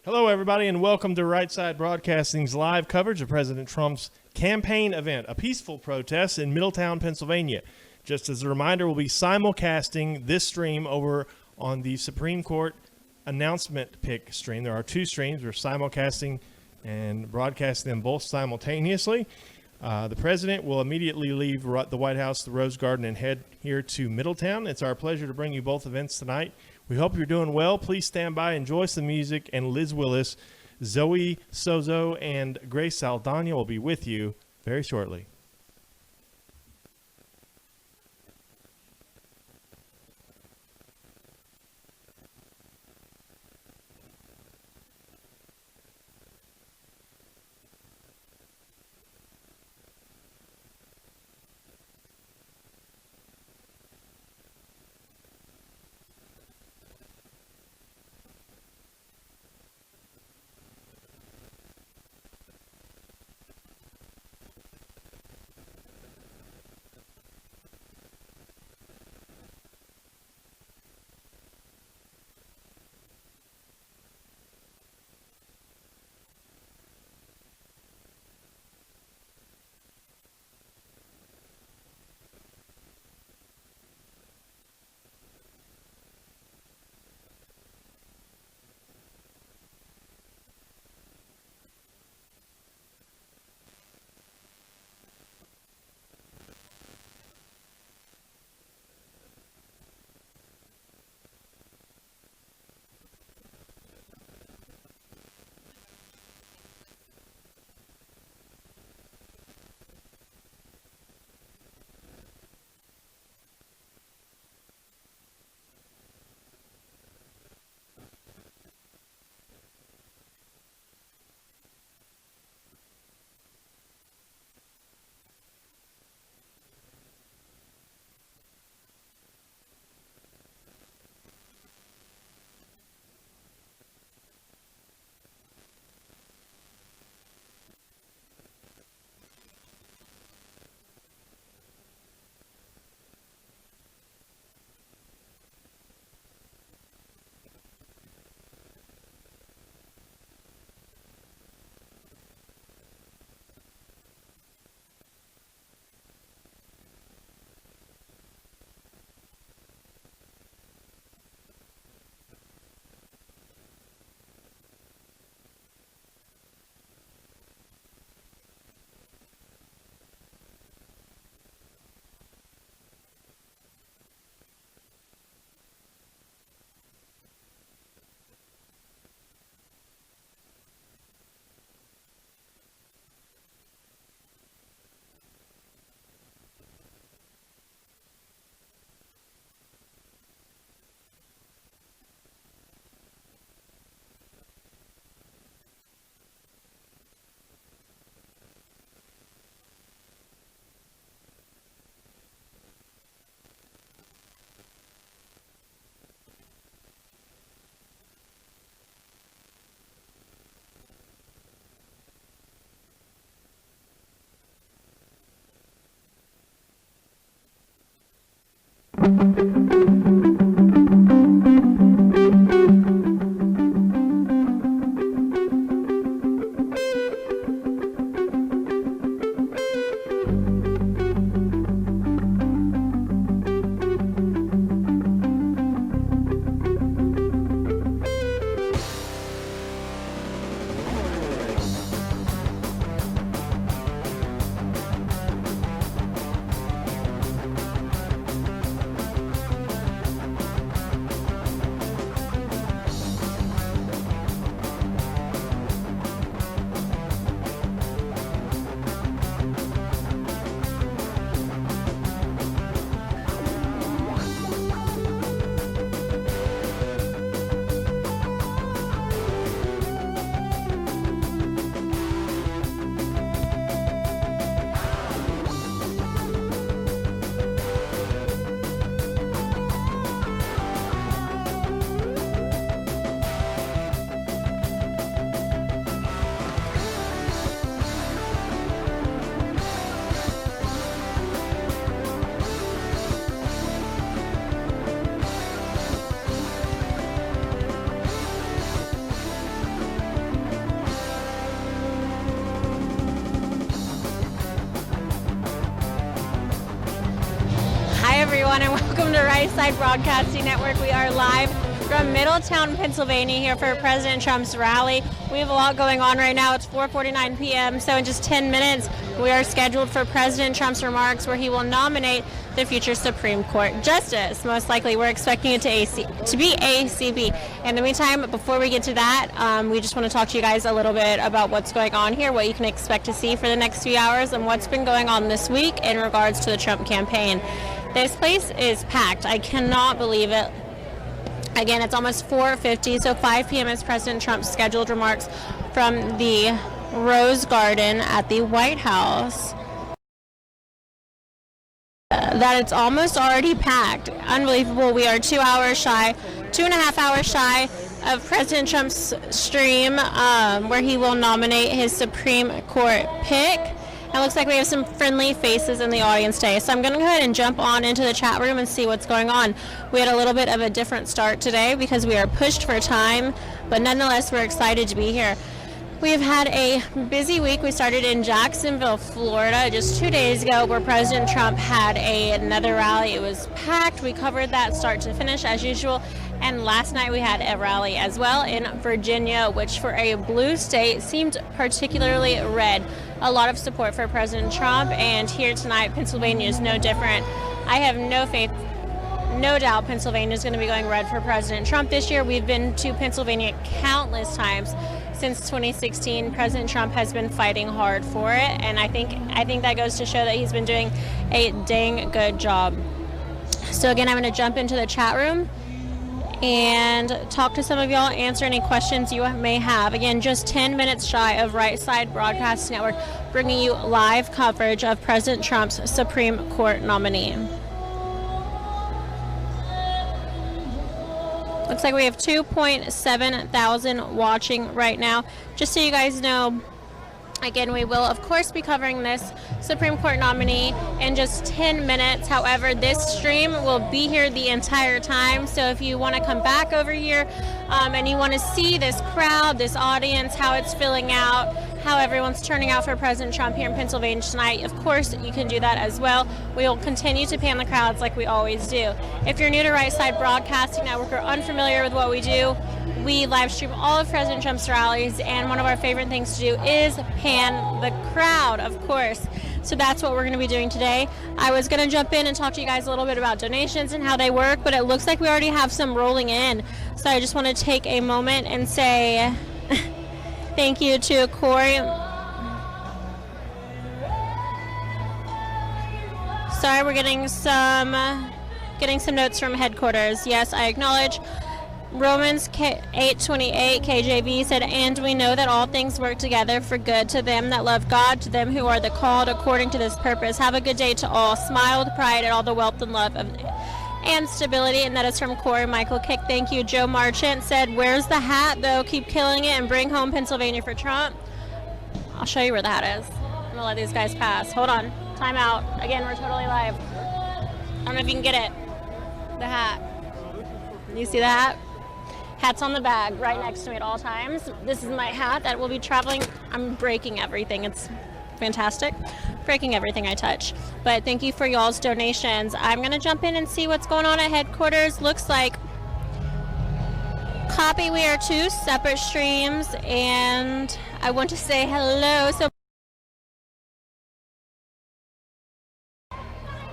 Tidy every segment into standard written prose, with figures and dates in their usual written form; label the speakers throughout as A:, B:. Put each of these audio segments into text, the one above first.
A: Hello, everybody, and welcome to Right Side Broadcasting's live coverage of President Trump's campaign event, a peaceful protest in Middletown, Pennsylvania. Just as a reminder, we'll be simulcasting this stream over on the Supreme Court announcement pick stream. There are two streams. We're simulcasting and broadcasting them both simultaneously. The president will immediately leave the White House, the Rose Garden, and head here to Middletown. It's our pleasure to bring you both events tonight. We hope you're doing well. Please stand by, enjoy some music, and Liz Willis, Zoe Sozo, and Grace Saldana will be with you very shortly.
B: everyone, and welcome to Right Side Broadcasting Network. We are live from Middletown, Pennsylvania, here for President Trump's rally. We have a lot going on right now. It's 4:49 p.m., so in just 10 minutes, we are scheduled for President Trump's remarks, where he will nominate the future Supreme Court Justice. Most likely, we're expecting it to be ACB. In the meantime, before we get to that, we just want to talk to you guys a little bit about what's going on here, what you can expect to see for the next few hours, and what's been going on this week in regards to the Trump campaign. This place is packed. I cannot believe it. Again, it's almost 4:50, so 5 p.m. is President Trump's scheduled remarks from the Rose Garden at the White House. That it's almost already packed. Unbelievable. We are 2.5 hours shy of President Trump's stream, where he will nominate his Supreme Court pick. It looks like we have some friendly faces in the audience today, so I'm going to go ahead and jump on into the chat room and see what's going on. We had a little bit of a different start today because we are pushed for time, but nonetheless, we're excited to be here. We have had a busy week. We started in Jacksonville, Florida, just 2 days ago, where President Trump had another rally. It was packed. We covered that start to finish as usual. And last night we had a rally as well in Virginia, which for a blue state seemed particularly red. A lot of support for President Trump, and here tonight, Pennsylvania is no different. I have no doubt Pennsylvania is going to be going red for President Trump this year. We've been to Pennsylvania countless times since 2016. President Trump has been fighting hard for it, and I think that goes to show that he's been doing a dang good job. So again, I'm going to jump into the chat room and talk to some of y'all, answer any questions you may have. Again, just 10 minutes shy of Right Side Broadcasting Network, bringing you live coverage of President Trump's Supreme Court nominee. Looks like we have 2.7 thousand watching right now. Just so you guys know, again, we will, of course, be covering this Supreme Court nominee in just 10 minutes. However, this stream will be here the entire time. So if you want to come back over here and you want to see this crowd, this audience, how it's filling out, how everyone's turning out for President Trump here in Pennsylvania tonight, of course, you can do that as well. We will continue to pan the crowds like we always do. If you're new to Right Side Broadcasting Network or unfamiliar with what we do, we live stream all of President Trump's rallies, and one of our favorite things to do is pan the crowd, of course. So that's what we're going to be doing today. I was going to jump in and talk to you guys a little bit about donations and how they work, but it looks like we already have some rolling in. So I just want to take a moment and say thank you to Corey. Sorry, we're getting some notes from headquarters. Yes, I acknowledge. Romans 8:28 KJV said, "And we know that all things work together for good to them that love God, to them who are the called according to this purpose." Have a good day to all. Smile with pride at all the wealth and love and stability. And that is from Corey Michael Kick. Thank you. Joe Marchant said, "Where's the hat, though? Keep killing it and bring home Pennsylvania for Trump." I'll show you where the hat is. I'm going to let these guys pass. Hold on. Time out. Again, we're totally live. I don't know if you can get it. The hat. You see the hat? Hat's on the bag right next to me at all times. This is my hat that will be traveling. I'm breaking everything. It's fantastic. Breaking everything I touch. But thank you for y'all's donations. I'm going to jump in and see what's going on at headquarters. Looks like copy we are 2 separate streams, and I want to say hello. So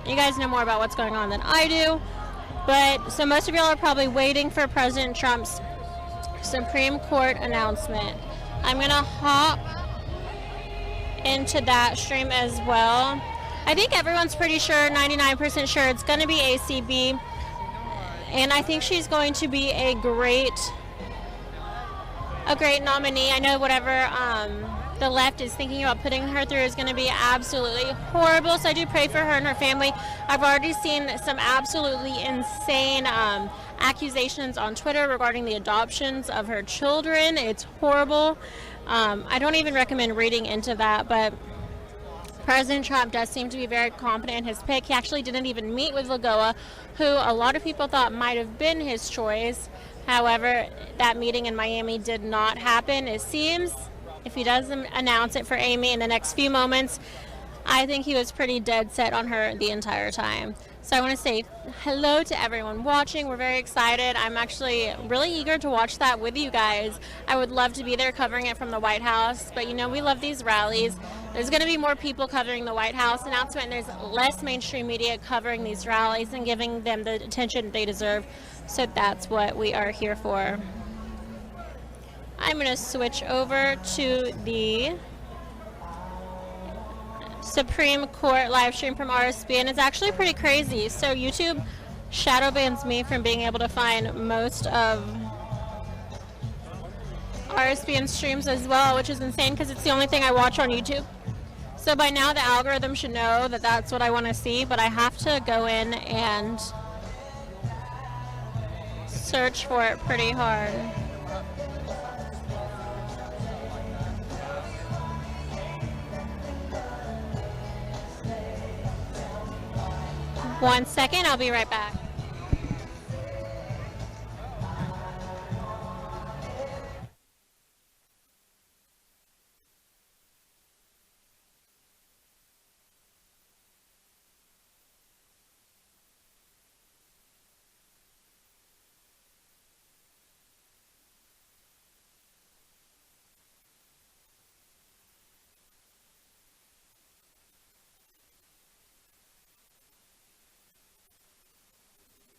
B: you guys know more about what's going on than I do. But so most of y'all are probably waiting for President Trump's Supreme Court announcement. I'm going to hop into that stream as well. I think everyone's pretty sure, 99% sure, it's going to be ACB. And I think she's going to be a great nominee. I know whatever the left is thinking about putting her through is going to be absolutely horrible. So I do pray for her and her family. I've already seen some absolutely insane accusations on Twitter regarding the adoptions of her children. It's horrible. I don't even recommend reading into that, but President Trump does seem to be very confident in his pick. He actually didn't even meet with Lagoa, who a lot of people thought might have been his choice. However, that meeting in Miami did not happen. It seems if he doesn't announce it for Amy in the next few moments, I think he was pretty dead set on her the entire time. So I want to say hello to everyone watching. We're very excited. I'm actually really eager to watch that with you guys. I would love to be there covering it from the White House, but you know, we love these rallies. There's going to be more people covering the White House announcement, and there's less mainstream media covering these rallies and giving them the attention they deserve. So that's what we are here for. I'm going to switch over to the Supreme Court live stream from RSBN. It's actually pretty crazy. So YouTube shadow bans me from being able to find most of RSBN streams as well, which is insane because it's the only thing I watch on YouTube. So by now the algorithm should know that that's what I want to see, but I have to go in and search for it pretty hard. One second, I'll be right back.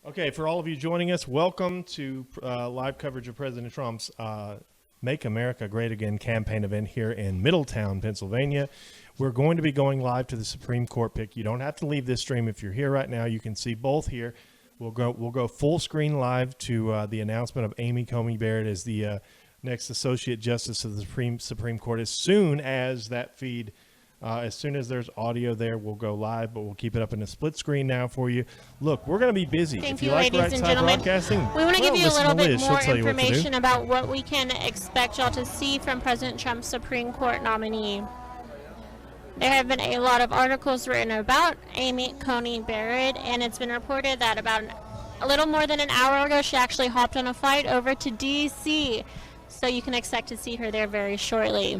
A: Okay, for all of you joining us, welcome to live coverage of President Trump's Make America Great Again campaign event here in Middletown, Pennsylvania. We're going to be going live to the Supreme Court pick. You don't have to leave this stream. If you're here right now, you can see both here. We'll go full screen live to the announcement of Amy Coney Barrett as the next Associate Justice of the Supreme Court. As soon as that feed as soon as there's audio there, we'll go live, but we'll keep it up in a split screen now for you. Look, we're going to be busy.
B: Thank
A: if
B: you,
A: you like
B: ladies and gentlemen.
A: Broadcasting,
B: we want to give you a little bit more information
A: what
B: about what we can expect y'all to see from President Trump's Supreme Court nominee. There have been a lot of articles written about Amy Coney Barrett, and it's been reported that about a little more than an hour ago, she actually hopped on a flight over to D.C., so you can expect to see her there very shortly.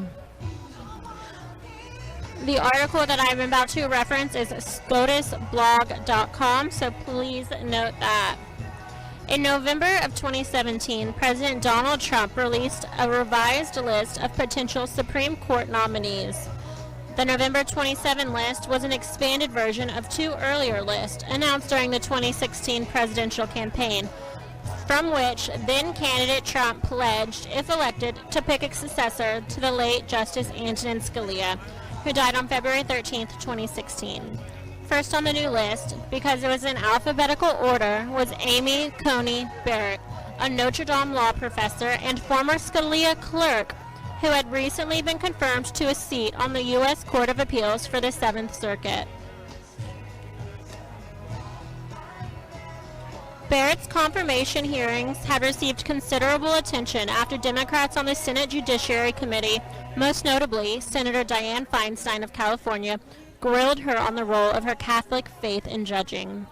B: The article that I'm about to reference is SCOTUSblog.com, so please note that. In November of 2017, President Donald Trump released a revised list of potential Supreme Court nominees. The November 27 list was an expanded version of two earlier lists announced during the 2016 presidential campaign, from which then-candidate Trump pledged, if elected, to pick a successor to the late Justice Antonin Scalia, who died on February 13, 2016. First on the new list, because it was in alphabetical order, was Amy Coney Barrett, a Notre Dame law professor and former Scalia clerk who had recently been confirmed to a seat on the U.S. Court of Appeals for the Seventh Circuit. Barrett's confirmation hearings had received considerable attention after Democrats on the Senate Judiciary Committee, most notably Senator Dianne Feinstein of California, grilled her on the role of her Catholic faith in judging.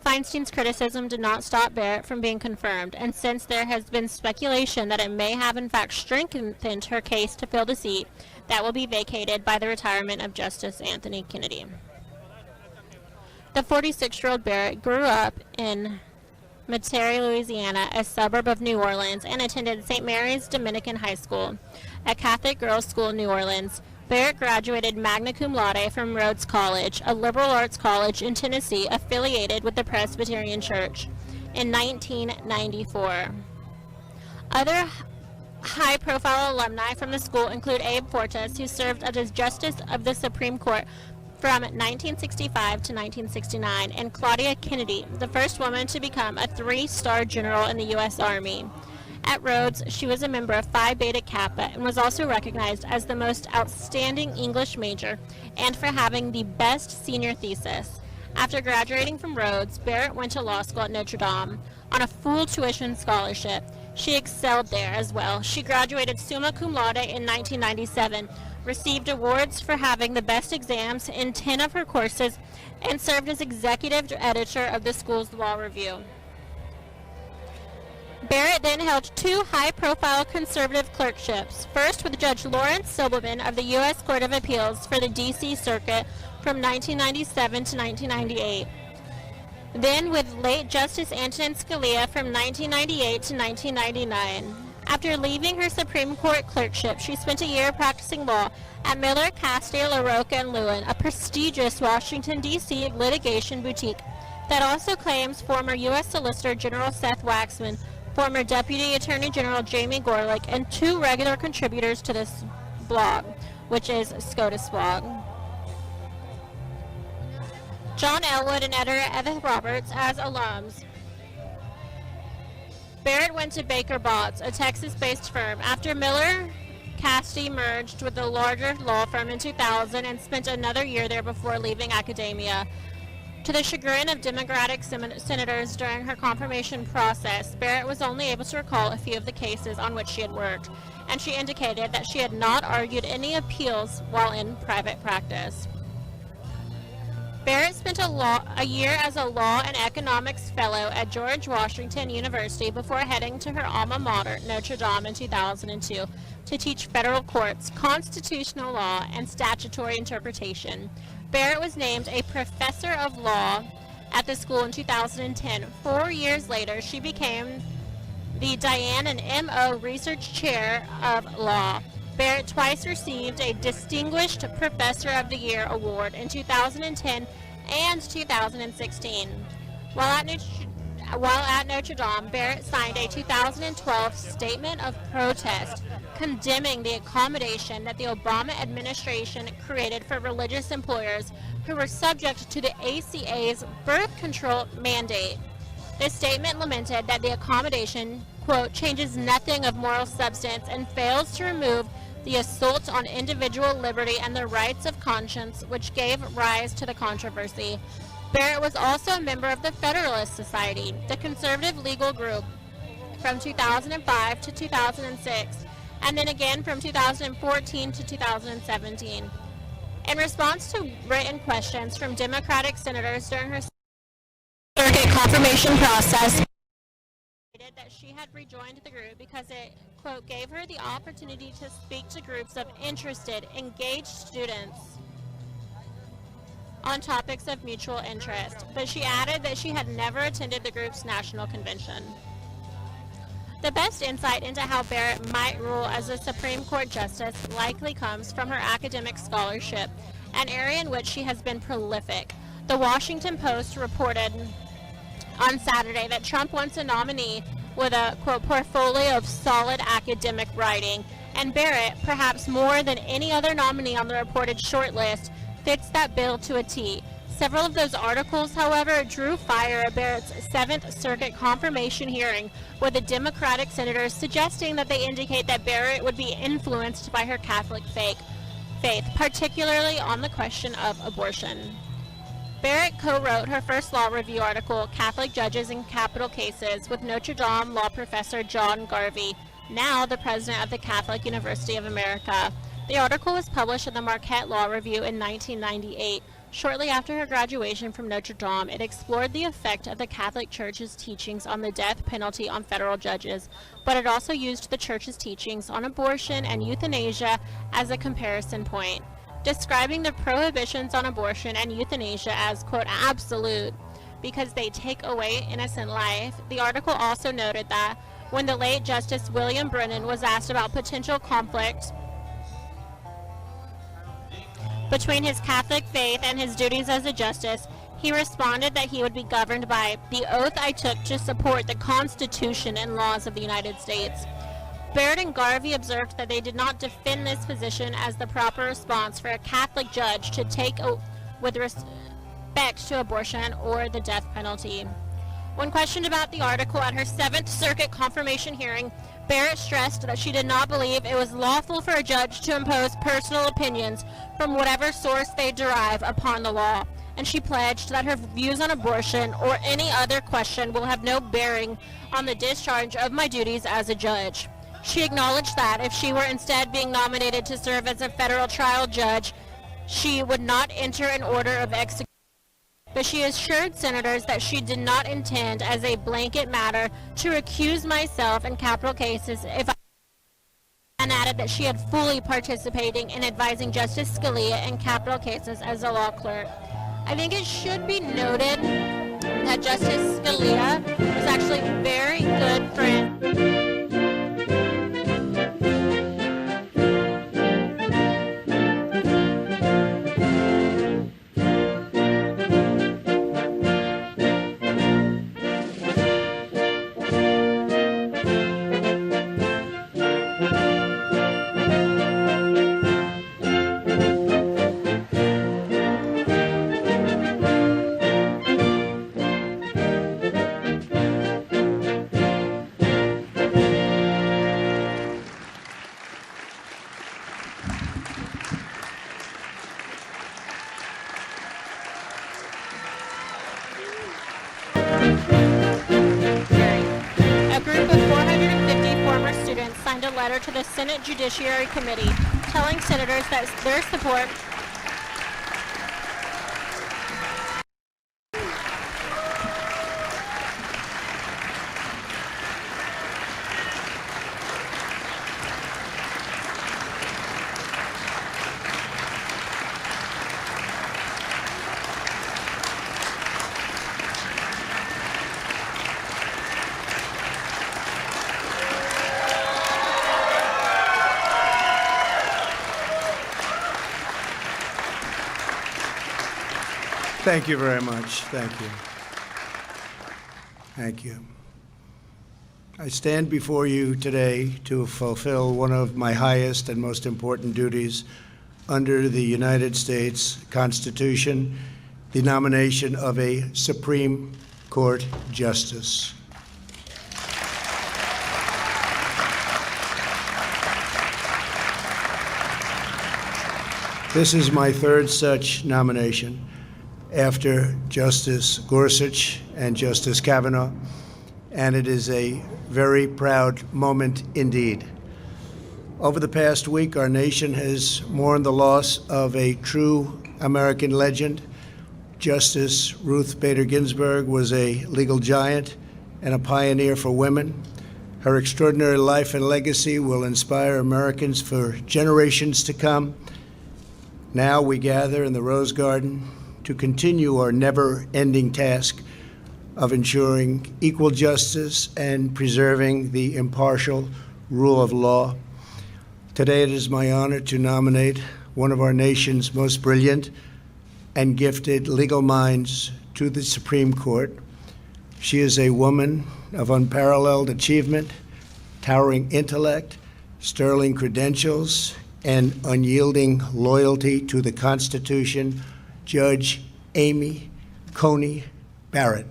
B: Feinstein's criticism did not stop Barrett from being confirmed, and since there has been speculation that it may have in fact strengthened her case to fill the seat, that will be vacated by the retirement of Justice Anthony Kennedy. The 46-year-old Barrett grew up in Metairie, Louisiana, a suburb of New Orleans, and attended St. Mary's Dominican High School, a Catholic girls' school in New Orleans. Barrett graduated magna cum laude from Rhodes College, a liberal arts college in Tennessee affiliated with the Presbyterian Church, in 1994. Other high-profile alumni from the school include Abe Fortas, who served as Justice of the Supreme Court from 1965 to 1969, and Claudia Kennedy, the first woman to become a 3-star general in the U.S. Army. At Rhodes, she was a member of Phi Beta Kappa and was also recognized as the most outstanding English major and for having the best senior thesis. After graduating from Rhodes, Barrett went to law school at Notre Dame on a full tuition scholarship. She excelled there as well. She graduated summa cum laude in 1997, received awards for having the best exams in 10 of her courses, and served as executive editor of the school's law review. Barrett then held 2 high-profile conservative clerkships, first with Judge Lawrence Silberman of the U.S. Court of Appeals for the D.C. Circuit from 1997 to 1998. then with late Justice Antonin Scalia from 1998 to 1999. After leaving her Supreme Court clerkship, she spent a year practicing law at Miller, Castile, LaRocca & Lewin, a prestigious Washington, D.C. litigation boutique that also claims former U.S. Solicitor General Seth Waxman, former Deputy Attorney General Jamie Gorelick, and 2 regular contributors to this blog, which is SCOTUS blog. John Elwood and editor Evan Roberts as alums. Barrett went to Baker Botts, a Texas-based firm, after Miller Castile merged with a larger law firm in 2000 and spent another year there before leaving academia. To the chagrin of Democratic senators during her confirmation process, Barrett was only able to recall a few of the cases on which she had worked, and she indicated that she had not argued any appeals while in private practice. Barrett spent a year as a law and economics fellow at George Washington University before heading to her alma mater, Notre Dame, in 2002 to teach federal courts, constitutional law, and statutory interpretation. Barrett was named a professor of law at the school in 2010. 4 years later, she became the Diane and M.O. Research Chair of Law. Barrett twice received a Distinguished Professor of the Year award in 2010 and 2016. While at Notre Dame, Barrett signed a 2012 statement of protest condemning the accommodation that the Obama administration created for religious employers who were subject to the ACA's birth control mandate. This statement lamented that the accommodation, quote, changes nothing of moral substance and fails to remove the assault on individual liberty and the rights of conscience, which gave rise to the controversy. Barrett was also a member of the Federalist Society, the conservative legal group, from 2005 to 2006, and then again from 2014 to 2017. In response to written questions from Democratic senators during her circuit confirmation process, that she had rejoined the group because it, quote, gave her the opportunity to speak to groups of interested, engaged students on topics of mutual interest, but she added that she had never attended the group's national convention. The best insight into how Barrett might rule as a Supreme Court justice likely comes from her academic scholarship, an area in which she has been prolific. The Washington Post reported on Saturday that Trump wants a nominee with a, quote, portfolio of solid academic writing, and Barrett, perhaps more than any other nominee on the reported shortlist, fits that bill to a T. Several of those articles, however, drew fire at Barrett's 7th Circuit confirmation hearing, with the Democratic senators suggesting that they indicate that Barrett would be influenced by her Catholic faith, particularly on the question of abortion. Barrett co-wrote her first law review article, Catholic Judges in Capital Cases, with Notre Dame law professor John Garvey, now the president of the Catholic University of America. The article was published in the Marquette Law Review in 1998. Shortly after her graduation from Notre Dame, it explored the effect of the Catholic Church's teachings on the death penalty on federal judges, but it also used the Church's teachings on abortion and euthanasia as a comparison point, describing the prohibitions on abortion and euthanasia as, quote, absolute because they take away innocent life. The article also noted that when the late Justice William Brennan was asked about potential conflict between his Catholic faith and his duties as a justice, he responded that he would be governed by the oath I took to support the Constitution and laws of the United States. Barrett and Garvey observed that they did not defend this position as the proper response for a Catholic judge to take with respect to abortion or the death penalty. When questioned about the article at her 7th Circuit confirmation hearing, Barrett stressed that she did not believe it was lawful for a judge to impose personal opinions from whatever source they derive upon the law, and she pledged that her views on abortion or any other question will have no bearing on the discharge of my duties as a judge. She acknowledged that if she were instead being nominated to serve as a federal trial judge, she would not enter an order of execution. But she assured senators that she did not intend, as a blanket matter, to recuse myself in capital cases and added that she had fully participating in advising Justice Scalia in capital cases as a law clerk. I think it should be noted that that Justice Scalia was actually very good friends. A group of 450 former students signed a letter to the Senate Judiciary Committee telling senators that their support
C: Thank you very much. Thank you. Thank you. I stand before you today to fulfill one of my highest and most important duties under the United States Constitution, the nomination of a Supreme Court Justice. This is my third such nomination, after Justice Gorsuch and Justice Kavanaugh, and it is a very proud moment indeed. Over the past week, our nation has mourned the loss of a true American legend. Justice Ruth Bader Ginsburg was a legal giant and a pioneer for women. Her extraordinary life and legacy will inspire Americans for generations to come. Now we gather in the Rose Garden to continue our never-ending task of ensuring equal justice and preserving the impartial rule of law. Today it is my honor to nominate one of our nation's most brilliant and gifted legal minds to the Supreme Court. She is a woman of unparalleled achievement, towering intellect, sterling credentials, and unyielding loyalty to the Constitution, Judge Amy Coney Barrett.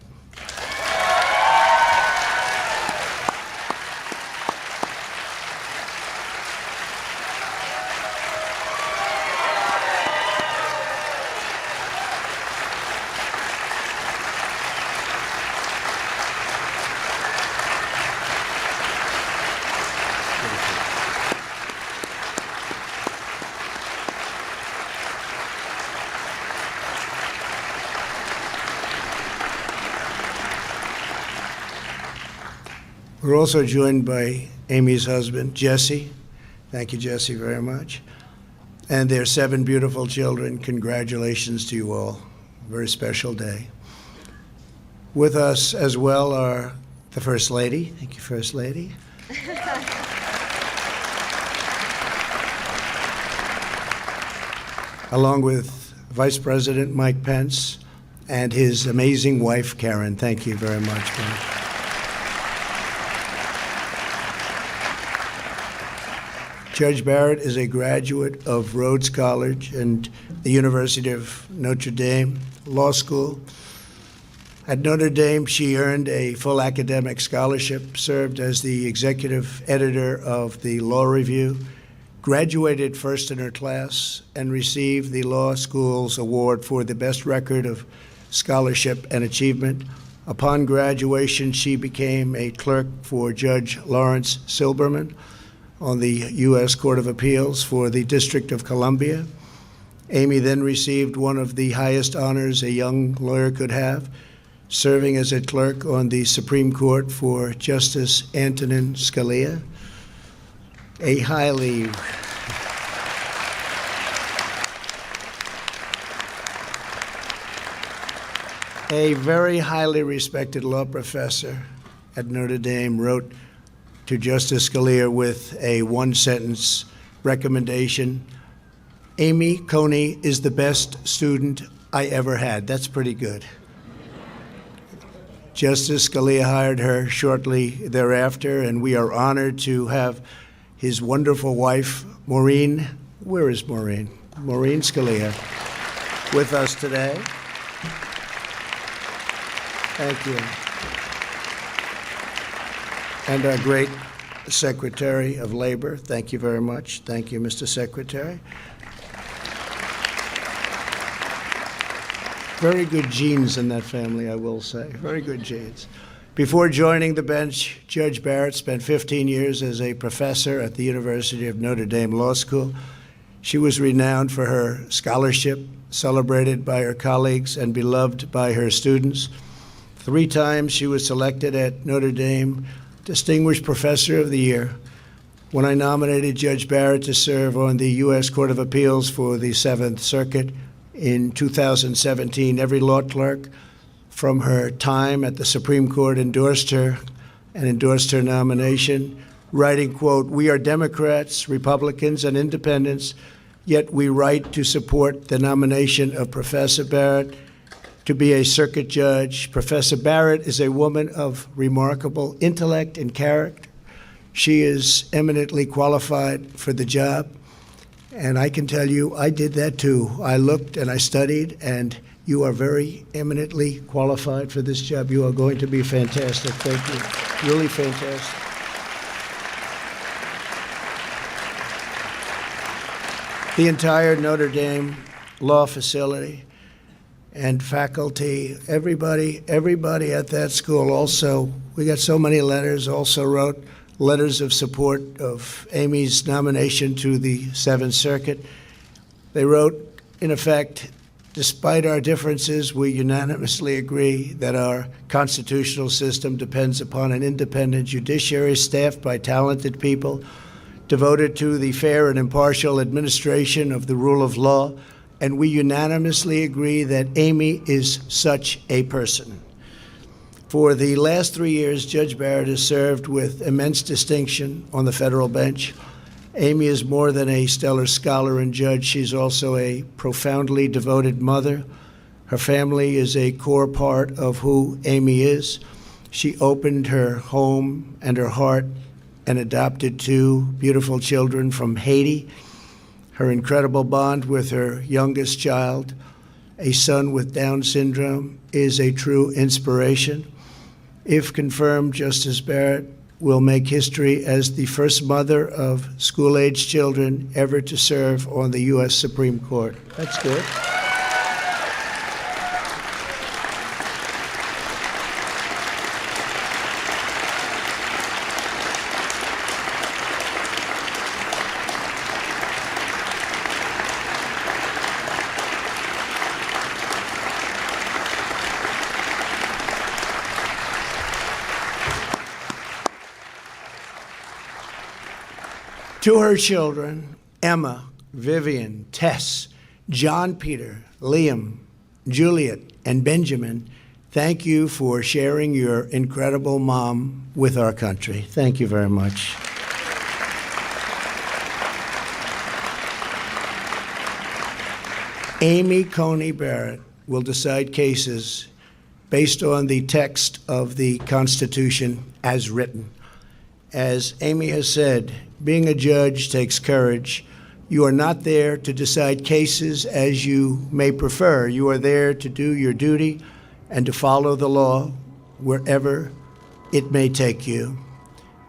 C: We're also joined by Amy's husband, Jesse. Thank you, Jesse, very much. And their 7 beautiful children. Congratulations to you all. Very special day. With us as well are the First Lady. Thank you, First Lady. Along with Vice President Mike Pence and his amazing wife, Karen. Thank you very much, Mike. Judge Barrett is a graduate of Rhodes College and the University of Notre Dame Law School. At Notre Dame, she earned a full academic scholarship, served as the executive editor of the Law Review, graduated first in her class, and received the law school's award for the best record of scholarship and achievement. Upon graduation, she became a clerk for Judge Lawrence Silberman on the U.S. Court of Appeals for the District of Columbia. Amy then received one of the highest honors a young lawyer could have, serving as a clerk on the Supreme Court for Justice Antonin Scalia. A highly A very highly respected law professor at Notre Dame wrote to Justice Scalia with a one-sentence recommendation: Amy Coney is the best student I ever had. That's pretty good. Justice Scalia hired her shortly thereafter, and we are honored to have his wonderful wife, Maureen. Where is Maureen? Maureen Scalia with us today. Thank you. And our great Secretary of Labor. Thank you very much. Thank you, Mr. Secretary. Very good genes in that family, I will say. Very good genes. Before joining the bench, Judge Barrett spent 15 years as a professor at the University of Notre Dame Law School. She was renowned for her scholarship, celebrated by her colleagues and beloved by her students. 3 times she was selected at Notre Dame Distinguished Professor of the Year. When I nominated Judge Barrett to serve on the U.S. Court of Appeals for the 7th Circuit in 2017, every law clerk from her time at the Supreme Court endorsed her nomination, writing, quote, "We are Democrats, Republicans, and Independents, yet we write to support the nomination of Professor Barrett to be a circuit judge. Professor Barrett is a woman of remarkable intellect and character. She is eminently qualified for the job." And I can tell you, I did that too. I looked and I studied, and you are very eminently qualified for this job. You are going to be fantastic. Thank you. Really fantastic. The entire Notre Dame law facility and faculty, everybody at that school also, we got so many letters, also wrote letters of support of Amy's nomination to the 7th Circuit. They wrote, in effect, despite our differences, we unanimously agree that our constitutional system depends upon an independent judiciary staffed by talented people, devoted to the fair and impartial administration of the rule of law, and we unanimously agree that Amy is such a person. For the last 3 years, Judge Barrett has served with immense distinction on the federal bench. Amy is more than a stellar scholar and judge. She's also a profoundly devoted mother. Her family is a core part of who Amy is. She opened her home and her heart and adopted 2 beautiful children from Haiti. Her incredible bond with her youngest child, a son with Down syndrome, is a true inspiration. If confirmed, Justice Barrett will make history as the first mother of school-age children ever to serve on the U.S. Supreme Court. That's good. To her children, Emma, Vivian, Tess, John Peter, Liam, Juliet, and Benjamin, thank you for sharing your incredible mom with our country. Thank you very much. Amy Coney Barrett will decide cases based on the text of the Constitution as written. As Amy has said, being a judge takes courage. You are not there to decide cases as you may prefer. You are there to do your duty and to follow the law wherever it may take you.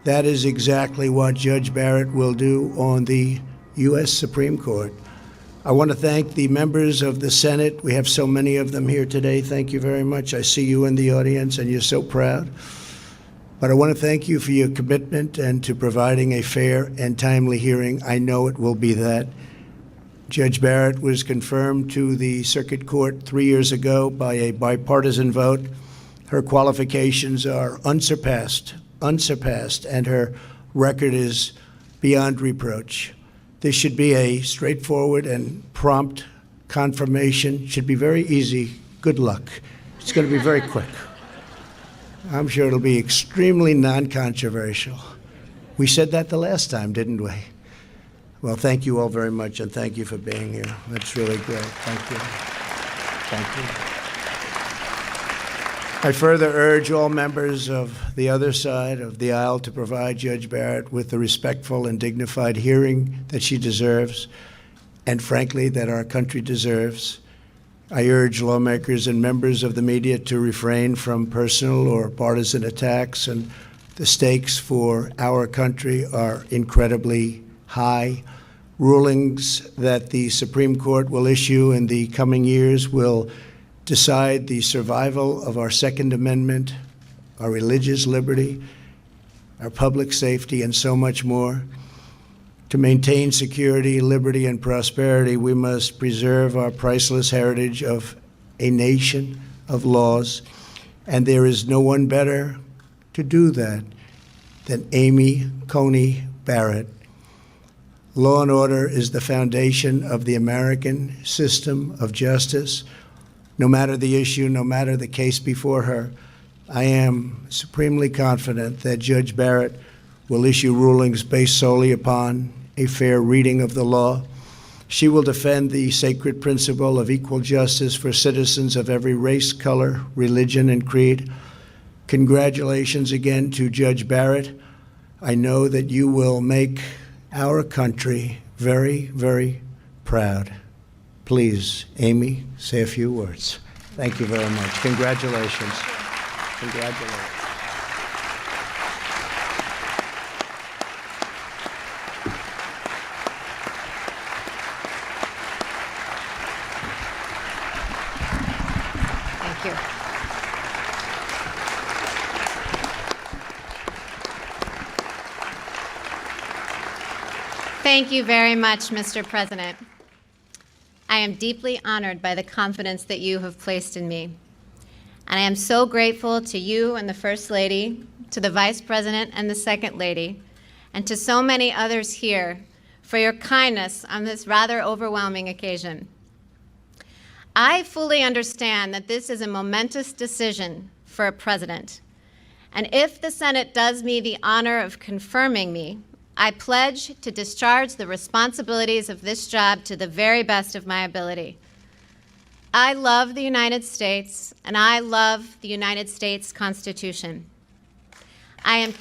C: That is exactly what Judge Barrett will do on the U.S. Supreme Court. I want to thank the members of the Senate. We have so many of them here today. Thank you very much. I see you in the audience, and you're so proud. But I want to thank you for your commitment and to providing a fair and timely hearing. I know it will be that. Judge Barrett was confirmed to the Circuit Court 3 years ago by a bipartisan vote. Her qualifications are unsurpassed, and her record is beyond reproach. This should be a straightforward and prompt confirmation. Should be very easy. Good luck. It's going to be very quick. I'm sure it'll be extremely non-controversial. We said that the last time, didn't we? Well, thank you all very much, and thank you for being here. That's really great. Thank you. Thank you. I further urge all members of the other side of the aisle to provide Judge Barrett with the respectful and dignified hearing that she deserves, and frankly, that our country deserves. I urge lawmakers and members of the media to refrain from personal or partisan attacks, and the stakes for our country are incredibly high. Rulings that the Supreme Court will issue in the coming years will decide the survival of our Second Amendment, our religious liberty, our public safety, and so much more. To maintain security, liberty, and prosperity, we must preserve our priceless heritage of a nation of laws, and there is no one better to do that than Amy Coney Barrett. Law and order is the foundation of the American system of justice. No matter the issue, no matter the case before her, I am supremely confident that Judge Barrett will issue rulings based solely upon a fair reading of the law. She will defend the sacred principle of equal justice for citizens of every race, color, religion, and creed. Congratulations again to Judge Barrett. I know that you will make our country very, very proud. Please, Amy, say a few words. Thank you very much. Congratulations. Congratulations.
D: Thank you. Thank you very much, Mr. President. I am deeply honored by the confidence that you have placed in me. And I am so grateful to you and the First Lady, to the Vice President and the Second Lady, and to so many others here for your kindness on this rather overwhelming occasion. I fully understand that this is a momentous decision for a president. And if the Senate does me the honor of confirming me, I pledge to discharge the responsibilities of this job to the very best of my ability. I love the United States, and I love the United States Constitution. I am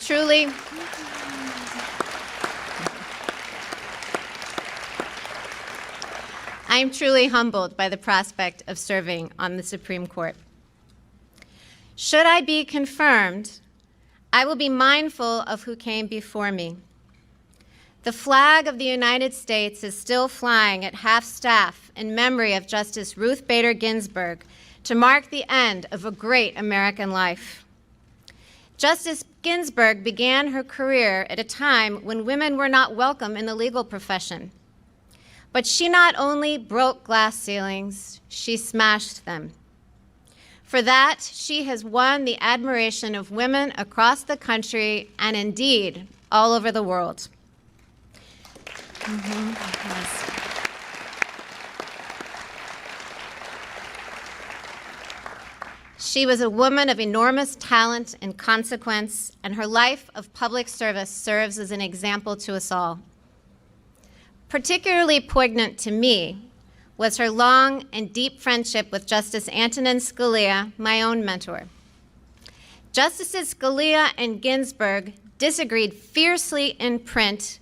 D: truly humbled by the prospect of serving on the Supreme Court. Should I be confirmed, I will be mindful of who came before me. The flag of the United States is still flying at half-staff in memory of Justice Ruth Bader Ginsburg to mark the end of a great American life. Justice Ginsburg began her career at a time when women were not welcome in the legal profession. But she not only broke glass ceilings, she smashed them. For that, she has won the admiration of women across the country and indeed all over the world. Yes. She was a woman of enormous talent and consequence, and her life of public service serves as an example to us all. Particularly poignant to me was her long and deep friendship with Justice Antonin Scalia, my own mentor. Justices Scalia and Ginsburg disagreed fiercely in print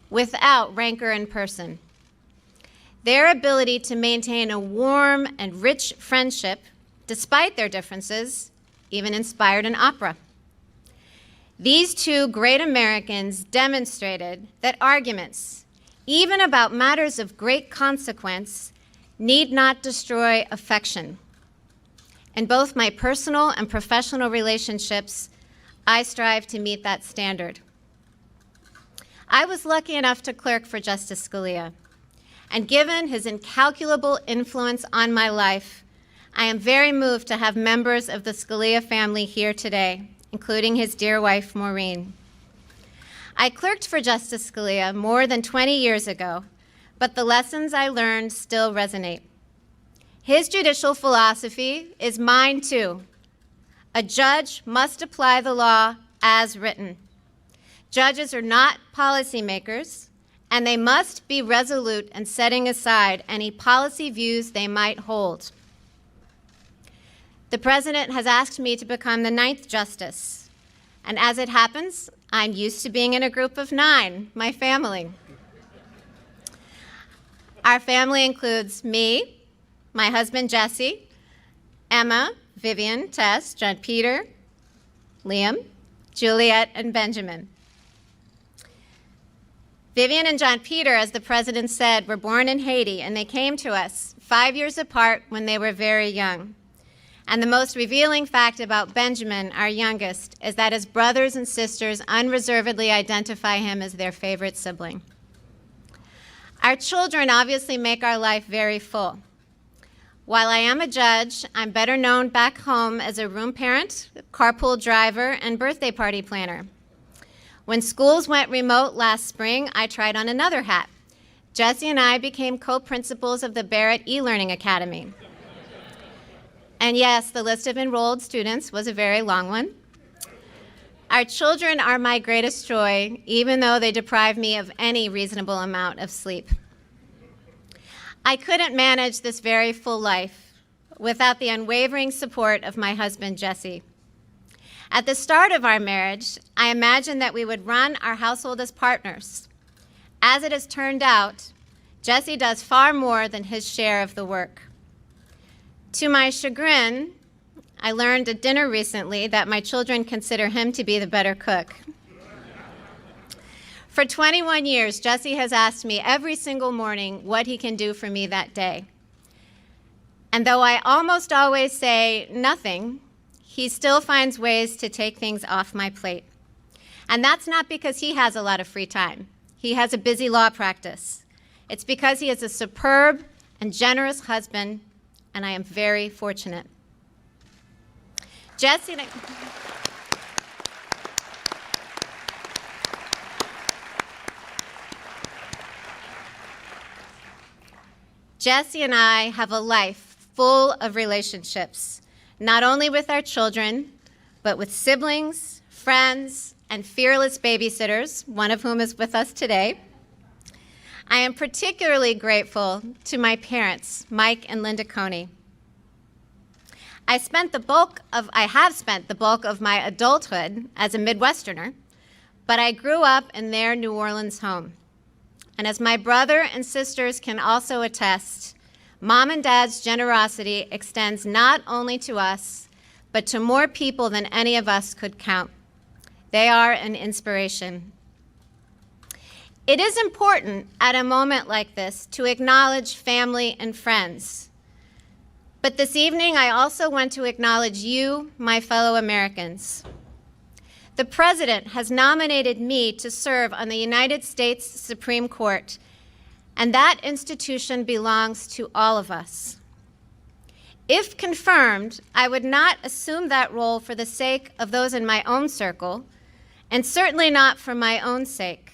D: without rancor in person. Their ability to maintain a warm and rich friendship, despite their differences, even inspired an opera. These two great Americans demonstrated that arguments, even about matters of great consequence, need not destroy affection. In both my personal and professional relationships, I strive to meet that standard. I was lucky enough to clerk for Justice Scalia, and given his incalculable influence on my life, I am very moved to have members of the Scalia family here today, including his dear wife, Maureen. I clerked for Justice Scalia more than 20 years ago, but the lessons I learned still resonate. His judicial philosophy is mine too. A judge must apply the law as written. Judges are not policymakers, and they must be resolute in setting aside any policy views they might hold. The President has asked me to become the 9th Justice, and as it happens, I'm used to being in a group of 9, my family. Our family includes me, my husband Jesse, Emma, Vivian, Tess, John Peter, Liam, Juliet, and Benjamin. Vivian and John Peter, as the President said, were born in Haiti, and they came to us 5 years apart when they were very young. And the most revealing fact about Benjamin, our youngest, is that his brothers and sisters unreservedly identify him as their favorite sibling. Our children obviously make our life very full. While I am a judge, I'm better known back home as a room parent, carpool driver, and birthday party planner. When schools went remote last spring, I tried on another hat. Jesse and I became co-principals of the Barrett E-Learning Academy. And yes, the list of enrolled students was a very long one. Our children are my greatest joy, even though they deprive me of any reasonable amount of sleep. I couldn't manage this very full life without the unwavering support of my husband, Jesse. At the start of our marriage, I imagined that we would run our household as partners. As it has turned out, Jesse does far more than his share of the work. To my chagrin, I learned at dinner recently that my children consider him to be the better cook. For 21 years, Jesse has asked me every single morning what he can do for me that day. And though I almost always say nothing, he still finds ways to take things off my plate. And that's not because he has a lot of free time. He has a busy law practice. It's because he is a superb and generous husband, and I am very fortunate. Jesse and I have a life full of relationships, not only with our children, but with siblings, friends, and fearless babysitters, one of whom is with us today. I am particularly grateful to my parents, Mike and Linda Coney. I have spent the bulk of my adulthood as a Midwesterner, but I grew up in their New Orleans home. And as my brother and sisters can also attest, Mom and Dad's generosity extends not only to us, but to more people than any of us could count. They are an inspiration. It is important at a moment like this to acknowledge family and friends. But this evening, I also want to acknowledge you, my fellow Americans. The President has nominated me to serve on the United States Supreme Court, and that institution belongs to all of us. If confirmed, I would not assume that role for the sake of those in my own circle, and certainly not for my own sake.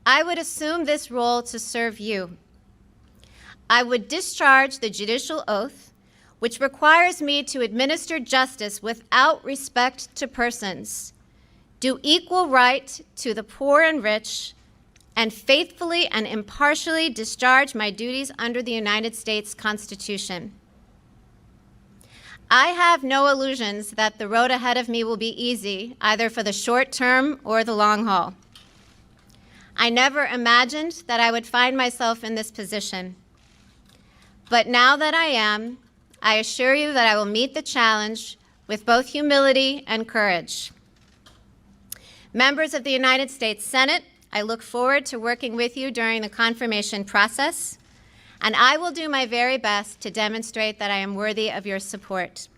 D: I would assume this role to serve you. I would discharge the judicial oath, which requires me to administer justice without respect to persons, do equal right to the poor and rich, and faithfully and impartially discharge my duties under the United States Constitution. I have no illusions that the road ahead of me will be easy, either for the short term or the long haul. I never imagined that I would find myself in this position. But now that I am, I assure you that I will meet the challenge with both humility and courage. Members of the United States Senate, I look forward to working with you during the confirmation process, and I will do my very best to demonstrate that I am worthy of your support.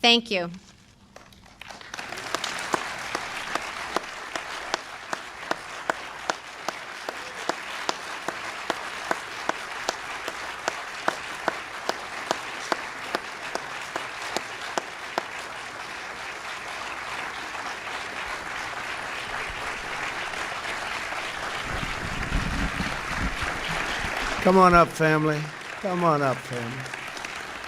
D: Thank you.
C: Come on up, family. Come on up, family.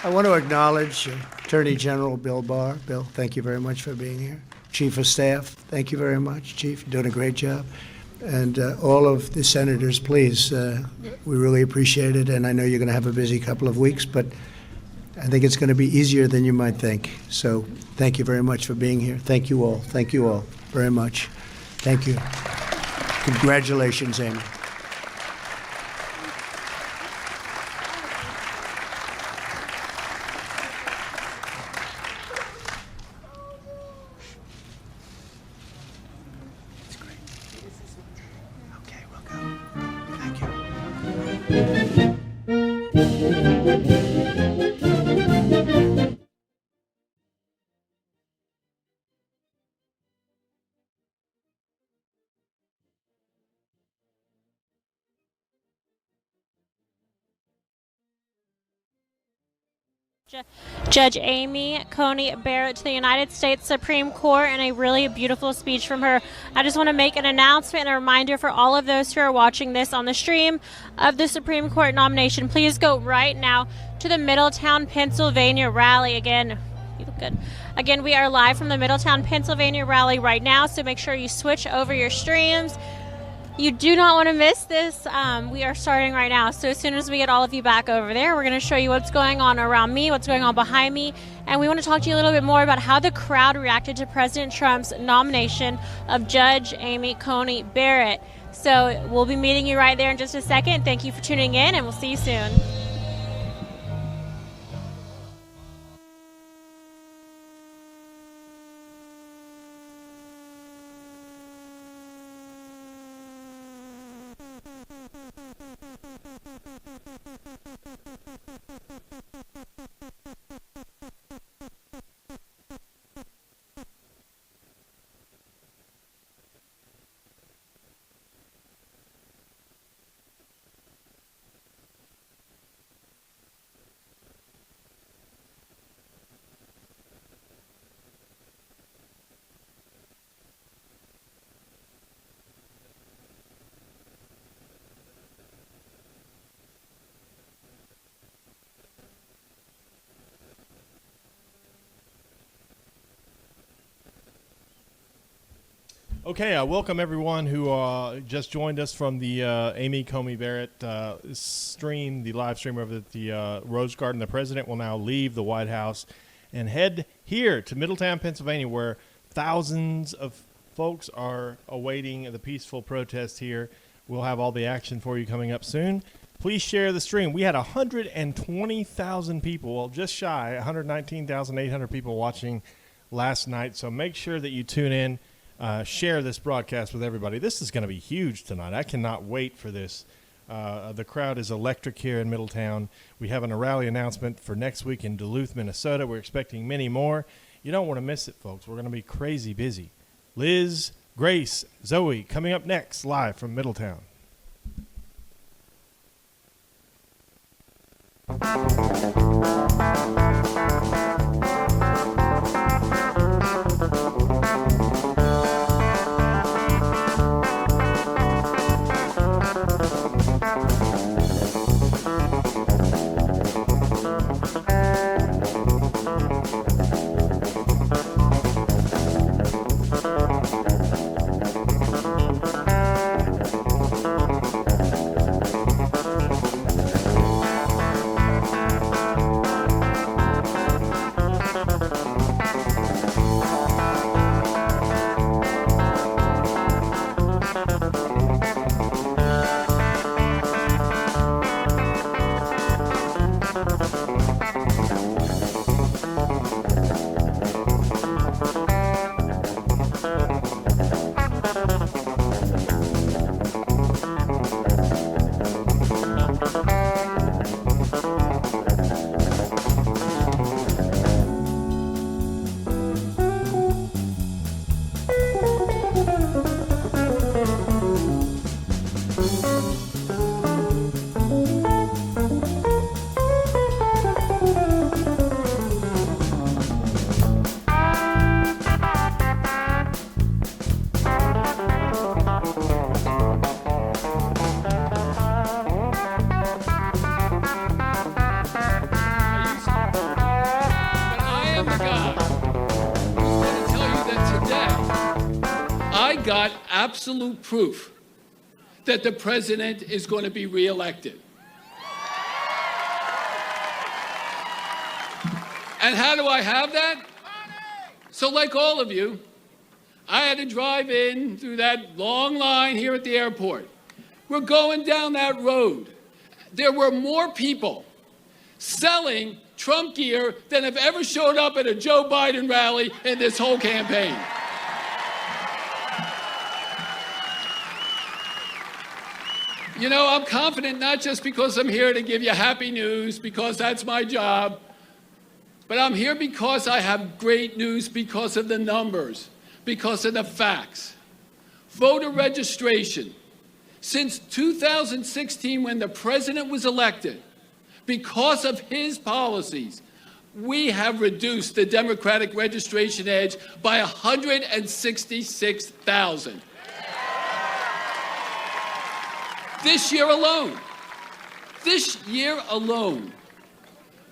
C: I want to acknowledge Attorney General Bill Barr. Bill, thank you very much for being here. Chief of Staff, thank you very much. Chief, you're doing a great job. And all of the senators, please, we really appreciate it. And I know you're going to have a busy couple of weeks, but I think it's going to be easier than you might think. So thank you very much for being here. Thank you all. Thank you all very much. Thank you. Congratulations, Amy.
B: Judge Amy Coney Barrett to the United States Supreme Court, and a really beautiful speech from her. I just want to make an announcement and a reminder for all of those who are watching this on the stream of the Supreme Court nomination. Please go right now to the Middletown, Pennsylvania rally. Again, you look good. Again, we are live from the Middletown, Pennsylvania rally right now, so make sure you switch over your streams. You do not want to miss this. We are starting right now. So as soon as we get all of you back over there, we're going to show you what's going on around me, what's going on behind me. And we want to talk to you a little bit more about how the crowd reacted to President Trump's nomination of Judge Amy Coney Barrett. So we'll be meeting you right there in just a second. Thank you for tuning in, and we'll see you soon.
A: Okay, welcome everyone who just joined us from the Amy Coney Barrett stream, the live stream over at the Rose Garden. The president will now leave the White House and head here to Middletown, Pennsylvania, where thousands of folks are awaiting the peaceful protest here. We'll have all the action for you coming up soon. Please share the stream. We had 120,000 people, well, just shy, 119,800 people watching last night. So make sure that you tune in. Share this broadcast with everybody. This is going to be huge tonight. I cannot wait for this. The crowd is electric here in Middletown. We have a rally announcement for next week in Duluth, Minnesota. We're expecting many more. You don't want to miss it, folks. We're going to be crazy busy. Liz, Grace, Zoe, coming up next, live from Middletown.
E: got absolute proof that the president is going to be reelected. And how do I have that? So like all of you, I had to drive in through that long line here at the airport. We're going down that road. There were more people selling Trump gear than have ever showed up at a Joe Biden rally in this whole campaign. You know, I'm confident not just because I'm here to give you happy news, because that's my job, but I'm here because I have great news because of the numbers, because of the facts. Voter registration. Since 2016, when the president was elected, because of his policies, we have reduced the Democratic registration age by 166,000. This year alone,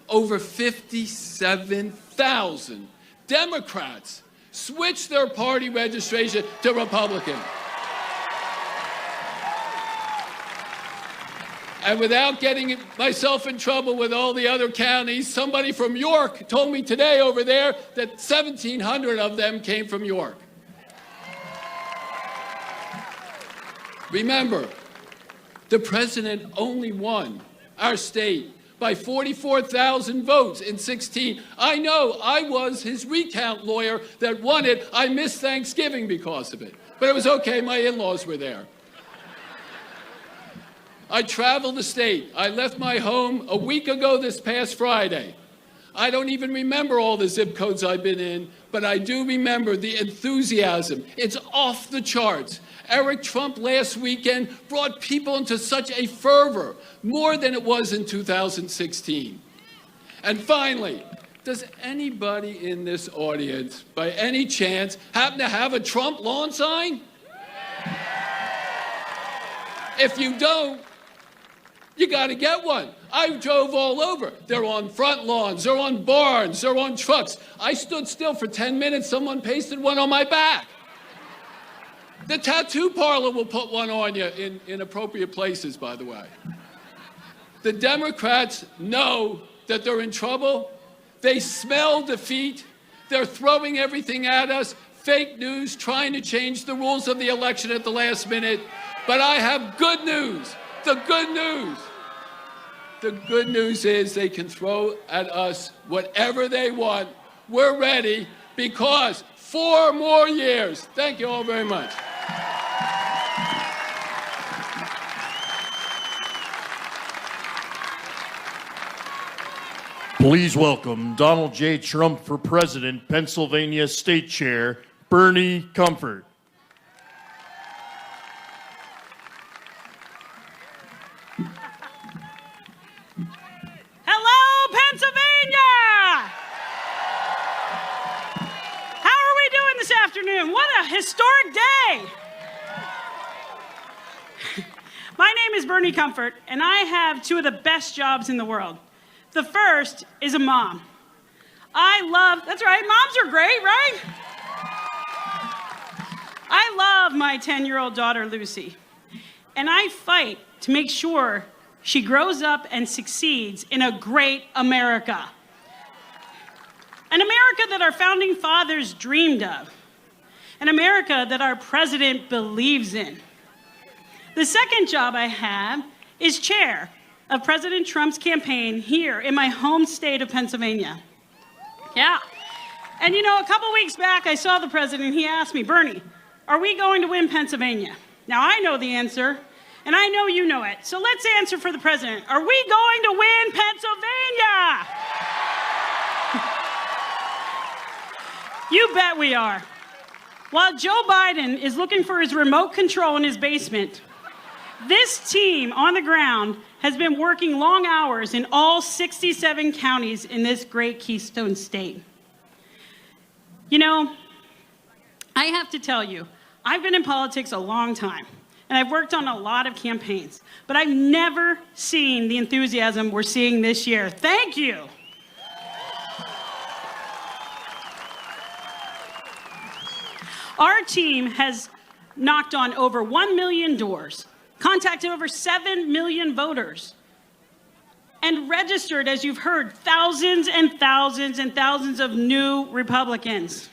E: over 57,000 Democrats switched their party registration to Republican. And without getting myself in trouble with all the other counties, somebody from York told me today over there that 1,700 of them came from York. Remember, the president only won our state by 44,000 votes in 16. I know I was his recount lawyer that won it. I missed Thanksgiving because of it. But it was okay, my in-laws were there. I traveled the state. I left my home a week ago this past Friday. I don't even remember all the zip codes I've been in, but I do remember the enthusiasm. It's off the charts. Eric Trump last weekend brought people into such a fervor, more than it was in 2016. And finally, does anybody in this audience, by any chance, happen to have a Trump lawn sign? If you don't, you got to get one. I drove all over. They're on front lawns, they're on barns, they're on trucks. I stood still for 10 minutes, someone pasted one on my back. The tattoo parlor will put one on you in appropriate places, by the way. The Democrats know that they're in trouble. They smell defeat. They're throwing everything at us. Fake news, trying to change the rules of the election at the last minute. But I have good news. The good news. The good news is they can throw at us whatever they want. We're ready because 4 more years. Thank you all very much.
F: Please welcome Donald J. Trump for President, Pennsylvania State Chair, Bernie Comfort.
G: Hello, Pennsylvania! How are we doing this afternoon? What a historic day! My name is Bernie Comfort, and I have 2 of the best jobs in the world. The first is a mom. That's right, moms are great, right? I love my 10-year-old daughter, Lucy, and I fight to make sure she grows up and succeeds in a great America. An America that our founding fathers dreamed of. An America that our president believes in. The second job I have is chair of President Trump's campaign here in my home state of Pennsylvania. Yeah. And you know, a couple weeks back, I saw the president. He asked me, Bernie, are we going to win Pennsylvania? Now, I know the answer, and I know you know it. So let's answer for the president. Are we going to win Pennsylvania? You bet we are. While Joe Biden is looking for his remote control in his basement, this team on the ground has been working long hours in all 67 counties in this great Keystone state. You know, I have to tell you, I've been in politics a long time, and I've worked on a lot of campaigns, but I've never seen the enthusiasm we're seeing this year. Thank you. Our team has knocked on over 1 million doors, contacted over 7 million voters, and registered, as you've heard, thousands and thousands and thousands of new Republicans.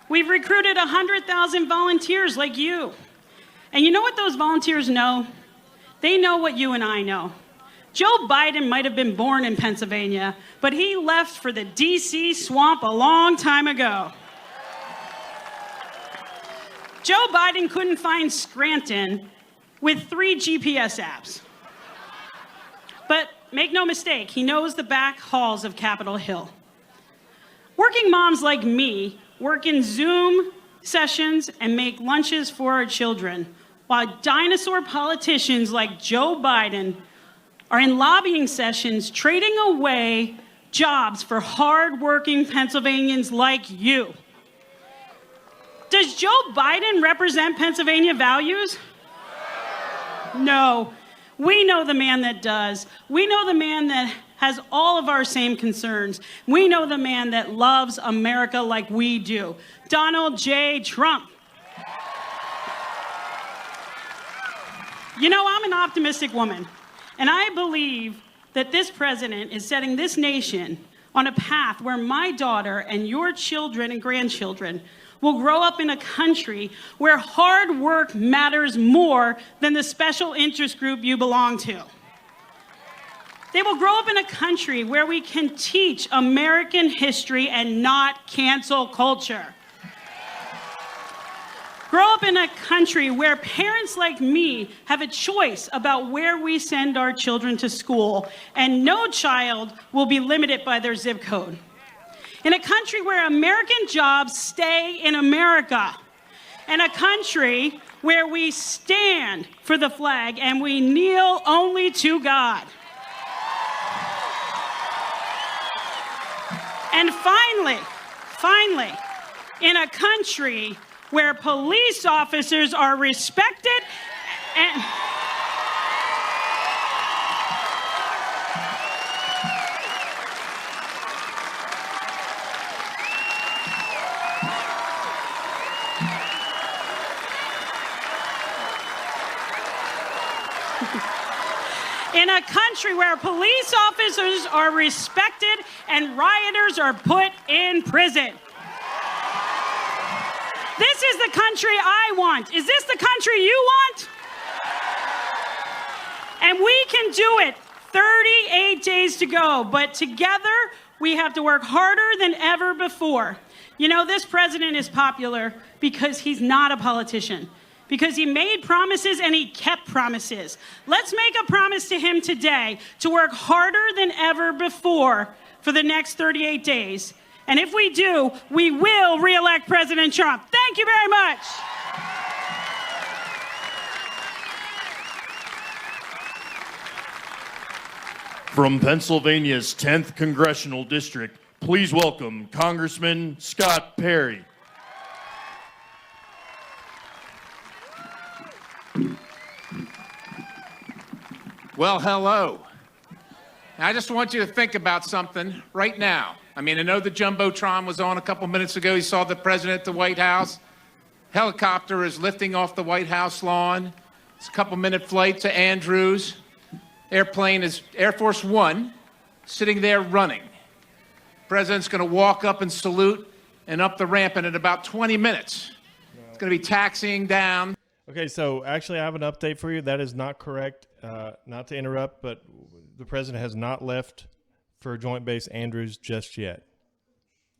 G: We've recruited 100,000 volunteers like you. And you know what those volunteers know? They know what you and I know. Joe Biden might have been born in Pennsylvania, but he left for the D.C. swamp a long time ago. Joe Biden couldn't find Scranton with 3 GPS apps. But make no mistake, he knows the back halls of Capitol Hill. Working moms like me work in Zoom sessions and make lunches for our children, while dinosaur politicians like Joe Biden are in lobbying sessions trading away jobs for hard-working Pennsylvanians like you. Does Joe Biden represent Pennsylvania values? No. We know the man that does. We know the man that has all of our same concerns. We know the man that loves America like we do. Donald J. Trump. You know, I'm an optimistic woman, and I believe that this president is setting this nation on a path where my daughter and your children and grandchildren will grow up in a country where hard work matters more than the special interest group you belong to. They will grow up in a country where we can teach American history and not cancel culture. Grow up in a country where parents like me have a choice about where we send our children to school, and no child will be limited by their zip code. In a country where American jobs stay in America. In a country where we stand for the flag and we kneel only to God. And finally, in a country where police officers are respected and in a country where police officers are respected and rioters are put in prison. This is the country I want. Is this the country you want? And we can do it. 38 days to go, but together we have to work harder than ever before. You know, this president is popular because he's not a politician. Because he made promises and he kept promises. Let's make a promise to him today to work harder than ever before for the next 38 days. And if we do, we will re-elect President Trump. Thank you very much.
F: From Pennsylvania's 10th Congressional District, please welcome Congressman Scott Perry.
H: Well, hello. I just want you to think about something right now. I mean, I know the Jumbotron was on a couple minutes ago. You saw the president at the White House. Helicopter is lifting off the White House lawn. It's a couple-minute flight to Andrews. Airplane is Air Force One, sitting there running. President's going to walk up and salute and up the ramp, and in about 20 minutes, it's going to be taxiing down.
A: Okay, so actually I have an update for you. That is not correct. Not to interrupt, but the president has not left for Joint Base Andrews just yet.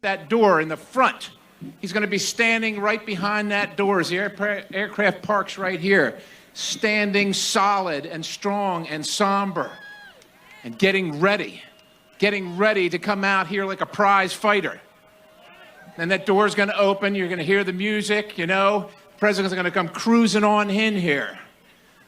H: That door in the front. He's going to be standing right behind that door as the aircraft parks right here, standing solid and strong and somber and getting ready to come out here like a prize fighter. And that door's going to open. You're going to hear the music, you know. The president's going to come cruising on in here.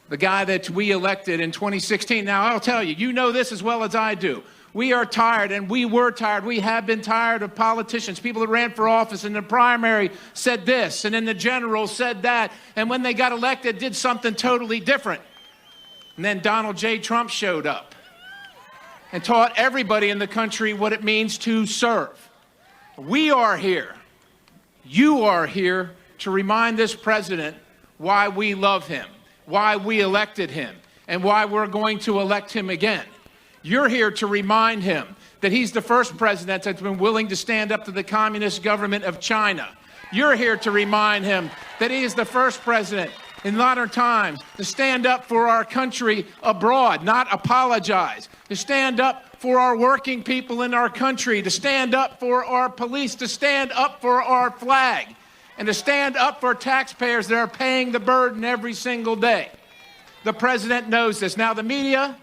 H: The guy that we elected in 2016. Now, I'll tell you, you know this as well as I do. We are tired, and we were tired. We have been tired of politicians, people that ran for office in the primary said this, and then the general said that, and when they got elected, did something totally different. And then Donald J. Trump showed up and taught everybody in the country what it means to serve. We are here. You are here to remind this president why we love him, why we elected him, and why we're going to elect him again. You're here to remind him that he's the first president that's been willing to stand up to the communist government of China. You're here to remind him that he is the first president in modern times to stand up for our country abroad, not apologize, to stand up for our working people in our country, to stand up for our police, to stand up for our flag, and to stand up for taxpayers that are paying the burden every single day. The president knows this. Now, the media,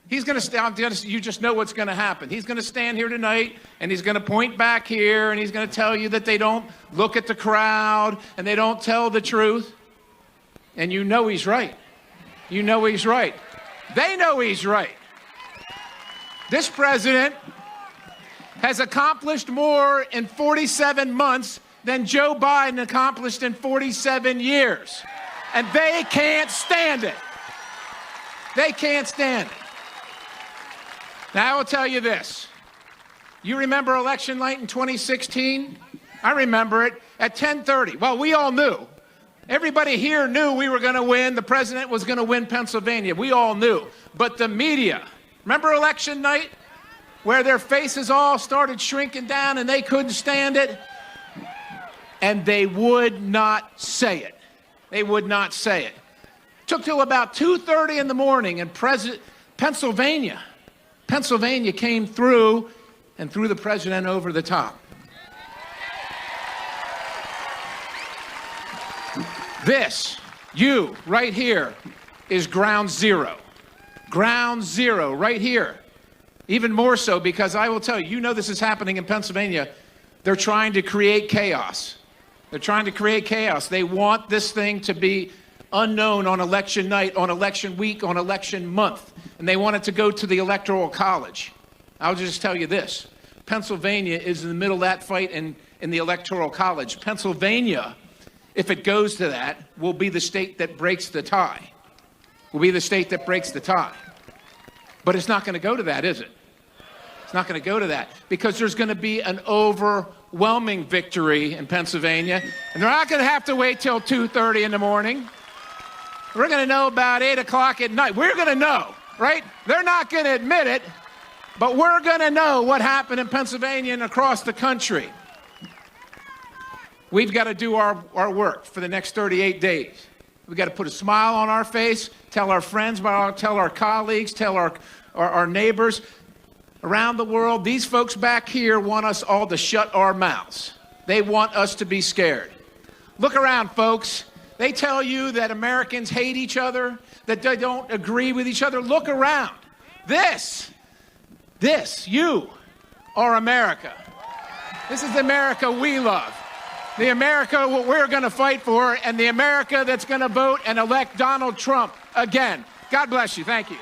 H: he's going to stand, you just know what's going to happen. He's going to stand here tonight, and he's going to point back here, and he's going to tell you that they don't look at the crowd, and they don't tell the truth. And you know he's right. You know he's right. They know he's right. This president has accomplished more in 47 months than Joe Biden accomplished in 47 years. And they can't stand it. They can't stand it. Now, I will tell you this. You remember election night in 2016? I remember it at 10:30. Well, we all knew. Everybody here knew we were going to win. The president was going to win Pennsylvania. We all knew. But the media, remember election night where their faces all started shrinking down and they couldn't stand it? And they would not say it. They would not say it. Took till about 2:30 in the morning, and Pennsylvania came through and threw the president over the top. This, you, right here, is ground zero. Ground zero, right here. Even more so because I will tell you, you know this is happening in Pennsylvania. They're trying to create chaos. They're trying to create chaos. They want this thing to be unknown on election night, on election week, on election month. And they want it to go to the Electoral College. I'll just tell you this. Pennsylvania is in the middle of that fight in the Electoral College. Pennsylvania, if it goes to that, will be the state that breaks the tie. Will be the state that breaks the tie. But it's not going to go to that, is it? It's not going to go to that because there's going to be an overwhelming victory in Pennsylvania, and they're not going to have to wait till 2:30 in the morning. We're going to know about 8 o'clock at night. We're going to know, right? They're not going to admit it, but we're going to know what happened in Pennsylvania and across the country. We've got to do our work for the next 38 days. We've got to put a smile on our face, tell our friends, tell our colleagues, tell our neighbors around the world. These folks back here want us all to shut our mouths. They want us to be scared. Look around, folks. They tell you that Americans hate each other, that they don't agree with each other. Look around. This, you are America. This is the America we love. The America what we're going to fight for, and the America that's going to vote and elect Donald Trump again. God bless you. Thank you.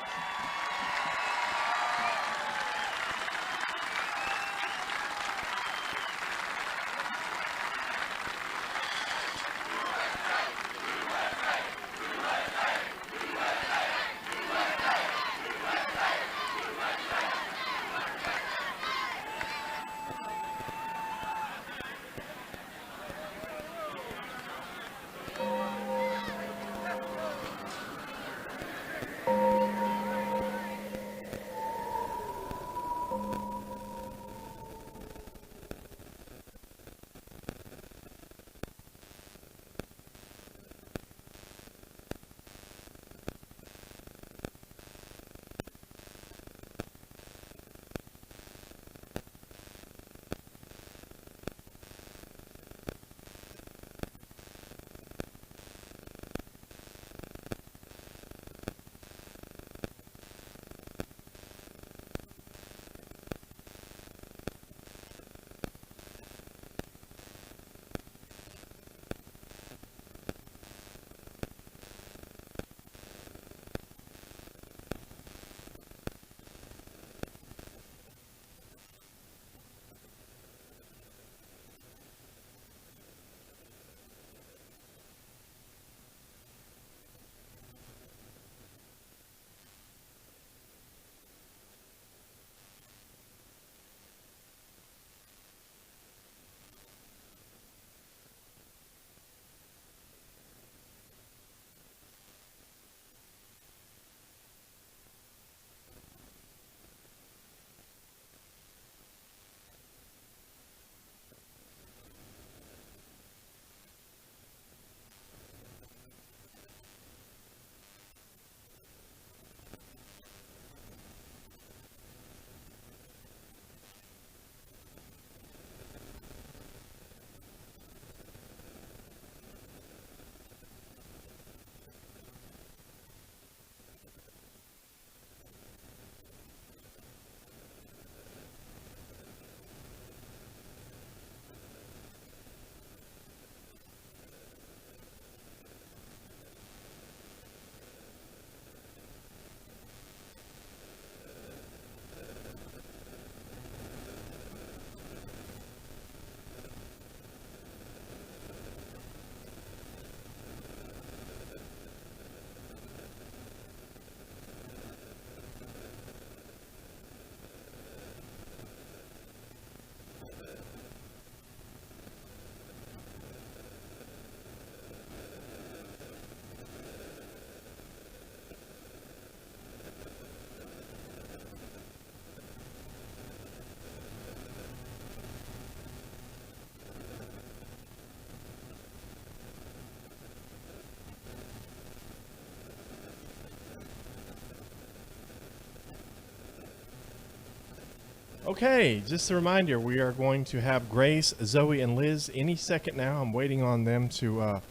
A: Okay, just a reminder, we are going to have Grace, Zoe, and Liz any second now. I'm waiting on them to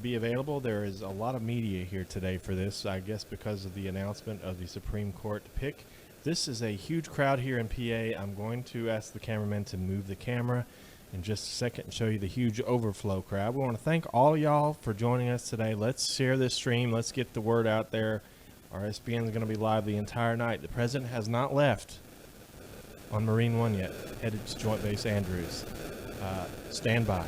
A: be available. There is a lot of media here today for this, I guess because of the announcement of the Supreme Court pick. This is a huge crowd here in PA. I'm going to ask the cameraman to move the camera in just a second and show you the huge overflow crowd. We want to thank all y'all for joining us today. Let's share this stream. Let's get the word out there. RSBN is going to be live the entire night. The president has not left on Marine One yet, headed to Joint Base Andrews. Stand by.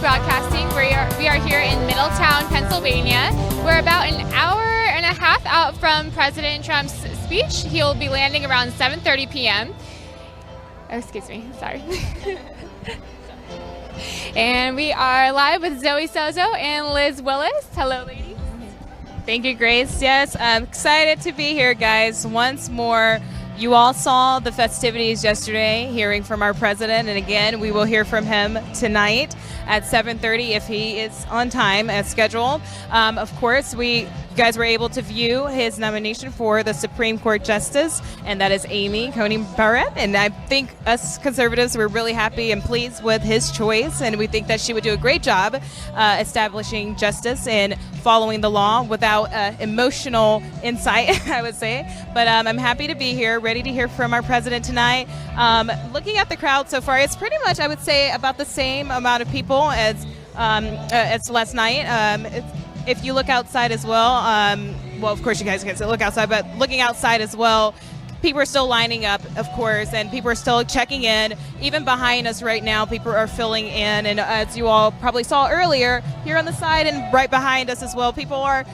I: Broadcasting. We are here in Middletown, Pennsylvania. We're about an hour and a half out from President Trump's speech. He'll be landing around 7:30 p.m. Oh, excuse me, sorry. And we are live with Zoe Sozo and Liz Willis. Hello, ladies.
J: Thank you, Grace. Yes, I'm excited to be here, guys. Once more, you all saw the festivities yesterday, hearing from our president, and again, we will hear from him tonight at 7:30 if he is on time as scheduled. Of course, you guys were able to view his nomination for the Supreme Court Justice, and that is Amy Coney Barrett. And I think us conservatives were really happy and pleased with his choice, and we think that she would do a great job establishing justice and following the law without emotional insight, I would say. But I'm happy to be here, ready to hear from our president tonight. Looking at the crowd so far, it's pretty much, I would say, about the same amount of people as last night. If you look outside as well, well, of course you guys can't look outside, but looking outside as well, people are still lining up, of course, and people are still checking in. Even behind us right now, people are filling in, and as you all probably saw earlier, here on the side and right behind us as well, people are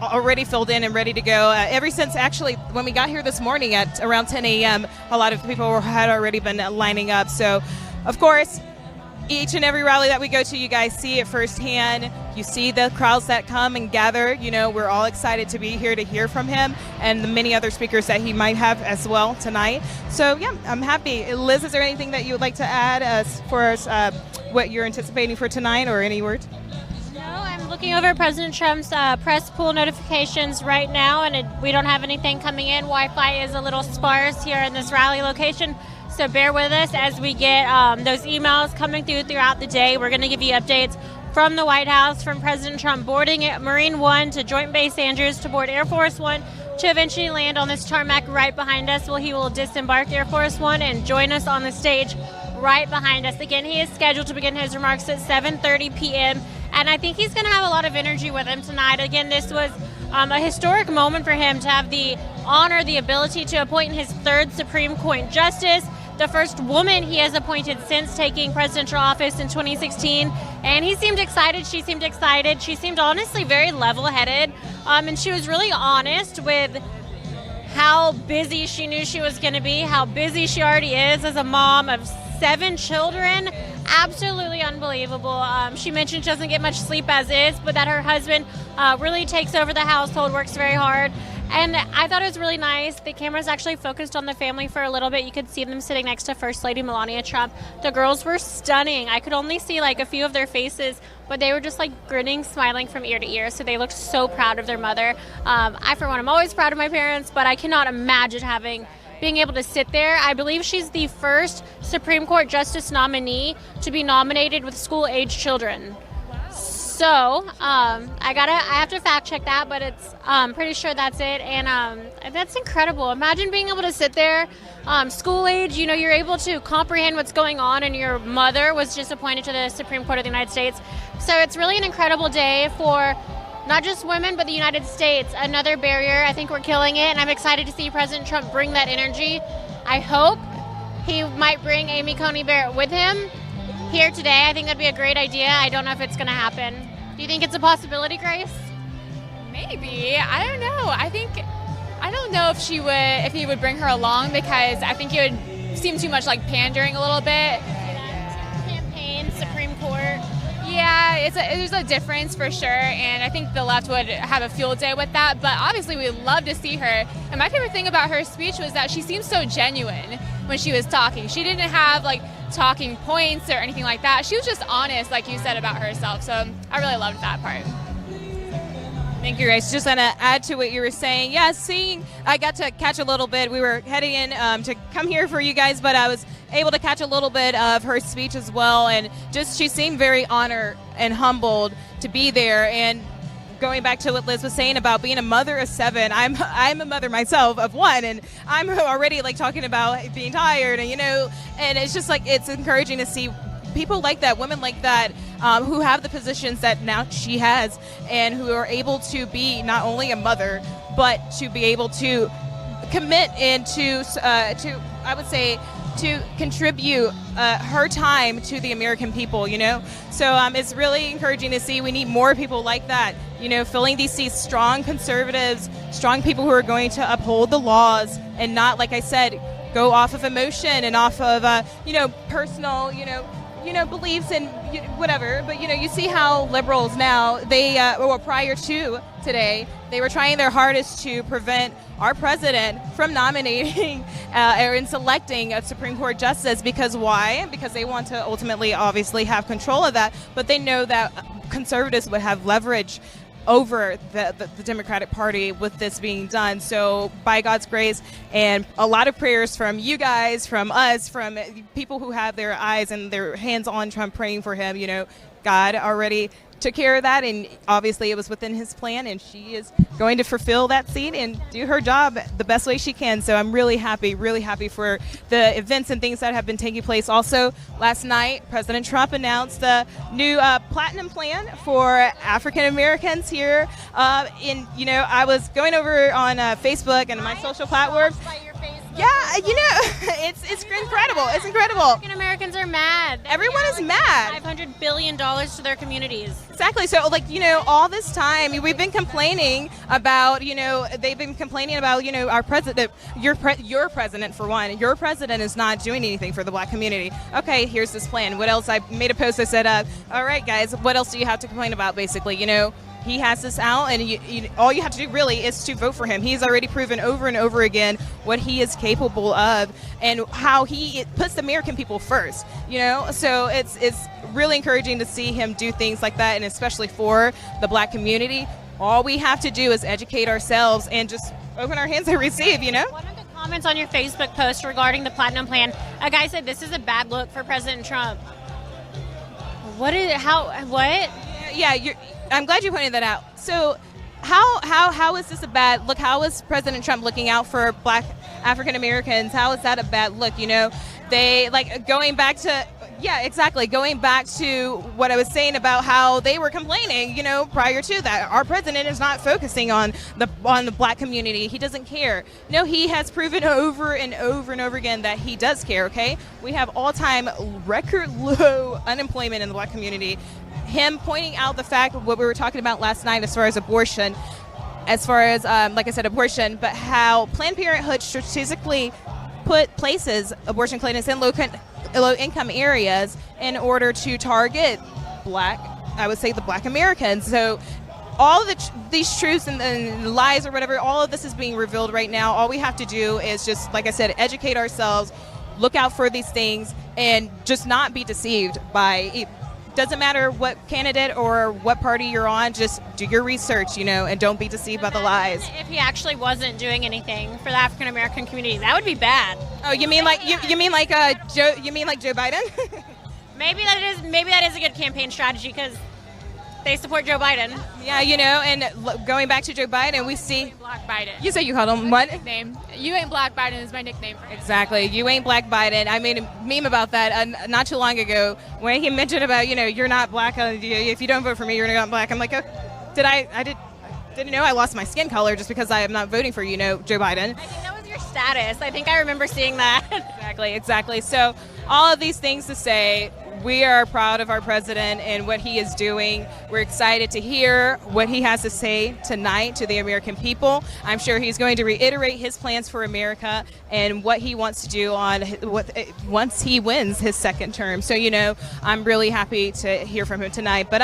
J: already filled in and ready to go. Ever since, actually, when we got here this morning at around 10 a.m., a lot of people had already been lining up. So, of course, each and every rally that we go to, you guys see it firsthand. You see the crowds that come and gather. You know, we're all excited to be here to hear from him and the many other speakers that he might have as well tonight. So, yeah, I'm happy. Liz, is there anything that you would like to add as far as what you're anticipating for tonight, or any words?
B: No, I'm looking over President Trump's press pool notifications right now, and we don't have anything coming in. Wi-Fi is a little sparse here in this rally location. So bear with us as we get those emails coming throughout the day. We're going to give you updates from the White House, from President Trump boarding at Marine One to Joint Base Andrews to board Air Force One to eventually land on this tarmac right behind us. Well, he will disembark Air Force One and join us on the stage right behind us. Again, he is scheduled to begin his remarks at 7:30 p.m. And I think he's going to have a lot of energy with him tonight. Again, this was a historic moment for him to have the honor, the ability to appoint his third Supreme Court justice, the first woman he has appointed since taking presidential office in 2016. And he seemed excited. She seemed excited. She seemed honestly very level-headed. And she was really honest with how busy she knew she was going to be, how busy she already is as a mom of 7 children. Absolutely unbelievable. She mentioned she doesn't get much sleep as is, but that her husband really takes over the household, works very hard. And I thought it was really nice. The cameras actually focused on the family for a little bit. You could see them sitting next to First Lady Melania Trump. The girls were stunning. I could only see like a few of their faces, but they were just like grinning, smiling from ear to ear. So they looked so proud of their mother. I, for one, I'm always proud of my parents, but I cannot imagine being able to sit there. I believe she's the first Supreme Court Justice nominee to be nominated with school-age children. So I have to fact check that, but it's pretty sure that's it. And that's incredible. Imagine being able to sit there, school age, you're able to comprehend what's going on, and your mother was just appointed to the Supreme Court of the United States. So it's really an incredible day for not just women, but the United States. Another barrier. I think we're killing it, and I'm excited to see President Trump bring that energy. I hope he might bring Amy Coney Barrett with him here today. I think that'd be a great idea. I don't know if it's going to happen. Do you think it's a possibility, Grace?
I: Maybe. I don't know. I don't know if he would bring her along, because I think it would seem too much like pandering a little bit.
B: Campaign, Supreme Court.
I: Yeah, there's a difference for sure, and I think the left would have a field day with that, but obviously we'd love to see her. And my favorite thing about her speech was that she seemed so genuine when she was talking. She didn't have like talking points or anything like that. She was just honest, like you said, about herself. So I really loved that part.
J: Thank you, Grace. Just want to add to what you were saying. Yeah, I got to catch a little bit. We were heading in to come here for you guys, but I was able to catch a little bit of her speech as well. And just she seemed very honored and humbled to be there. And going back to what Liz was saying about being a mother of 7, I'm a mother myself of 1, and I'm already like talking about being tired, and and it's just like it's encouraging to see people like that, women like that, who have the positions that now she has, and who are able to be not only a mother, but to be able to commit and to I would say to contribute her time to the American people, So it's really encouraging to see. We need more people like that, filling these seats, strong conservatives, strong people who are going to uphold the laws and not, like I said, go off of emotion and off of, personal, beliefs and whatever. But, you see how liberals now, prior to today, they were trying their hardest to prevent our president from nominating or in selecting a Supreme Court justice. Because why? Because they want to ultimately, obviously, have control of that. But they know that conservatives would have leverage over the Democratic Party with this being done. So by God's grace and a lot of prayers from you guys, from us, from people who have their eyes and their hands on Trump praying for him, God already took care of that, and obviously it was within his plan, and she is going to fulfill that seat and do her job the best way she can. So I'm really happy for the events and things that have been taking place. Also, last night, President Trump announced the new platinum plan for African Americans here. I was going over on Facebook and my social platforms. Yeah, it's incredible. It's incredible.
B: African Americans are mad.
J: Everyone is mad.
B: $500 billion to their communities.
J: Exactly. So, all this time we've been complaining about, they've been complaining about, our president, your president, for one. Your president is not doing anything for the black community. Okay, here's this plan. What else? I made a post that said, all right, guys, what else do you have to complain about, basically? He has this out, and all you have to do really is to vote for him. He's already proven over and over again what he is capable of and how he puts the American people first, So it's really encouraging to see him do things like that, and especially for the black community. All we have to do is educate ourselves and just open our hands and receive,
B: One of the comments on your Facebook post regarding the platinum plan, a guy said this is a bad look for President Trump. What?
J: Yeah, I'm glad you pointed that out. So how is this a bad look? How is President Trump looking out for black African Americans? How is that a bad look? They going back to what I was saying about how they were complaining, prior to that. Our president is not focusing on the black community. He doesn't care. No, he has proven over and over and over again that he does care, okay? We have all-time record low unemployment in the black community. Him pointing out the fact of what we were talking about last night as far as abortion, like I said, abortion, but how Planned Parenthood strategically places abortion clinics in low-income areas in order to target the black Americans. So all of these truths and lies or whatever, all of this is being revealed right now. All we have to do is just, like I said, educate ourselves, look out for these things, and just not be deceived by it. Doesn't matter what candidate or what party you're on, just do your research, and don't be deceived by the lies.
B: If he actually wasn't doing anything for the African American community, that would be bad.
J: Oh, you mean like Joe? You mean like Joe Biden?
B: Maybe that is a good campaign strategy because they support Joe Biden.
J: Yeah, and going back to Joe Biden, we see
I: Black Biden.
J: You said you called him what?
I: Nickname. You ain't Black Biden is my nickname for him.
J: Exactly. You ain't Black Biden. I made a meme about that not too long ago when he mentioned about, you're not black. If you don't vote for me, you're not black. I'm like, oh, didn't know I lost my skin color just because I am not voting for, Joe Biden.
B: I think that was your status. I think I remember seeing that.
J: Exactly. So all of these things to say, we are proud of our president and what he is doing. We're excited to hear what he has to say tonight to the American people. I'm sure he's going to reiterate his plans for America and what he wants to do once he wins his second term. So, I'm really happy to hear from him tonight. But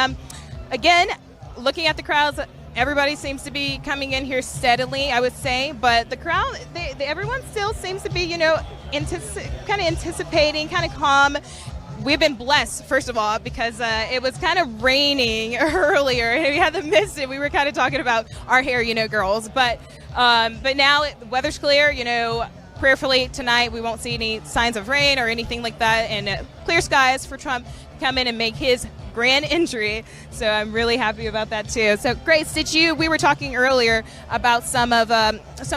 J: again, looking at the crowds, everybody seems to be coming in here steadily, I would say. But the crowd, everyone still seems to be, kind of anticipating, kind of calm. We've been blessed, first of all, because it was kind of raining earlier, and we had the mist, and we were kind of talking about our hair, girls. But now the weather's clear, prayerfully tonight we won't see any signs of rain or anything like that, and clear skies for Trump to come in and make his grand entry. So I'm really happy about that too. So Grace, we were talking earlier about some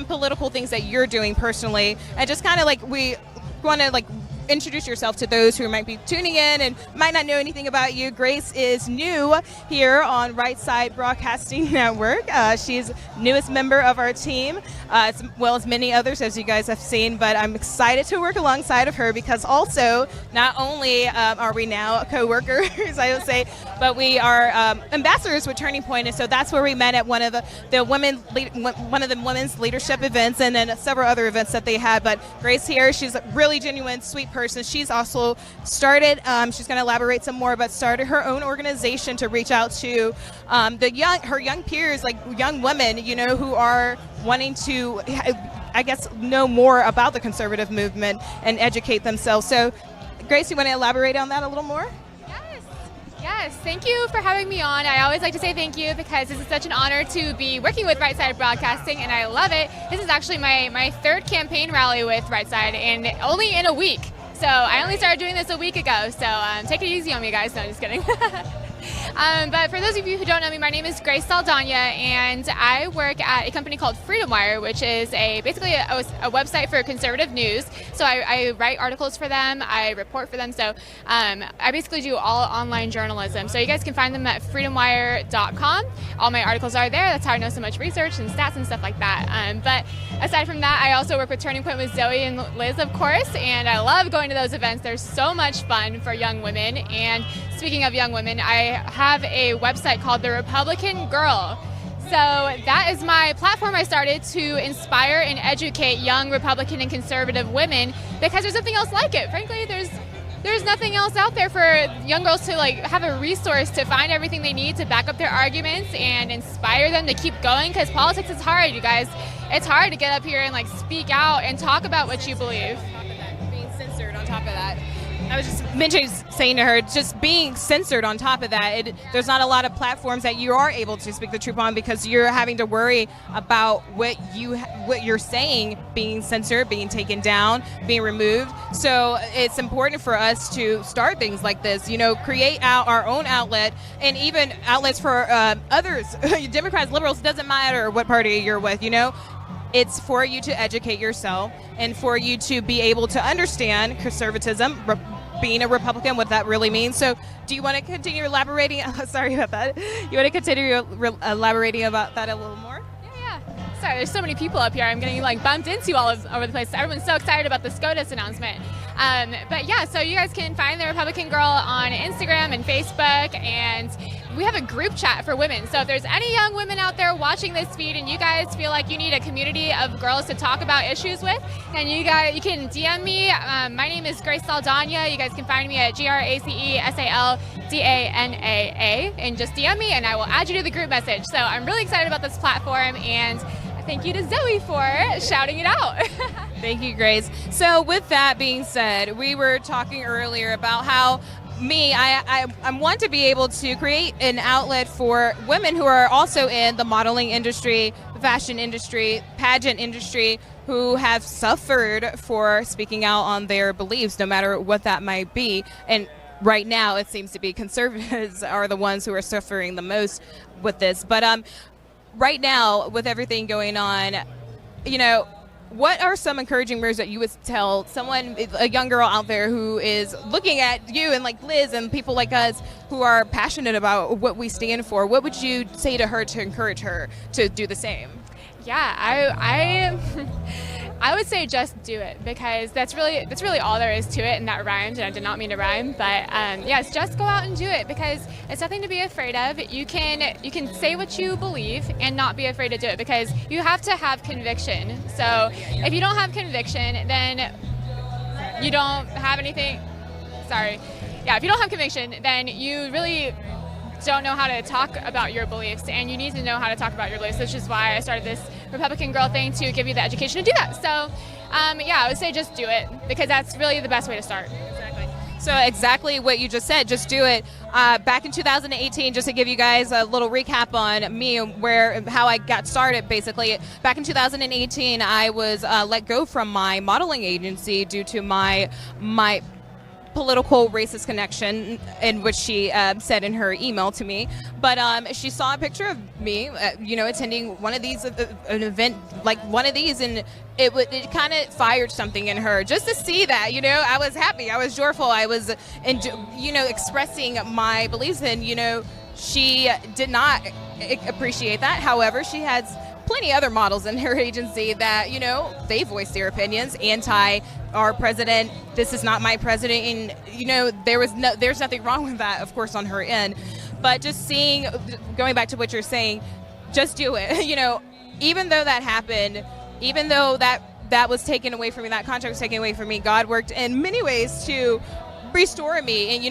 J: political things that you're doing personally, and just kind of we want to introduce yourself to those who might be tuning in and might not know anything about you. Grace is new here on Right Side Broadcasting Network. She's newest member of our team, as well as many others, as you guys have seen. But I'm excited to work alongside of her because also not only are we now co-workers, I would say, but we are ambassadors with Turning Point, and so that's where we met at one of the women's leadership events, and then several other events that they had. But Grace here, she's a really genuine, sweet person. She's also started, she's going to elaborate some more, but started her own organization to reach out to her young peers, young women, who are wanting to, I guess, know more about the conservative movement and educate themselves. So, Grace, you want to elaborate on that a little more?
I: Yes, thank you for having me on. I always like to say thank you because this is such an honor to be working with Right Side Broadcasting, and I love it. This is actually my third campaign rally with Right Side, and only in a week. So I only started doing this a week ago, so take it easy on me, guys. No, I'm just kidding. But for those of you who don't know me, my name is Grace Saldana, and I work at a company called Freedom Wire, which is basically a website for conservative news. So I write articles for them, I report for them. So I basically do all online journalism. So you guys can find them at freedomwire.com. All my articles are there. That's how I know so much research and stats and stuff like that. But aside from that, I also work with Turning Point with Zoe and Liz, of course, and I love going to those events. They're so much fun for young women. And speaking of young women, I have a website called The Republican Girl. So that is my platform I started to inspire and educate young Republican and conservative women because there's nothing else like it. Frankly, there's nothing else out there for young girls to have a resource to find everything they need to back up their arguments and inspire them to keep going, because politics is hard, you guys. It's hard to get up here and speak out and talk about what you believe.
J: Being censored on top of that. I was just saying to her, just being censored on top of that, there's not a lot of platforms that you are able to speak the truth on because you're having to worry about what you're saying being censored, being taken down, being removed. So it's important for us to start things like this, create our own outlet, and even outlets for others, Democrats, liberals, doesn't matter what party you're with, It's for you to educate yourself and for you to be able to understand conservatism, being a Republican, what that really means. So do you want to continue elaborating? Sorry about that. You want to continue elaborating about that a little more?
I: Yeah. Sorry, there's so many people up here. I'm getting bumped into all over the place. Everyone's so excited about the SCOTUS announcement. But yeah, so you guys can find The Republican Girl on Instagram and Facebook, and we have a group chat for women. So if there's any young women out there watching this feed and you guys feel like you need a community of girls to talk about issues with, then you can DM me. My name is Grace Saldana. You guys can find me at GraceSaldanaa, and just DM me and I will add you to the group message. So I'm really excited about this platform, and thank you to Zoe for shouting it out.
J: Thank you, Grace. So with that being said, we were talking earlier about how I want to be able to create an outlet for women who are also in the modeling industry, the fashion industry, pageant industry, who have suffered for speaking out on their beliefs, no matter what that might be. And right now, it seems to be conservatives are the ones who are suffering the most with this. But right now, with everything going on, what are some encouraging words that you would tell someone, a young girl out there who is looking at you and like Liz and people like us who are passionate about what we stand for? What would you say to her to encourage her to do the same?
I: Yeah, I would say just do it, because that's really all there is to it, and that rhymed, and I did not mean to rhyme, but yes, just go out and do it, because it's nothing to be afraid of. You can say what you believe and not be afraid to do it, because you have to have conviction. So if you don't have conviction, then you don't have anything. Sorry. Yeah, if you don't have conviction, then you really don't know how to talk about your beliefs, and you need to know how to talk about your beliefs, which is why I started this Republican Girl thing, to give you the education to do that. So yeah, I would say just do it, because that's really the best way to start.
J: Exactly. So exactly what you just said, just do it. Back in 2018, just to give you guys a little recap on me, how I got started, basically. Back in 2018, I was let go from my modeling agency due to my political racist connection, in which she said in her email to me. But she saw a picture of me, attending one of these, an event like one of these, and it kind of fired something in her just to see that, I was happy, I was joyful, I was, expressing my beliefs, and, she did not appreciate that. However, she has plenty other models in her agency that, they voice their opinions, anti our president, this is not my president, and, there's nothing wrong with that, of course, on her end. But just going back to what you're saying, just do it. Even though that happened, even though that was taken away from me, that contract was taken away from me, God worked in many ways to restore me. And,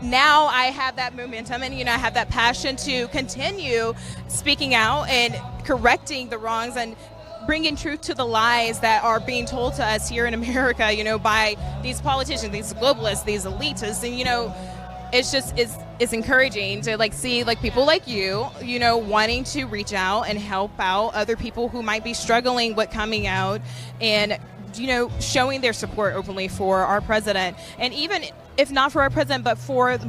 J: now I have that momentum, and, I have that passion to continue speaking out and correcting the wrongs and bringing truth to the lies that are being told to us here in America, by these politicians, these globalists, these elitists. And, it's encouraging to see people like you, wanting to reach out and help out other people who might be struggling with coming out, and, showing their support openly for our president. And even if not for our president, but for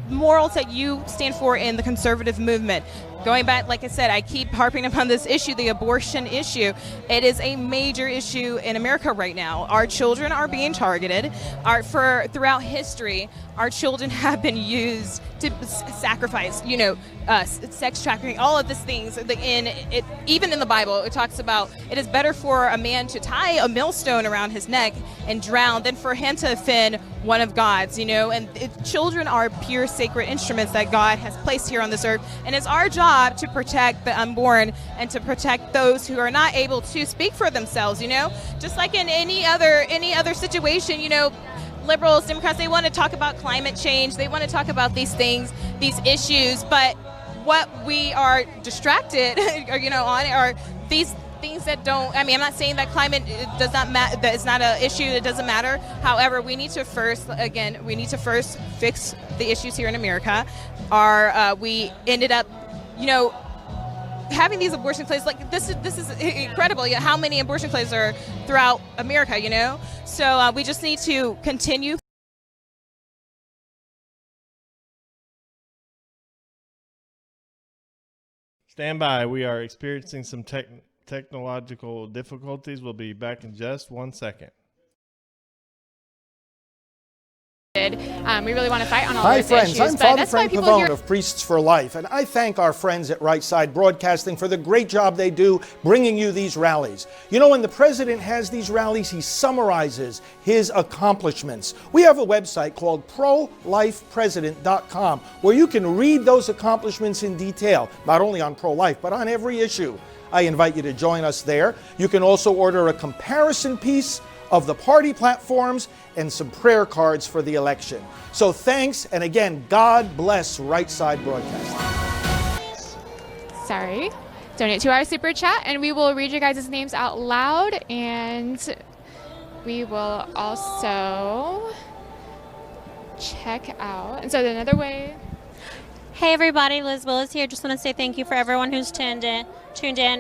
J: morals that you stand for in the conservative movement. Going back, like I said, I keep harping upon this issue, the abortion issue. It is a major issue in America right now. Our children are being targeted. Throughout history, our children have been used to sacrifice, sex trafficking, all of these things. Even in the Bible, it talks about it is better for a man to tie a millstone around his neck and drown than for him to offend one of God's, and children are pure sacred instruments that God has placed here on this earth. And it's our job to protect the unborn and to protect those who are not able to speak for themselves, just like in any other situation, liberals, Democrats, they want to talk about climate change. They want to talk about these things, these issues. But what we are distracted on are these things that don't, I'm not saying that climate does not matter, that it's not an issue, it doesn't matter. However, we need to first fix the issues here in America. We ended up, having these abortion clinics, this is incredible. How many abortion clinics are throughout America, So we just need to continue.
A: Stand by. We are experiencing some technological difficulties. We'll be back in just 1 second.
I: good. We really want to fight on all
K: Hi,
I: those
K: friends.
I: issues.
K: I'm
I: But
K: Father
I: that's why
K: Frank
I: people
K: Pavone
I: here.
K: of Priests for Life, and I thank our friends at Right Side Broadcasting for the great job they do bringing you these rallies. You know, when the president has these rallies, he summarizes his accomplishments. We have a website called prolifepresident.com where you can read those accomplishments in detail, not only on pro-life, but on every issue. I invite you to join us there. You can also order a comparison piece of the party platforms and some prayer cards for the election. So thanks, and again, God bless Right Side Broadcasting.
I: Sorry. Donate to our super chat, and we will read your guys' names out loud, and we will also check out. And so another way.
B: Hey everybody, Liz Willis here. Just want to say thank you for everyone who's tuned in.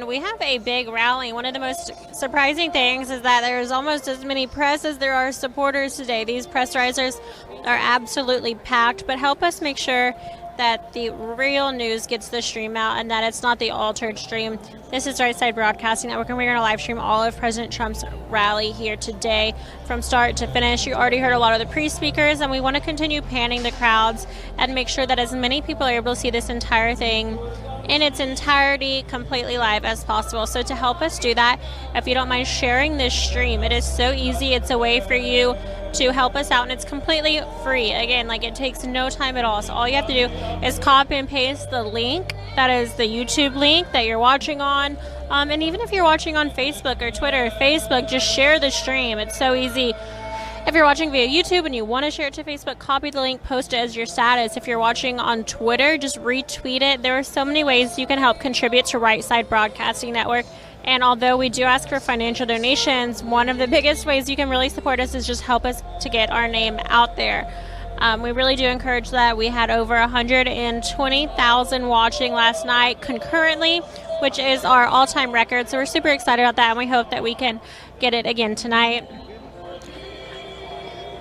B: We have a big rally. One of the most surprising things is that there's almost as many press as there are supporters today. These press risers are absolutely packed, but help us make sure that the real news gets the stream out and that it's not the altered stream. This is Right Side Broadcasting Network, and we're going to live stream all of President Trump's rally here today from start to finish. You already heard a lot of the pre-speakers, and we want to continue panning the crowds and make sure that as many people are able to see this entire thing in its entirety completely live as possible. So to help us do that, if you don't mind sharing this stream, it is so easy. It's a way for you to help us out, and it's completely free. Again, like, it takes no time at all. So all you have to do is copy and paste the link. That is the YouTube link that you're watching on. And even if you're watching on Facebook or Twitter or Facebook, just share the stream. It's so easy. If you're watching via YouTube and you want to share it to Facebook, copy the link, post it as your status. If you're watching on Twitter, just retweet it. There are so many ways you can help contribute to Right Side Broadcasting Network. And although we do ask for financial donations, one of the biggest ways you can really support us is just help us to get our name out there. We really do encourage that. We had over 120,000 watching last night concurrently, which is our all-time record. So we're super excited about that, and we hope that we can get it again tonight,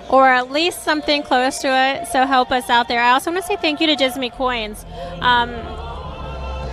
B: or at least something close to it. So help us out there. I also want to say thank you to Disney Coins.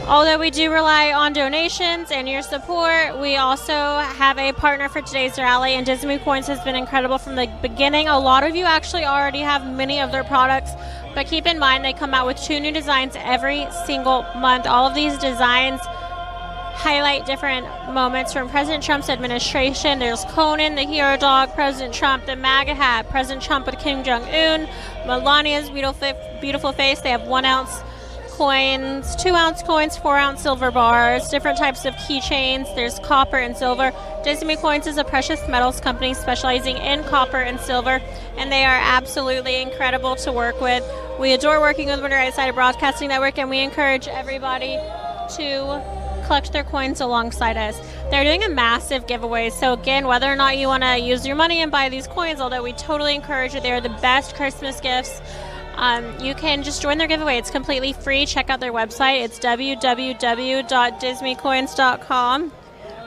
B: Although we do rely on donations and your support, we also have a partner for today's rally, and Disney Coins has been incredible from the beginning. A lot of you actually already have many of their products, but keep in mind they come out with 2 new designs every single month. All of these designs highlight different moments from President Trump's administration. There's Conan, the hero dog, President Trump, the MAGA hat, President Trump with Kim Jong-un, Melania's beautiful face. They have 1-ounce coins, 2-ounce coins, 4-ounce silver bars, different types of keychains. There's copper and silver. Disney Coins is a precious metals company specializing in copper and silver, and they are absolutely incredible to work with. We adore working with the Right Side Broadcasting Network, and we encourage everybody to collect their coins alongside us. They're doing a massive giveaway, so again, whether or not you want to use your money and buy these coins, although we totally encourage it, they are the best Christmas gifts. You can just join their giveaway. It's completely free. Check out their website. It's www.disneycoins.com.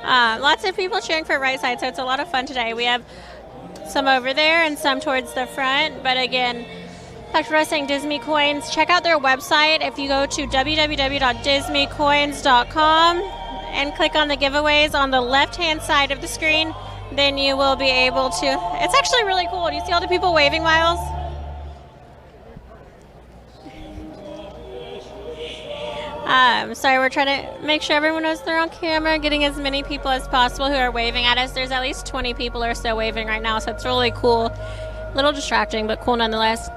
B: Lots of people cheering for Right Side, so it's a lot of fun today. We have some over there and some towards the front, but again, back to what I was saying, Disney Coins, check out their website. If you go to www.disneycoins.com and click on the giveaways on the left-hand side of the screen, then you will be able to. It's actually really cool. Do you see all the people waving, Miles? Sorry, we're trying to make sure everyone knows they're on camera, getting as many people as possible who are waving at us. There's at least 20 people or so waving right now, so it's really cool. A little distracting, but cool nonetheless.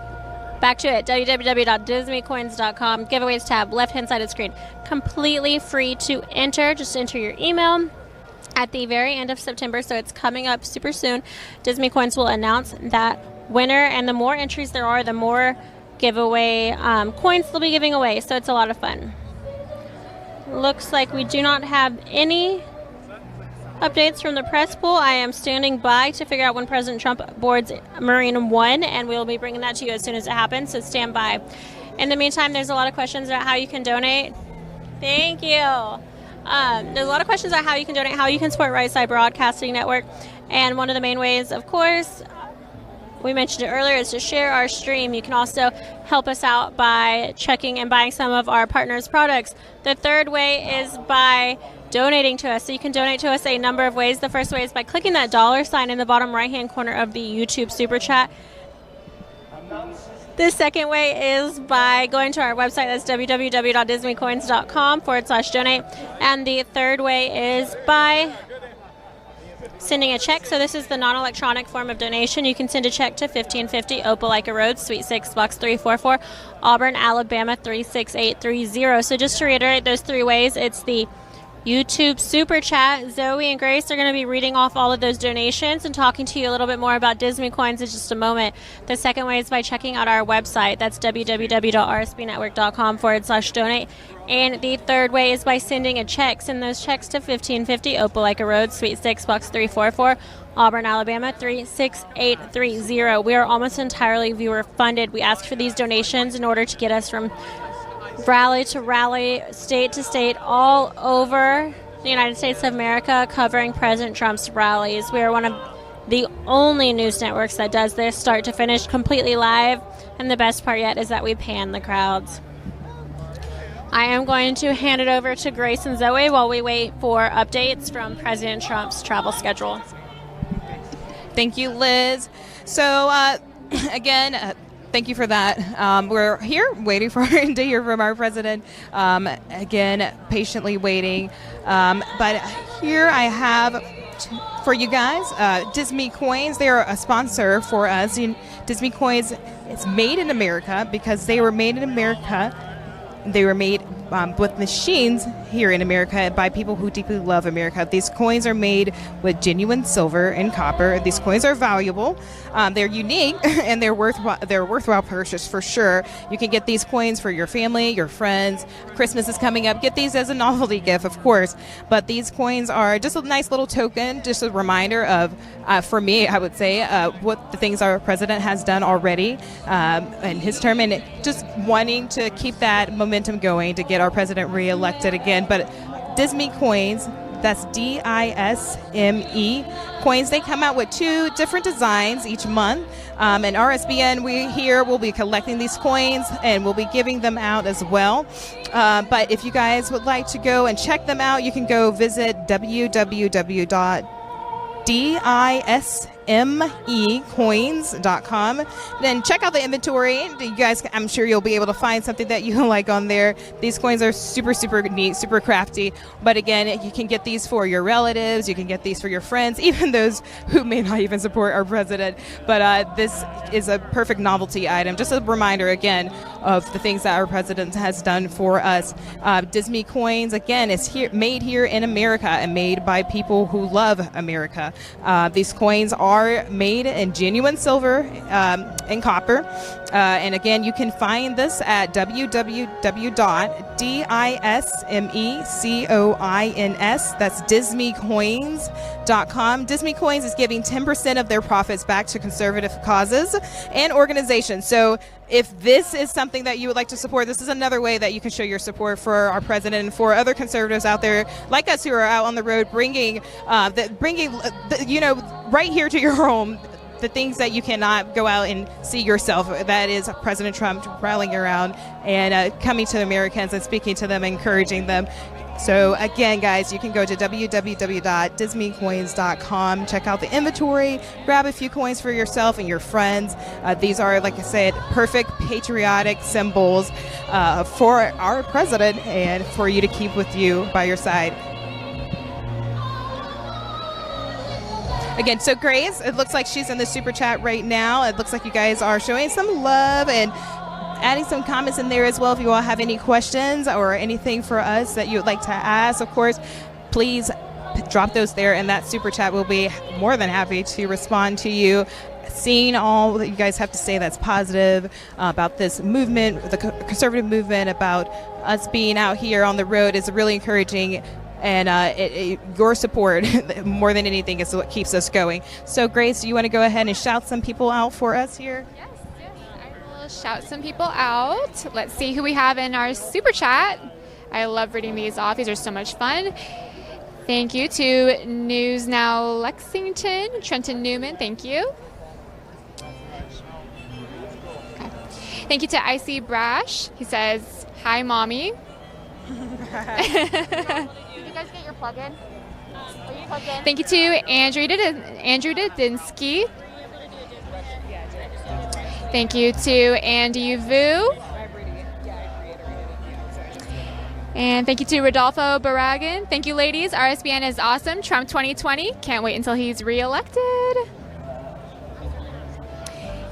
B: Back to it, www.disneycoins.com, giveaways tab, left-hand side of the screen. Completely free to enter. Just enter your email at the very end of September, so it's coming up super soon. Disney Coins will announce that winner, and the more entries there are, the more giveaway coins they'll be giving away, so it's a lot of fun. Looks like we do not have any updates from the press pool. I am standing by to figure out when President Trump boards Marine 1, and we'll be bringing that to you as soon as it happens, so stand by. In the meantime, there's a lot of questions about how you can donate. Thank you. There's a lot of questions about how you can donate, how you can support Right Side Broadcasting Network, and one of the main ways, of course, we mentioned it earlier, is to share our stream. You can also help us out by checking and buying some of our partners' products. The third way is by donating to us. So you can donate to us a number of ways. The first way is by clicking that $ sign in the bottom right-hand corner of the YouTube Super Chat. The second way is by going to our website. That's www.disneycoins.com/donate. And the third way is by sending a check. So this is the non-electronic form of donation. You can send a check to 1550 Opelika Road, Suite 6, Box 344, Auburn, Alabama 36830. So just to reiterate those three ways, it's the YouTube Super Chat. Zoe and Grace are going to be reading off all of those donations and talking to you a little bit more about Disney Coins in just a moment. The second way is by checking out our website. That's www.rsbnetwork.com/donate. And the third way is by sending a check. Send those checks to 1550 Opelika Road, Suite 6, Box 344, Auburn, Alabama 36830. We are almost entirely viewer funded. We ask for these donations in order to get us from rally to rally, state to state, all over the United States of America, covering President Trump's rallies. We are one of the only news networks that does this start to finish completely live, and the best part yet is that we pan the crowds. I am going to hand it over to Grace and Zoe while we wait for updates from President Trump's travel schedule.
J: Thank you, Liz. So, again, thank you for that. We're here waiting to hear from our president. Again, patiently waiting. But here I have for you guys Disney Coins. They are a sponsor for us. Disney Coins, it's made in America because they were made in America. They were made with machines here in America by people who deeply love America. These coins are made with genuine silver and copper. These coins are valuable. They're unique and they're worthwhile purchase for sure. You can get these coins for your family, your friends. Christmas is coming up. Get these as a novelty gift, of course. But these coins are just a nice little token, just a reminder of, for me, I would say, what the things our president has done already in his term, and just wanting to keep that momentum going to get our president reelected again. But Disney Coins, that's DISME coins, they come out with 2 different designs each month. And RSBN, will be collecting these coins and we'll be giving them out as well. But if you guys would like to go and check them out, you can go visit www.dismecoins.com. Then check out the inventory. You guys, I'm sure you'll be able to find something that you like on there. These coins are super, super neat, super crafty. But again, you can get these for your relatives. You can get these for your friends, even those who may not even support our president. But this is a perfect novelty item. Just a reminder, again, of the things that our president has done for us. Disney Coins, again, is made here in America and made by people who love America. These coins are made in genuine silver and copper. And again, you can find this at www.dismecoins, that's disneycoins.com. Disney Coins is giving 10% of their profits back to conservative causes and organizations. So if this is something that you would like to support, this is another way that you can show your support for our president and for other conservatives out there like us who are out on the road bringing right here to your home the things that you cannot go out and see yourself. That is President Trump rallying around and coming to Americans and speaking to them, encouraging them. So again, guys, you can go to www.dismecoins.com, check out the inventory, grab a few coins for yourself and your friends. These are, like I said, perfect patriotic symbols for our president and for you to keep with you by your side. Again, so Grace, it looks like she's in the super chat right now. It looks like you guys are showing some love and adding some comments in there as well. If you all have any questions or anything for us that you would like to ask, of course, please drop those there in that super chat. We'll be more than happy to respond to you. Seeing all that you guys have to say that's positive about this movement, the conservative movement, about us being out here on the road is really encouraging. And your support, more than anything, is what keeps us going. So, Grace, do you want to go ahead and shout some people out for us here?
I: Yes, I will shout some people out. Let's see who we have in our super chat. I love reading these off. These are so much fun. Thank you to News Now Lexington, Trenton Newman. Thank you. Okay. Thank you to IC Brash. He says, "Hi, mommy." Did you guys get your plug-in? Are you plugged in? Thank you to Andrew Didinsky. Thank you to Andy Vu. And thank you to Rodolfo Barragan. Thank you, ladies. RSBN is awesome. Trump 2020. Can't wait until he's reelected.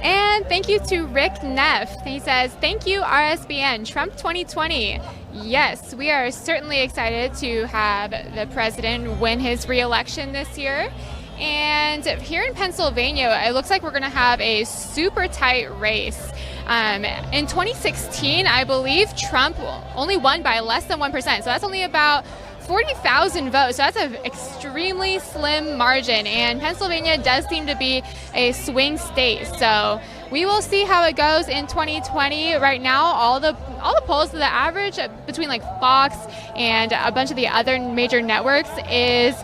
I: And thank you to Rick Neff. He says, thank you, RSBN. Trump 2020. Yes, we are certainly excited to have the president win his reelection this year. And here in Pennsylvania, it looks like we're going to have a super tight race. In 2016, I believe Trump only won by less than 1%. So that's only about 40,000 votes. So that's an extremely slim margin. And Pennsylvania does seem to be a swing state. So we will see how it goes in 2020. Right now, all the polls, the average between like Fox and a bunch of the other major networks has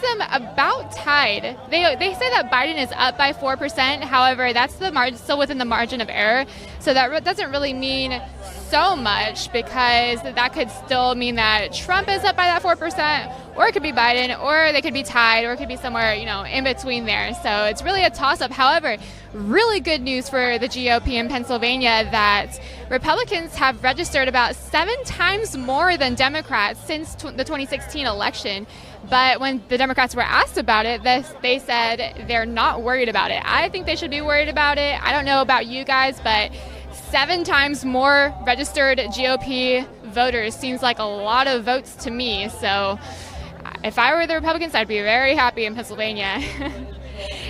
I: them about tied. They say that Biden is up by 4%. However, that's still within the margin of error. So that doesn't really mean so much, because that could still mean that Trump is up by that 4%, or it could be Biden, or they could be tied, or it could be somewhere, in between there. So it's really a toss-up. However, really good news for the GOP in Pennsylvania that Republicans have registered about 7 times more than Democrats since the 2016 election. But when the Democrats were asked about it, they said they're not worried about it. I think they should be worried about it. I don't know about you guys, but 7 times more registered GOP voters seems like a lot of votes to me. So if I were the Republicans, I'd be very happy in Pennsylvania.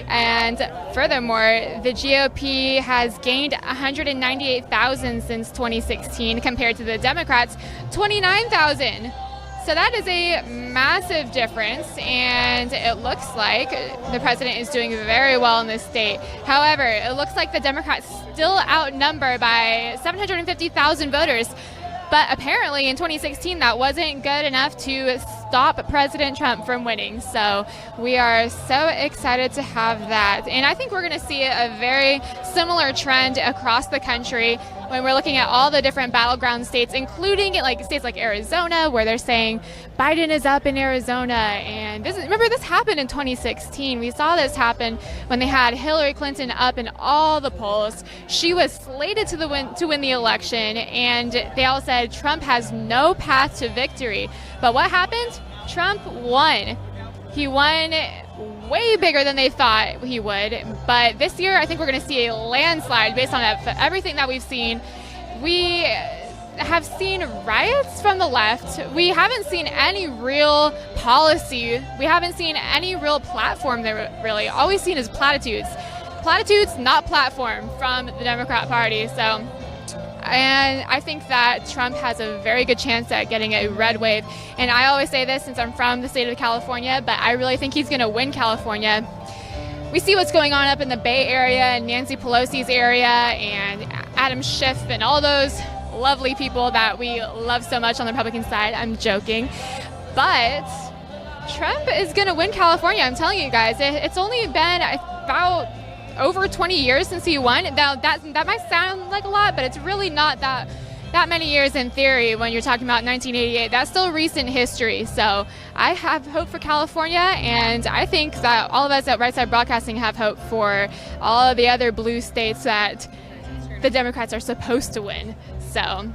I: And furthermore, the GOP has gained 198,000 since 2016 compared to the Democrats' 29,000. So that is a massive difference, and it looks like the president is doing very well in this state. However, it looks like the Democrats still outnumber by 750,000 voters. But apparently in 2016, that wasn't good enough to stop President Trump from winning. So we are so excited to have that. And I think we're going to see a very similar trend across the country when we're looking at all the different battleground states, including states like Arizona, where they're saying Biden is up in Arizona. And remember, this happened in 2016. We saw this happen when they had Hillary Clinton up in all the polls. She was slated to win the election, and they all said Trump has no path to victory. But what happened? Trump won. He won way bigger than they thought he would. But this year, I think we're going to see a landslide based on everything that we've seen. We have seen riots from the left. We haven't seen any real policy. We haven't seen any real platform there, really. All we've seen is platitudes. Platitudes, not platform, from the Democrat Party. And I think that Trump has a very good chance at getting a red wave. And I always say this since I'm from the state of California, but I really think he's going to win California. We see what's going on up in the Bay Area and Nancy Pelosi's area and Adam Schiff and all those lovely people that we love so much on the Republican side. I'm joking. But Trump is going to win California. I'm telling you guys, it's only been about over 20 years since he won. Now that might sound like a lot, but it's really not that many years in theory when you're talking about 1988. That's still recent history. So I have hope for California, and I think that all of us at Right Side Broadcasting have hope for all of the other blue states that the Democrats are supposed to win. So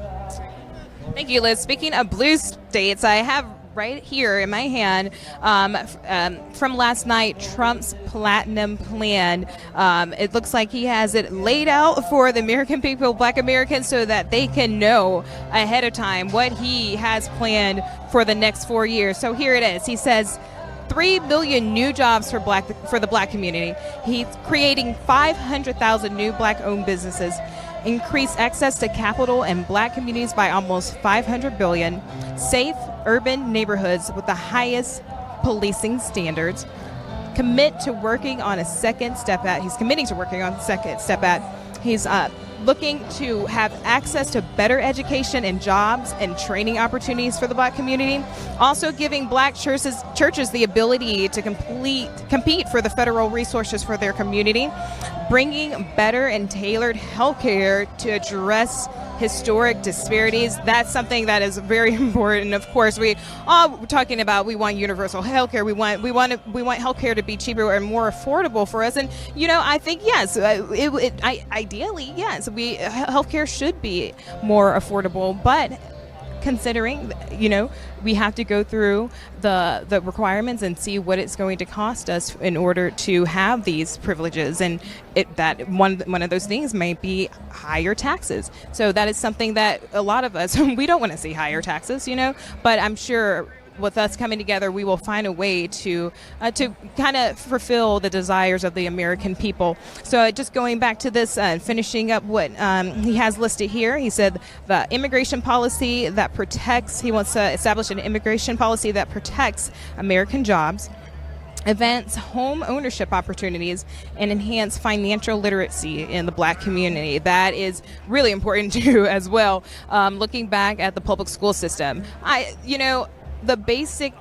J: thank you, Liz. Speaking of blue states, I have right here in my hand from last night, Trump's Platinum Plan. It looks like he has it laid out for the American people, Black Americans, so that they can know ahead of time what he has planned for the next 4 years. So here it is. He says 3 billion new jobs for the Black community. He's creating 500,000 new Black-owned businesses. Increase access to capital in Black communities by almost $500 billion. Safe urban neighborhoods with the highest policing standards. Commit to working on a second step at. He's committing to working on a second step at. He's looking to have access to better education and jobs and training opportunities for the Black community. Also giving Black churches churches the ability to compete for the federal resources for their community, bringing better and tailored healthcare to address historic disparities. That's something that is very important. Of course, we're talking about we want universal healthcare. We want healthcare to be cheaper and more affordable for us. And I think yes, ideally yes, healthcare should be more affordable, but considering, we have to go through the requirements and see what it's going to cost us in order to have these privileges. And that one of those things may be higher taxes. So that is something that a lot of us, we don't want to see higher taxes, but I'm sure with us coming together, we will find a way to kind of fulfill the desires of the American people. So just going back to this, finishing up what he has listed here, he said the immigration policy that protects, he wants to establish an immigration policy that protects American jobs, advance home ownership opportunities, and enhance financial literacy in the Black community. That is really important too as well. Looking back at the public school system, the basic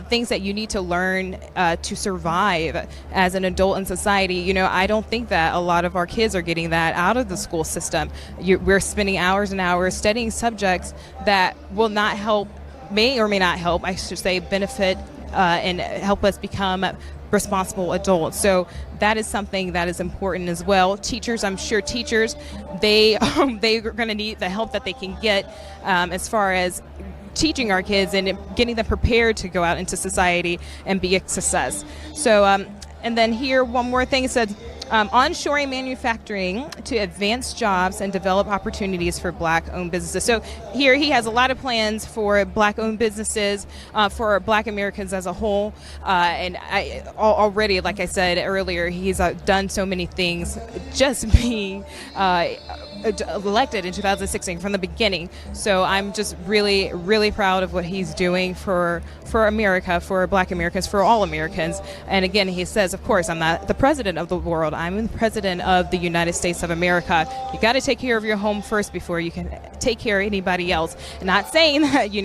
J: things that you need to learn to survive as an adult in society, I don't think that a lot of our kids are getting that out of the school system. We're spending hours and hours studying subjects that will not help, may or may not help, I should say, benefit and help us become responsible adults. So that is something that is important as well. Teachers, I'm sure teachers, they're going to need the help that they can get as far as teaching our kids and getting them prepared to go out into society and be a success. So, and then here, one more thing, it said, onshoring manufacturing to advance jobs and develop opportunities for Black-owned businesses. So here he has a lot of plans for Black-owned businesses, for Black Americans as a whole. And already, like I said earlier, he's done so many things just being elected in 2016 from the beginning. So I'm just really, really proud of what he's doing for America, for Black Americans, for all Americans. And again, he says, of course, I'm not the president of the world. I'm the president of the United States of America. You got to take care of your home first before you can take care of anybody else. And not saying that,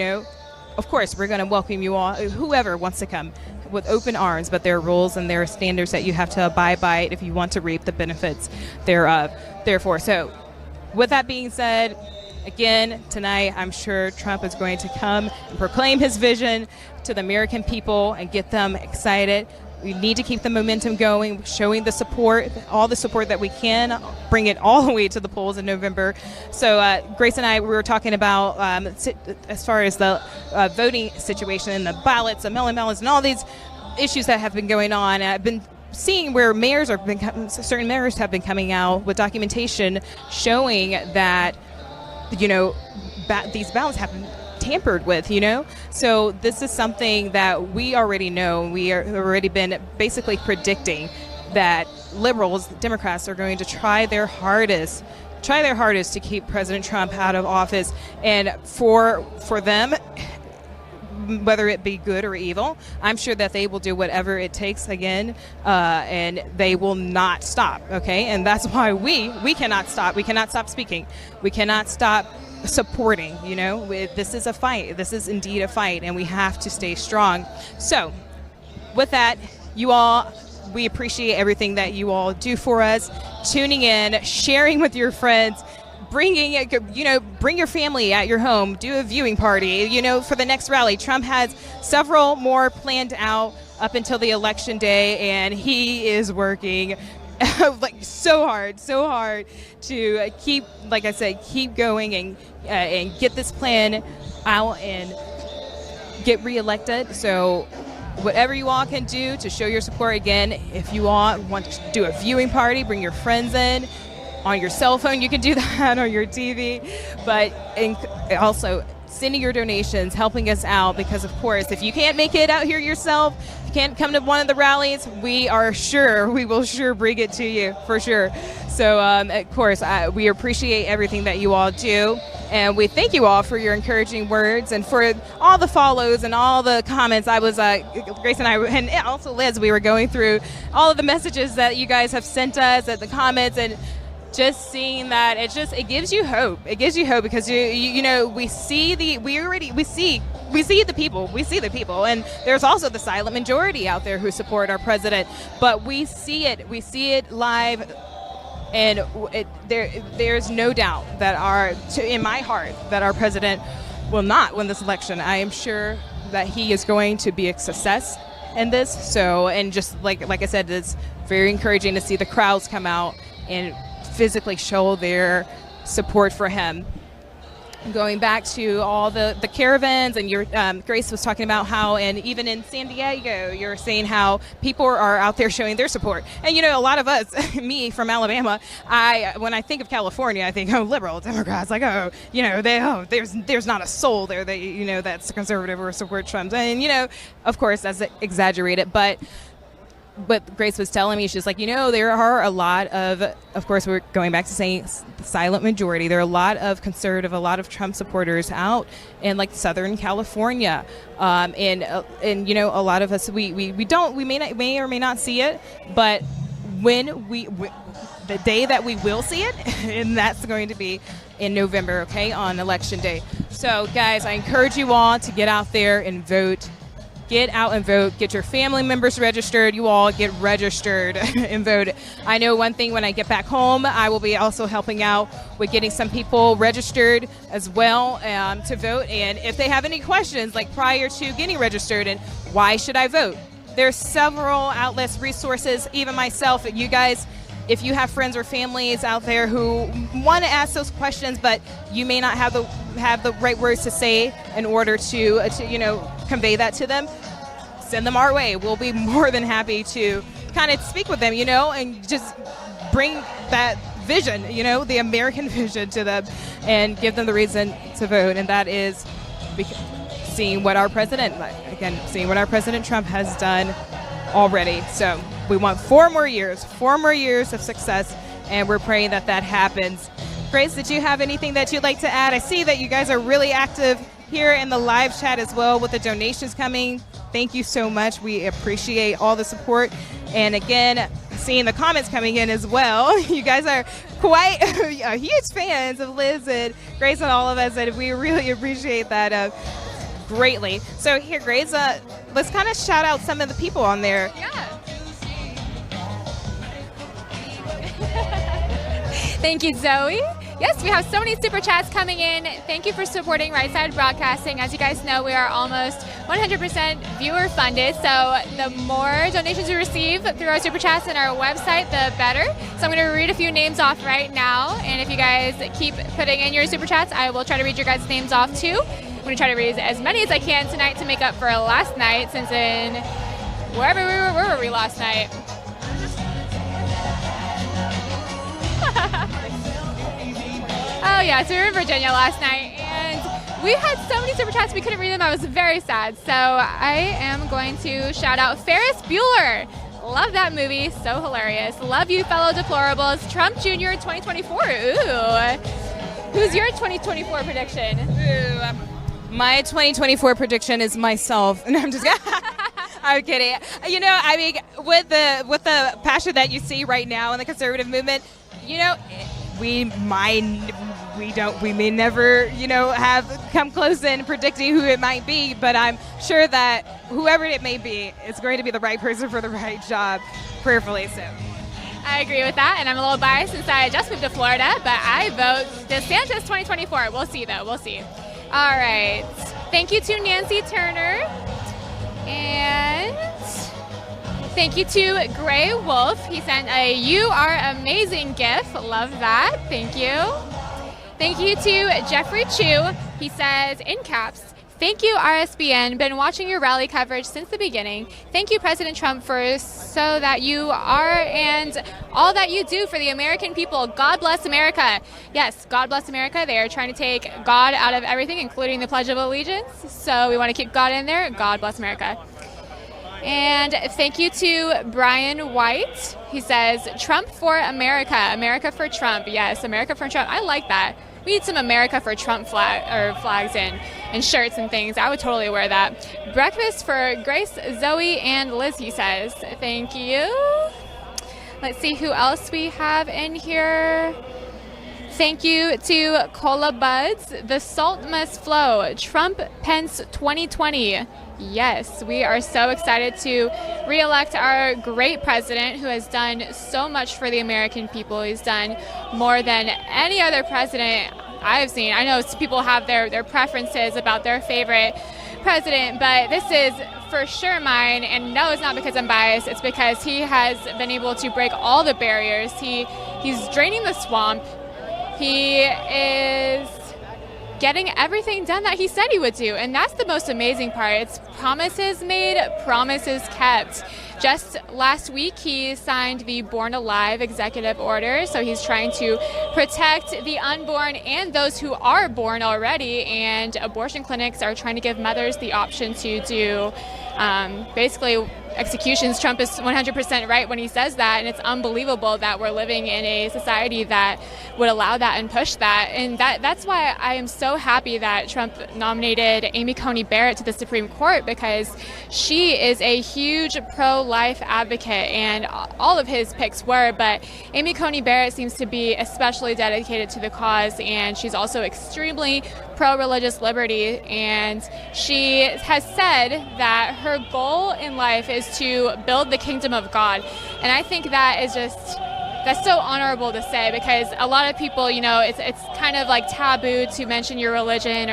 J: of course, we're going to welcome you all, whoever wants to come, with open arms, but there are rules and there are standards that you have to abide by if you want to reap the benefits thereof. Therefore, so with that being said, again, tonight, I'm sure Trump is going to come and proclaim his vision to the American people and get them excited. We need to keep the momentum going, showing the support, all the support that we can, bring it all the way to the polls in November. So Grace and I, we were talking about as far as the voting situation and the ballots, the mail-in ballots, and all these issues that have been going on. And I've been seeing where certain mayors have been coming out with documentation showing that, these ballots have been tampered with, So this is something that we already know. We are already been basically predicting that liberals, Democrats, are going to try their hardest to keep President Trump out of office. And for them, whether it be good or evil, I'm sure that they will do whatever it takes again, and they will not stop, okay? And that's why we cannot stop. We cannot stop speaking. We cannot stop supporting, This is a fight. This is indeed a fight, and we have to stay strong. So with that, you all, we appreciate everything that you all do for us, tuning in, sharing with your friends, bring your family at your home, do a viewing party, for the next rally. Trump has several more planned out up until the election day, and he is working so hard to keep, like I said, keep going and get this plan out and get reelected. So whatever you all can do to show your support, again, if you all want to do a viewing party, bring your friends in. On your cell phone, you can do that, on your TV, but also sending your donations, helping us out, because of course, if you can't make it out here yourself, if you can't come to one of the rallies, we will sure bring it to you, for sure. So, of course, we appreciate everything that you all do, and we thank you all for your encouraging words and for all the follows and all the comments. I was, Grace and I, and also Liz, we were going through all of the messages that you guys have sent us, the comments, and just seeing that, it gives you hope. It gives you hope because we see the people, and there's also the silent majority out there who support our president. But we see it live, and there's no doubt that in my heart that our president will not win this election. I am sure that he is going to be a success in this. So, and just like I said, it's very encouraging to see the crowds come out and physically show their support for him. Going back to all the caravans, and Grace was talking about how, and even in San Diego, you're saying how people are out there showing their support. And a lot of us, me from Alabama, when I think of California, I think, liberal Democrats, like, there's not a soul there that that's conservative or support Trump. And of course that's exaggerated, but Grace was telling me, she's like, there are a lot of course, we're going back to saying the silent majority. There are a lot of conservative, a lot of Trump supporters out in like Southern California. And a lot of us, we may or may not see it, but the day that we will see it, and that's going to be in November, okay, on Election Day. So guys, I encourage you all to get out there and vote. Get out and vote. Get your family members registered. You all get registered and vote. I know one thing, when I get back home, I will be also helping out with getting some people registered as well to vote. And if they have any questions, like prior to getting registered and why should I vote? There's several outlets, resources, even myself. You guys, if you have friends or families out there who want to ask those questions, but you may not have the right words to say in order to convey that to them, send them our way. We'll be more than happy to kind of speak with them, and just bring that vision, the American vision to them, and give them the reason to vote. And that is seeing what our president Trump has done already. So we want 4 more years of success, and we're praying that happens. Grace, did you have anything that you'd like to add? I see that you guys are really active here in the live chat as well with the donations coming. Thank you so much. We appreciate all the support. And again, seeing the comments coming in as well. You guys are quite huge fans of Liz and Grace and all of us, and we really appreciate that greatly. So here, Grace, let's kind of shout out some of the people on there.
I: Yeah. Thank you, Zoe. Yes, we have so many super chats coming in. Thank you for supporting Right Side Broadcasting. As you guys know, we are almost 100% viewer funded. So the more donations we receive through our super chats and our website, the better. So I'm going to read a few names off right now. And if you guys keep putting in your super chats, I will try to read your guys' names off too. I'm going to try to read as many as I can tonight to make up for last night, since in wherever we were, where were we last night? Oh yeah, so we were in Virginia last night, and we had so many super chats we couldn't read them. I was very sad. So I am going to shout out Ferris Bueller. Love that movie, so hilarious. Love you, fellow deplorables. Trump Jr. 2024. Ooh. Who's your 2024 prediction?
J: Ooh, my 2024 prediction is myself. No, I'm just I'm kidding. With the passion that you see right now in the conservative movement, we may never, have come close in predicting who it might be, but I'm sure that whoever it may be, it's going to be the right person for the right job, prayerfully so.
I: I agree with that, and I'm a little biased since I just moved to Florida, but I vote DeSantis 2024. We'll see, though. We'll see. All right. Thank you to Nancy Turner. And thank you to Gray Wolf. He sent a "You Are Amazing" GIF. Love that. Thank you. Thank you to Jeffrey Chu. He says, in caps, "Thank you, RSBN. Been watching your rally coverage since the beginning. Thank you, President Trump, for so that you are and all that you do for the American people. God bless America." Yes, God bless America. They are trying to take God out of everything, including the Pledge of Allegiance. So we want to keep God in there. God bless America. And thank you to Brian White. He says, "Trump for America. America for Trump." Yes, America for Trump. I like that. We need some America for Trump flags and shirts and things. I would totally wear that. "Breakfast for Grace, Zoe, and Liz," he says. Thank you. Let's see who else we have in here. Thank you to Cola Buds. The salt must flow. Trump Pence 2020. Yes, we are so excited to re-elect our great president who has done so much for the American people. He's done more than any other president I've seen. I know people have their preferences about their favorite president, but this is for sure mine. And no, it's not because I'm biased. It's because he has been able to break all the barriers. He's draining the swamp. He is getting everything done that he said he would do. And that's the most amazing part. It's promises made, promises kept. Just last week, he signed the Born Alive executive order. So he's trying to protect the unborn and those who are born already. And abortion clinics are trying to give mothers the option to do basically executions. Trump is 100% right when he says that, and it's unbelievable that we're living in a society that would allow that and push that. And that's why I am so happy that Trump nominated Amy Coney Barrett to the Supreme Court, because she is a huge pro-life advocate, and all of his picks were, but Amy Coney Barrett seems to be especially dedicated to the cause, and she's also extremely pro-religious liberty, and she has said that her goal in life is to build the kingdom of God. And I think that's so honorable to say, because a lot of people, it's kind of like taboo to mention your religion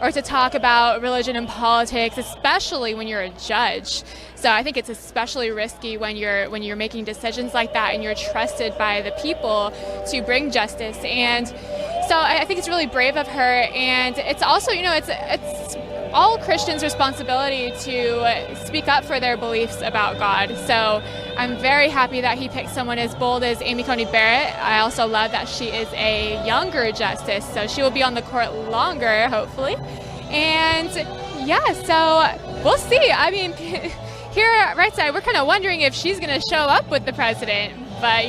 I: or to talk about religion and politics, especially when you're a judge. So I think it's especially risky when you're making decisions like that and you're trusted by the people to bring justice. And so I think it's really brave of her, and it's also, it's all Christians' responsibility to speak up for their beliefs about God. So I'm very happy that he picked someone as bold as Amy Coney Barrett. I also love that she is a younger justice, so she will be on the court longer, hopefully. And yeah, so we'll see. I mean, here at Right Side, we're kind of wondering if she's going to show up with the president. But,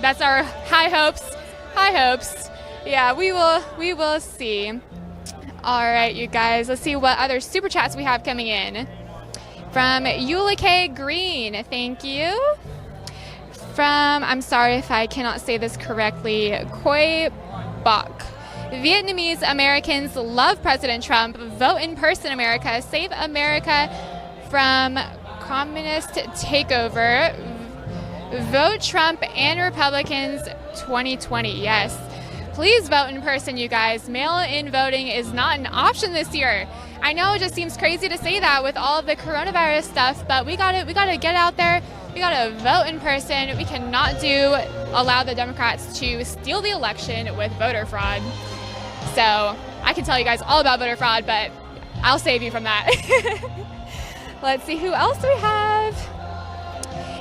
I: that's our high hopes. High hopes. Yeah, we will see. All right, you guys, let's see what other super chats we have coming in. From Eulike Green, thank you. From, I'm sorry if I cannot say this correctly, Koi Bok. Vietnamese Americans love President Trump. Vote in person, America. Save America from communist takeover. Vote Trump and Republicans 2020. Yes. Please vote in person, you guys. Mail-in voting is not an option this year. I know it just seems crazy to say that with all of the coronavirus stuff, but we gotta get out there. We gotta vote in person. We cannot allow the Democrats to steal the election with voter fraud. So I can tell you guys all about voter fraud, but I'll save you from that. Let's see who else we have.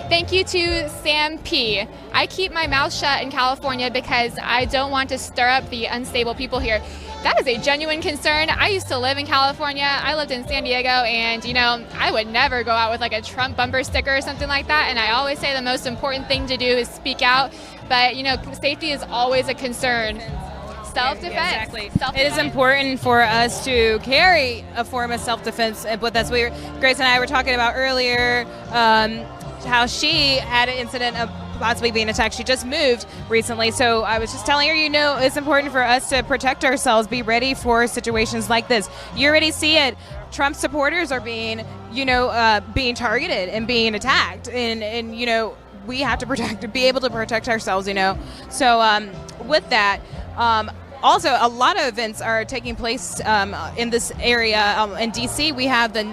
I: Thank you to Sam P. I keep my mouth shut in California because I don't want to stir up the unstable people here. That is a genuine concern. I used to live in California. I lived in San Diego, and I would never go out with like a Trump bumper sticker or something like that. And I always say the most important thing to do is speak out. But safety is always a concern. Self-defense.
J: Yeah, exactly.
I: Self-defense.
J: It is important for us to carry a form of self-defense, but that's what Grace and I were talking about earlier. How she had an incident of possibly being attacked. She just moved recently, so I was just telling her, it's important for us to protect ourselves, be ready for situations like this. You already see it. Trump supporters are being, being targeted and being attacked, and we have to be able to protect ourselves, So with that, also, a lot of events are taking place in this area. In D.C., we have the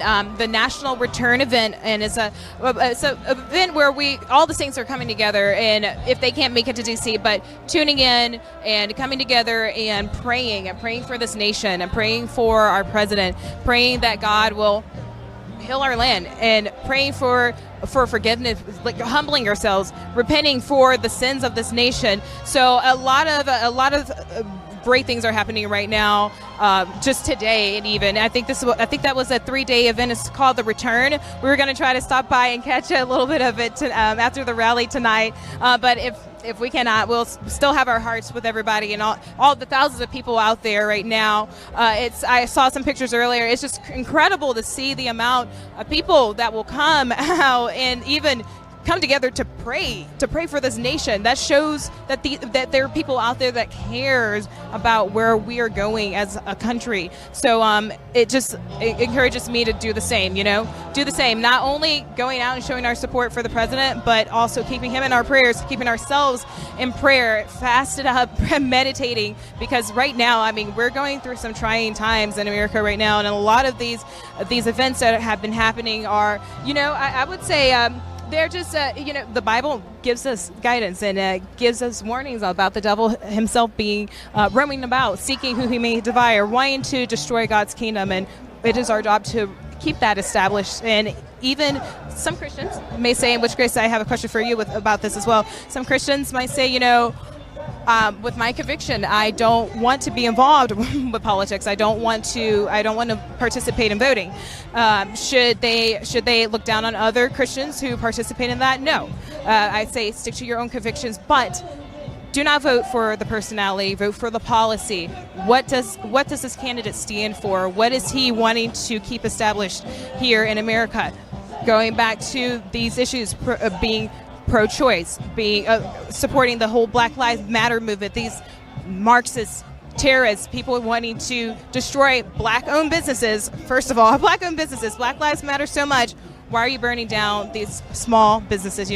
J: National Return event, and it's a event where all the saints are coming together, and if they can't make it to D.C., but tuning in and coming together and praying for this nation, and praying for our president, praying that God will heal our land, and praying for forgiveness, like humbling ourselves, repenting for the sins of this nation. So a lot of great things are happening right now, just today, and even I think that was a 3-day event. It's called the Return. We were going to try to stop by and catch a little bit of it after the rally tonight, but if we cannot, we'll still have our hearts with everybody and all the thousands of people out there right now. I saw some pictures earlier. It's just incredible to see the amount of people that will come out, and even come together to pray for this nation. That shows that that there are people out there that cares about where we are going as a country. So it encourages me to do the same, do the same, not only going out and showing our support for the president, but also keeping him in our prayers, keeping ourselves in prayer, fasted up, meditating, because right now, I mean, we're going through some trying times in America right now, and a lot of these events that have been happening are, I would say, they're just, the Bible gives us guidance and gives us warnings about the devil himself being roaming about, seeking who he may devour, wanting to destroy God's kingdom. And it is our job to keep that established. And even some Christians may say, in which, Grace, I have a question for you about this as well. Some Christians might say, with my conviction, I don't want to be involved with politics. I don't want to participate in voting. Should they look down on other Christians who participate in that? No. I'd say stick to your own convictions, but do not vote for the personality. Vote for the policy. What does this candidate stand for? What is he wanting to keep established here in America? Going back to these issues, being pro-choice, being supporting the whole Black Lives Matter movement, these Marxist terrorists, people wanting to destroy Black-owned businesses. First of all, Black-owned businesses, Black Lives Matter so much. Why are you burning down these small businesses?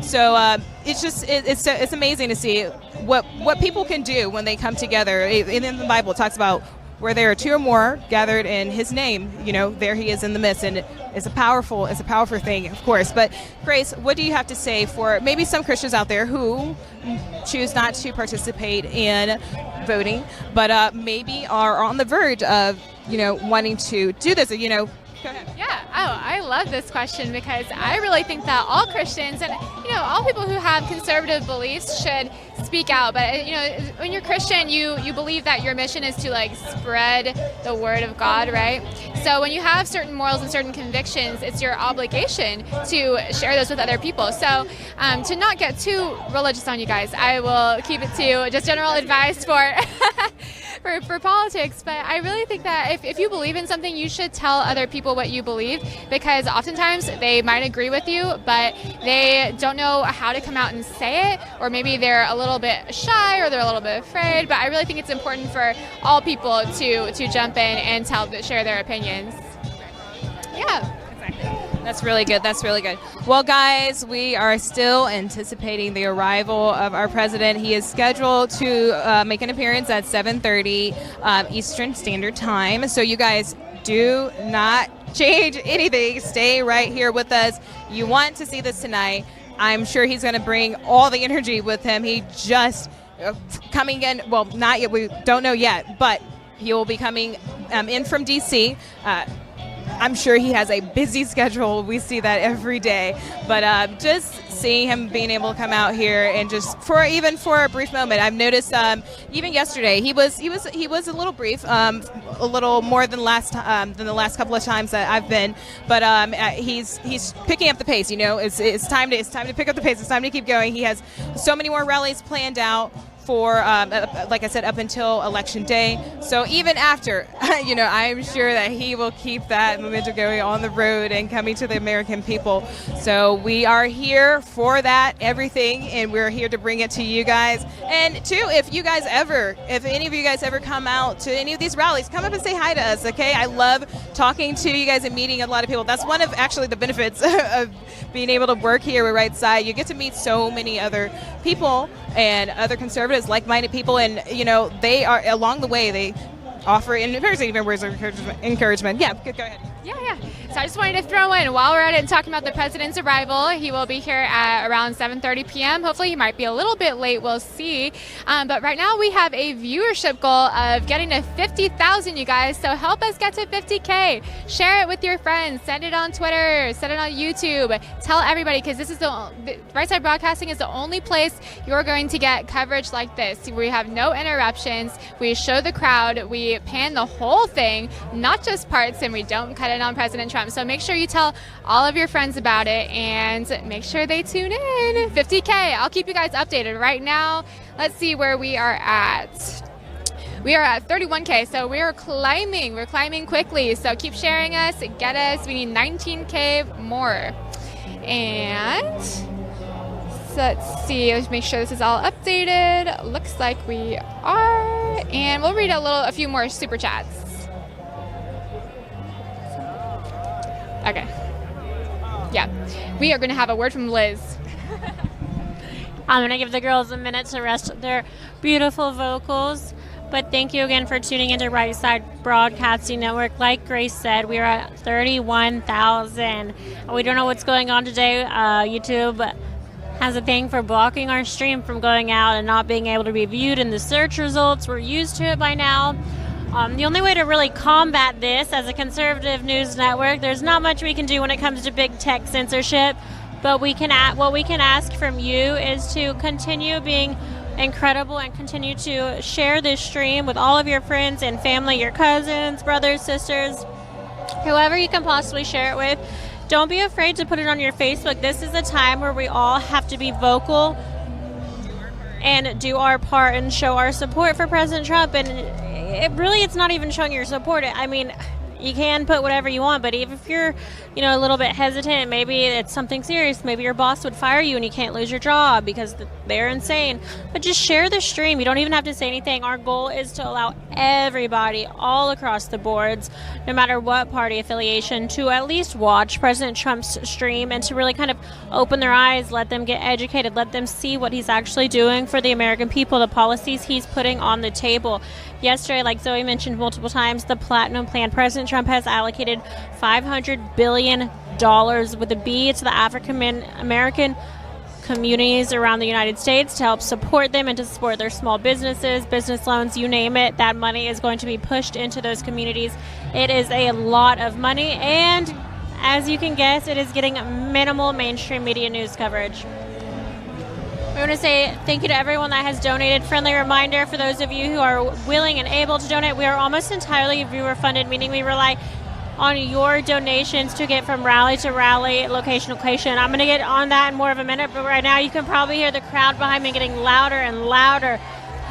J: So it's amazing to see what people can do when they come together. In the Bible, it talks about where there are two or more gathered in his name, there he is in the midst. And it's a powerful thing, of course. But Grace, what do you have to say for maybe some Christians out there who choose not to participate in voting, but maybe are on the verge of, wanting to do this, Go ahead.
I: Yeah. Oh, I love this question because I really think that all Christians and, all people who have conservative beliefs should speak out. But, when you're Christian, you believe that your mission is to, spread the word of God, right? So when you have certain morals and certain convictions, it's your obligation to share those with other people. So to not get too religious on you guys, I will keep it to just general advice for politics, but I really think that if you believe in something, you should tell other people what you believe, because oftentimes they might agree with you, but they don't know how to come out and say it, or maybe they're a little bit shy or they're a little bit afraid. But I really think it's important for all people to jump in and share their opinions. Yeah.
J: That's really good. Well, guys, we are still anticipating the arrival of our president. He is scheduled to make an appearance at 7:30 Eastern Standard Time. So you guys do not change anything. Stay right here with us. You want to see this tonight. I'm sure he's going to bring all the energy with him. He just coming in. Well, not yet. We don't know yet, but he will be coming in from D.C. I'm sure he has a busy schedule. We see that every day. But just seeing him being able to come out here and just for a brief moment, I've noticed even yesterday he was a little brief, a little more than the last couple of times that I've been. But he's picking up the pace. It's time to pick up the pace. It's time to keep going. He has so many more rallies planned out for, like I said, up until Election Day. So even after, I'm sure that he will keep that momentum going on the road and coming to the American people. So we are here for that, everything, and we're here to bring it to you guys. And too, if any of you guys ever come out to any of these rallies, come up and say hi to us, okay? I love talking to you guys and meeting a lot of people. That's one of actually the benefits of being able to work here with Right Side. You get to meet so many other people and other conservatives, like-minded people, and they are along the way. They offer even words of encouragement. Yeah, go ahead.
I: Yeah. So I just wanted to throw in, while we're at it and talking about the president's arrival, he will be here at around 7:30 p.m. Hopefully he might be a little bit late. We'll see. But right now we have a viewership goal of getting to 50,000, you guys. So help us get to 50K. Share it with your friends. Send it on Twitter. Send it on YouTube. Tell everybody, because this is the Right Side Broadcasting is the only place you're going to get coverage like this. We have no interruptions. We show the crowd. We pan the whole thing, not just parts, and we don't cut it on President Trump. So make sure you tell all of your friends about it and make sure they tune in. 50K. I'll keep you guys updated. Right now, let's see where we are at. We are at 31K, so we are climbing. We're climbing quickly. So keep sharing us. Get us. We need 19K more. And So let's see, let's make sure this is all updated. Looks like we are. And we'll read a few more super chats. Okay. Yeah. We are going to have a word from Liz.
B: I'm going to give the girls a minute to rest their beautiful vocals. But thank you again for tuning into Right Side Broadcasting Network. Like Grace said, we are at 31,000. We don't know what's going on today. YouTube has a thing for blocking our stream from going out and not being able to be viewed in the search results. We're used to it by now. The only way to really combat this as a conservative news network, there's not much we can do when it comes to big tech censorship. But what we can ask from you is to continue being incredible and continue to share this stream with all of your friends and family, your cousins, brothers, sisters, whoever you can possibly share it with. Don't be afraid to put it on your Facebook. This is a time where we all have to be vocal and do our part and show our support for President Trump. And it's not even showing your support. I mean, you can put whatever you want, but if you're, a little bit hesitant, maybe it's something serious. Maybe your boss would fire you and you can't lose your job because they're insane. But just share the stream. You don't even have to say anything. Our goal is to allow everybody all across the boards, no matter what party affiliation, to at least watch President Trump's stream and to really kind of open their eyes, let them get educated, let them see what he's actually doing for the American people, the policies he's putting on the table. Yesterday, like Zoe mentioned multiple times, the Platinum Plan. President Trump has allocated $500 billion with a B to the African American communities around the United States to help support them and to support their small businesses, business loans, you name it. That money is going to be pushed into those communities. It is a lot of money, and as you can guess, it is getting minimal mainstream media news coverage. We want to say thank you to everyone that has donated. Friendly reminder for those of you who are willing and able to donate, we are almost entirely viewer funded, meaning we rely on your donations to get from rally to rally, location to location. I'm going to get on that in more of a minute, but right now you can probably hear the crowd behind me getting louder and louder.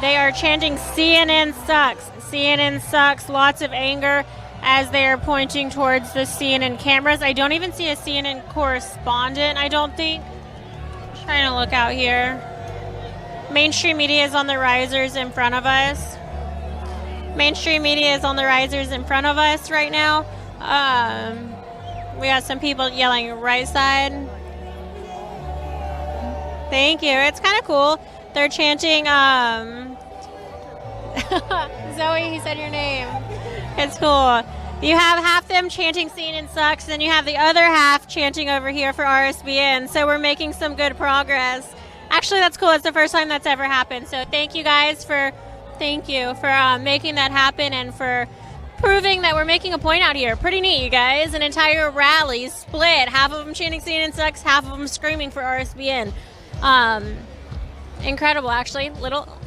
B: They are chanting CNN sucks. CNN sucks. Lots of anger as they are pointing towards the CNN cameras. I don't even see a CNN correspondent, I don't think. Trying to look out here. Mainstream media is on the risers in front of us. Mainstream media is on the risers in front of us right now. We got some people yelling right side. Thank you. It's kind of cool. They're chanting, Zoe, he said your name. It's cool. You have half them chanting CNN sucks, then you have the other half chanting over here for RSBN. So we're making some good progress. Actually, that's cool. It's the first time that's ever happened. So thank you guys for making that happen and for proving that we're making a point out here. Pretty neat, you guys. An entire rally split. Half of them chanting CNN sucks, half of them screaming for RSBN. Incredible, actually.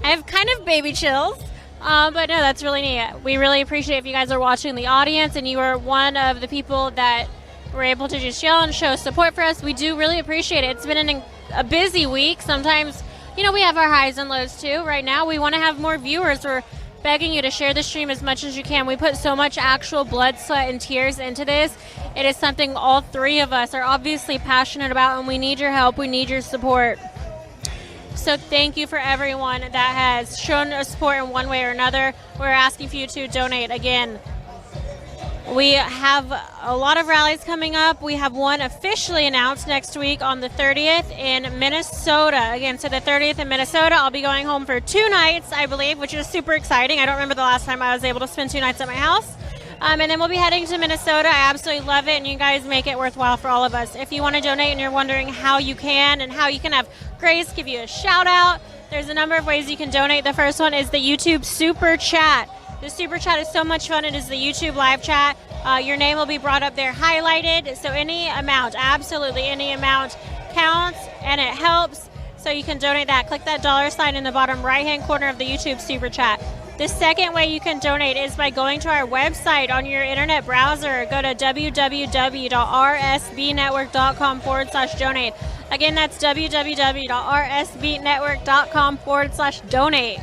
B: I have kind of baby chills. But no, that's really neat. We really appreciate if you guys are watching the audience and you are one of the people that were able to just yell and show support for us. We do really appreciate it. It's been a busy week. Sometimes, we have our highs and lows too. Right now, we want to have more viewers. We're begging you to share the stream as much as you can. We put so much actual blood, sweat, and tears into this. It is something all three of us are obviously passionate about, and we need your help. We need your support. So thank you for everyone that has shown us support in one way or another. We're asking for you to donate again. We have a lot of rallies coming up. We have one officially announced next week on the 30th in Minnesota. Again, so the 30th in Minnesota, I'll be going home for 2 nights, I believe, which is super exciting. I don't remember the last time I was able to spend 2 nights at my house. And then we'll be heading to Minnesota. I absolutely love it, and you guys make it worthwhile for all of us. If you want to donate and you're wondering how you can and how you can have Grace give you a shout out, there's a number of ways you can donate. The first one is the YouTube Super Chat. The Super Chat is so much fun. It is the YouTube live chat. Your name will be brought up there highlighted. So any amount, absolutely any amount counts, and it helps. So you can donate that. Click that $ in the bottom right-hand corner of the YouTube Super Chat. The second way you can donate is by going to our website on your internet browser. Go to www.rsbnetwork.com/donate. Again, that's www.rsbnetwork.com/donate.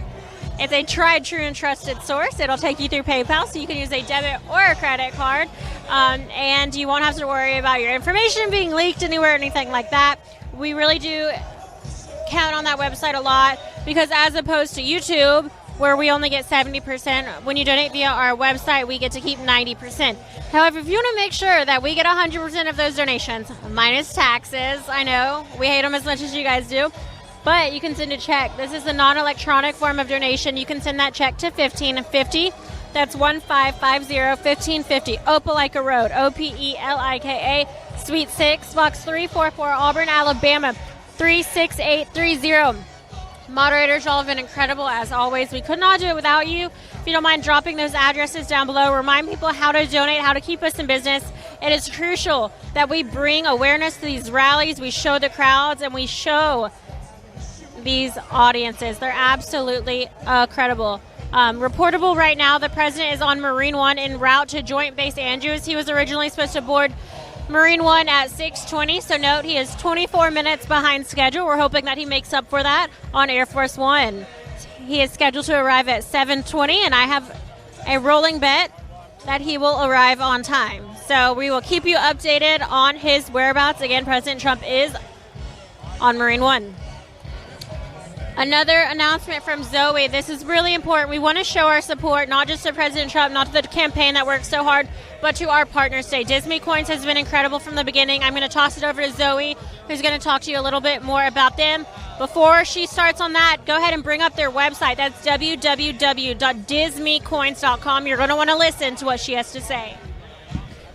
B: It's a tried, true, and trusted source. It'll take you through PayPal, so you can use a debit or a credit card. And you won't have to worry about your information being leaked anywhere or anything like that. We really do count on that website a lot because as opposed to YouTube, where we only get 70%, when you donate via our website, we get to keep 90%. However, if you want to make sure that we get 100% of those donations, minus taxes, I know, we hate them as much as you guys do, but you can send a check. This is a non-electronic form of donation. You can send that check to 1550. That's 1550-1550, Opelika Road, Opelika, Suite 6, Box 344, Auburn, Alabama, 36830. Moderators, y'all have been incredible as always. We could not do it without you. If you don't mind dropping those addresses down below, remind people how to donate, how to keep us in business. It is crucial that we bring awareness to these rallies, we show the crowds, and we show these audiences. They're absolutely credible. Reportable right now, the president is on Marine One en route to Joint Base Andrews. He was originally supposed to board Marine One at 6:20, so note he is 24 minutes behind schedule. We're hoping that he makes up for that on Air Force One. He is scheduled to arrive at 7:20, and I have a rolling bet that he will arrive on time. So we will keep you updated on his whereabouts. Again, President Trump is on Marine One. Another announcement from Zoe. This is really important. We want to show our support, not just to President Trump, not to the campaign that works so hard, but to our partners today. Disney Coins has been incredible from the beginning. I'm going to toss it over to Zoe, who's going to talk to you a little bit more about them. Before she starts on that, go ahead and bring up their website. That's www.disneycoins.com. You're going to want to listen to what she has to say.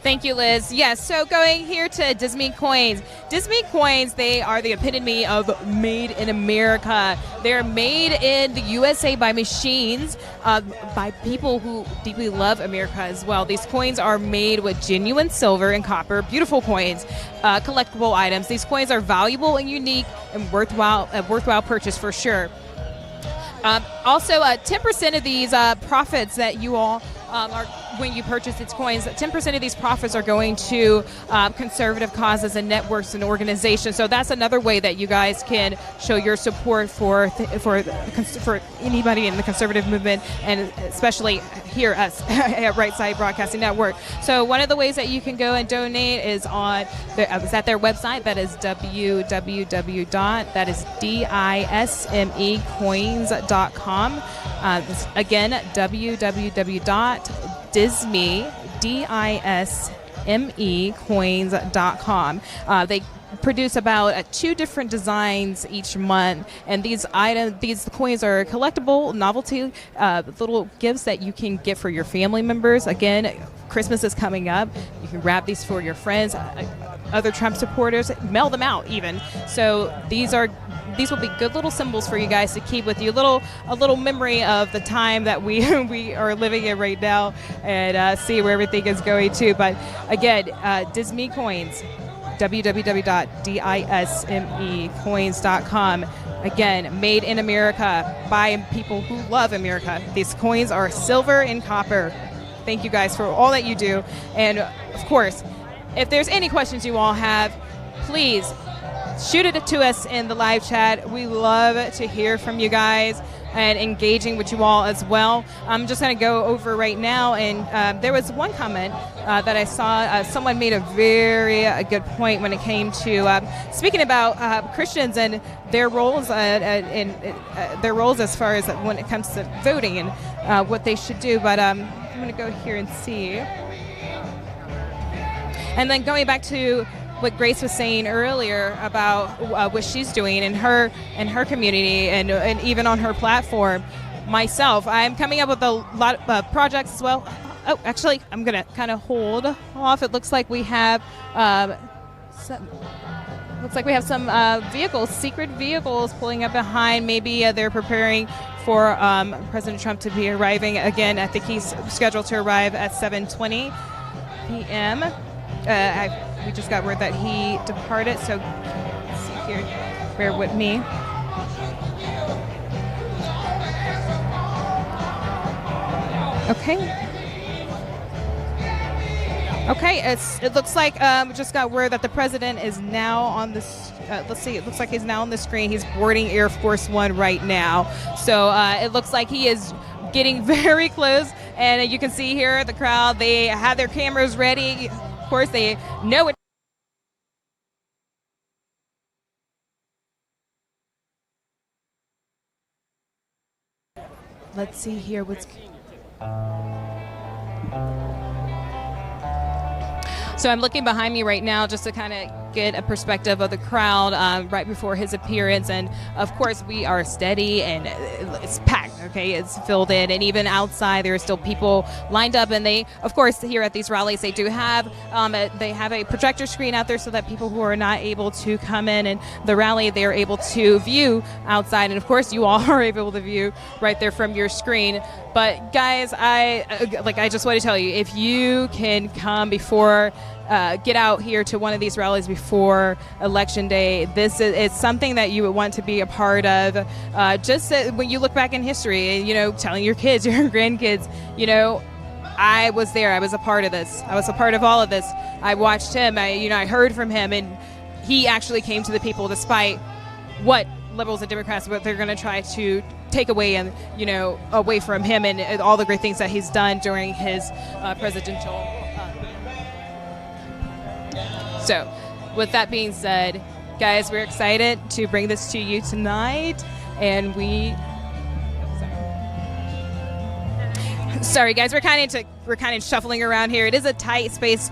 J: Thank you, Liz. Yes, so going here to Disney Coins. Disney Coins, they are the epitome of made in America. They're made in the USA by machines, by people who deeply love America as well. These coins are made with genuine silver and copper, beautiful coins, collectible items. These coins are valuable and unique and worthwhile purchase for sure. Also, 10% of these profits that you all are, when you purchase its coins, 10% of these profits are going to conservative causes and networks and organizations. So that's another way that you guys can show your support for anybody in the conservative movement, and especially here us at Right Side Broadcasting Network. So one of the ways that you can go and donate is at their website. That is dismecoins.com. Again, www.dismecoins.com. They produce about 2 different designs each month, and these coins are collectible, novelty, little gifts that you can get for your family members. Again, Christmas is coming up. You can wrap these for your friends, other Trump supporters, mail them out even. So these will be good little symbols for you guys to keep with you. A little memory of the time that we are living in right now, and see where everything is going to. But again, Disney Coins, www.dismecoins.com. Again, made in America by people who love America. These coins are silver and copper. Thank you guys for all that you do. And of course, if there's any questions you all have, please shoot it to us in the live chat. We love to hear from you guys and engaging with you all as well. I'm just going to go over right now, and there was one comment that I saw. Someone made a very good point when it came to speaking about Christians and their roles their roles as far as when it comes to voting and what they should do. But I'm going to go here and see. And then going back to what Grace was saying earlier about what she's doing in her community and even on her platform. Myself, I'm coming up with a lot of projects as well. Oh, actually, I'm gonna kind of hold off. It looks like we have some vehicles, secret vehicles pulling up behind. Maybe they're preparing for President Trump to be arriving again. I think he's scheduled to arrive at 7:20 p.m. We just got word that he departed, so let's see here. Bear with me. Okay, it looks like we just got word that the president is now on this. Let's see, it looks like he's now on the screen. He's boarding Air Force One right now. So it looks like he is getting very close, and you can see here the crowd. They have their cameras ready. Of course, they know it. let's see here what's. So I'm looking behind me right now just to kind of get a perspective of the crowd right before his appearance. And of course, we are steady and it's packed, okay? It's filled in. And even outside, there are still people lined up. And they, of course, here at these rallies, they do have a projector screen out there so that people who are not able to come in and the rally, they are able to view outside. And of course, you all are able to view right there from your screen. But guys, I just want to tell you, if you can come before get out here to one of these rallies before Election Day, this is something that you would want to be a part of. When you look back in history, you know, telling your kids, your grandkids, you know, I was there. I was a part of this. I was a part of all of this. I watched him. I heard from him, and he actually came to the people despite what liberals and Democrats, what they're going to try to take away and, you know, away from him and all the great things that he's done during his presidential. So, with that being said, guys, we're excited to bring this to you tonight, and sorry guys, we're kind of shuffling around here. It is a tight space,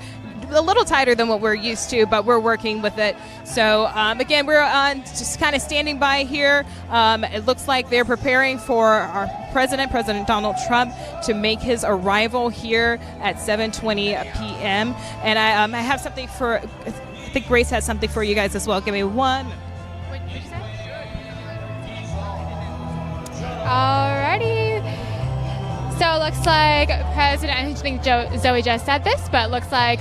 J: a little tighter than what we're used to, but we're working with it. So again, we're just kind of standing by here. It looks like they're preparing for our President Donald Trump, to make his arrival here at 7:20 p.m. And I have something for, I think Grace has something for you guys as well. Give me one.
I: What did you say? Alrighty. So it looks like President, I think Zoe just said this, but it looks like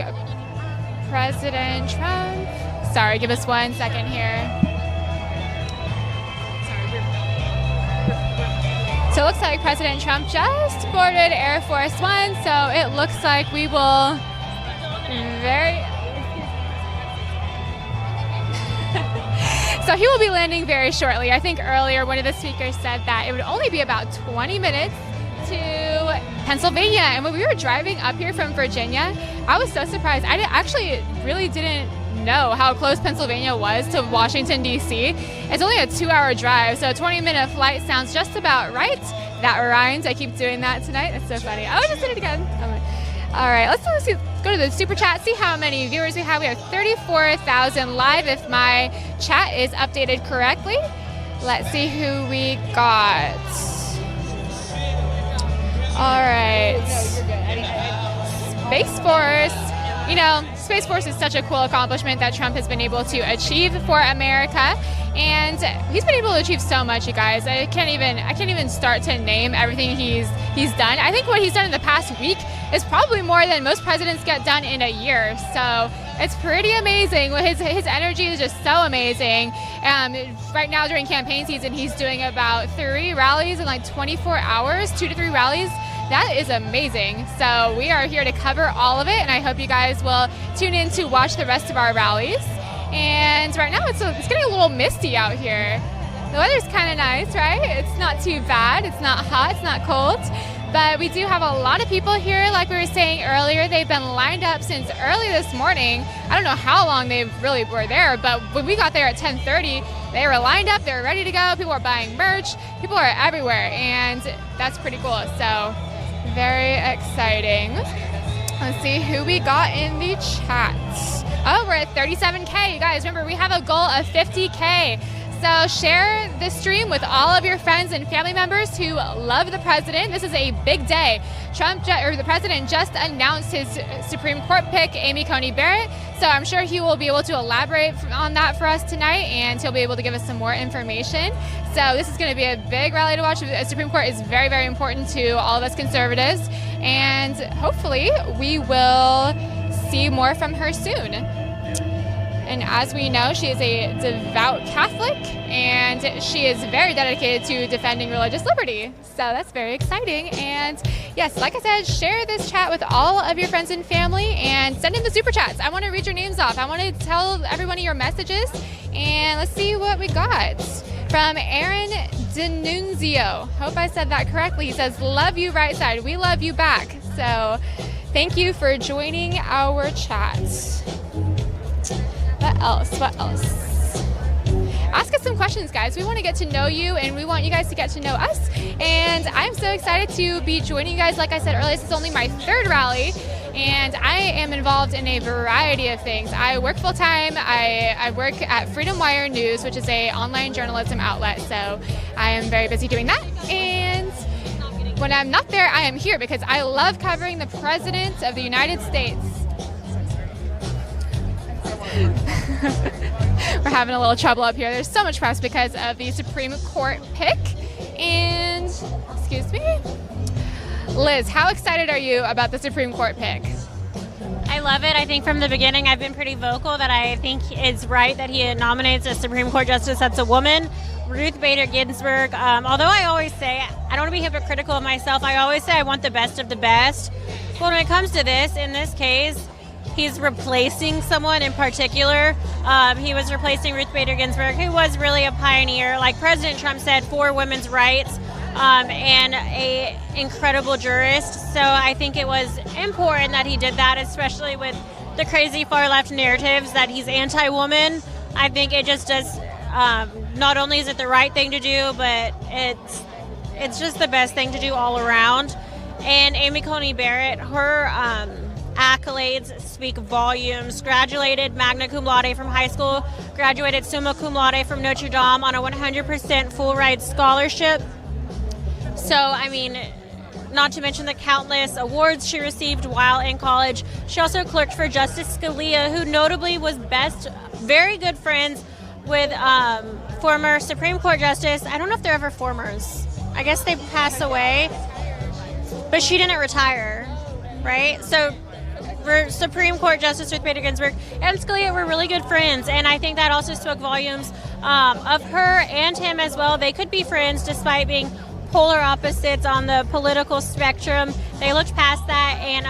I: President Trump. Sorry, give us 1 second here. So it looks like President Trump just boarded Air Force One, so it looks like we will So he will be landing very shortly. I think earlier one of the speakers said that it would only be about 20 minutes to Pennsylvania. And when we were driving up here from Virginia, I was so surprised. I actually really didn't know how close Pennsylvania was to Washington, D.C. It's only a 2-hour drive, so a 20-minute flight sounds just about right. That rhymes. I keep doing that tonight. That's so funny. I just did it again. All right, let's go to the Super Chat, see how many viewers we have. We have 34,000 live if my chat is updated correctly. Let's see who we got. All right. Space Force. You know, Space Force is such a cool accomplishment that Trump has been able to achieve for America. And he's been able to achieve so much, you guys. I can't even start to name everything he's done. I think what he's done in the past week is probably more than most presidents get done in a year. So it's pretty amazing. His energy is just so amazing. Right now during campaign season, he's doing about 3 rallies in like 24 hours, 2 to 3 rallies. That is amazing. So we are here to cover all of it, and I hope you guys will tune in to watch the rest of our rallies. And right now it's getting a little misty out here. The weather's kind of nice, right? It's not too bad. It's not hot, it's not cold. But we do have a lot of people here. Like we were saying earlier, they've been lined up since early this morning. I don't know how long they really were there, but when we got there at 10:30, they were lined up, they were ready to go. People are buying merch, people are everywhere, and that's pretty cool. So very exciting. Let's see who we got in the chat. Oh, we're at 37K. You guys, remember, we have a goal of 50K. So share this stream with all of your friends and family members who love the president. This is a big day. The president just announced his Supreme Court pick, Amy Coney Barrett. So I'm sure he will be able to elaborate on that for us tonight, and he'll be able to give us some more information. So this is going to be a big rally to watch. The Supreme Court is very, very important to all of us conservatives, and hopefully we will see more from her soon. And as we know, she is a devout Catholic, and she is very dedicated to defending religious liberty. So that's very exciting. And yes, like I said, share this chat with all of your friends and family, and send in the super chats. I want to read your names off. I want to tell everyone of your messages. And let's see what we got. From Aaron Denunzio. Hope I said that correctly. He says, love you right side. We love you back. So thank you for joining our chat. What else? ask us some questions, guys. We want to get to know you, and we want you guys to get to know us. And I'm so excited to be joining you guys. Like I said earlier, this is only my third rally, and I am involved in a variety of things. I work full-time. I work at Freedom Wire News, which is an online journalism outlet, so I am very busy doing that. And when I'm not there, I am here because I love covering the President of the United States. We're having a little trouble up here. There's so much press because of the Supreme Court pick. And, excuse me, Liz, how excited are you about the Supreme Court pick?
B: I love it. I think from the beginning I've been pretty vocal that I think it's right that he nominates a Supreme Court justice that's a woman, Ruth Bader Ginsburg. Although I always say, I don't want to be hypocritical of myself, I always say I want the best of the best. But when it comes to this, in this case, he's replacing someone in particular. He was replacing Ruth Bader Ginsburg, who was really a pioneer, like President Trump said, for women's rights, and a incredible jurist. So I think it was important that he did that, especially with the crazy far left narratives that he's anti-woman. I think it just does, not only is it the right thing to do, but it's just the best thing to do all around. And Amy Coney Barrett, her accolades speak volumes. Graduated magna cum laude from high school, graduated summa cum laude from Notre Dame on a 100% full ride scholarship. So, I mean, not to mention the countless awards she received while in college. She also clerked for Justice Scalia, who notably was very good friends with former Supreme Court Justice. I don't know if they're ever formers. I guess they pass away. But she didn't retire, right? So Supreme Court Justice Ruth Bader Ginsburg and Scalia were really good friends, and I think that also spoke volumes of her and him as well. They could be friends despite being polar opposites on the political spectrum. They looked past that, and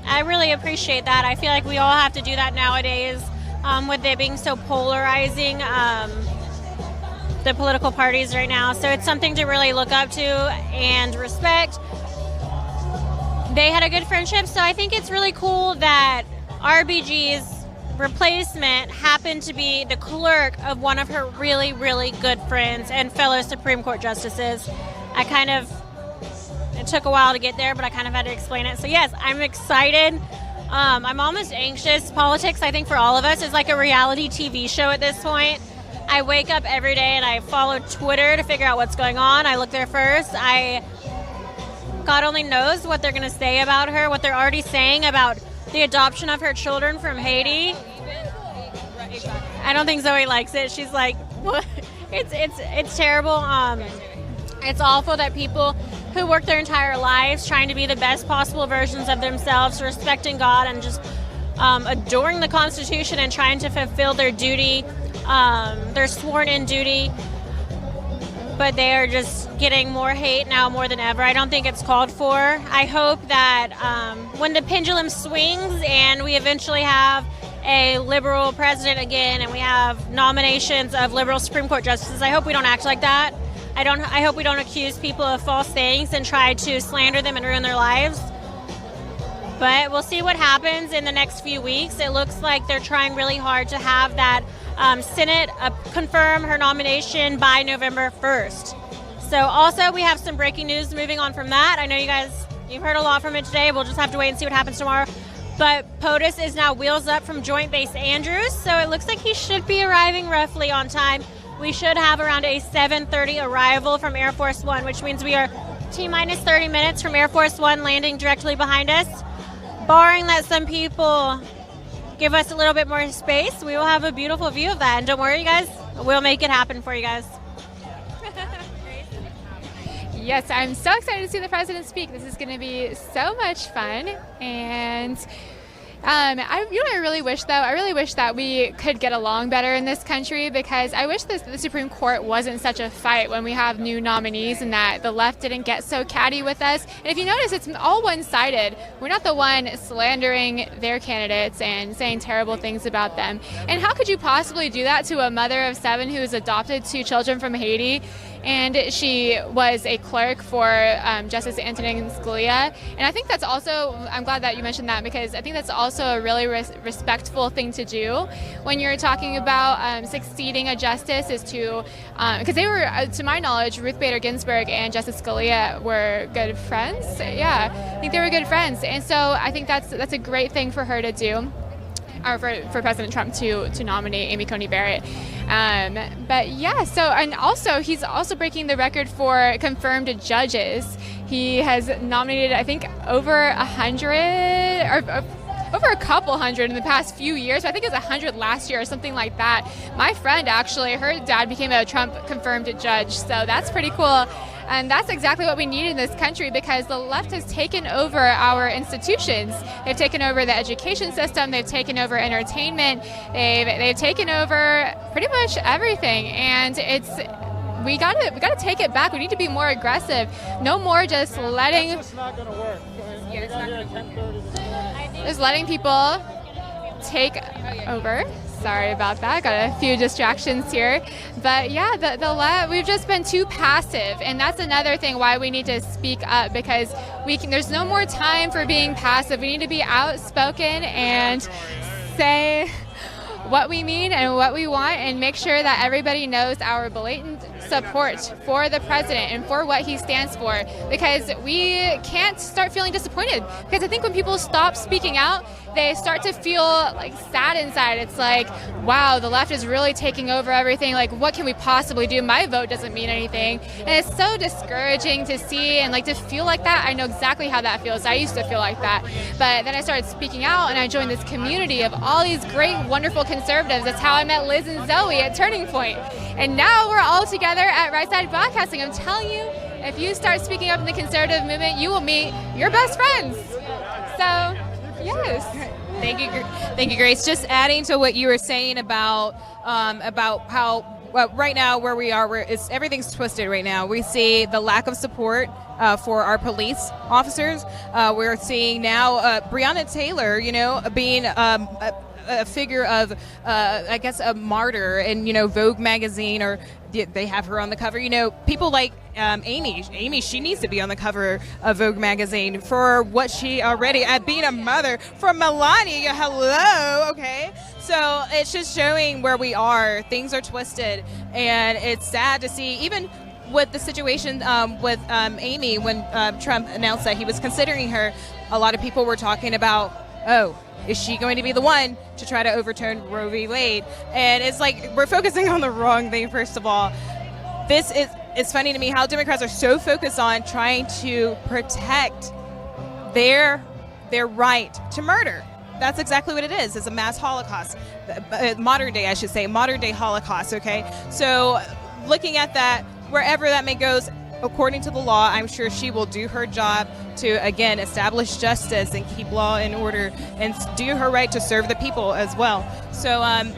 B: I really appreciate that. I feel like we all have to do that nowadays with it being so polarizing, the political parties right now. So it's something to really look up to and respect. They had a good friendship, so I think it's really cool that RBG's replacement happened to be the clerk of one of her really, really good friends and fellow Supreme Court justices. It took a while to get there, but I kind of had to explain it. So yes, I'm excited. I'm almost anxious. Politics, I think for all of us, is like a reality TV show at this point. I wake up every day and I follow Twitter to figure out what's going on. I look there first. God only knows what they're going to say about her, what they're already saying about the adoption of her children from Haiti. I don't think Zoe likes it. She's like, what? It's terrible. It's awful that people who work their entire lives trying to be the best possible versions of themselves, respecting God and just adoring the Constitution and trying to fulfill their duty, their sworn-in duty, but they are just getting more hate now more than ever. I don't think it's called for. I hope that when the pendulum swings and we eventually have a liberal president again and we have nominations of liberal Supreme Court justices, I hope we don't act like that. I hope we don't accuse people of false things and try to slander them and ruin their lives. But we'll see what happens in the next few weeks. It looks like they're trying really hard to have that Senate confirm her nomination by November 1st. So also we have some breaking news moving on from that. I know you've heard a lot from it today. We'll just have to wait and see what happens tomorrow. But POTUS is now wheels up from Joint Base Andrews, so it looks like he should be arriving roughly on time. We should have around a 7:30 arrival from Air Force One, which means we are T-minus 30 minutes from Air Force One landing directly behind us. Barring that some people give us a little bit more space, we will have a beautiful view of that. And don't worry, you guys, we'll make it happen for you guys.
I: Yes, I'm so excited to see the president speak. This is going to be so much fun. And I really wish, though, I really wish that we could get along better in this country, because I wish the Supreme Court wasn't such a fight when we have new nominees, and that the left didn't get so catty with us. And if you notice, it's all one-sided. We're not the one slandering their candidates and saying terrible things about them. And how could you possibly do that to a mother of 7 who has adopted 2 children from Haiti? and she was a clerk for Justice Antonin Scalia. And I think that's also, I'm glad that you mentioned that, because I think that's also a really respectful thing to do when you're talking about succeeding a justice, is to, because they were, to my knowledge, Ruth Bader Ginsburg and Justice Scalia were good friends. Yeah, I think they were good friends. And so I think that's a great thing for her to do, or for President Trump to nominate Amy Coney Barrett. But yeah, so, and also he's also breaking the record for confirmed judges. He has nominated, I think, over 100 or over a couple hundred in the past few years. I think it was 100 last year or something like that. My friend, actually, her dad became a Trump confirmed judge, so that's pretty cool. And that's exactly what we need in this country, because the left has taken over our institutions. They've taken over the education system. They've taken over entertainment. They've taken over pretty much everything. And we gotta take it back. We need to be more aggressive. No more just letting.
A: It's not going to work.
I: Yeah, it's not going to work. Just letting people take over. Sorry about that. Got a few distractions here. But yeah, we've just been too passive. And that's another thing why we need to speak up, because there's no more time for being passive. We need to be outspoken and say what we mean and what we want, and make sure that everybody knows our blatant support for the president and for what he stands for, because we can't start feeling disappointed. Because I think when people stop speaking out, they start to feel like sad inside. It's like, wow, the left is really taking over everything. Like, what can we possibly do? My vote doesn't mean anything. And it's so discouraging to see and like to feel like that. I know exactly how that feels. I used to feel like that. But then I started speaking out, and I joined this community of all these great, wonderful conservatives. That's how I met Liz and Zoe at Turning Point. And now we're all together at Right Side Broadcasting. I'm telling you, if you start speaking up in the conservative movement, you will meet your best friends. So, yes.
J: Thank you, Grace. Just adding to what you were saying about how right now where we are, everything's twisted right now. We see the lack of support for our police officers. We're seeing now Breonna Taylor, being a figure of, I guess, a martyr in, Vogue magazine, or they have her on the cover. People like Amy, she needs to be on the cover of Vogue magazine for what she already, being a mother, for Melania, hello, okay? So it's just showing where we are. Things are twisted, and it's sad to see, even with the situation with Amy, when Trump announced that he was considering her, a lot of people were talking about, is she going to be the one to try to overturn Roe v. Wade? And it's like, we're focusing on the wrong thing, first of all. It's funny to me how Democrats are so focused on trying to protect their right to murder. That's exactly what it is. It's a mass Holocaust. Modern day, I should say. Modern day Holocaust, okay? So looking at that, wherever that may go, according to the law, I'm sure she will do her job to, again, establish justice and keep law and order and do her right to serve the people as well. So, I'm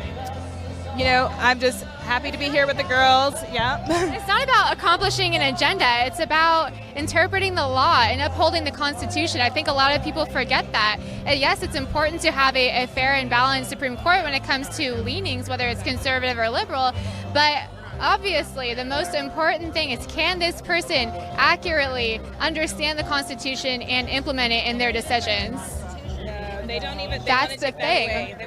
J: just happy to be here with the girls. Yeah.
I: It's not about accomplishing an agenda. It's about interpreting the law and upholding the Constitution. I think a lot of people forget that. And yes, it's important to have a fair and balanced Supreme Court when it comes to leanings, whether it's conservative or liberal, but obviously, the most important thing is, can this person accurately understand the Constitution and implement it in their decisions?
J: They don't even.
I: That's the thing.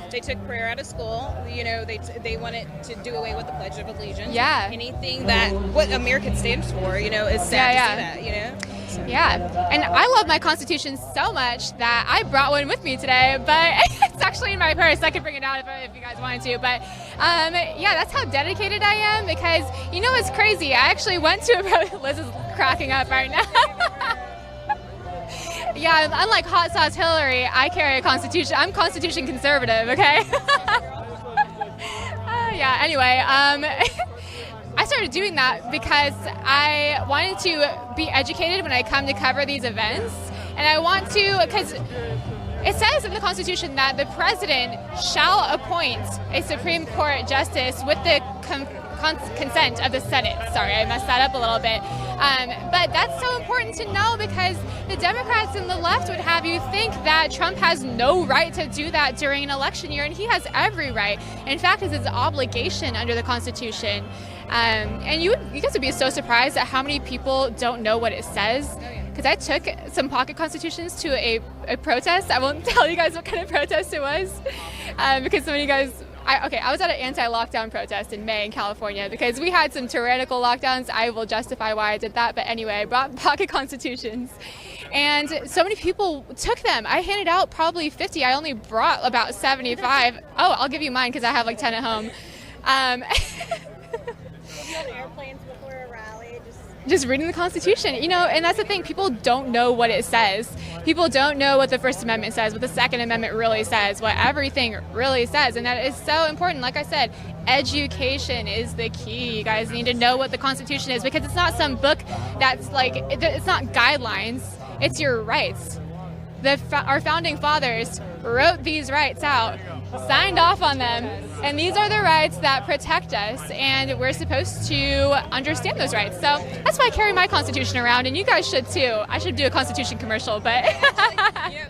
J: They took prayer out of school. They wanted to do away with the Pledge of Allegiance.
I: Yeah.
J: Anything that what America stands for, is sad to see that.
I: Yeah, and I love my Constitution so much that I brought one with me today, but it's actually in my purse. I could bring it out if you guys wanted to, but that's how dedicated I am, because it's crazy. I actually went to Liz is cracking up right now. Yeah, unlike Hot Sauce Hillary, I carry a Constitution. I'm Constitution conservative, okay? Anyway, I started doing that because I wanted to be educated when I come to cover these events. And I want to, because it says in the Constitution that the president shall appoint a Supreme Court justice with the consent of the Senate. Sorry, I messed that up a little bit. But that's so important to know, because the Democrats and the left would have you think that Trump has no right to do that during an election year, and he has every right. In fact, it's his obligation under the Constitution. And you guys would be so surprised at how many people don't know what it says. Because I took some pocket constitutions to a protest. I won't tell you guys what kind of protest it was, because some of you guys, I was at an anti-lockdown protest in May in California because we had some tyrannical lockdowns. I will justify why I did that, but anyway, I brought pocket constitutions. And so many people took them. I handed out probably 50. I only brought about 75. Oh, I'll give you mine because I have like 10 at home.
B: Airplanes before a rally,
I: just reading the Constitution, and that's the thing. People don't know what it says. People don't know what the First Amendment says, what the Second Amendment really says, what everything really says. And that is so important. Like I said, education is the key. You guys need to know what the Constitution is, because it's not some book that's like, it's not guidelines, it's your rights. Our founding fathers wrote these rights out, signed off on them, and these are the rights that protect us, and we're supposed to understand those rights. So that's why I carry my Constitution around, and you guys should too. I should do a Constitution commercial, but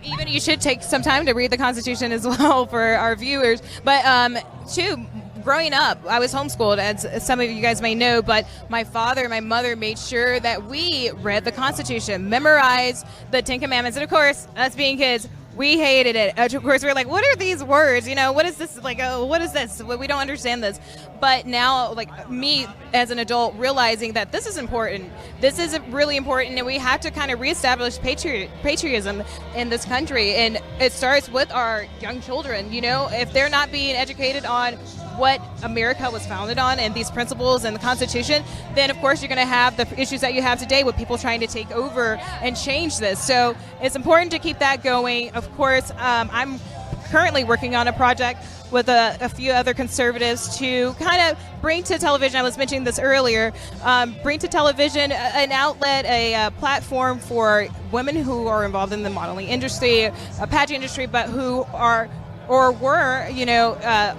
J: even you should take some time to read the Constitution as well for our viewers. But too, growing up, I was homeschooled, as some of you guys may know, but my father and my mother made sure that we read the Constitution, memorized the Ten Commandments, and of course, us being kids, we hated it. Of course, we were like, what are these words? What is this? Like, what is this? We don't understand this. But now, like me as an adult, realizing that this is important. This is really important, and we have to kind of reestablish patriotism in this country. And it starts with our young children. If they're not being educated on what America was founded on and these principles and the Constitution, then of course you're going to have the issues that you have today with people trying to take over and change this. So it's important to keep that going. Of course, I'm currently working on a project with a few other conservatives to kind of bring to television, I was mentioning this earlier, bring to television an outlet, a platform for women who are involved in the modeling industry, pageant industry, but who are or were,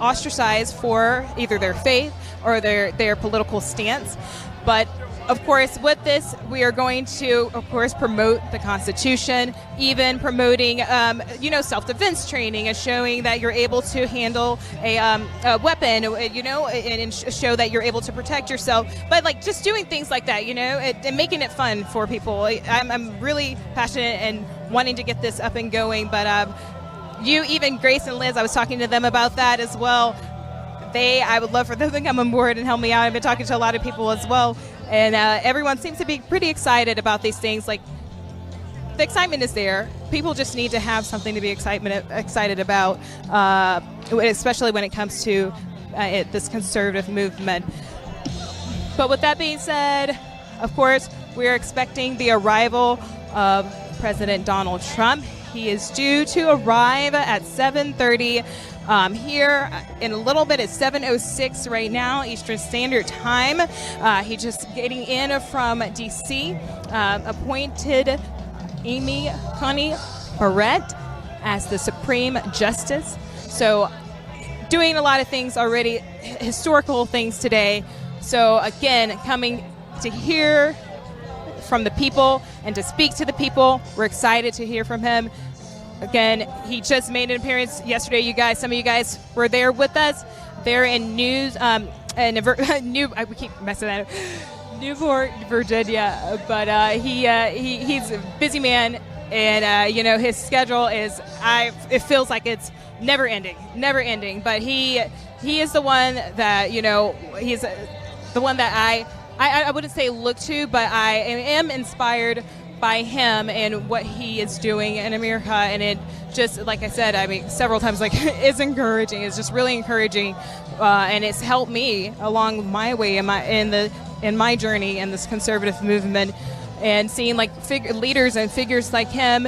J: ostracized for either their faith or their political stance. But of course, with this, we are going to, of course, promote the Constitution, even promoting, self-defense training and showing that you're able to handle a weapon, and show that you're able to protect yourself. But like just doing things like that, and making it fun for people. I'm really passionate and wanting to get this up and going. But even Grace and Liz, I was talking to them about that as well. I would love for them to come on board and help me out. I've been talking to a lot of people as well. And everyone seems to be pretty excited about these things. Like, the excitement is there. People just need to have something to be excited about, especially when it comes to this conservative movement. But with that being said, of course, we're expecting the arrival of President Donald Trump. He is due to arrive at 7:30. Here in a little bit, it's 7:06 right now, Eastern Standard Time. He's just getting in from D.C., appointed Amy Coney Barrett as the Supreme Justice. So doing a lot of things already, historical things today. So again, coming to hear from the people and to speak to the people. We're excited to hear from him. Again, he just made an appearance yesterday, you guys. Some of you guys were there with us. They're in we keep messing that up. Newport, Virginia. But he's a busy man, and his schedule is it feels like it's never ending. But he is the one that he's the one that I wouldn't say look to, but I am inspired by him and what he is doing in America. And it just, like I said, several times, it's encouraging. It's just really encouraging, and it's helped me along my way in my journey in this conservative movement, and seeing leaders and figures like him,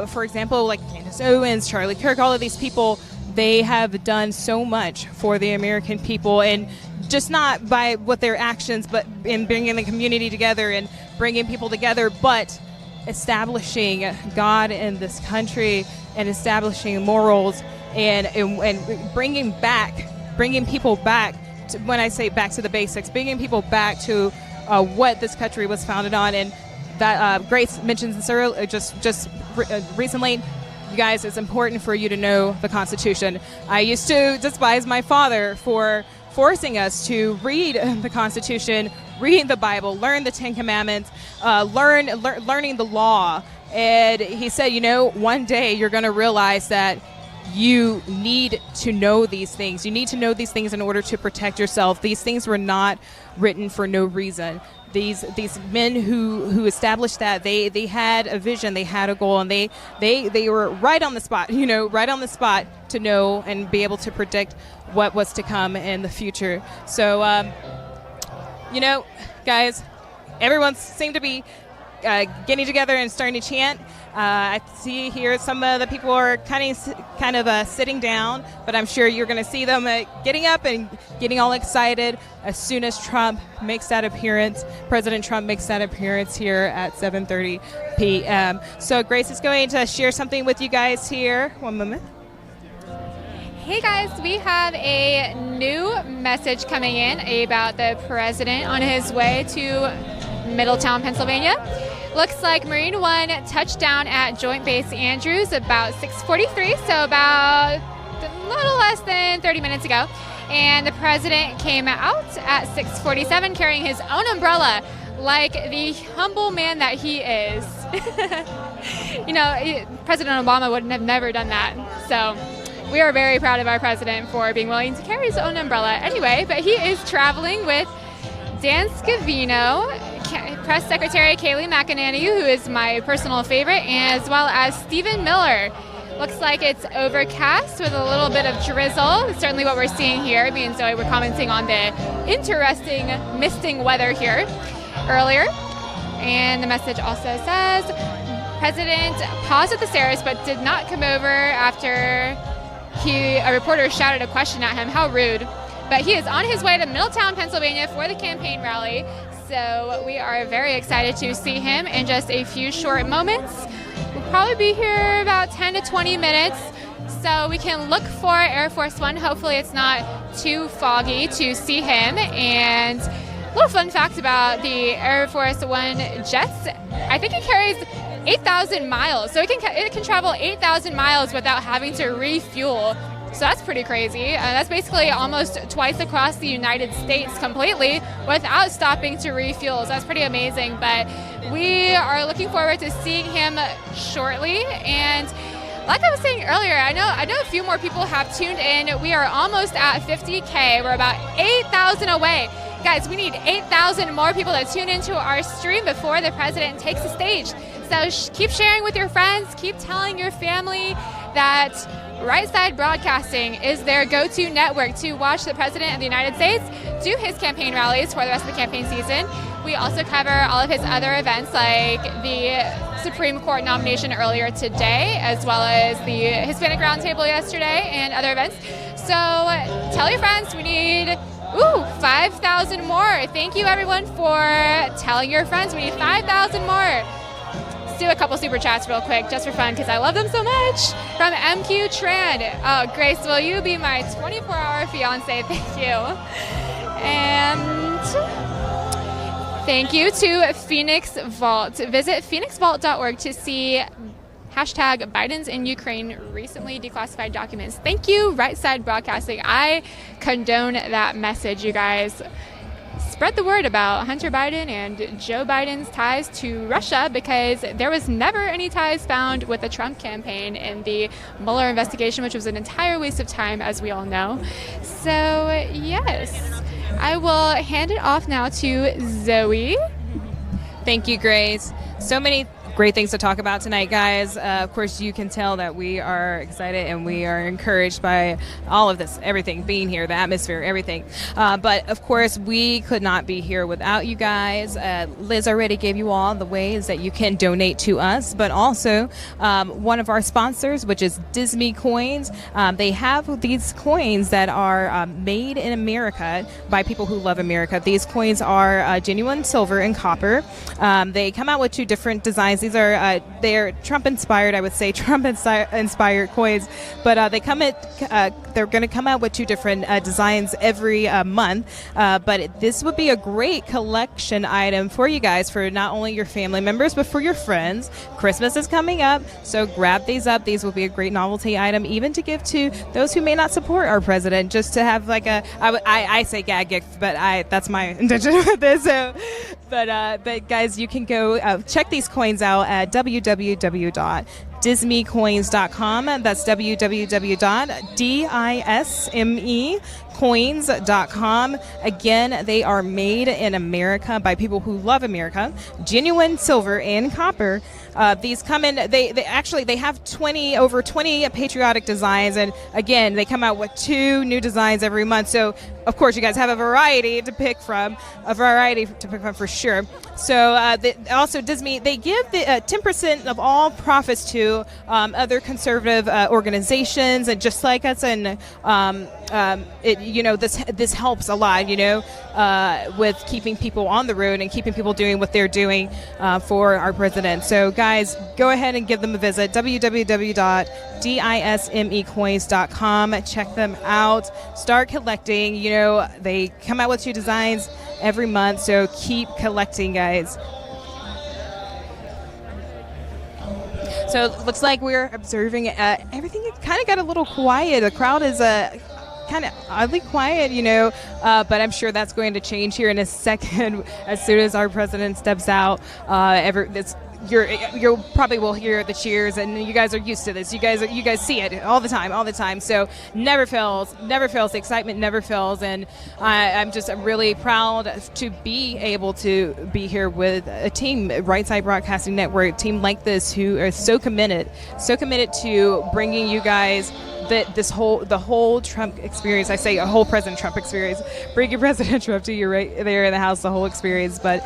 J: for example, like Candace Owens, Charlie Kirk, all of these people. They have done so much for the American people, and just not by what their actions, but in bringing the community together and bringing people together, but establishing God in this country and establishing morals and bringing people back to, when I say back to the basics, bringing people back to what this country was founded on. And that Grace mentioned this earlier, just recently. You guys, it's important for you to know the Constitution. I used to despise my father for forcing us to read the Constitution, read the Bible, learn the Ten Commandments, learning the law. And he said, one day you're going to realize that you need to know these things. You need to know these things in order to protect yourself. These things were not written for no reason. These men who established that, they had a vision, they had a goal, and they were right on the spot, right on the spot to know and be able to predict what was to come in the future. So, guys, everyone seemed to be getting together and starting to chant. I see here some of the people are kind of sitting down, but I'm sure you're going to see them getting up and getting all excited as soon as President Trump makes that appearance here at 7:30 p.m. So Grace is going to share something with you guys here. One moment.
I: Hey guys, we have a new message coming in about the president on his way to Middletown, Pennsylvania. Looks like Marine One touched down at Joint Base Andrews about 6:43, so about a little less than 30 minutes ago. And the president came out at 6:47 carrying his own umbrella, like the humble man that he is. President Obama would have never done that. So we are very proud of our president for being willing to carry his own umbrella. Anyway, but he is traveling with Dan Scavino, Press Secretary Kayleigh McEnany, who is my personal favorite, as well as Stephen Miller. Looks like it's overcast with a little bit of drizzle. It's certainly what we're seeing here. Me and Zoe were commenting on the interesting misting weather here earlier. And the message also says, President paused at the stairs but did not come over after a reporter shouted a question at him. How rude. But he is on his way to Middletown, Pennsylvania for the campaign rally. So we are very excited to see him in just a few short moments. We'll probably be here about 10 to 20 minutes. So we can look for Air Force One. Hopefully it's not too foggy to see him. And a little fun fact about the Air Force One jets. I think it carries 8,000 miles. So it can travel 8,000 miles without having to refuel. So that's pretty crazy. That's basically almost twice across the United States completely without stopping to refuel. So that's pretty amazing. But we are looking forward to seeing him shortly. And like I was saying earlier, I know a few more people have tuned in. We are almost at 50K. We're about 8,000 away. Guys, we need 8,000 more people to tune into our stream before the president takes the stage. So keep sharing with your friends. Keep telling your family that Right Side Broadcasting is their go-to network to watch the President of the United States do his campaign rallies for the rest of the campaign season. We also cover all of his other events like the Supreme Court nomination earlier today, as well as the Hispanic Roundtable yesterday and other events. So tell your friends. We need 5,000 more. Thank you everyone for telling your friends. We need 5,000 more. Do a couple super chats real quick just for fun because I love them so much. From MQ Tran. Oh, Grace, will you be my 24-hour fiance? Thank you. And thank you to Phoenix Vault. Visit phoenixvault.org to see hashtag Biden's in Ukraine recently declassified documents. Thank you, Right Side Broadcasting. I condone that message, you guys. Spread the word about Hunter Biden and Joe Biden's ties to Russia because there was never any ties found with the Trump campaign in the Mueller investigation, which was an entire waste of time, as we all know. So, yes, I will hand it off now to Zoe.
J: Thank you, Grace. So many great things to talk about tonight, guys. Of course, you can tell that we are excited and we are encouraged by all of this, everything being here, the atmosphere, everything. But of course, we could not be here without you guys. Liz already gave you all the ways that you can donate to us, but also one of our sponsors, which is Disney Coins. They have these coins that are made in America by people who love America. These coins are genuine silver and copper. They come out with two different designs. These coins are they're Trump-inspired, I would say, Trump-inspired coins, but they're going to come out with 2 different designs every month, but this would be a great collection item for you guys, for not only your family members, but for your friends. Christmas is coming up, so grab these up. These will be a great novelty item, even to give to those who may not support our president, just to have like I say gag gift, but that's my intention with this. So, but guys, you can go check these coins out at www.dismecoins.com. That's www.dismecoins.com. Again, they are made in America by people who love America. Genuine silver and copper. These come in. They have over 20 patriotic designs, and again, they come out with 2 new designs every month. So, of course, you guys have a variety to pick from for sure. So, also Disney, they give the 10% of all profits to other conservative organizations, and just like us, and this helps a lot, with keeping people on the road and keeping people doing what they're doing for our president. So, guys, go ahead and give them a visit. www.dismecoins.com. Check them out. Start collecting. They come out with 2 designs every month, so keep collecting, guys. So it looks like we're observing everything. It kind of got a little quiet. The crowd is kind of oddly quiet, but I'm sure that's going to change here in a second as soon as our president steps out. You probably will hear the cheers, and you guys are used to this. You guys see it all the time. So never fails. The excitement never fails, and I'm really proud to be able to be here with a team, Right Side Broadcasting Network, a team like this who are so committed to bringing you guys the whole Trump experience. I say a whole President Trump experience. Bringing President Trump to you right there in the house, the whole experience. But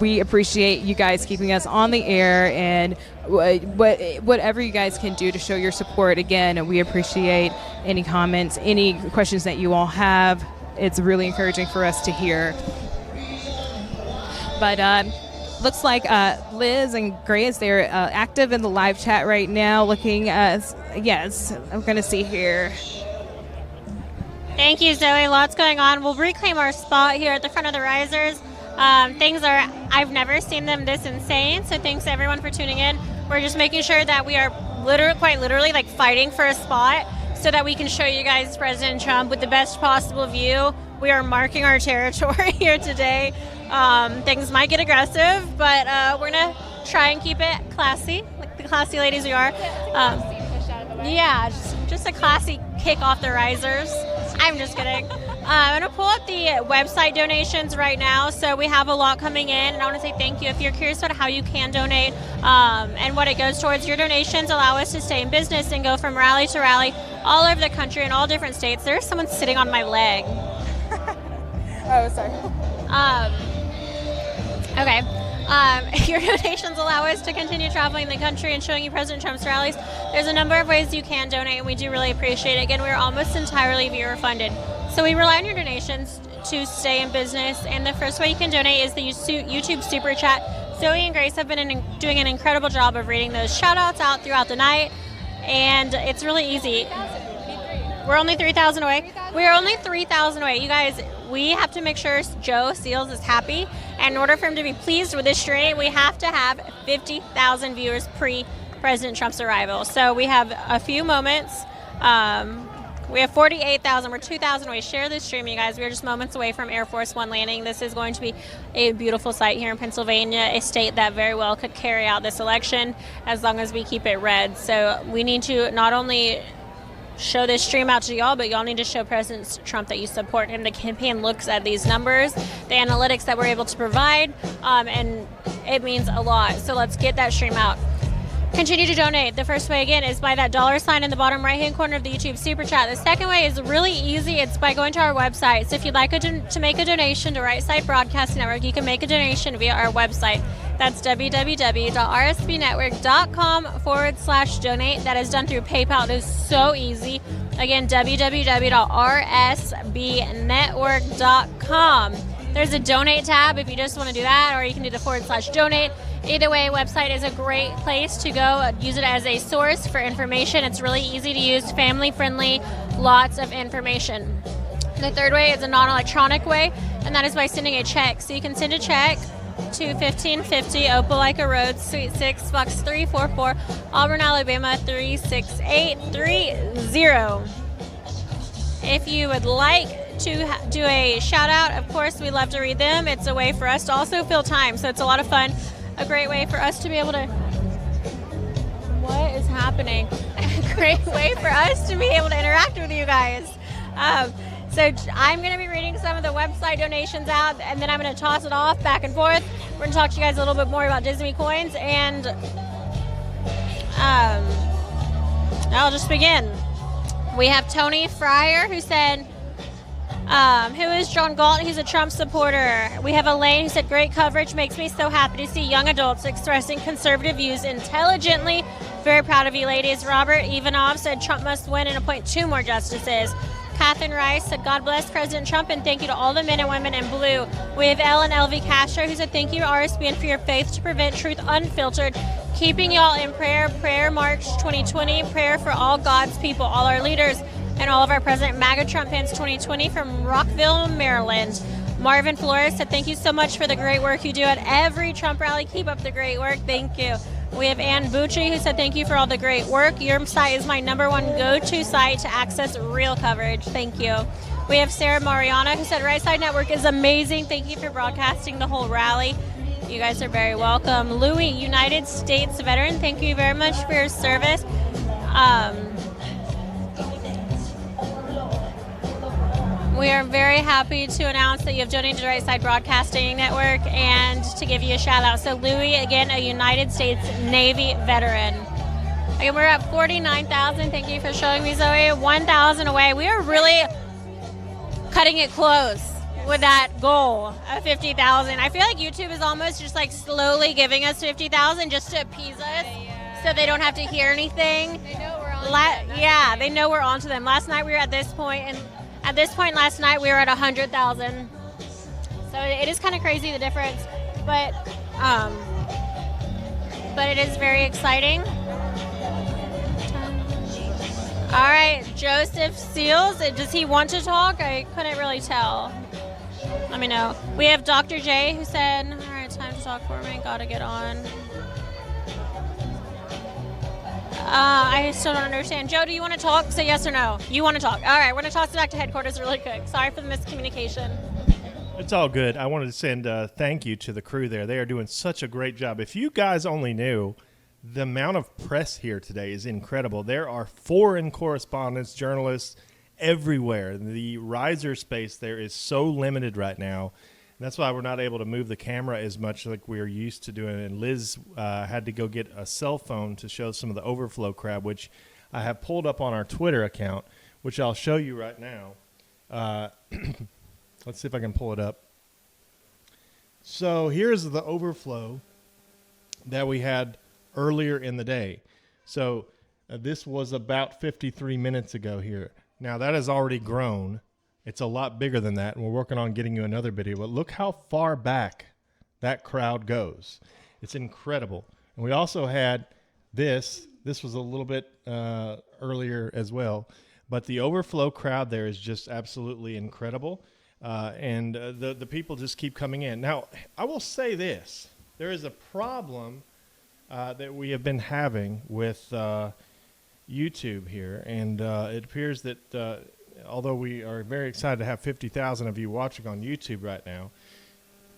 J: we appreciate you guys keeping us on the air, and whatever you guys can do to show your support. Again, we appreciate any comments, any questions that you all have. It's really encouraging for us to hear. But looks like Liz and Grace, they're active in the live chat right now, looking yes, I'm going to see here.
B: Thank you, Zoe. Lots going on. We'll reclaim our spot here at the front of the risers. I've never seen them this insane, so thanks to everyone for tuning in. We're just making sure that we are quite literally like fighting for a spot so that we can show you guys President Trump with the best possible view. We are marking our territory here today. Things might get aggressive, but we're going to try and keep it classy, like the classy ladies we are. Just a classy kick off the risers. I'm just kidding. I'm going to pull up the website donations right now. So we have a lot coming in, and I want to say thank you. If you're curious about how you can donate and what it goes towards, your donations allow us to stay in business and go from rally to rally all over the country in all different states. There's someone sitting on my leg.
J: Oh, sorry.
B: Okay. Your donations allow us to continue traveling the country and showing you President Trump's rallies. There's a number of ways you can donate, and we do really appreciate it. Again, we're almost entirely viewer funded. So we rely on your donations to stay in business, and the first way you can donate is the YouTube Super Chat. Zoe and Grace have been doing an incredible job of reading those shout-outs out throughout the night, and it's really easy. We're only 3,000 away. We are only 3,000 away. You guys, we have to make sure Joe Seals is happy, and in order for him to be pleased with this stream, we have to have 50,000 viewers pre-President Trump's arrival. So we have a few moments. We have 48,000. We're 2,000 away. Share this stream, you guys. We're just moments away from Air Force One landing. This is going to be a beautiful sight here in Pennsylvania, a state that very well could carry out this election as long as we keep it red. So we need to not only show this stream out to y'all, but y'all need to show President Trump that you support him. The campaign looks at these numbers, the analytics that we're able to provide, and it means a lot. So let's get that stream out. Continue to donate. The first way, again, is by that $sign in the bottom right-hand corner of the YouTube Super Chat. The second way is really easy. It's by going to our website. So if you'd like to make a donation to Right Side Broadcasting Network, you can make a donation via our website. That's www.rsbnetwork.com/donate. That is done through PayPal. It is so easy. Again, www.rsbnetwork.com. There's a donate tab if you just want to do that, or you can do the /donate Either way, website is a great place to go. Use it as a source for information. It's really easy to use, family-friendly, lots of information. The third way is a non-electronic way, and that is by sending a check. So you can send a check to 1550 Opelika Road, Suite 6, Box 344, Auburn, Alabama 36830. If you would like to do a shout out, of course, we love to read them. It's a way for us to also fill time, so it's a lot of fun. A great way for us to be able to... What is happening? A great way for us to be able to interact with you guys. So I'm going to be reading some of the website donations out, and then I'm going to toss it off back and forth. We're going to talk to you guys a little bit more about Disney coins, and I'll just begin. We have Tony Fryer, who said, who is John Galt? He's a Trump supporter. We have Elaine, who said, great coverage. Makes me so happy to see young adults expressing conservative views intelligently. Very proud of you, ladies. Robert Ivanov said, Trump must win and appoint 2 more justices. Catherine Rice said, God bless President Trump, and thank you to all the men and women in blue. We have Ellen L.V. Castro, who said, thank you, RSBN, for your faith to prevent truth unfiltered. Keeping y'all in prayer. Prayer March 2020. Prayer for all God's people, all our leaders, and all of our President MAGA Trump fans 2020 from Rockville, Maryland. Marvin Flores said, thank you so much for the great work you do at every Trump rally. Keep up the great work. Thank you. We have Ann Bucci, who said, thank you for all the great work. Your site is my #1 go-to site to access real coverage. Thank you. We have Sarah Mariana, who said, Right Side Network is amazing. Thank you for broadcasting the whole rally. You guys are very welcome. Louis, United States veteran, thank you very much for your service. We are very happy to announce that you have donated to Right Side Broadcasting Network and to give you a shout out. So Louis, again, a United States Navy veteran. Again, we're at 49,000. Thank you for showing me, Zoe. 1,000 away. We are really cutting it close with that goal of 50,000. I feel like YouTube is almost just like slowly giving us 50,000 just to appease us so they don't have to hear anything.
I: They know we're on to them.
B: Yeah, they know we're on to them. Last night we were at this point, and at this point last night, we were at 100,000. So it is kind of crazy, the difference. But it is very exciting. All right, Joseph Seals. Does he want to talk? I couldn't really tell. Let me know. We have Dr. J, who said, all right, time to talk for me. Got to get on. I still don't understand. Joe, do you want to talk? Say yes or no. You want to talk. All right, we're going to toss it back to headquarters really quick. Sorry for the miscommunication.
A: It's all good. I wanted to send a thank you to the crew there. They are doing such a great job. If you guys only knew, the amount of press here today is incredible. There are foreign correspondents, journalists everywhere. The riser space there is so limited right now. And that's why we're not able to move the camera as much like we're used to doing. And Liz had to go get a cell phone to show some of the overflow crowd, which I have pulled up on our Twitter account, which I'll show you right now. Let's see if I can pull it up. So here's the overflow that we had earlier in the day. So this was about 53 minutes ago here. Now that has already grown. It's a lot bigger than that, and we're working on getting you another video. But look how far back that crowd goes. It's incredible. And we also had this. This was a little bit earlier as well. But the overflow crowd there is just absolutely incredible. And the people just keep coming in. Now, I will say this. There is a problem that we have been having with YouTube here. And it appears that although we are very excited to have 50,000 of you watching on YouTube right now,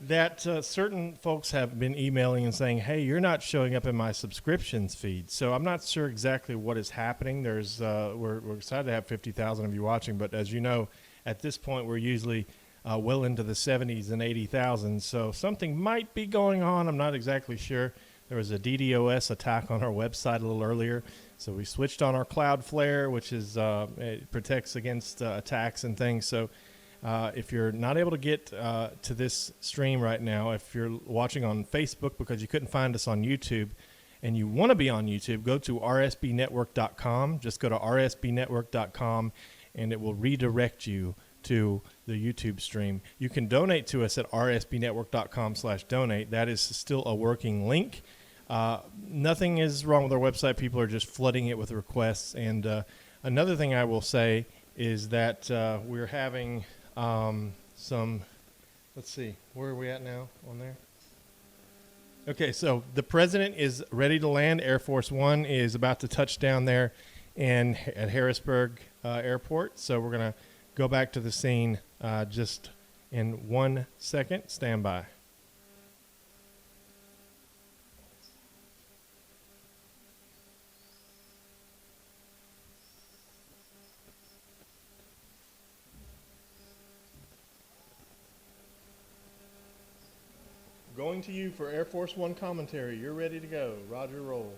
A: that certain folks have been emailing and saying, hey, you're not showing up in my subscriptions feed. So I'm not sure exactly what is happening. There's we're excited to have 50,000 of you watching, but as you know, at this point, we're usually well into the 70s and 80,000. So something might be going on. I'm not exactly sure. There was a DDoS attack on our website a little earlier. So we switched on our Cloudflare, which is it protects against attacks and things. So if you're not able to get to this stream right now, if you're watching on Facebook because you couldn't find us on YouTube and you want to be on YouTube, go to rsbnetwork.com. Just go to rsbnetwork.com and it will redirect you to the YouTube stream. You can donate to us at rsbnetwork.com/donate. That is still a working link. Nothing is wrong with our website. People are just flooding it with requests. And another thing I will say is that we're having some, let's see, where are we at now on there? Okay, so the president is ready to land. Air Force One is about to touch down there at Harrisburg Airport. So we're going to go back to the scene just in 1 second. Stand by. Going to you for Air Force One commentary. You're ready to go. Roger, roll.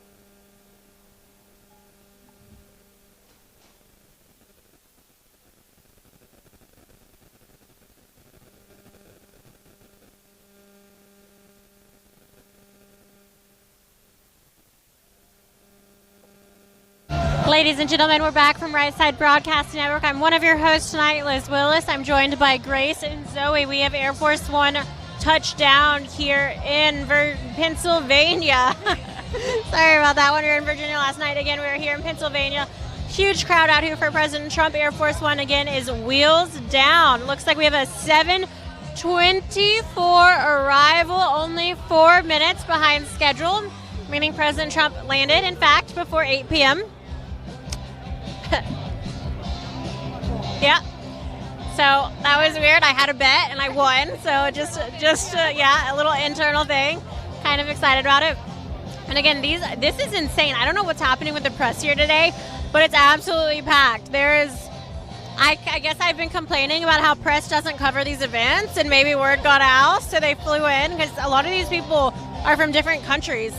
B: Ladies and gentlemen, we're back from Right Side Broadcasting Network. I'm one of your hosts tonight, Liz Willis. I'm joined by Grace and Zoe. We have Air Force One touchdown here in Pennsylvania. Sorry about that. When we were in Virginia last night, again, we were here in Pennsylvania. Huge crowd out here for President Trump. Air Force One, again, is wheels down. Looks like we have a 7:24 arrival, only 4 minutes behind schedule, meaning President Trump landed, in fact, before 8 p.m. Yeah. So that was weird. I had a bet and I won. So just a little internal thing. Kind of excited about it. And again, this is insane. I don't know what's happening with the press here today, but it's absolutely packed. I guess I've been complaining about how press doesn't cover these events, and maybe word got out, so they flew in because a lot of these people are from different countries.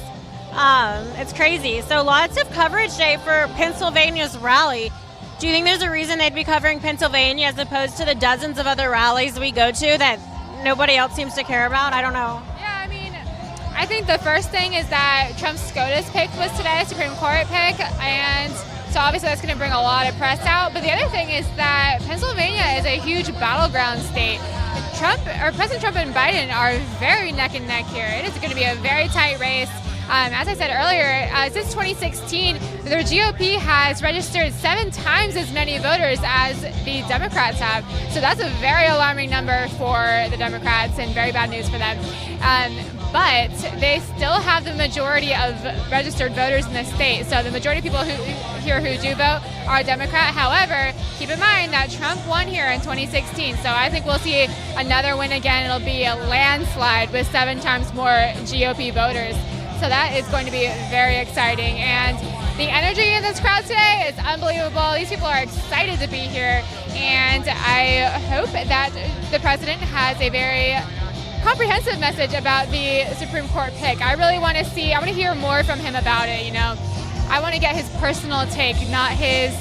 B: It's crazy. So lots of coverage today for Pennsylvania's rally. Do you think there's a reason they'd be covering Pennsylvania as opposed to the dozens of other rallies we go to that nobody else seems to care about? I don't know.
I: Yeah, I mean, I think the first thing is that Trump's SCOTUS pick was today, Supreme Court pick, and so obviously that's going to bring a lot of press out. But the other thing is that Pennsylvania is a huge battleground state. President Trump and Biden are very neck and neck here. It is going to be a very tight race. As I said earlier, since 2016, the GOP has registered 7 times as many voters as the Democrats have. So that's a very alarming number for the Democrats and very bad news for them. But they still have the majority of registered voters in the state. So the majority of people who do vote are Democrat. However, keep in mind that Trump won here in 2016. So I think we'll see another win again. It'll be a landslide with 7 times more GOP voters. So that is going to be very exciting. And the energy in this crowd today is unbelievable. These people are excited to be here. And I hope that the president has a very comprehensive message about the Supreme Court pick. I really want to hear more from him about it, you know. I want to get his personal take, not his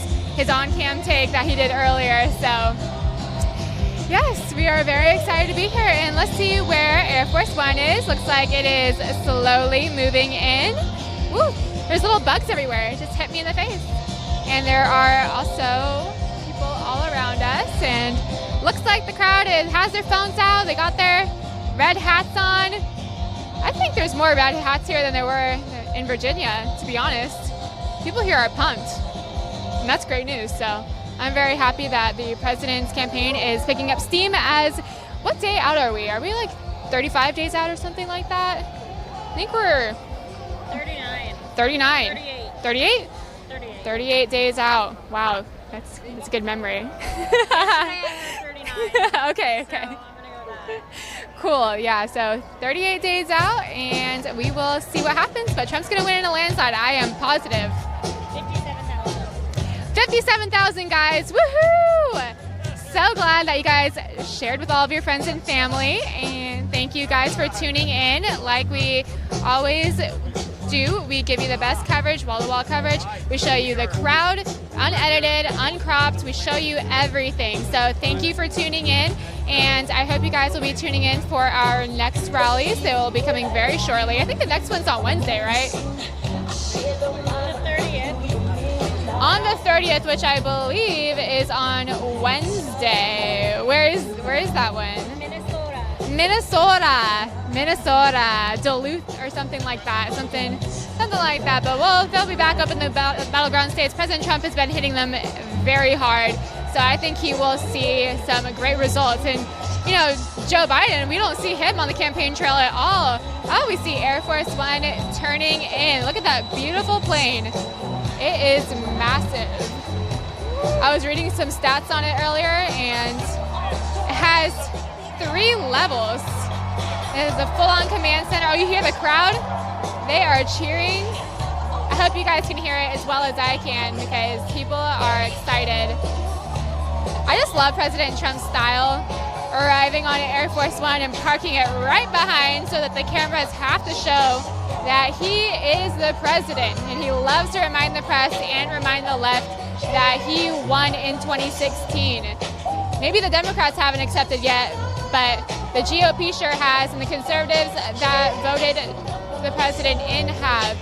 I: on-cam take that he did earlier. So yes, we are very excited to be here, and let's see where Air Force One is. Looks like it is slowly moving in. Woo! There's little bugs everywhere. It just hit me in the face. And there are also people all around us, and looks like the crowd has their phones out. They got their red hats on. I think there's more red hats here than there were in Virginia, to be honest. People here are pumped, and that's great news. So I'm very happy that the president's campaign is picking up steam. What day out are we? Are we like 35 days out or something like that? I think we're 39. 38? 38 days out. Wow, that's a good memory. Okay. Cool, yeah, so 38 days out, and we will see what happens, but Trump's going to win in a landslide. I am positive. 57,000, guys. Woohoo! So glad that you guys shared with all of your friends and family, and thank you guys for tuning in. Like we always do, we give you the best coverage, wall-to-wall coverage. We show you the crowd, unedited, uncropped. We show you everything. So thank you for tuning in, and I hope you guys will be tuning in for our next rallies. They will be coming very shortly. I think the next one's on Wednesday, right?
B: The 30th.
I: On the 30th, which I believe is on Wednesday. Where is that one? Minnesota, Duluth or something like that, something like that. But they'll be back up in the battleground states. President Trump has been hitting them very hard, so I think he will see some great results. And you know, Joe Biden, we don't see him on the campaign trail at all. Oh, we see Air Force One turning in. Look at that beautiful plane. It is massive. I was reading some stats on it earlier, and it has 3 levels. It is a full-on command center. Oh, you hear the crowd? They are cheering. I hope you guys can hear it as well as I can because people are excited. I just love President Trump's style, arriving on an Air Force One and parking it right behind so that the cameras have to show that he is the president. And he loves to remind the press and remind the left that he won in 2016. Maybe the Democrats haven't accepted yet, but the GOP sure has, and the conservatives that voted the president in have.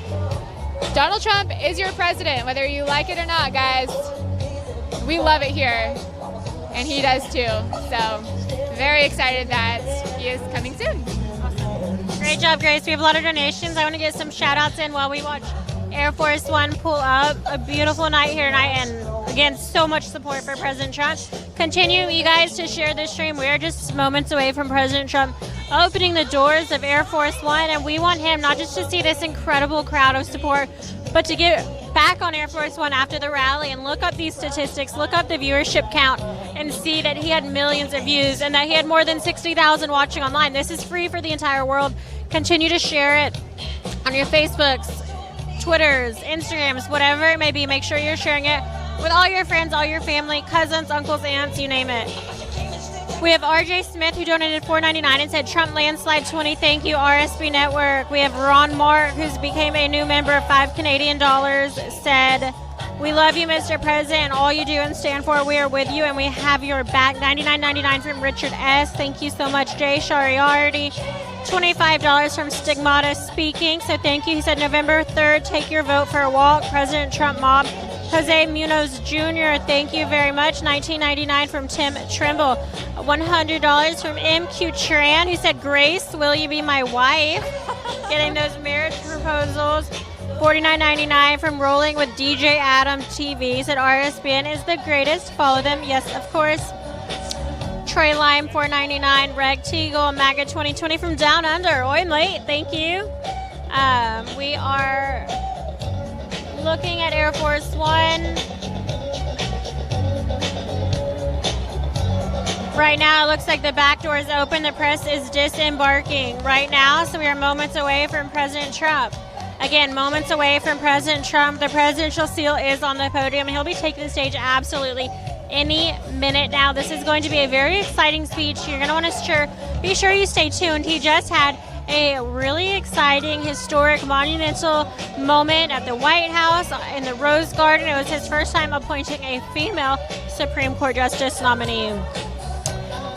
I: Donald Trump is your president, whether you like it or not, guys. We love it here, and he does too. So very excited that he is coming soon.
B: Great job, Grace. We have a lot of donations. I want to get some shout outs in while we watch Air Force One pull up. A beautiful night here tonight, and again, so much support for President Trump. Continue, you guys, to share this stream. We are just moments away from President Trump opening the doors of Air Force One, and we want him not just to see this incredible crowd of support, but to get back on Air Force One after the rally and look up these statistics, look up the viewership count, and see that he had millions of views and that he had more than 60,000 watching online. This is free for the entire world. Continue to share it on your Facebooks, Twitters, Instagrams, whatever it may be. Make sure you're sharing it with all your friends, all your family, cousins, uncles, aunts, you name it. We have RJ Smith, who donated $4.99 and said, Trump landslide 20, thank you, RSB Network. We have Ron Mark, who's became a new member of $5 Canadian, said, we love you, Mr. President, all you do and stand for. We are with you, and we have your back. $99.99 from Richard S. Thank you so much, Jay Shariardi. $25 from Stigmata Speaking, so thank you. He said, November 3rd, take your vote for a walk. President Trump mob. Jose Munoz Jr., thank you very much. $19.99 from Tim Trimble. $100 from MQ Tran, who said, Grace, will you be my wife? Getting those marriage proposals. $49.99 from Rolling with DJ Adam TV. He said, RSBN is the greatest. Follow them. Yes, of course. Trey Lime, $4.99. Reg Teagle, MAGA 2020 from Down Under. I'm late. Thank you. We are looking at Air Force One. Right now, it looks like the back door is open. The press is disembarking right now, so we are moments away from President Trump. Again, moments away from President Trump. The presidential seal is on the podium, and he'll be taking the stage absolutely any minute now. This is going to be a very exciting speech. You're going to want to be sure you stay tuned. He just had a really exciting, historic, monumental moment at the White House in the Rose Garden. It was his first time appointing a female Supreme Court Justice nominee.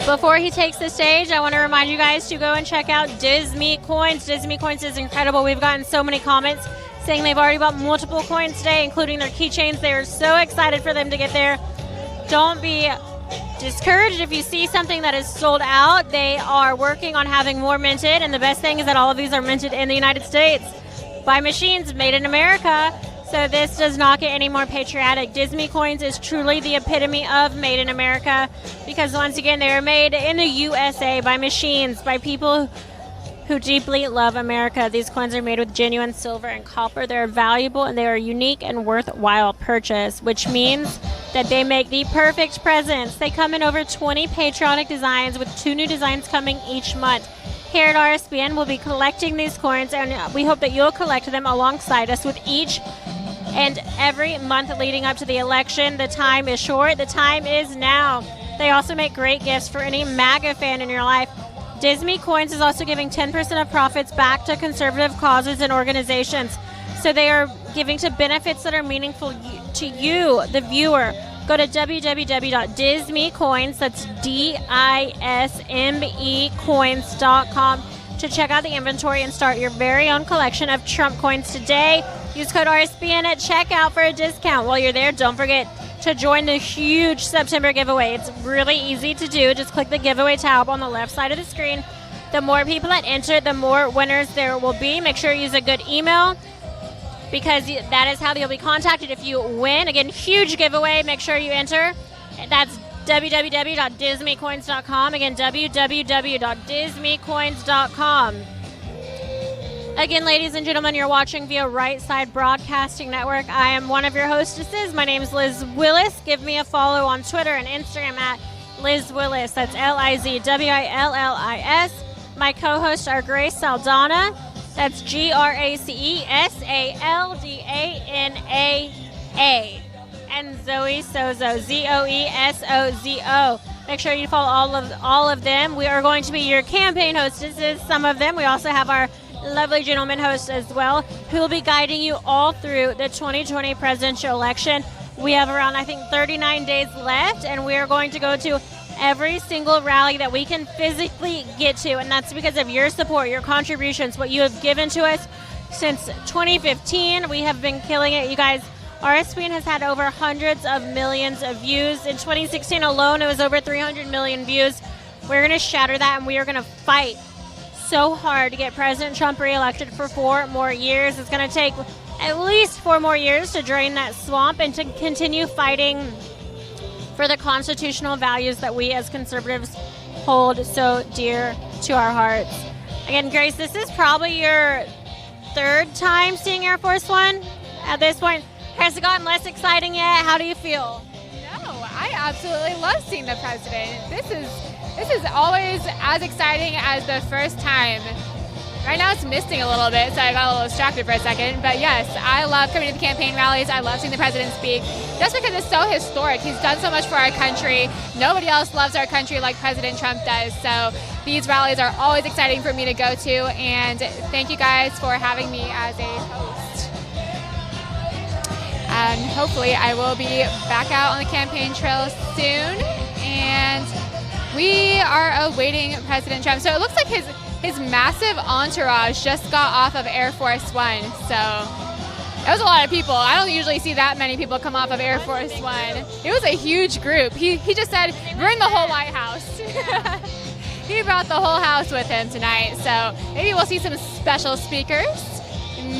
B: Before he takes the stage, I want to remind you guys to go and check out Disney Coins. Disney Coins is incredible. We've gotten so many comments saying they've already bought multiple coins today, including their keychains. They are so excited for them to get there. Don't be discouraged if you see something that is sold out. They are working on having more minted, and the best thing is that all of these are minted in the United States by machines made in America. So this does not get any more patriotic. Disney Coins is truly the epitome of made in America because, once again, they are made in the USA by machines, by people who deeply love America. These coins are made with genuine silver and copper. They're valuable and they are unique and worthwhile purchase, which means that they make the perfect presents. They come in over 20 patriotic designs with 2 new designs coming each month. Here at RSBN, we'll be collecting these coins, and we hope that you'll collect them alongside us with each and every month leading up to the election. The time is short. The time is now. They also make great gifts for any MAGA fan in your life. Disney Coins is also giving 10% of profits back to conservative causes and organizations. So they are giving to benefits that are meaningful to you, the viewer. Go to www.dismecoins, that's DISME coins.com to check out the inventory and start your very own collection of Trump coins today. Use code RSBN at checkout for a discount. While you're there, don't forget to join the huge September giveaway. It's really easy to do. Just click the giveaway tab on the left side of the screen. The more people that enter, the more winners there will be. Make sure you use a good email, because that is how you'll be contacted if you win. Again, huge giveaway. Make sure you enter. That's www.dismecoins.com. Again, www.dismecoins.com. Again, ladies and gentlemen, you're watching via Right Side Broadcasting Network. I am one of your hostesses. My name is Liz Willis. Give me a follow on Twitter and Instagram at Liz Willis. That's LizWillis. My co-hosts are Grace Saldana. That's GraceSaldana. And Zoe Sozo, Zoesozo. Make sure you follow all of them. We are going to be your campaign hostesses, some of them. We also have our lovely gentleman hosts as well, who will be guiding you all through the 2020 presidential election. We have around, I think, 39 days left, and we are going to go to every single rally that we can physically get to, and that's because of your support, your contributions, what you have given to us since 2015. We have been killing it, you guys. RSBN has had over hundreds of millions of views. In 2016 alone, it was over 300 million views. We're going to shatter that, and we are going to fight so hard to get President Trump reelected for 4 more years. It's going to take at least 4 more years to drain that swamp and to continue fighting for the constitutional values that we as conservatives hold so dear to our hearts. Again, Grace, this is probably your 3rd time seeing Air Force One at this point. Has it gotten less exciting yet? How do you feel?
I: No, I absolutely love seeing the president. This is always as exciting as the first time. Right now it's misting a little bit, so I got a little distracted for a second. But yes, I love coming to the campaign rallies. I love seeing the president speak, just because it's so historic. He's done so much for our country. Nobody else loves our country like President Trump does. So these rallies are always exciting for me to go to. And thank you guys for having me as a host. And hopefully I will be back out on the campaign trail soon. And we are awaiting President Trump. So it looks like his massive entourage just got off of Air Force One. So that was a lot of people. I don't usually see that many people come off of Air Force One. It was a huge group. He just said, bring the whole White House. He brought the whole house with him tonight. So maybe we'll see some special speakers.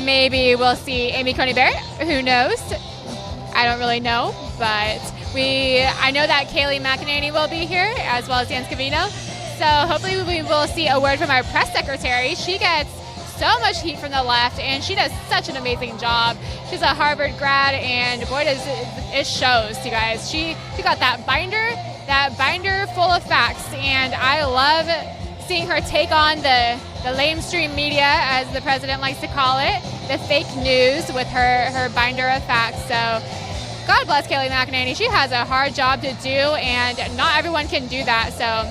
I: Maybe we'll see Amy Coney Barrett. Who knows? I don't really know, but I know that Kayleigh McEnany will be here, as well as Dan Scavino. So hopefully we will see a word from our press secretary. She gets so much heat from the left, and she does such an amazing job. She's a Harvard grad, and boy, it shows, you guys. She got that binder full of facts, and I love seeing her take on the lamestream media, as the president likes to call it, the fake news with her binder of facts. So God bless Kayleigh McEnany. She has a hard job to do, and not everyone can do that. So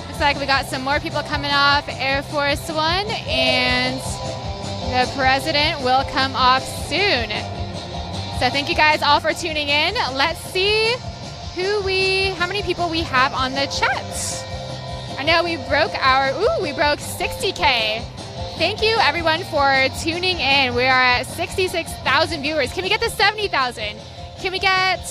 I: looks like we got some more people coming off Air Force One, and the president will come off soon. So thank you guys all for tuning in. Let's see how many people we have on the chat. I know we broke 60K. Thank you everyone for tuning in. We are at 66,000 viewers. Can we get to 70,000? Can we get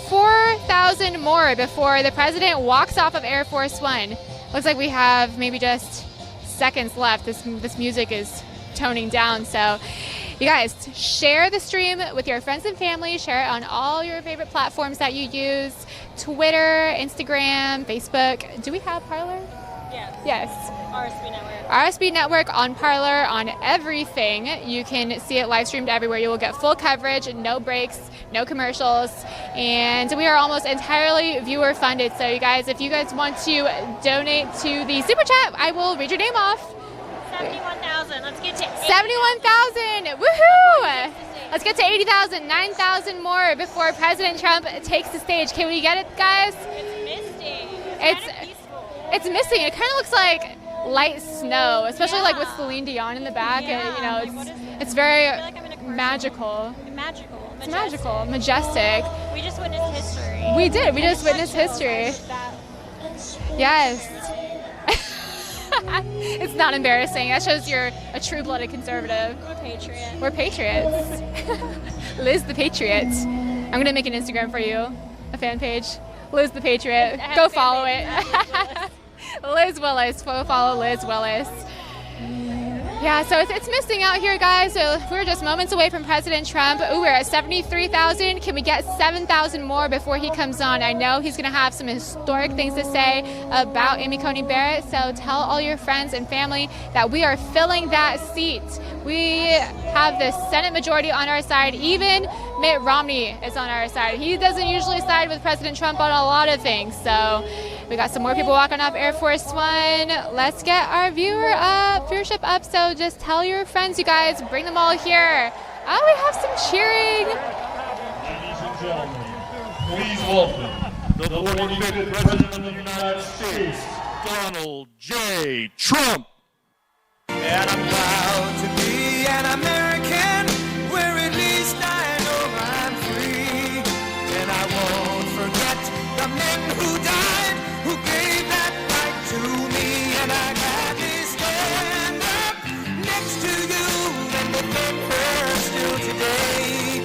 I: 4,000 more before the president walks off of Air Force One? Looks like we have maybe just seconds left. This music is toning down. So you guys, share the stream with your friends and family. Share it on all your favorite platforms that you use. Twitter, Instagram, Facebook. Do we have Parler? Yes.
B: RSB Network.
I: RSB Network on Parler, on everything. You can see it live streamed everywhere. You will get full coverage, no breaks, no commercials, and we are almost entirely viewer funded. So you guys, if you guys want to donate to the super chat, I will read your name off.
B: 71,000. Let's get to
I: 71,000. Woohoo! Let's get to 80,000, 9,000 more before President Trump takes the stage. Can we get it, guys?
B: It's misty.
I: It's missing. It kind of looks like light snow, especially like with Celine Dion in the back.
B: Yeah.
I: And, it's very magical. It's magical, majestic.
B: We just witnessed history.
I: We did. We just witnessed history. Yes. It's not embarrassing. That shows you're a true-blooded conservative.
B: We're patriots.
I: We're patriots. Liz the Patriot. I'm going to make an Instagram for you, a fan page. Liz the Patriot. Go follow it. Liz Willis. Go follow Liz Willis. Yeah, so it's missing out here, guys. So we're just moments away from President Trump. Ooh, we're at 73,000. Can we get 7,000 more before he comes on? I know he's going to have some historic things to say about Amy Coney Barrett. So tell all your friends and family that we are filling that seat. We have the Senate majority on our side. Even Mitt Romney is on our side. He doesn't usually side with President Trump on a lot of things. So we got some more people walking off Air Force One. Let's get our viewership up. So just tell your friends, you guys, bring them all here. Oh, we have some cheering.
F: Ladies and gentlemen, please welcome the 45th President of the United States, Donald J. Trump.
L: And I'm proud to be an American, where at least I know I'm free. And I won't forget the men who died, who gave that right to me. And I gladly stand up next to you and defend her still today.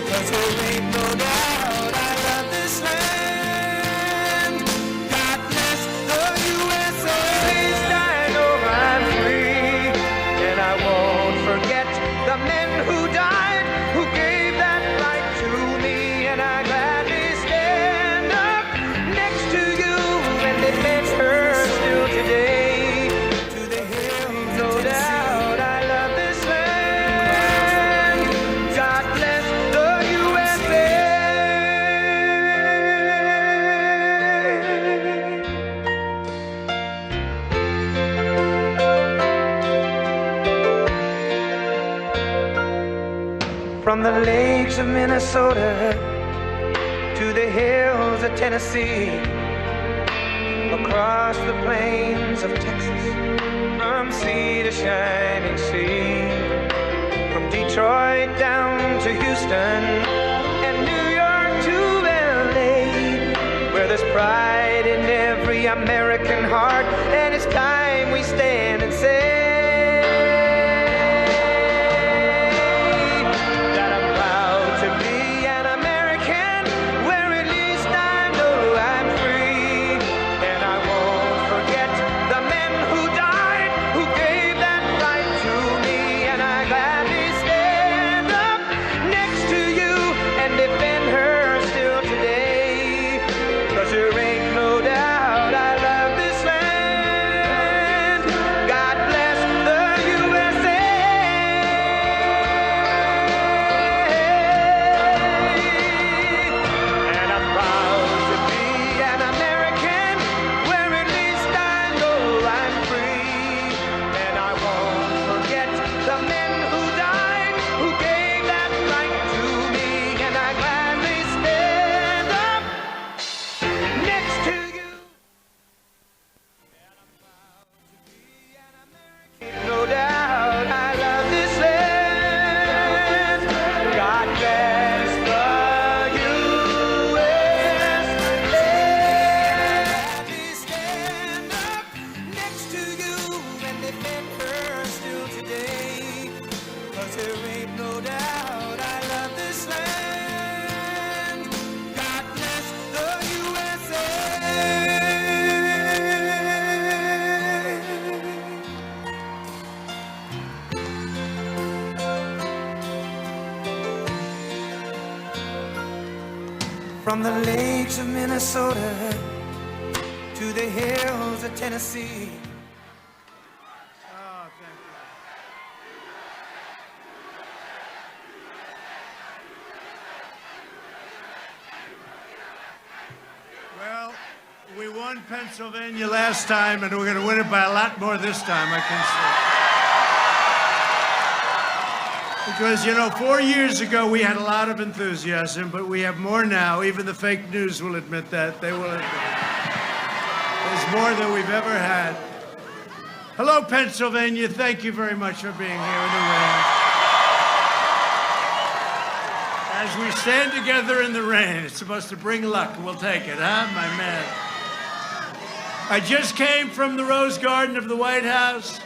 L: 'Cause there ain't no doubt I love this land. God bless the USA. At least I know I'm free. And I won't forget the men who died, who gave that right to me. And I gladly stand up next to you and defend her still today. To the hills, no doubt, I love this land. God bless the USA. From the lakes of Minnesota to the hills of Tennessee, across the plains of Texas, from sea to shining sea, from Detroit down to Houston and New York to LA, where there's pride in every American heart, and it's time we stand and say that I'm proud to be an American, where at least I know I'm free. And I won't forget the men who died, who gave that right to me. And I gladly stand up next to you and defend her still today. 'Cause there ain't no doubt I love this land. God bless the USA. And I'm proud to be an American, where at least I know I'm free. And I won't forget the men who died, who gave that right to me. And I gladly stand up next to you. No doubt I love this land. God bless the USA. Gladly stand up next to you and defend her still today. 'Cause there ain't no doubt I love this land. God bless the USA. From the lakes of Minnesota to the hills of Tennessee.
C: Well, we won Pennsylvania last time, and we're going to win it by a lot more this time, I can say. Because, 4 years ago we had a lot of enthusiasm, but we have more now. Even the fake news will admit that. They will admit it. There's more than we've ever had. Hello, Pennsylvania. Thank you very much for being here in the rain. As we stand together in the rain, it's supposed to bring luck. We'll take it, huh, my man? I just came from the Rose Garden of the White House.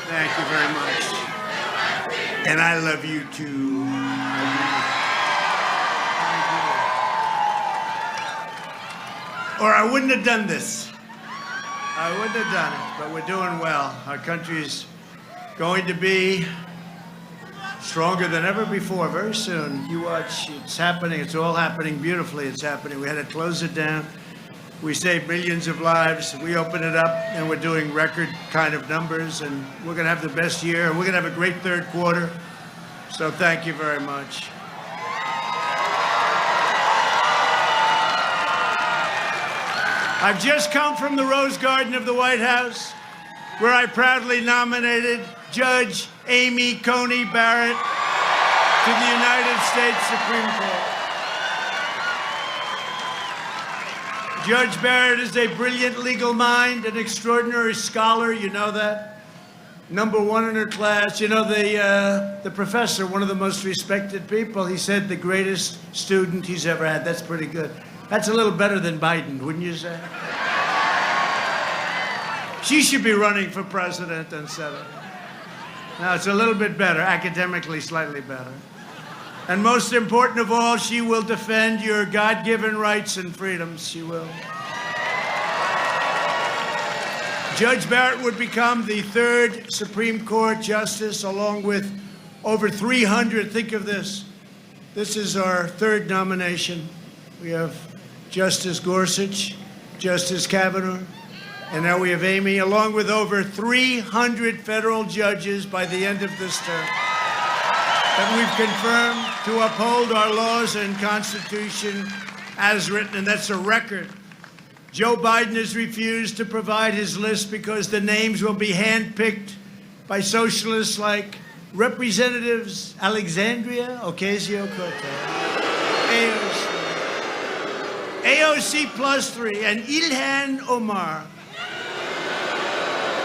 C: Thank you very much. And I love you too. Or I wouldn't have done this. I wouldn't have done it, but we're doing well. Our country's going to be stronger than ever before very soon. You watch, it's happening. It's all happening beautifully. It's happening. We had to close it down. We saved millions of lives. We opened it up, and we're doing record kind of numbers, and we're going to have the best year. We're going to have a great third quarter. So thank you very much. I've just come from the Rose Garden of the White House, where I proudly nominated Judge Amy Coney Barrett to the United States Supreme Court. Judge Barrett is a brilliant legal mind, an extraordinary scholar, you know that. #1 in her class. You know, the professor, one of the most respected people, he said the greatest student he's ever had. That's pretty good. That's a little better than Biden, wouldn't you say? She should be running for president instead of... Now, it's a little bit better, academically slightly better. And most important of all, she will defend your God-given rights and freedoms. She will. Judge Barrett would become the third Supreme Court justice, along with over 300. Think of this. This is our third nomination. We have Justice Gorsuch, Justice Kavanaugh, and now we have Amy, along with over 300 federal judges by the end of this term that we've confirmed to uphold our laws and Constitution as written, and that's a record. Joe Biden has refused to provide his list because the names will be handpicked by socialists like Representatives Alexandria Ocasio-Cortez, AOC +3, and Ilhan Omar.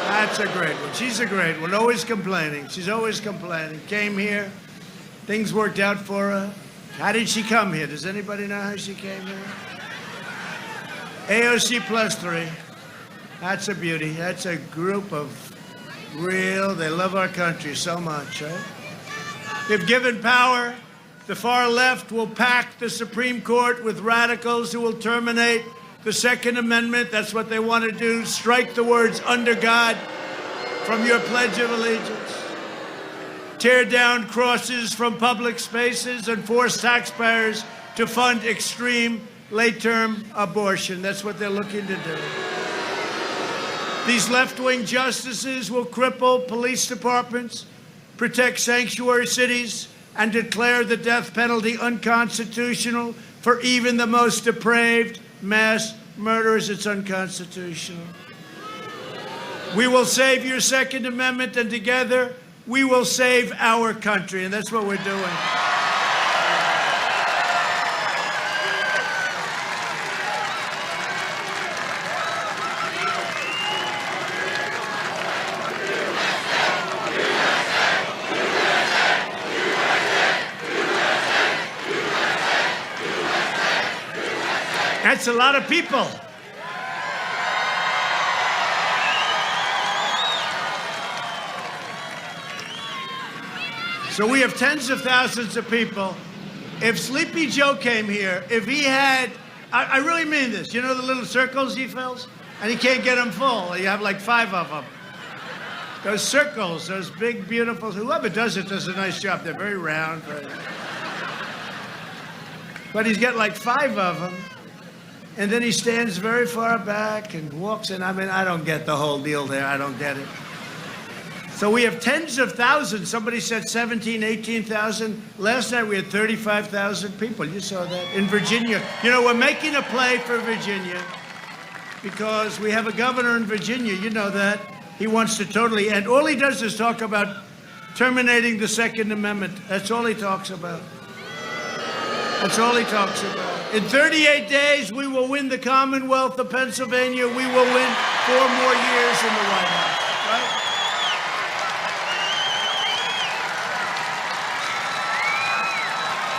C: That's a great one. She's a great one. Always complaining. She's always complaining. Came here. Things worked out for her. How did she come here? Does anybody know how she came here? AOC +3. That's a beauty. That's a group of they love our country so much, right? If given power, the far left will pack the Supreme Court with radicals who will terminate the Second Amendment. That's what they want to do. Strike the words "under God" from your Pledge of Allegiance. Tear down crosses from public spaces and force taxpayers to fund extreme late-term abortion. That's what they're looking to do. These left-wing justices will cripple police departments, protect sanctuary cities, and declare the death penalty unconstitutional for even the most depraved mass murderers. It's unconstitutional. We will save your Second Amendment, and together we will save our country, and that's what we're doing. That's a lot of people. So we have tens of thousands of people. If Sleepy Joe came here, if he had, I really mean this, you know the little circles he fills? And he can't get them full. You have like 5 of them. Those circles, those big, beautiful, whoever does it does a nice job. They're very round. But he's got like 5 of them. And then he stands very far back and walks in. I mean, I don't get the whole deal there. I don't get it. So we have tens of thousands. Somebody said 17, 18,000. Last night we had 35,000 people. You saw that in Virginia. You know, we're making a play for Virginia because we have a governor in Virginia. You know that. He wants to totally end. All he does is talk about terminating the Second Amendment. That's all he talks about. That's all he talks about. In 38 days, we will win the Commonwealth of Pennsylvania. We will win 4 more years in the White House, right?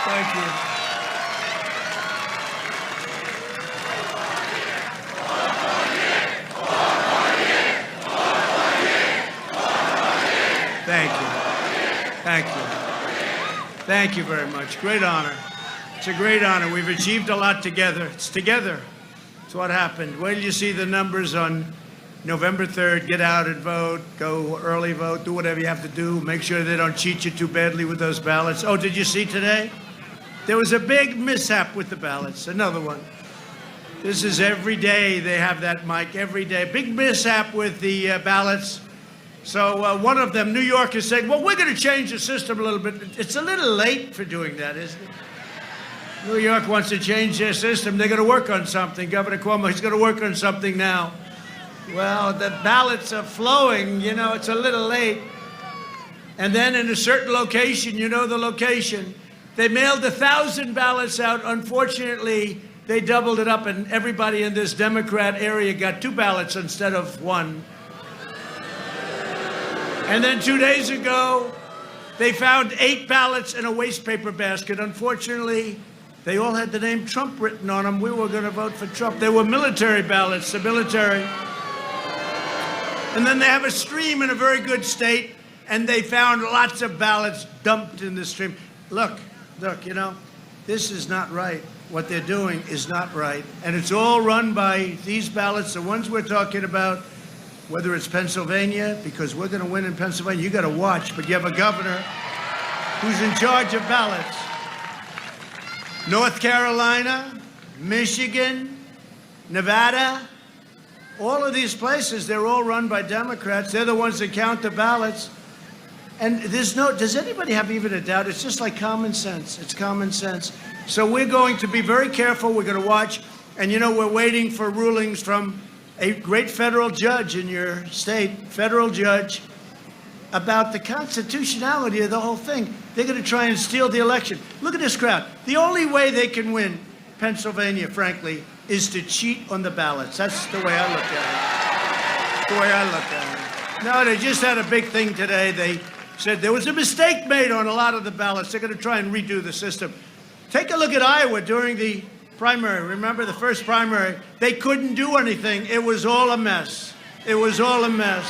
C: Thank you. Thank you. Thank you. Thank you very much. Great honor. It's a great honor. We've achieved a lot together. It's together. It's what happened. Wait till you see the numbers on November 3rd. Get out and vote. Go early vote. Do whatever you have to do. Make sure they don't cheat you too badly with those ballots. Oh, did you see today? There was a big mishap with the ballots. Another one. This is every day they have that, Mike. Every day. Big mishap with the ballots. So one of them, New York, is saying, well, we're going to change the system a little bit. It's a little late for doing that, isn't it? New York wants to change their system. They're going to work on something. Governor Cuomo, he's going to work on something now. Well, the ballots are flowing. You know, it's a little late. And then in a certain location, you know the location, they mailed 1,000 ballots out. Unfortunately, they doubled it up, and everybody in this Democrat area got 2 ballots instead of 1. And then 2 days ago, they found 8 ballots in a waste paper basket. Unfortunately, they all had the name Trump written on them. We were going to vote for Trump. They were military ballots, the military. And then they have a stream in a very good state, and they found lots of ballots dumped in the stream. Look, you know, this is not right. What they're doing is not right. And it's all run by these ballots, the ones we're talking about, whether it's Pennsylvania, because we're going to win in Pennsylvania. You got to watch, but you have a governor who's in charge of ballots. North Carolina, Michigan, Nevada, all of these places, they're all run by Democrats. They're the ones that count the ballots. And does anybody have even a doubt? It's just like common sense. It's common sense. So we're going to be very careful. We're going to watch. And, you know, we're waiting for rulings from a great federal judge in your state, federal judge, about the constitutionality of the whole thing. They're going to try and steal the election. Look at this crowd. The only way they can win Pennsylvania, frankly, is to cheat on the ballots. That's the way I look at it. The way I look at it. No, they just had a big thing today. They said there was a mistake made on a lot of the ballots. They're going to try and redo the system. Take a look at Iowa during the primary. Remember the first primary? They couldn't do anything. It was all a mess. It was all a mess.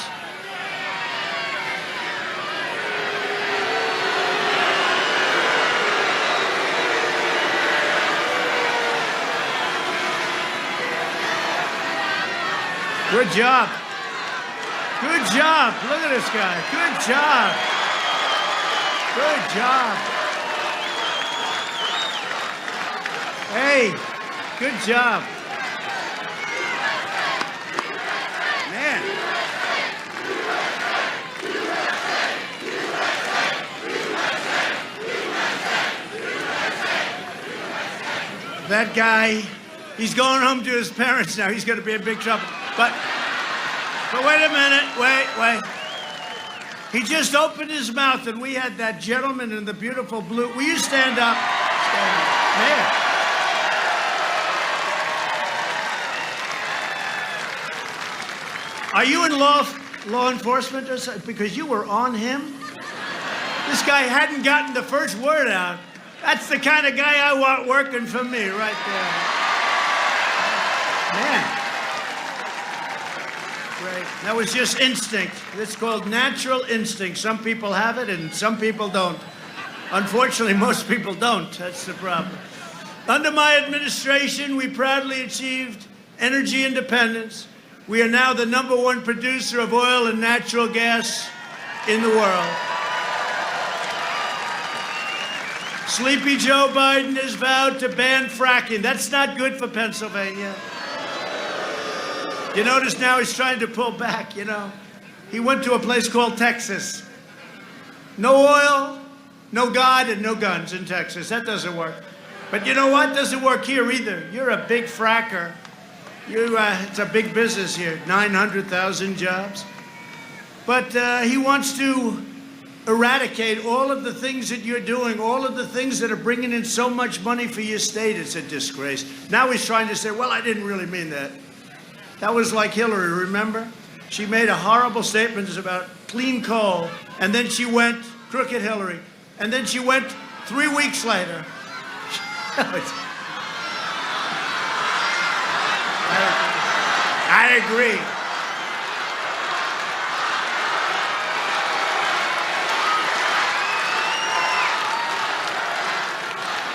C: Good job. Good job. Look at this guy. Good job. Good job. Hey, good job. Man. That guy, he's going home to his parents now. He's going to be in big trouble. But wait a minute. Wait. He just opened his mouth, and we had that gentleman in the beautiful blue. Will you stand up? Stand up. Man. Are you in law enforcement or something? Because you were on him? This guy hadn't gotten the first word out. That's the kind of guy I want working for me right there. Man. Great. That was just instinct. It's called natural instinct. Some people have it and some people don't. Unfortunately, most people don't. That's the problem. Under my administration, we proudly achieved energy independence. We are now the #1 producer of oil and natural gas in the world. Sleepy Joe Biden has vowed to ban fracking. That's not good for Pennsylvania. You notice now he's trying to pull back, you know. He went to a place called Texas. No oil, no God, and no guns in Texas. That doesn't work. But you know what? Doesn't work here either. You're a big fracker. It's a big business here, 900,000 jobs. But he wants to eradicate all of the things that you're doing, all of the things that are bringing in so much money for your state. It's a disgrace. Now he's trying to say, well, I didn't really mean that. That was like Hillary, remember? She made a horrible statement about clean coal, and then she went, crooked Hillary, and then she went 3 weeks later. I agree.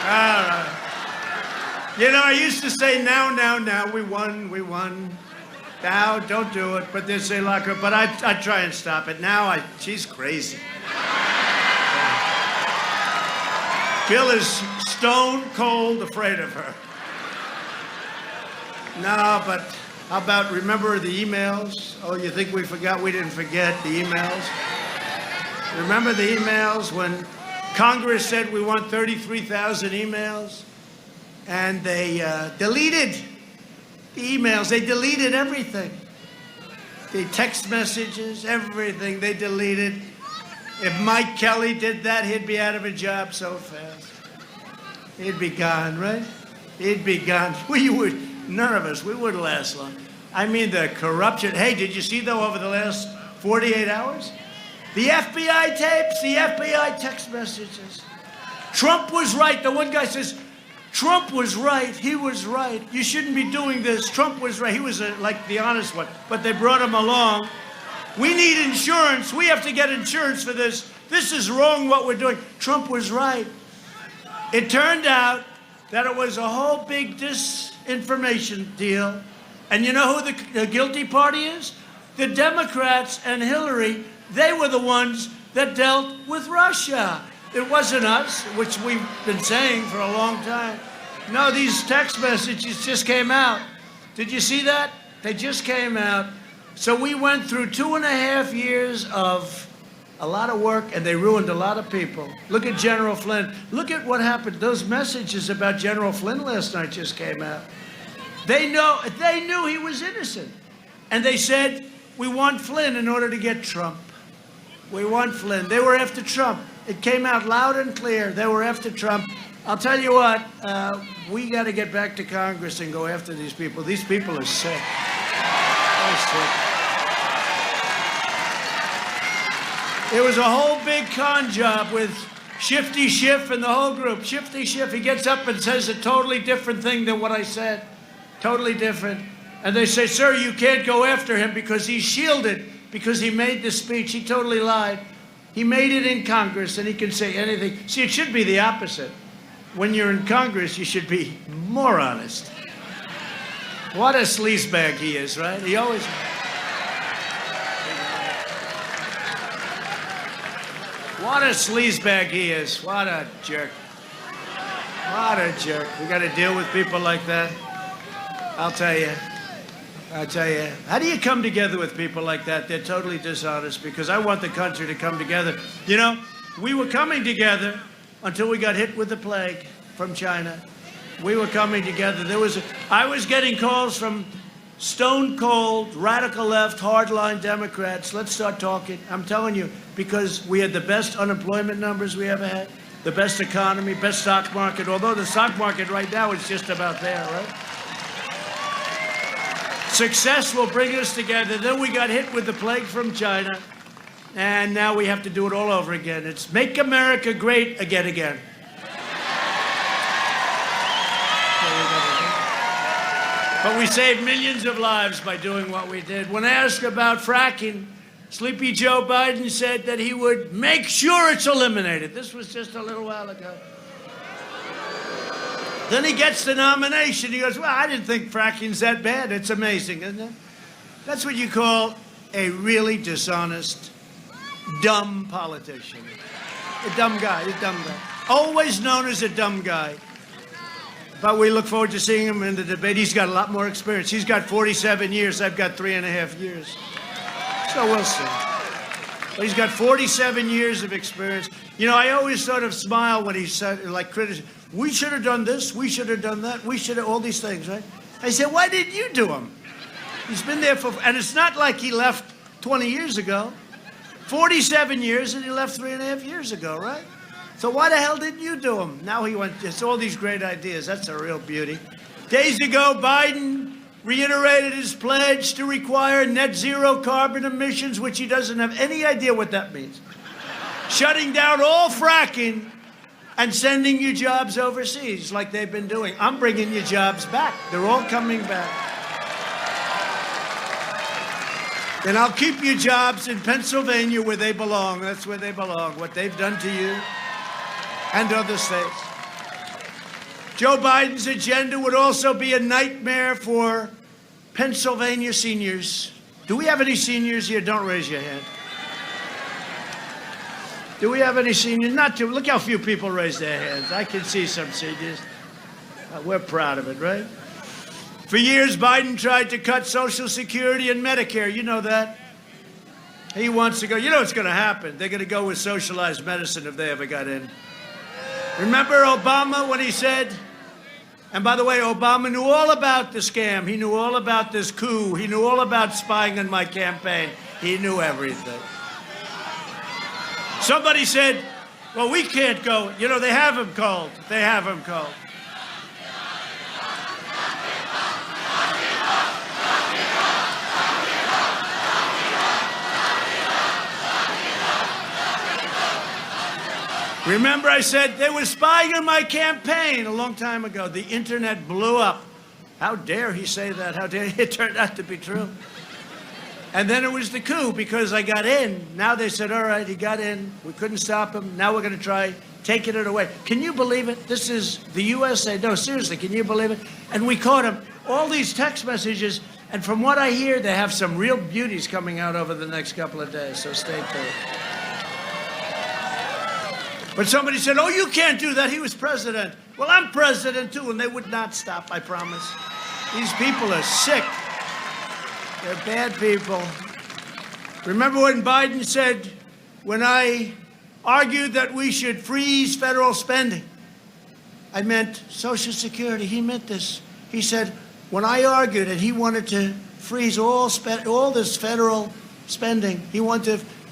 C: All right. You know, I used to say, now, we won. Now, don't do it. But they say, lock her. But I try and stop it. Now, she's crazy. Bill is stone cold afraid of her. No, but how about, remember the emails? Oh, you think we forgot? We didn't forget the emails. Remember the emails when Congress said we want 33,000 emails? And they deleted the emails. They deleted everything. The text messages, everything, they deleted. If Mike Kelly did that, he'd be out of a job so fast. He'd be gone, right? He'd be gone. None of us, we wouldn't last long. I mean, the corruption. Hey, did you see, though, over the last 48 hours? The FBI tapes, the FBI text messages. Trump was right. The one guy says, Trump was right. He was right. You shouldn't be doing this. Trump was right. He was like the honest one. But they brought him along. We need insurance. We have to get insurance for this. This is wrong what we're doing. Trump was right. It turned out that it was a whole big disinformation deal. And you know who the guilty party is? The Democrats and Hillary. They were the ones that dealt with Russia. It wasn't us, which we've been saying for a long time. No, these text messages just came out. Did you see that? They just came out. So we went through 2.5 years of a lot of work, and they ruined a lot of people. Look at General Flynn. Look at what happened. Those messages about General Flynn last night just came out. They knew he was innocent. And they said, we want Flynn in order to get Trump. We want Flynn. They were after Trump. It came out loud and clear. They were after Trump. I'll tell you what, we got to get back to Congress and go after these people. These people are sick. They're sick. It was a whole big con job with Shifty Schiff and the whole group. Shifty Schiff, he gets up and says a totally different thing than what I said. Totally different. And they say, sir, you can't go after him because he's shielded, because he made the speech. He totally lied. He made it in Congress, and he can say anything. See, it should be the opposite. When you're in Congress, you should be more honest. What a sleazebag he is, right? He always... What a sleazebag he is. What a jerk. What a jerk. We got to deal with people like that. I'll tell you. How do you come together with people like that? They're totally dishonest, because I want the country to come together. You know, we were coming together until we got hit with the plague from China. We were coming together. I was getting calls from stone cold, radical left, hardline Democrats. Let's start talking. I'm telling you, because we had the best unemployment numbers we ever had, the best economy, best stock market, although the stock market right now is just about there, right? Success will bring us together. Then we got hit with the plague from China, and now we have to do it all over again. It's make America great again. But we saved millions of lives by doing what we did. When asked about fracking, Sleepy Joe Biden said that he would make sure it's eliminated. This was just a little while ago. Then he gets the nomination. He goes, well, I didn't think fracking's that bad. It's amazing, isn't it? That's what you call a really dishonest, dumb politician. A dumb guy. Always known as a dumb guy. But we look forward to seeing him in the debate. He's got a lot more experience. He's got 47 years. I've got 3.5 years. So we'll see. But he's got 47 years of experience. You know, I always sort of smile when he said, like, critics, we should have done this, we should have done that, we should have, all these things, right? I said, why didn't you do them? He's been there and it's not like he left 20 years ago. 47 years, and he left 3.5 years ago, right? So why the hell didn't you do them? Now he went, it's all these great ideas. That's a real beauty. Days ago, Biden reiterated his pledge to require net zero carbon emissions, which he doesn't have any idea what that means. Shutting down all fracking and sending you jobs overseas like they've been doing. I'm bringing you jobs back. They're all coming back. And I'll keep you jobs in Pennsylvania where they belong. That's where they belong, what they've done to you and other states. Joe Biden's agenda would also be a nightmare for Pennsylvania seniors. Do we have any seniors here? Don't raise your hand. Do we have any seniors? Not too. Look how few people raise their hands. I can see some seniors. We're proud of it, right? For years, Biden tried to cut Social Security and Medicare. You know that. He wants to go. You know what's going to happen? They're going to go with socialized medicine if they ever got in. Remember Obama when he said, and by the way, Obama knew all about the scam. He knew all about this coup. He knew all about spying on my campaign. He knew everything. Somebody said, well, we can't go. You know, they have him called. They have him called. Remember I said they were spying on my campaign a long time ago. The internet blew up. How dare he say that? How dare it turned out to be true. And then it was the coup because I got in. Now they said, all right, he got in. We couldn't stop him. Now we're going to try taking it away. Can you believe it? This is the USA. No, seriously, can you believe it? And we caught him. All these text messages. And from what I hear, they have some real beauties coming out over the next couple of days. So stay tuned. But somebody said, oh, you can't do that. He was president. Well, I'm president, too, and they would not stop, I promise. These people are sick. They're bad people. Remember when Biden said, when I argued that we should freeze federal spending, I meant Social Security. He meant this. He said, when I argued that he wanted to freeze all this federal spending,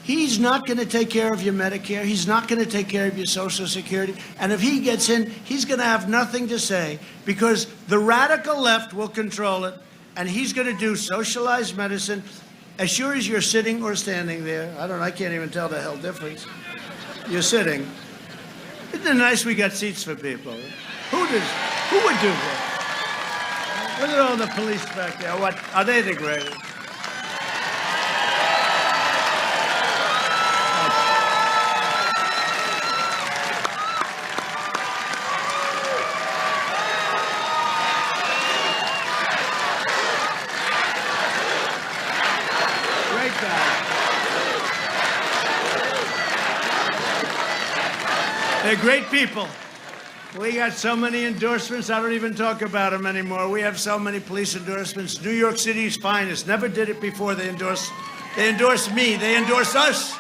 C: he's not going to take care of your Medicare. He's not going to take care of your Social Security. And if he gets in, he's going to have nothing to say because the radical left will control it. And he's going to do socialized medicine as sure as you're sitting or standing there. I can't even tell the hell difference. You're sitting. Isn't it nice we got seats for people? Who would do that? Look at all the police back there. What, are they the greatest? They're great people. We got so many endorsements, I don't even talk about them anymore. We have so many police endorsements. New York City's finest. Never did it before. They endorse me. They endorse us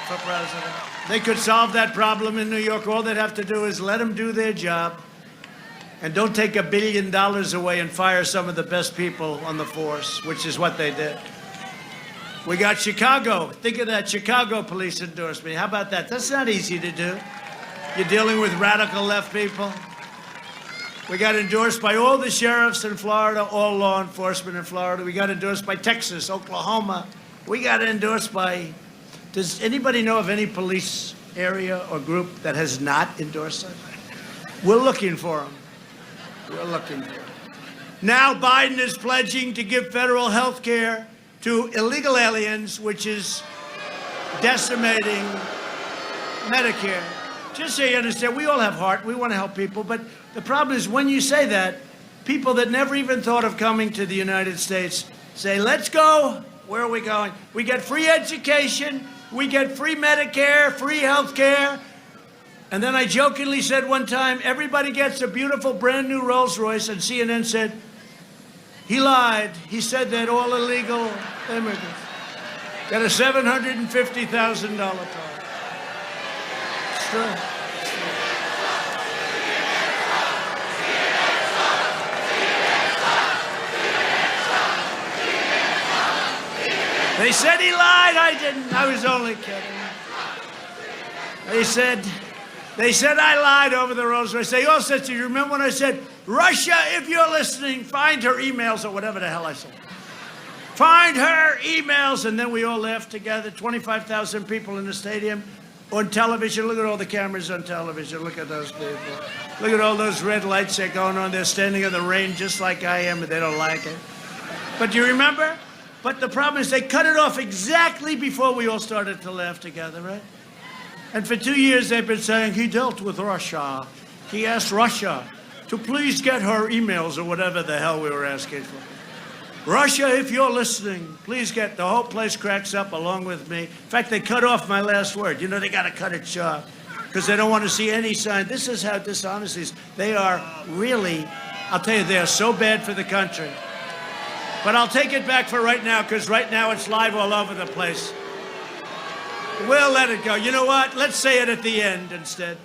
C: for president. They could solve that problem in New York. All they'd have to do is let them do their job and don't take $1 billion away and fire some of the best people on the force, which is what they did. We got Chicago. Think of that. Chicago police endorsed me. How about that? That's not easy to do. You're dealing with radical left people. We got endorsed by all the sheriffs in Florida, all law enforcement in Florida. We got endorsed by Texas, Oklahoma. We got endorsed by... Does anybody know of any police area or group that has not endorsed us? We're looking for them. We're looking for them. Now Biden is pledging to give federal health care to illegal aliens, which is decimating Medicare. Just so you understand, we all have heart. We want to help people. But the problem is when you say that, people that never even thought of coming to the United States say, let's go. Where are we going? We get free education. We get free Medicare, free health care. And then I jokingly said one time, everybody gets a beautiful brand new Rolls Royce. And CNN said, he lied. He said that all illegal immigrants got a $750,000 car. It's true. They said he lied. I didn't. I was only kidding. They said I lied over the Rolls Royce. They all said, do you remember when I said, Russia, if you're listening, find her emails, or whatever the hell I said. Find her emails. And then we all laughed together. 25,000 people in the stadium. On television, look at all the cameras on television. Look at those people. Look at all those red lights that are going on. They're standing in the rain just like I am, and they don't like it. But do you remember? But the problem is they cut it off exactly before we all started to laugh together, right? And for 2 years they've been saying he dealt with Russia. He asked Russia to please get her emails, or whatever the hell we were asking for. Russia, if you're listening, please get, the whole place cracks up along with me. In fact, they cut off my last word. You know, they got to cut it short because they don't want to see any sign. This is how dishonest is. They are really, I'll tell you, they are so bad for the country. But I'll take it back for right now, because right now it's live all over the place. We'll let it go. You know what? Let's say it at the end instead.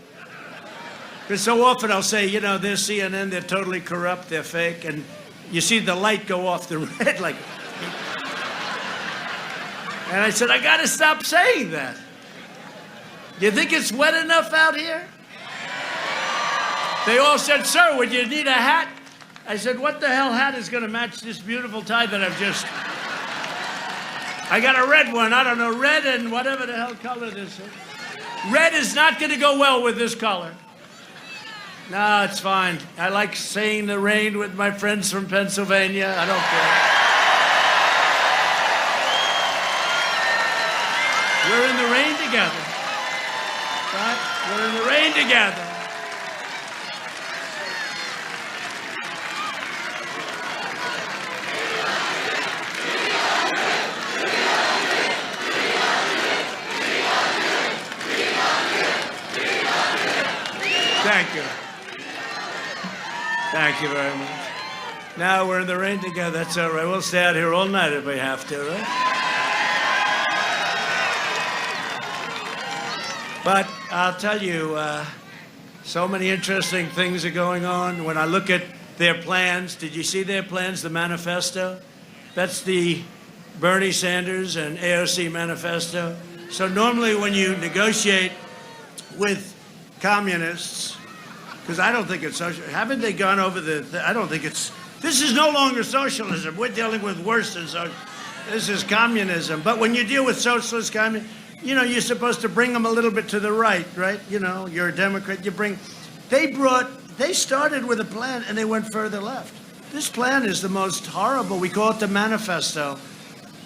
C: Because so often I'll say, you know, they're CNN, they're totally corrupt, they're fake, and you see the light go off the red like... And I said, I got to stop saying that. You think it's wet enough out here? They all said, sir, would you need a hat? I said, what the hell hat is going to match this beautiful tie that I've just... I got a red one. I don't know, red and whatever the hell color this is. Red is not going to go well with this color. No, it's fine. I like saying the rain with my friends from Pennsylvania. I don't care. We're in the rain together. Right? We're in the rain together. Thank you. Thank you very much. Now we're in the rain together. That's all right. We'll stay out here all night if we have to, right? But I'll tell you, so many interesting things are going on. When I look at their plans, did you see their plans, the manifesto? That's the Bernie Sanders and AOC manifesto. So normally when you negotiate with communists, because I don't think it's social. Haven't they gone over I don't think it's, this is no longer socialism. We're dealing with worse than socialism. This is communism. But when you deal with socialist communism, you know, you're supposed to bring them a little bit to the right, right? You know, you're a Democrat, they started with a plan and they went further left. This plan is the most horrible. We call it the manifesto.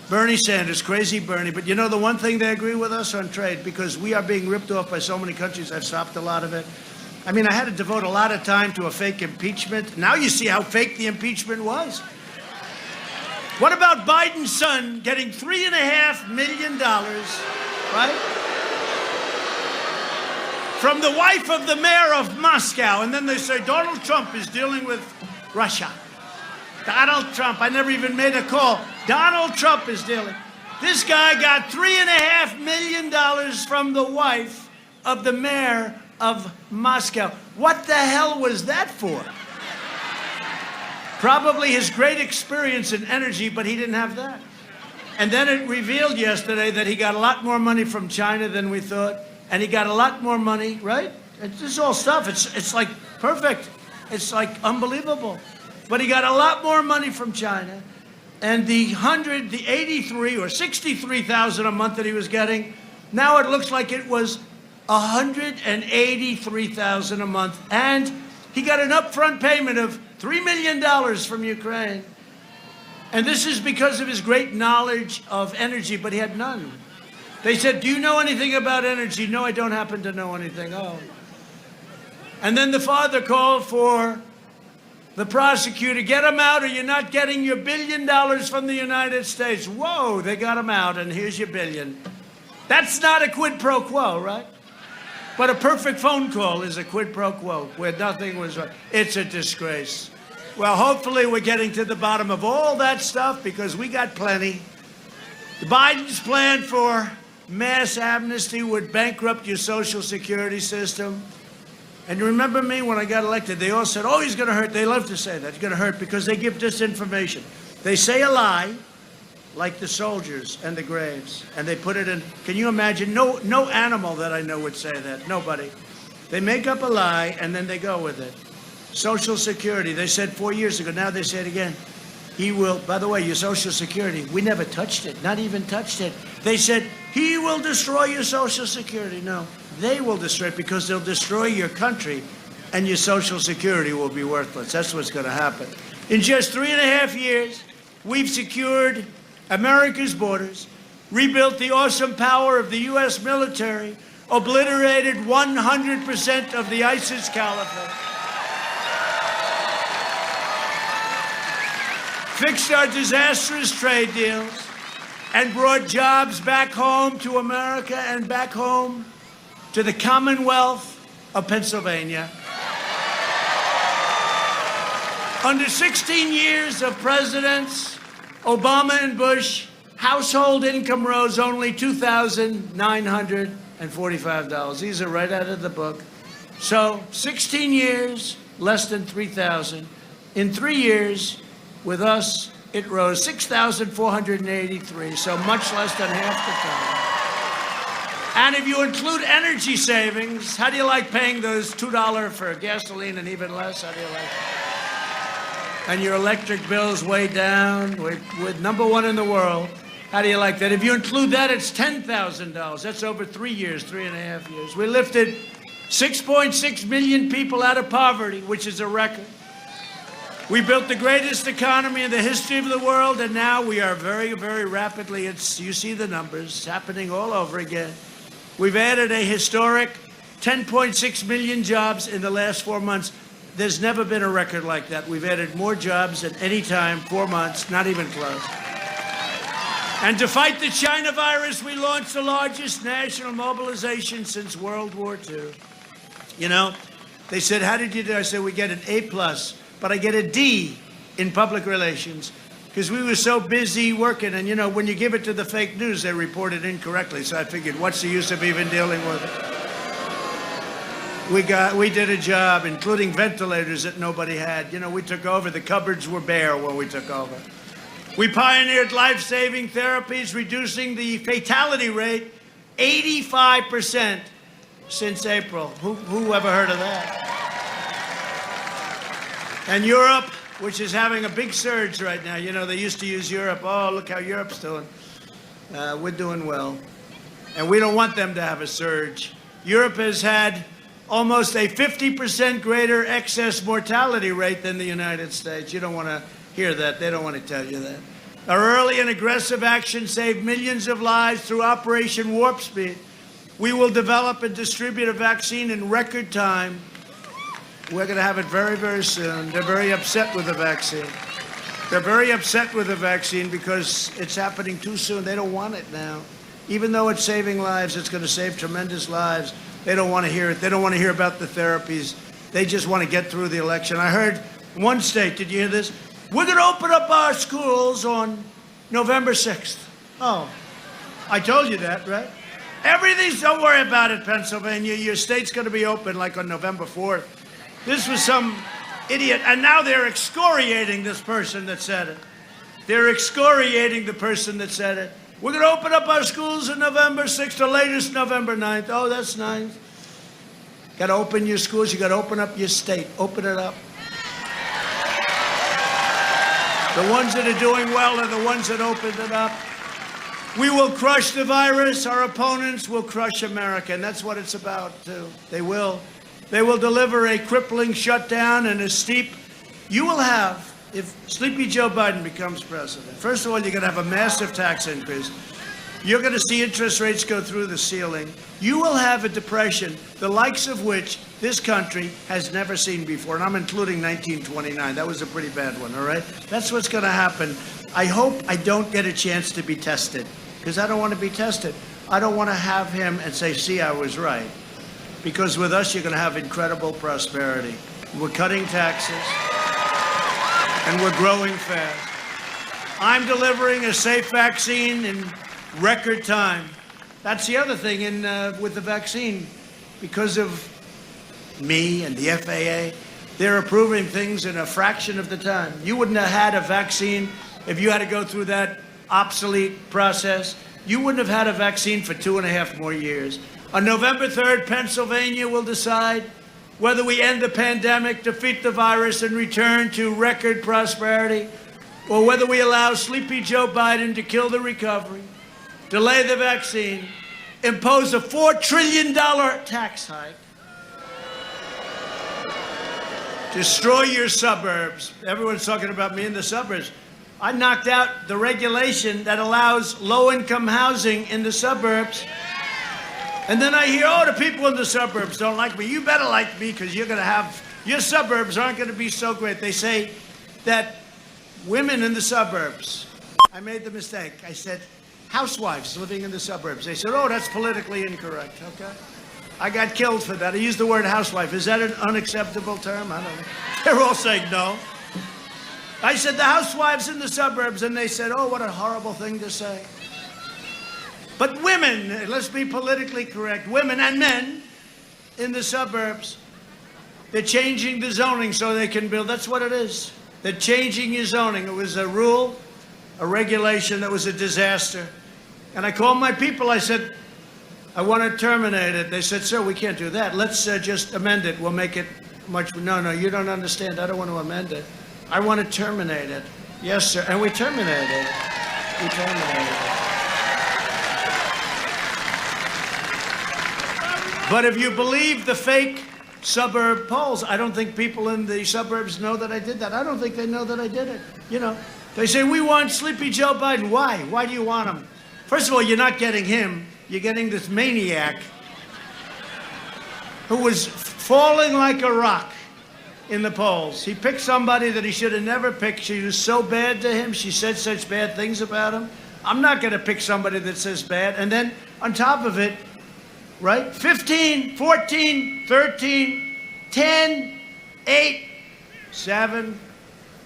C: Bernie Sanders, crazy Bernie. But you know the one thing they agree with us on trade, because we are being ripped off by so many countries. I've stopped a lot of it. I mean, I had to devote a lot of time to a fake impeachment. Now you see how fake the impeachment was. What about Biden's son getting $3.5 million, right? From the wife of the mayor of Moscow. And then they say Donald Trump is dealing with Russia. Donald Trump, I never even made a call. Donald Trump is dealing. This guy got $3.5 million from the wife of the mayor of Moscow. What the hell was that for? Probably his great experience in energy, but he didn't have that. And then it revealed yesterday that he got a lot more money from China than we thought, and he got a lot more money, right? It's just all stuff. It's like perfect. It's like unbelievable. But he got a lot more money from China, and the 83 or 63,000 a month that he was getting, now it looks like it was 183,000 a month, and he got an upfront payment of $3 million from Ukraine. And this is because of his great knowledge of energy, but he had none. They said, do you know anything about energy? No, I don't happen to know anything. Oh. And then the father called for the prosecutor, get him out or you're not getting your $1 billion from the United States. Whoa, they got him out, and here's your $1 billion. That's not a quid pro quo, right? But a perfect phone call is a quid pro quo, where nothing was right. It's a disgrace. Well, hopefully we're getting to the bottom of all that stuff, because we got plenty. Biden's plan for mass amnesty would bankrupt your Social Security system. And you remember me when I got elected, they all said, oh, he's going to hurt. They love to say that. He's going to hurt because they give disinformation. They say a lie, like the soldiers and the graves. And they put it in, can you imagine? No animal that I know would say that, nobody. They make up a lie and then they go with it. Social Security, they said 4 years ago, now they say it again. He will, by the way, your Social Security, we never touched it, not even touched it. They said, he will destroy your Social Security. No, they will destroy it because they'll destroy your country and your Social Security will be worthless. That's what's going to happen. In just 3.5 years, we've secured America's borders, rebuilt the awesome power of the U.S. military, obliterated 100% of the ISIS caliphate, fixed our disastrous trade deals, and brought jobs back home to America and back home to the Commonwealth of Pennsylvania. Under 16 years of presidents, Obama and Bush, household income rose only $2,945. These are right out of the book. So 16 years, less than 3,000. In 3 years, with us, it rose 6,483, so much less than half the time. And if you include energy savings, how do you like paying those $2 for gasoline and even less? How do you like that? And your electric bill's way down. We're number one in the world. How do you like that? If you include that, it's $10,000. That's over 3 years, 3.5 years. We lifted 6.6 million people out of poverty, which is a record. We built the greatest economy in the history of the world, and now we are very, very rapidly, you see the numbers happening all over again. We've added a historic 10.6 million jobs in the last 4 months. There's never been a record like that. We've added more jobs at any time, 4 months, not even close. And to fight the China virus, we launched the largest national mobilization since World War II. You know, they said, how did you do? I said, we get an A+, but I get a D in public relations because we were so busy working. And, you know, when you give it to the fake news, they report it incorrectly. So I figured, what's the use of even dealing with it? We did a job, including ventilators that nobody had. You know, we took over. The cupboards were bare when we took over. We pioneered life-saving therapies, reducing the fatality rate 85% since April. Who ever heard of that? And Europe, which is having a big surge right now. You know, they used to use Europe. Oh, look how Europe's doing. We're doing well. And we don't want them to have a surge. Europe has had almost a 50% greater excess mortality rate than the United States. You don't want to hear that. They don't want to tell you that. Our early and aggressive action saved millions of lives through Operation Warp Speed. We will develop and distribute a vaccine in record time. We're going to have it very, very soon. They're very upset with the vaccine. They're very upset with the vaccine because it's happening too soon. They don't want it now. Even though it's saving lives, it's going to save tremendous lives. They don't want to hear it. They don't want to hear about the therapies. They just want to get through the election. I heard one state, did you hear this? We're going to open up our schools on November 6th. Oh, I told you that, right? Everything's, don't worry about it, Pennsylvania. Your state's going to be open like on November 4th. This was some idiot, and now they're excoriating this person that said it. They're excoriating the person that said it. We're going to open up our schools on November 6th, or latest November 9th. Oh, that's nice. Got to open your schools. You got to open up your state. Open it up. The ones that are doing well are the ones that opened it up. We will crush the virus. Our opponents will crush America, and that's what it's about, too. They will. They will deliver a crippling shutdown and a steep. You will have, if Sleepy Joe Biden becomes president, first of all, you're going to have a massive tax increase. You're going to see interest rates go through the ceiling. You will have a depression, the likes of which this country has never seen before, and I'm including 1929. That was a pretty bad one, all right? That's what's going to happen. I hope I don't get a chance to be tested, because I don't want to be tested. I don't want to have him and say, see, I was right. Because with us, you're going to have incredible prosperity. We're cutting taxes, and we're growing fast. I'm delivering a safe vaccine in record time. That's the other thing with the vaccine. Because of me and the FAA, they're approving things in a fraction of the time. You wouldn't have had a vaccine if you had to go through that obsolete process, you wouldn't have had a vaccine for 2.5 more years. On November 3rd, Pennsylvania will decide whether we end the pandemic, defeat the virus, and return to record prosperity, or whether we allow sleepy Joe Biden to kill the recovery, delay the vaccine, impose a $4 trillion tax hike, destroy your suburbs. Everyone's talking about me in the suburbs. I knocked out the regulation that allows low-income housing in the suburbs. And then I hear, oh, the people in the suburbs don't like me. You better like me because you're going to have, your suburbs aren't going to be so great. They say that women in the suburbs, I made the mistake. I said housewives living in the suburbs. They said, oh, that's politically incorrect, okay? I got killed for that. I used the word housewife. Is that an unacceptable term? I don't know. They're all saying no. I said the housewives in the suburbs, and they said, oh, what a horrible thing to say. But women, let's be politically correct, women and men in the suburbs, they're changing the zoning so they can build. That's what it is. They're changing your zoning. It was a rule, a regulation that was a disaster. And I called my people. I said, I want to terminate it. They said, sir, we can't do that. Let's just amend it. We'll make it much. No, you don't understand. I don't want to amend it. I want to terminate it. Yes, sir. And we terminated it. We terminated it. But if you believe the fake suburb polls, I don't think people in the suburbs know that I did that. I don't think they know that I did it. You know, they say, we want Sleepy Joe Biden. Why? Why do you want him? First of all, you're not getting him. You're getting this maniac who was falling like a rock in the polls. He picked somebody that he should have never picked. She was so bad to him. She said such bad things about him. I'm not going to pick somebody that says bad. And then on top of it, right, 15, 14, 13, 10, 8, 7.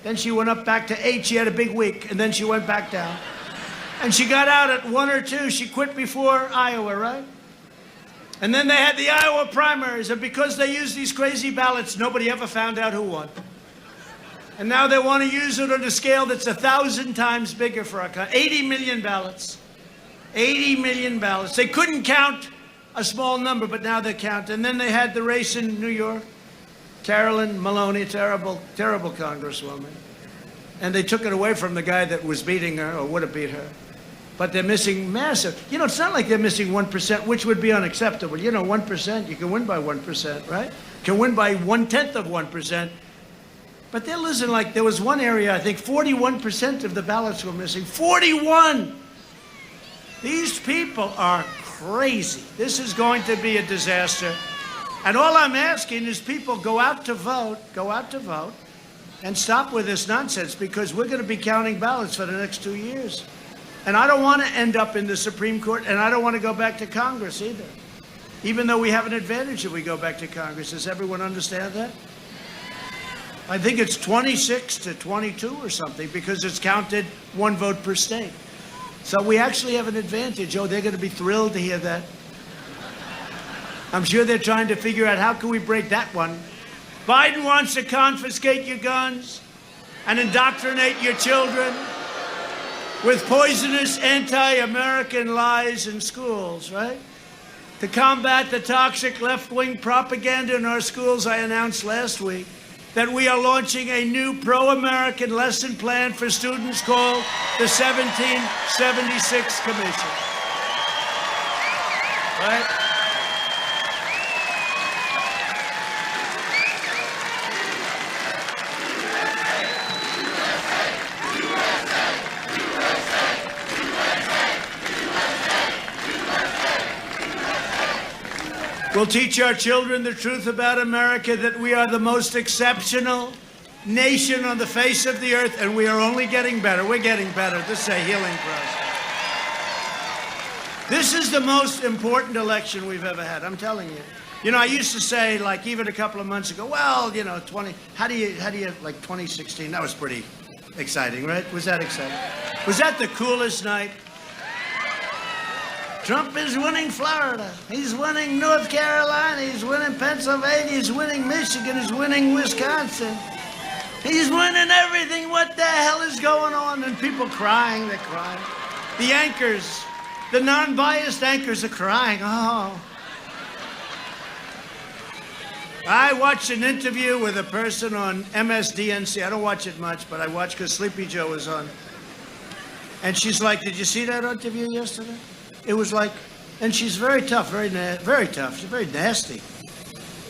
C: Then she went up back to 8. She had a big week. And then she went back down. And she got out at 1 or 2. She quit before Iowa, right? And then they had the Iowa primaries. And because they used these crazy ballots, nobody ever found out who won. And now they want to use it on a scale that's 1,000 times bigger for our country. 80 million ballots. 80 million ballots. They couldn't count a small number, but now they count. And then they had the race in New York. Carolyn Maloney, terrible, terrible congresswoman. And they took it away from the guy that was beating her or would have beat her. But they're missing massive. You know, it's not like they're missing 1%, which would be unacceptable. You know, 1%, you can win by 1%, right? You can win by 1/10 of 1%. But they're losing, like, there was one area, I think 41% of the ballots were missing. 41! These people are crazy. This is going to be a disaster. And all I'm asking is people go out to vote, and stop with this nonsense, because we're going to be counting ballots for the next 2 years. And I don't want to end up in the Supreme Court, and I don't want to go back to Congress either. Even though we have an advantage if we go back to Congress. Does everyone understand that? I think it's 26 to 22 or something, because it's counted 1 vote per state. So we actually have an advantage. Oh, they're going to be thrilled to hear that. I'm sure they're trying to figure out how can we break that one. Biden wants to confiscate your guns and indoctrinate your children with poisonous anti-American lies in schools, right? To combat the toxic left-wing propaganda in our schools, I announced last week that we are launching a new pro-American lesson plan for students called the 1776 Commission. Right? We'll teach our children the truth about America, that we are the most exceptional nation on the face of the earth, and we are only getting better. We're getting better. This is a healing process. This is the most important election we've ever had, I'm telling you. You know, I used to say, like, even a couple of months ago, well, you know, how do you, like, 2016, that was pretty exciting, right? Was that exciting? Was that the coolest night? Trump is winning Florida. He's winning North Carolina. He's winning Pennsylvania. He's winning Michigan. He's winning Wisconsin. He's winning everything. What the hell is going on? And people crying, they're crying. The anchors, the non-biased anchors are crying. Oh. I watched an interview with a person on MSDNC. I don't watch it much, but I watch because Sleepy Joe was on. And she's like, did you see that interview yesterday? It was like, and she's very tough, very tough. She's very nasty.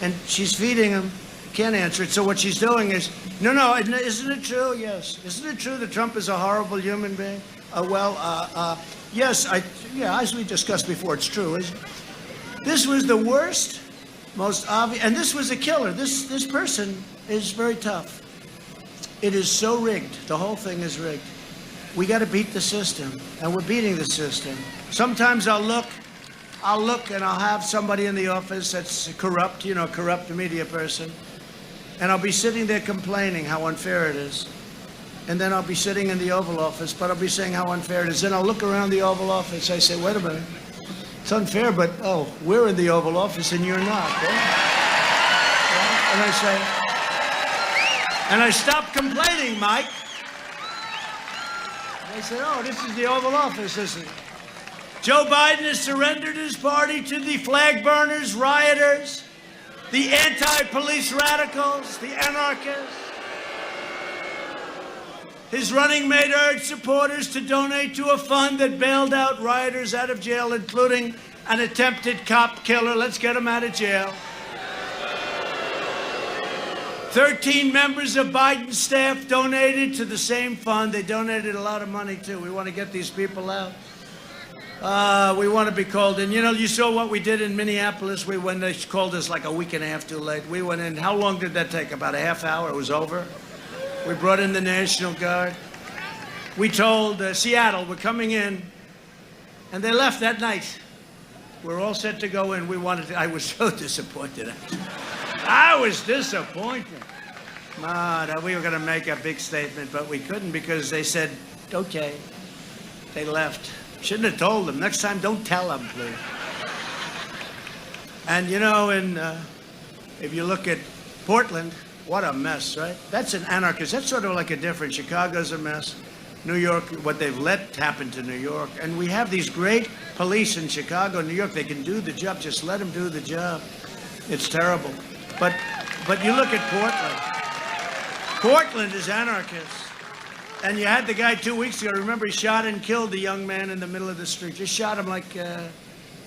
C: And she's feeding him. Can't answer it. So what she's doing is, no, isn't it true? Yes. Isn't it true that Trump is a horrible human being? Yes, as we discussed before, it's true. This was the worst, most obvious, and this was a killer. This person is very tough. It is so rigged. The whole thing is rigged. We got to beat the system, and we're beating the system. Sometimes I'll look and I'll have somebody in the office that's corrupt, corrupt media person, and I'll be sitting there complaining how unfair it is. And then I'll be sitting in the Oval Office, but I'll be saying how unfair it is. Then I'll look around the Oval Office. I say, wait a minute. It's unfair, but, we're in the Oval Office and you're not. And I stop complaining, Mike. And I said, this is the Oval Office, isn't it? Joe Biden has surrendered his party to the flag burners, rioters, the anti-police radicals, the anarchists. His running mate urged supporters to donate to a fund that bailed out rioters out of jail, including an attempted cop killer. Let's get him out of jail. 13 members of Biden's staff donated to the same fund. They donated a lot of money, too. We want to get these people out. We want to be called in. You saw what we did in Minneapolis. When they called us like a week and a half too late. We went in. How long did that take? About a half hour. It was over. We brought in the National Guard. We told Seattle, we're coming in. And they left that night. We're all set to go in. I was so disappointed. I was disappointed. We were going to make a big statement, but we couldn't because they said, okay. They left. Shouldn't have told them. Next time, don't tell them, please. And, if you look at Portland, what a mess, right? That's an anarchist. That's sort of like a different. Chicago's a mess. New York, what they've let happen to New York. And we have these great police in Chicago, New York. They can do the job. Just let them do the job. It's terrible. But you look at Portland. Portland is anarchist. And you had the guy 2 weeks ago. Remember, he shot and killed the young man in the middle of the street. Just shot him like I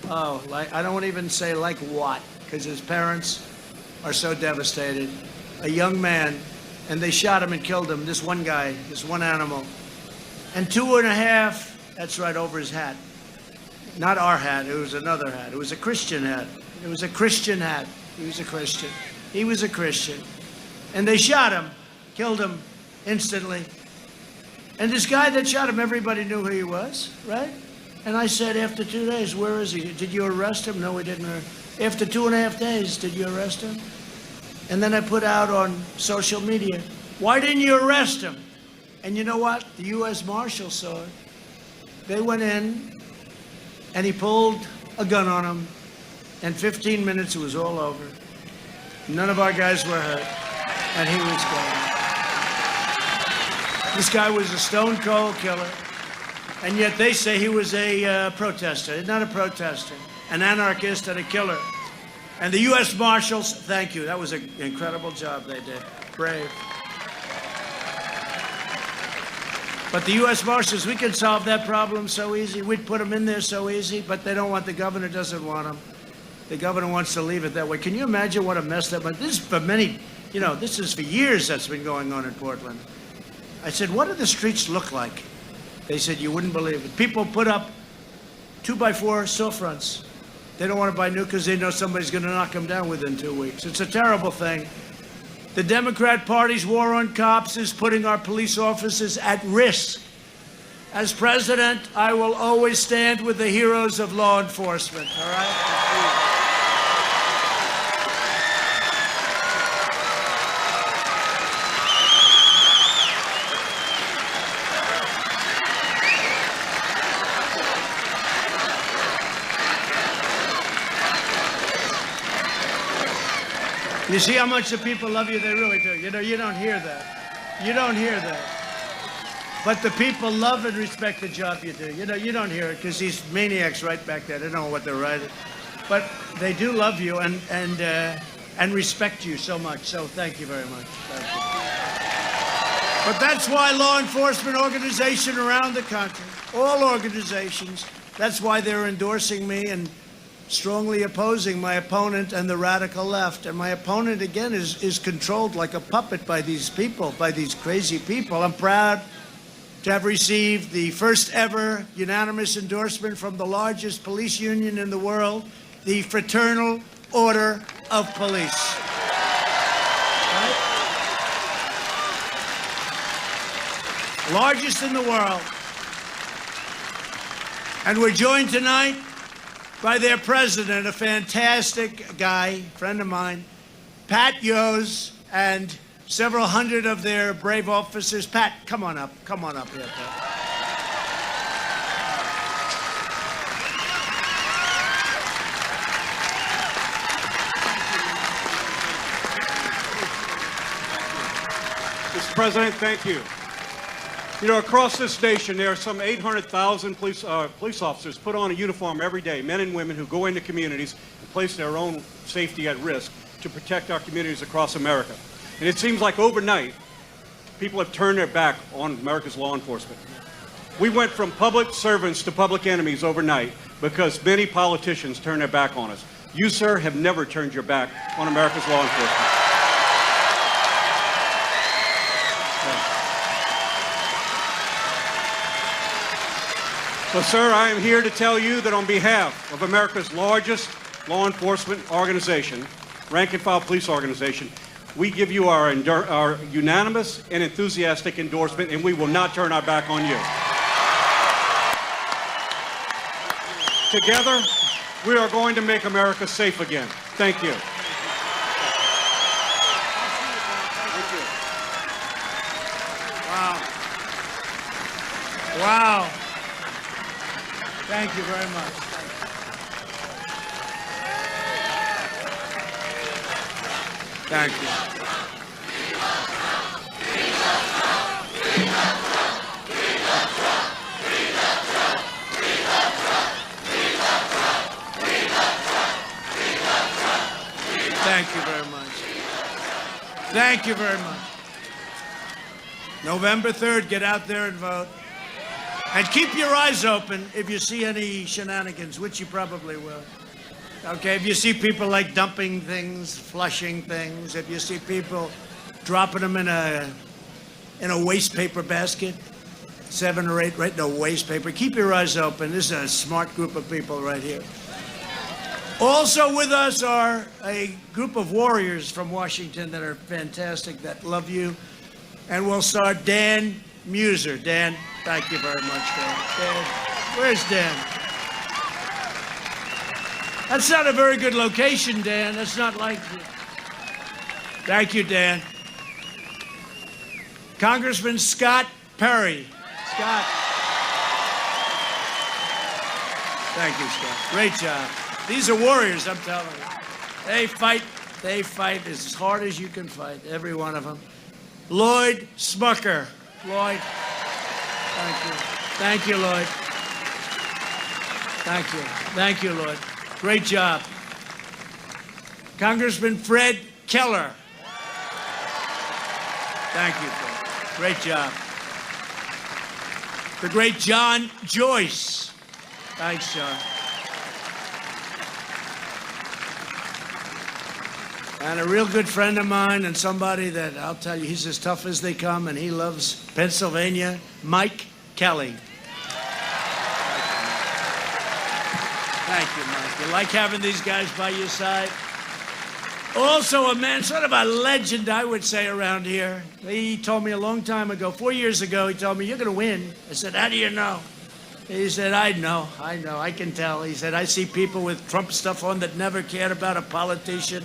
C: don't want to even say like what, because his parents are so devastated. A young man, and they shot him and killed him. This one guy, this one animal. And 2.5, that's right, over his hat. Not our hat, it was another hat. It was a Christian hat. It was a Christian hat. He was a Christian. He was a Christian. And they shot him, killed him instantly. And this guy that shot him, everybody knew who he was, right? And I said, after 2 days, where is he? Did you arrest him? No, we didn't. After 2.5 days, did you arrest him? And then I put out on social media, why didn't you arrest him? And you know what? The U.S. Marshals saw it. They went in, and he pulled a gun on him. In 15 minutes, it was all over. None of our guys were hurt, and he was gone. This guy was a stone-cold killer, and yet they say he was a protester. He's not a protester, an anarchist and a killer. And the U.S. Marshals, thank you. That was an incredible job they did. Brave. But the U.S. Marshals, we can solve that problem so easy. We'd put them in there so easy, but they don't want, the governor doesn't want them. The governor wants to leave it that way. Can you imagine what a mess that was? This is for many, this is for years that's been going on in Portland. I said, what do the streets look like? They said, you wouldn't believe it. People put up 2x4 storefronts. They don't want to buy new because they know somebody's going to knock them down within 2 weeks. It's a terrible thing. The Democrat Party's war on cops is putting our police officers at risk. As president, I will always stand with the heroes of law enforcement, all right? You see how much the people love you? They really do. You don't hear that. You don't hear that. But the people love and respect the job you do. You know, you don't hear it because these maniacs right back there, they don't know what they're writing. But they do love you and respect you so much. So thank you very much. Thank you. But that's why law enforcement organizations around the country, all organizations, that's why they're endorsing me and strongly opposing my opponent and the radical left. And my opponent, again, is controlled like a puppet by these people, by these crazy people. I'm proud to have received the first ever unanimous endorsement from the largest police union in the world, the Fraternal Order of Police. Right? Largest in the world. And we're joined tonight by their president, a fantastic guy, friend of mine, Pat Yos, and several hundred of their brave officers. Pat, come on up here, Pat.
M: Mr. President, thank you. You know, across this nation, there are some 800,000 police officers put on a uniform every day, men and women who go into communities and place their own safety at risk to protect our communities across America. And it seems like overnight, people have turned their back on America's law enforcement. We went from public servants to public enemies overnight because many politicians turned their back on us. You, sir, have never turned your back on America's law enforcement. So, sir, I am here to tell you that on behalf of America's largest law enforcement organization, rank-and-file police organization, we give you our unanimous and enthusiastic endorsement, and we will not turn our back on you. Together, we are going to make America safe again. Thank you.
C: Wow. Thank you very much. Thank you. Thank you very much. Thank you very much. November 3rd, get out there and vote. And keep your eyes open if you see any shenanigans, which you probably will. Okay, if you see people like dumping things, flushing things, if you see people dropping them in a waste paper basket, 7 or 8 right in a waste paper, keep your eyes open. This is a smart group of people right here. Also with us are a group of warriors from Washington that are fantastic, that love you. And we'll start Dan Muser. Dan, thank you very much, Dan. Dan, where's Dan? That's not a very good location, Dan. That's not like you. Thank you, Dan. Congressman Scott Perry. Scott. Thank you, Scott. Great job. These are warriors, I'm telling you. They fight as hard as you can fight, every one of them. Lloyd Smucker. Lloyd. Thank you. Thank you, Lloyd. Thank you. Thank you, Lloyd. Great job. Congressman Fred Keller. Thank you, Fred. Great job. The great John Joyce. Thanks, John. And a real good friend of mine and somebody that I'll tell you, he's as tough as they come and he loves Pennsylvania, Mike Kelly. Thank you, Mike. You like having these guys by your side? Also a man, sort of a legend, I would say, around here. He told me a long time ago, 4 years ago, he told me, you're going to win. I said, how do you know? He said, I know, I can tell. He said, I see people with Trump stuff on that never cared about a politician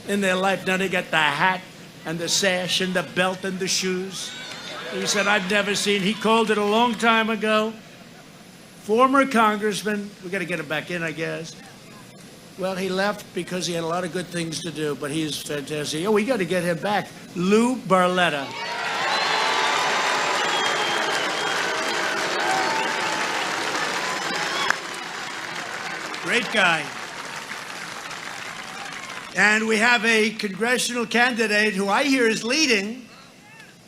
C: in their life. Now they got the hat and the sash and the belt and the shoes. He said, I've never seen, he called it a long time ago. Former congressman, we got to get him back in, I guess. Well, he left because he had a lot of good things to do, but he's fantastic. Oh, we got to get him back. Lou Barletta. Great guy. And we have a congressional candidate who I hear is leading,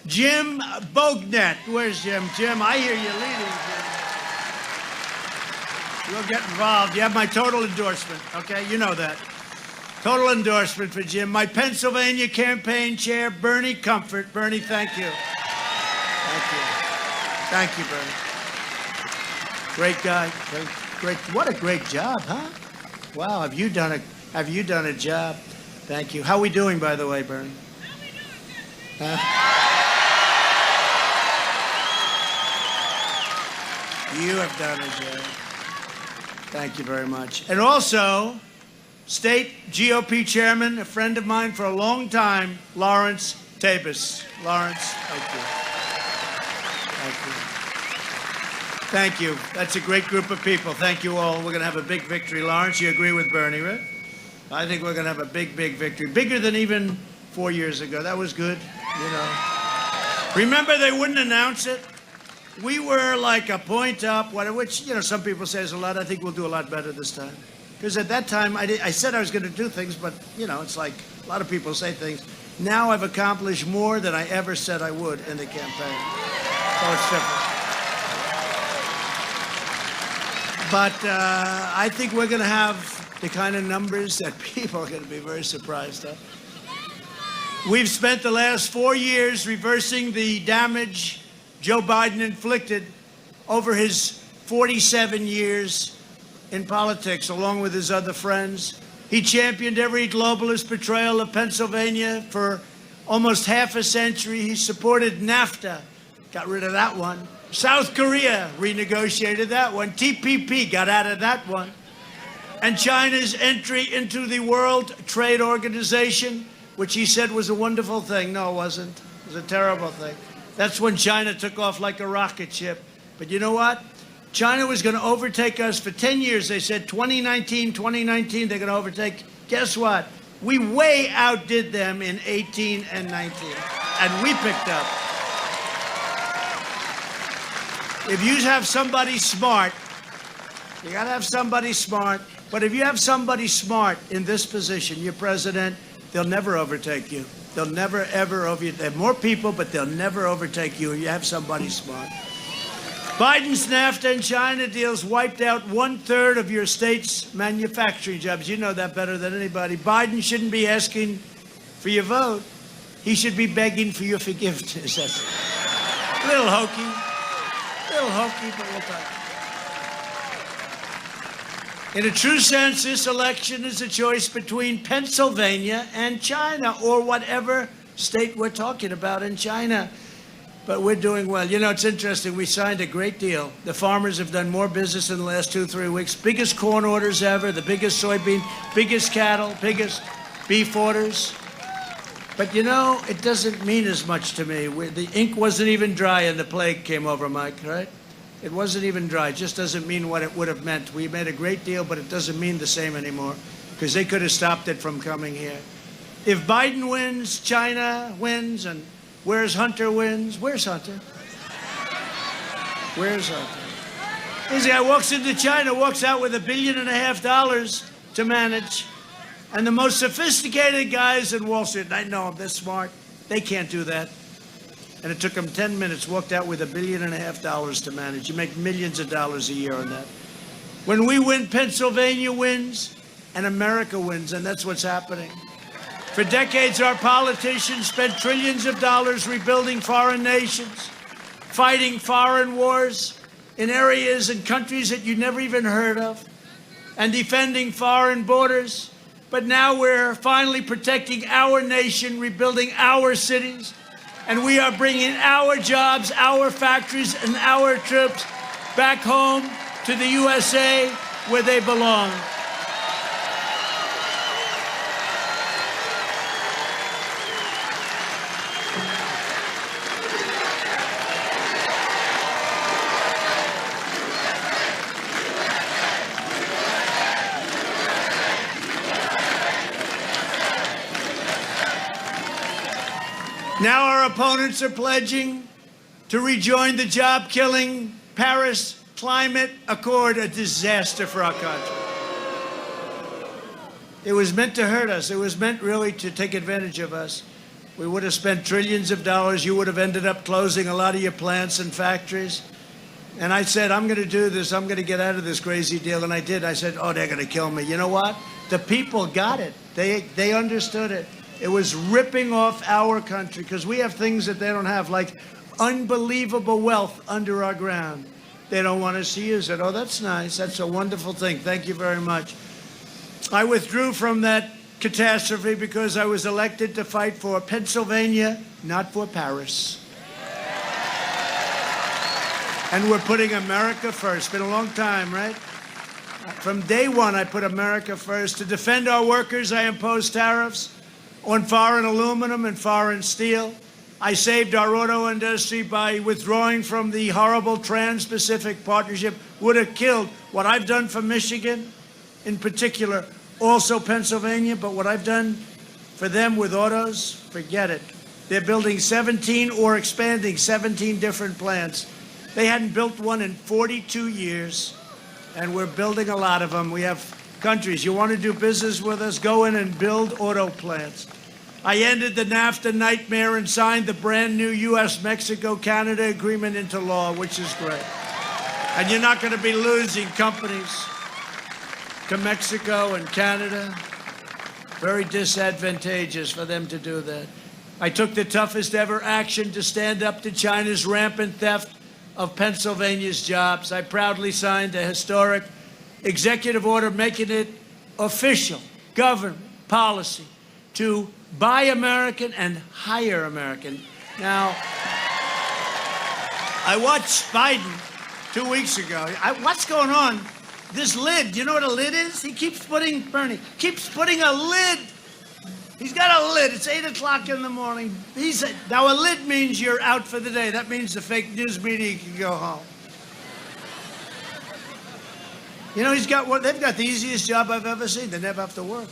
C: Jim Bognet. Where's Jim? Jim, I hear you leading, Jim. We'll get involved. You have my total endorsement, okay? You know that. Total endorsement for Jim. My Pennsylvania campaign chair, Bernie Comfort. Bernie, thank you. Thank you. Thank you, Bernie. Great guy. Great. What a great job, huh? Wow, have you done a job? Thank you. How are we doing, by the way, Bernie? You have done a job. Thank you very much. And also, State GOP Chairman, a friend of mine for a long time, Lawrence Tabus. Lawrence, thank you. Thank you. Thank you. That's a great group of people. Thank you all. We're going to have a big victory. Lawrence, you agree with Bernie, right? I think we're going to have a big, big victory. Bigger than even 4 years ago. That was good, you know. Remember, they wouldn't announce it? We were like a point up, which, you know, some people say is a lot. I think we'll do a lot better this time. Because at that time, I said I was going to do things, but, you know, it's like a lot of people say things. Now I've accomplished more than I ever said I would in the campaign. So it's different. But I think we're going to have the kind of numbers that people are going to be very surprised at. We've spent the last 4 years reversing the damage Joe Biden inflicted over his 47 years in politics, along with his other friends. He championed every globalist betrayal of Pennsylvania for almost half a century. He supported NAFTA, got rid of that one. South Korea renegotiated that one. TPP got out of that one. And China's entry into the World Trade Organization, which he said was a wonderful thing. No, it wasn't. It was a terrible thing. That's when China took off like a rocket ship. But you know what? China was going to overtake us for 10 years. They said 2019, they're going to overtake. Guess what? We way outdid them in 18 and 19. And we picked up. If you have somebody smart, you got to have somebody smart. But if you have somebody smart in this position, your president, they'll never overtake you. They'll never, ever over you. They have more people, but they'll never overtake you if you have somebody smart. Biden's NAFTA and China deals wiped out 1/3 of your state's manufacturing jobs. You know that better than anybody. Biden shouldn't be asking for your vote. He should be begging for your forgiveness. That's a little hokey. But we'll talk. In a true sense, this election is a choice between Pennsylvania and China, or whatever state we're talking about in China. But we're doing well. You know, it's interesting. We signed a great deal. The farmers have done more business in the last 2-3 weeks. Biggest corn orders ever, the biggest soybean, biggest cattle, biggest beef orders. But, you know, it doesn't mean as much to me. The ink wasn't even dry and the plague came over, Mike, right? It wasn't even dry. It just doesn't mean what it would have meant. We made a great deal, but it doesn't mean the same anymore because they could have stopped it from coming here. If Biden wins, China wins, and where's Hunter wins? Where's Hunter? Where's Hunter? This guy walks into China, walks out with $1.5 billion to manage. And the most sophisticated guys in Wall Street, and I know them, they're smart, they can't do that. And it took them 10 minutes, walked out with $1.5 billion to manage. You make millions of dollars a year on that. When we win, Pennsylvania wins, and America wins, and that's what's happening. For decades, our politicians spent trillions of dollars rebuilding foreign nations, fighting foreign wars in areas and countries that you never even heard of, and defending foreign borders. But now we're finally protecting our nation, rebuilding our cities, and we are bringing our jobs, our factories, and our troops back home to the USA where they belong. Now our opponents are pledging to rejoin the job-killing Paris Climate Accord, a disaster for our country. It was meant to hurt us. It was meant really to take advantage of us. We would have spent trillions of dollars. You would have ended up closing a lot of your plants and factories. And I said, I'm going to do this. I'm going to get out of this crazy deal. And I did. I said, oh, they're going to kill me. You know what? The people got it. They understood it. It was ripping off our country because we have things that they don't have, like unbelievable wealth under our ground. They don't want us to use it. Oh, that's nice. That's a wonderful thing. Thank you very much. I withdrew from that catastrophe because I was elected to fight for Pennsylvania, not for Paris. And we're putting America first. Been a long time, right? From day one, I put America first. To defend our workers, I imposed tariffs on foreign aluminum and foreign steel. I saved our auto industry by withdrawing from the horrible Trans-Pacific Partnership. Would have killed what I've done for Michigan, in particular, also Pennsylvania, but what I've done for them with autos, forget it. They're building 17 or expanding 17 different plants. They hadn't built one in 42 years, and we're building a lot of them. We have countries. You want to do business with us? Go in and build auto plants. I ended the NAFTA nightmare and signed the brand new U.S.-Mexico-Canada agreement into law, which is great. And you're not going to be losing companies to Mexico and Canada. Very disadvantageous for them to do that. I took the toughest ever action to stand up to China's rampant theft of Pennsylvania's jobs. I proudly signed a historic executive order making it official government policy to buy American and hire American. Now, I watched Biden 2 weeks ago. What's going on? This lid, you know what a lid is? He keeps putting, Bernie, keeps putting a lid. He's got a lid. It's 8 o'clock in the morning. Now a lid means you're out for the day. That means the fake news media can go home. You know, they've got the easiest job I've ever seen. They never have to work.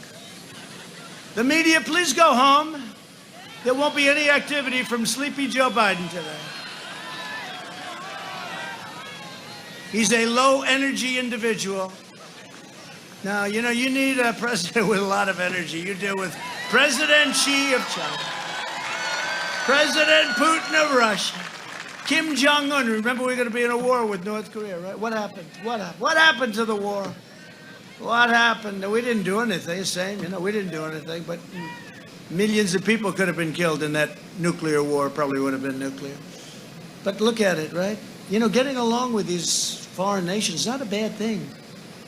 C: The media, please go home. There won't be any activity from sleepy Joe Biden today. He's a low-energy individual. Now, you know, you need a president with a lot of energy. You deal with President Xi of China, President Putin of Russia, Kim Jong-un. Remember, we're going to be in a war with North Korea, right? What happened? What happened to the war? What happened? We didn't do anything. Same, you know, we didn't do anything, but millions of people could have been killed in that nuclear war. Probably would have been nuclear. But look at it, right? You know, getting along with these foreign nations is not a bad thing.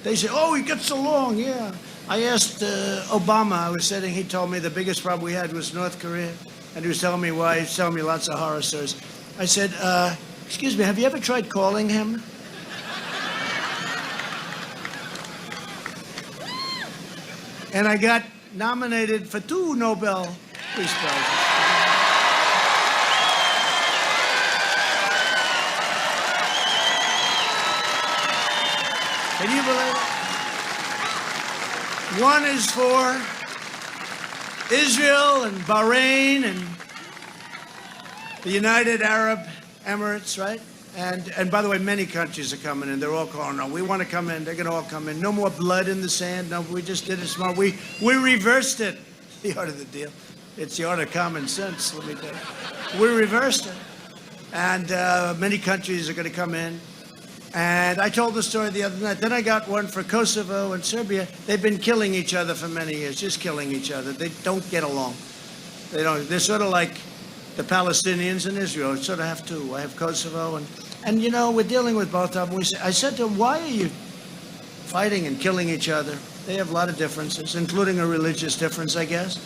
C: They say, oh, he gets along, yeah. I asked Obama, I was sitting, he told me the biggest problem we had was North Korea. And he was telling me why, he was telling me lots of horror stories. I said, excuse me, have you ever tried calling him? And I got nominated for 2 Nobel Peace Prizes. Can you believe it? One is for Israel and Bahrain and the United Arab Emirates, right? And by the way, many countries are coming in. They're all calling, no, we want to come in. They're going to all come in. No more blood in the sand. No, we just did it smart. We reversed it. The art of the deal. It's the art of common sense, let me tell you. We reversed it. And many countries are going to come in. And I told the story the other night. Then I got one for Kosovo and Serbia. They've been killing each other for many years, just killing each other. They don't get along. They don't. They're sort of like the Palestinians and Israel. Sort of have two. I have Kosovo, and you know, we're dealing with both of them. I said to them, why are you fighting and killing each other? They have a lot of differences, including a religious difference, I guess.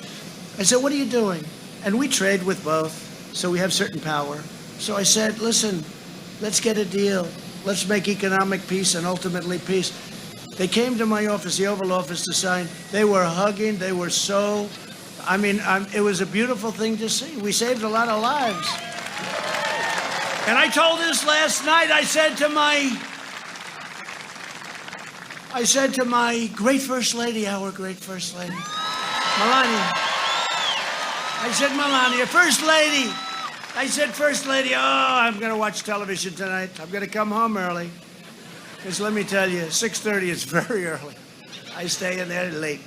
C: I said, what are you doing? And we trade with both, so we have certain power. So I said, listen, let's get a deal. Let's make economic peace and ultimately peace. They came to my office, the Oval Office, to sign. They were hugging. They were so, I mean, it was a beautiful thing to see. We saved a lot of lives. And I told this last night. I said to my great First Lady, our great First Lady, Melania. I said, Melania, First Lady. I said, First Lady, oh, I'm going to watch television tonight. I'm going to come home early. Because let me tell you, 6:30 is very early. I stay in there late.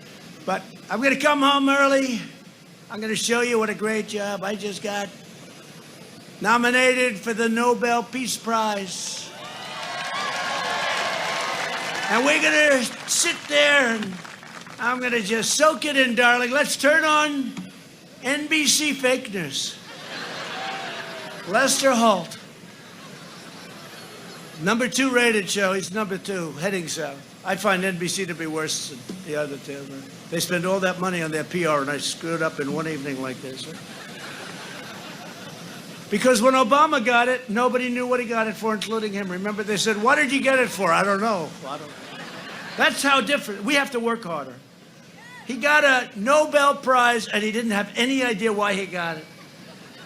C: But I'm going to come home early. I'm going to show you what a great job. I just got nominated for the Nobel Peace Prize. And we're going to sit there and I'm going to just soak it in, darling. Let's turn on NBC Fake News. Lester Holt. Number 2 rated show. He's number 2, heading south. I find NBC to be worse than the other two. They spend all that money on their PR, and I screwed up in one evening like this. Because when Obama got it, nobody knew what he got it for, including him. Remember, they said, what did you get it for? I don't know. That's how different. We have to work harder. He got a Nobel Prize, and he didn't have any idea why he got it.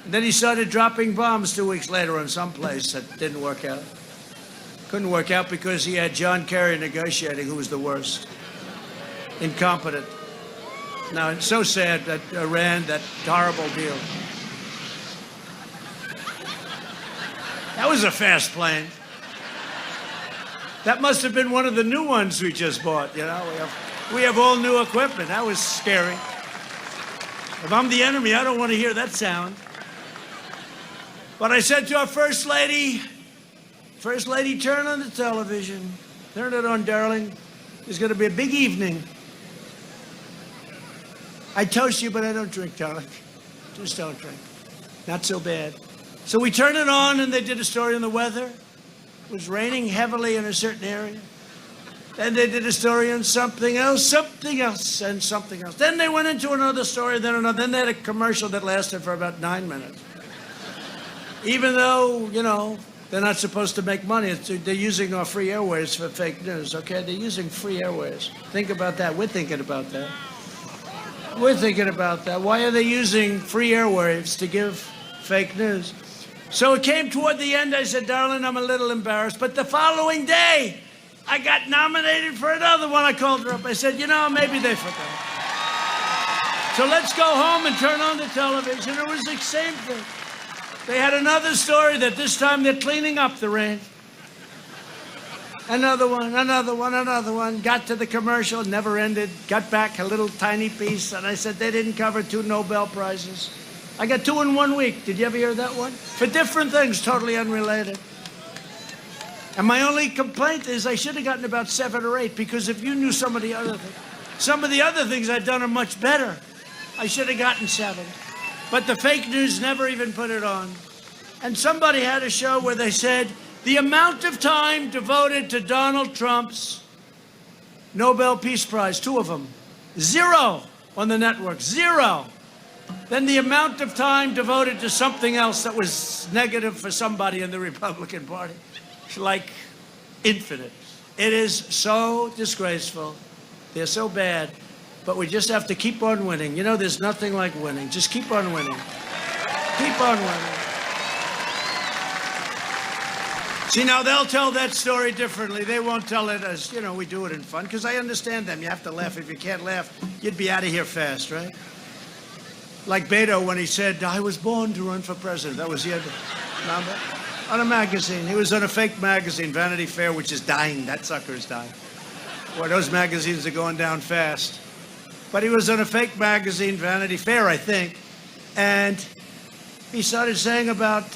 C: And then he started dropping bombs 2 weeks later on some place that didn't work out. Couldn't work out because he had John Kerry negotiating, who was the worst. Incompetent. Now, it's so sad that Iran, that horrible deal. That was a fast plane. That must have been one of the new ones we just bought, you know. We have all new equipment. That was scary. If I'm the enemy, I don't want to hear that sound. But I said to our First Lady, turn on the television. Turn it on, darling. There's going to be a big evening. I toast you, but I don't drink, darling. Just don't drink. Not so bad. So we turned it on, and they did a story on the weather. It was raining heavily in a certain area. Then they did a story on something else, and something else. Then they went into another story, then another. Then they had a commercial that lasted for about 9 minutes. Even though, you know, they're not supposed to make money. They're using our free airways for fake news, okay? They're using free airways. Think about that. We're thinking about that. We're thinking about that. Why are they using free airwaves to give fake news? So it came toward the end. I said, darling, I'm a little embarrassed. But the following day, I got nominated for another one. I called her up. I said, you know, maybe they forgot. So let's go home and turn on the television. It was the same thing. They had another story that this time they're cleaning up the rain. Another one. Got to the commercial, never ended. Got back a little tiny piece, and I said they didn't cover 2 Nobel Prizes. I got 2 in 1 week. Did you ever hear that one? For different things, totally unrelated. And my only complaint is I should have gotten about 7 or 8, because if you knew some of the other things I've done are much better. I should have gotten 7. But the fake news never even put it on. And somebody had a show where they said the amount of time devoted to Donald Trump's Nobel Peace Prize, 2 of them, 0 on the network, 0. Then the amount of time devoted to something else that was negative for somebody in the Republican Party, like infinite. It is so disgraceful. They're so bad. But we just have to keep on winning. You know, there's nothing like winning. Just keep on winning. Keep on winning. See, now they'll tell that story differently. They won't tell it as, you know, we do it in fun, because I understand them. You have to laugh. If you can't laugh, you'd be out of here fast, right? Like Beto when he said, I was born to run for president. That was the other number. On a magazine. He was on a fake magazine, Vanity Fair, which is dying. That sucker is dying. Boy, those magazines are going down fast. But he was on a fake magazine, Vanity Fair, I think, and he started saying about,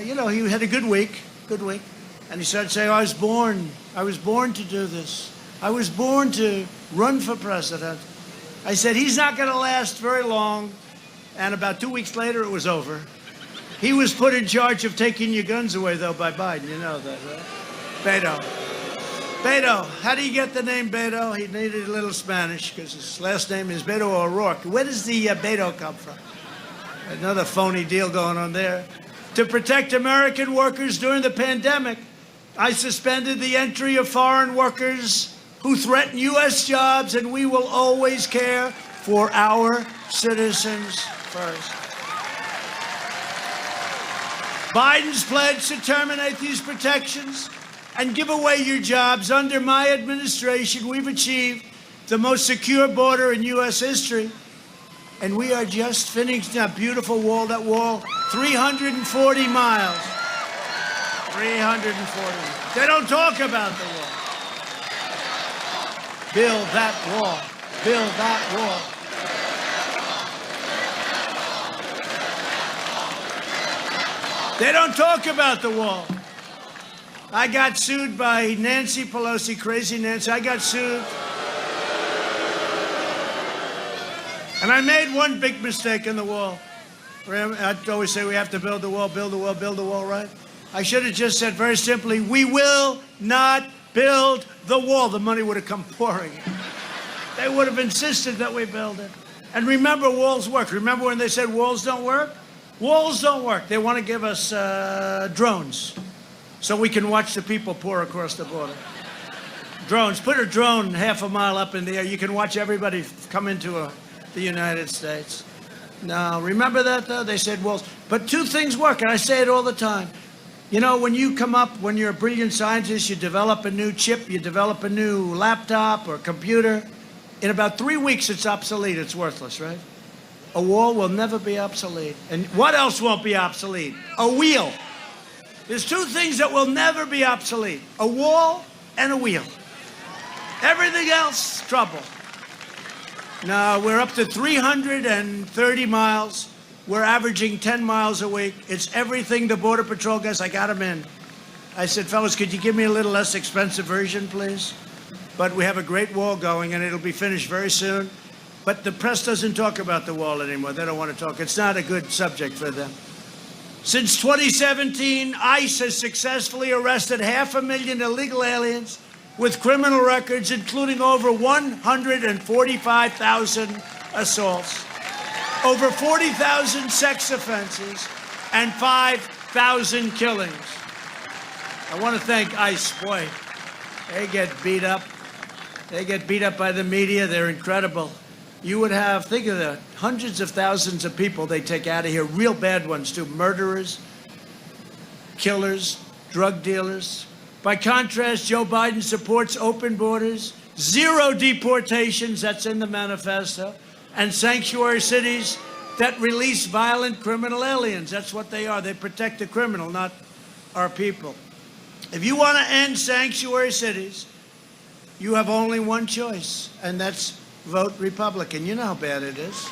C: you know, he had a good week, and he started saying, I was born to do this. I was born to run for president. I said, he's not going to last very long, and about 2 weeks later, it was over. He was put in charge of taking your guns away, though, by Biden. You know that, right? Beto. How do you get the name Beto? He needed a little Spanish because his last name is Beto O'Rourke. Where does the Beto come from? Another phony deal going on there. To protect American workers during the pandemic, I suspended the entry of foreign workers who threaten U.S. jobs, and we will always care for our citizens first. Biden's pledge to terminate these protections and give away your jobs. Under my administration, we've achieved the most secure border in U.S. history. And we are just finishing that beautiful wall, 340 miles. 340. They don't talk about the wall. Build that wall. build that wall. They don't talk about the wall. I got sued by Nancy Pelosi, crazy Nancy. I got sued. And I made one big mistake in the wall. I'd always say we have to build the wall, build the wall, build the wall, right? I should have just said very simply, we will not build the wall. The money would have come pouring in. They would have insisted that we build it. And remember, walls work. Remember when they said walls don't work? Walls don't work. They want to give us drones so we can watch the people pour across the border. Drones. Put a drone half a mile up in the air. You can watch everybody come into the United States. No, remember that, though? They said walls. But two things work, and I say it all the time. You know, when you come up, when you're a brilliant scientist, you develop a new chip, you develop a new laptop or computer. In about 3 weeks, it's obsolete. It's worthless, right? A wall will never be obsolete. And what else won't be obsolete? A wheel. There's two things that will never be obsolete. A wall and a wheel. Everything else, trouble. Now, we're up to 330 miles. We're averaging 10 miles a week. It's everything the Border Patrol guys, I got them in. I said, fellas, could you give me a little less expensive version, please? But we have a great wall going, and it'll be finished very soon. But the press doesn't talk about the wall anymore. They don't want to talk. It's not a good subject for them. Since 2017, ICE has successfully arrested 500,000 illegal aliens with criminal records, including over 145,000 assaults, over 40,000 sex offenses, and 5,000 killings. I want to thank ICE. Boy, they get beat up. They get beat up by the media. They're incredible. You would have, think of the hundreds of thousands of people they take out of here, real bad ones too, murderers, killers, drug dealers. By contrast, Joe Biden supports open borders, zero deportations, that's in the manifesto, and sanctuary cities that release violent criminal aliens. That's what they are. They protect the criminal, not our people. If you want to end sanctuary cities, you have only one choice, and that's vote Republican. You know how bad it is.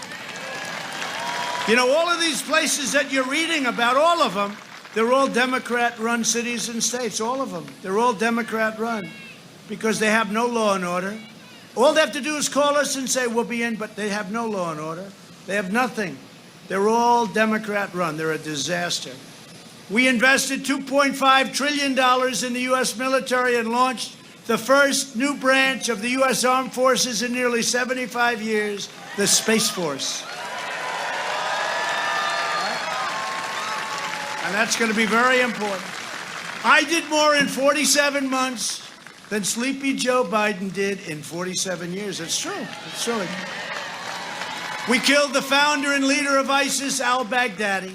C: You know, all of these places that you're reading about, all of them, they're all Democrat-run cities and states, all of them. They're all Democrat-run because they have no law and order. All they have to do is call us and say, we'll be in, but they have no law and order. They have nothing. They're all Democrat-run. They're a disaster. We invested $2.5 trillion in the U.S. military and launched the first new branch of the U.S. Armed Forces in nearly 75 years, the Space Force. And that's going to be very important. I did more in 47 months than Sleepy Joe Biden did in 47 years. It's true. It's true. We killed the founder and leader of ISIS, al-Baghdadi.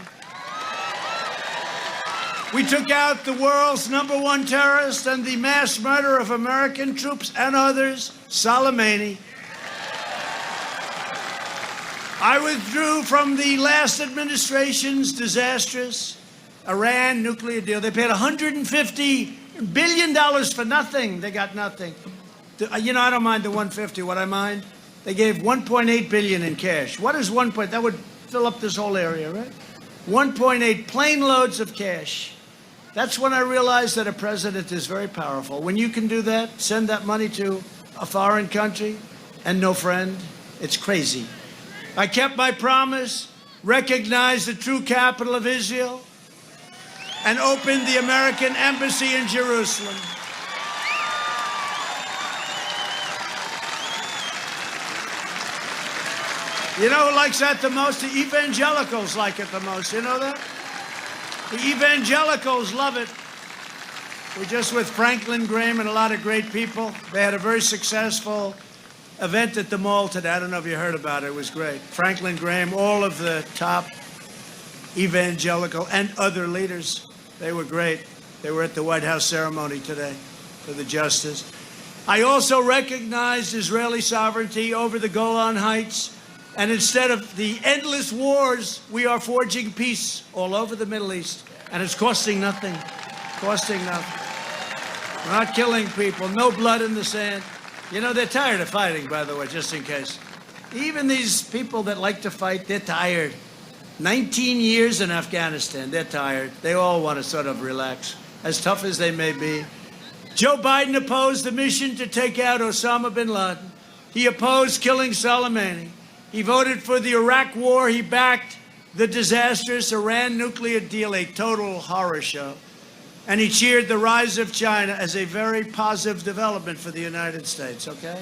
C: We took out the world's #1 terrorist and the mass murderer of American troops and others, Soleimani. I withdrew from the last administration's disastrous Iran nuclear deal. They paid $150 billion for nothing. They got nothing. You know, I don't mind the 150. What I mind, they gave $1.8 billion in cash. What is 1 point? That would fill up this whole area, right? 1.8 plane loads of cash. That's when I realized that a president is very powerful. When you can do that, send that money to a foreign country and no friend, it's crazy. I kept my promise, recognized the true capital of Israel, and opened the American embassy in Jerusalem. You know who likes that the most? The evangelicals like it the most. You know that? The evangelicals love it. We're just with Franklin Graham and a lot of great people. They had a very successful event at the mall today. I don't know if you heard about it. It was great. Franklin Graham, all of the top evangelical and other leaders, they were great. They were at the White House ceremony today for the justice. I also recognized Israeli sovereignty over the Golan Heights. And instead of the endless wars, we are forging peace all over the Middle East. And it's costing nothing. Costing nothing. We're not killing people. No blood in the sand. You know, they're tired of fighting, by the way, just in case. Even these people that like to fight, they're tired. 19 years in Afghanistan, they're tired. They all want to sort of relax, as tough as they may be. Joe Biden opposed the mission to take out Osama bin Laden. He opposed killing Soleimani. He voted for the Iraq war. He backed the disastrous Iran nuclear deal, a total horror show. And he cheered the rise of China as a very positive development for the United States, okay?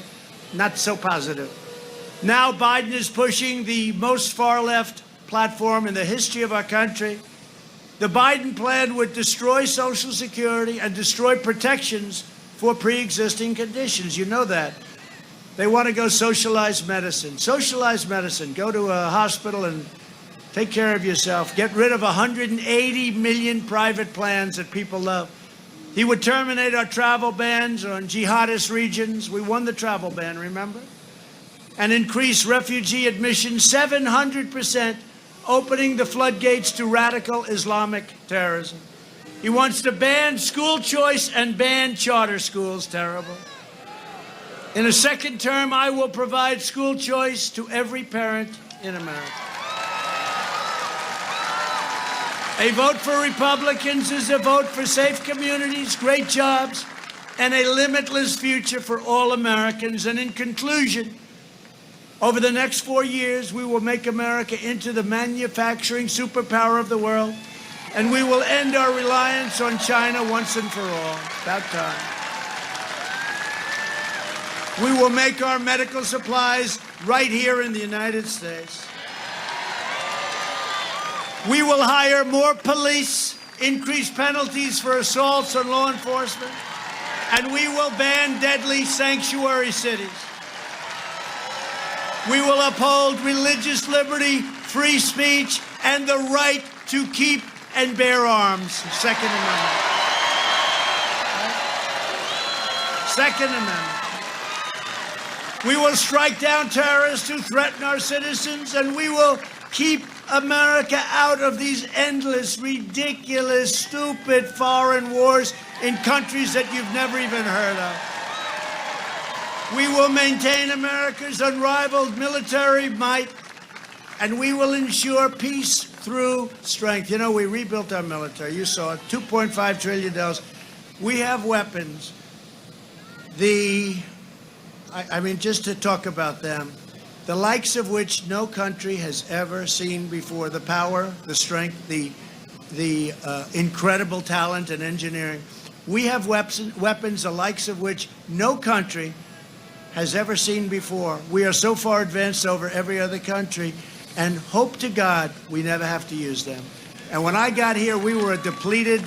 C: Not so positive. Now Biden is pushing the most far-left platform in the history of our country. The Biden plan would destroy Social Security and destroy protections for pre-existing conditions. You know that. They want to go socialized medicine. Socialized medicine. Go to a hospital and take care of yourself. Get rid of 180 million private plans that people love. He would terminate our travel bans on jihadist regions. We won the travel ban, remember? And increase refugee admissions 700%, opening the floodgates to radical Islamic terrorism. He wants to ban school choice and ban charter schools. Terrible. In a second term, I will provide school choice to every parent in America. A vote for Republicans is a vote for safe communities, great jobs, and a limitless future for all Americans. And in conclusion, over the next 4 years, we will make America into the manufacturing superpower of the world, and we will end our reliance on China once and for all. About time. We will make our medical supplies right here in the United States. We will hire more police, increase penalties for assaults on law enforcement, and we will ban deadly sanctuary cities. We will uphold religious liberty, free speech, and the right to keep and bear arms. Second Amendment. Second Amendment. We will strike down terrorists who threaten our citizens, and we will keep America out of these endless, ridiculous, stupid foreign wars in countries that you've never even heard of. We will maintain America's unrivaled military might, and we will ensure peace through strength. You know, we rebuilt our military. You saw it, $2.5 trillion. We have weapons. I mean, just to talk about them, the likes of which no country has ever seen before. The power, the strength, the incredible talent and engineering. We have weapons the likes of which no country has ever seen before. We are so far advanced over every other country, and hope to God we never have to use them. And when I got here, we were a depleted,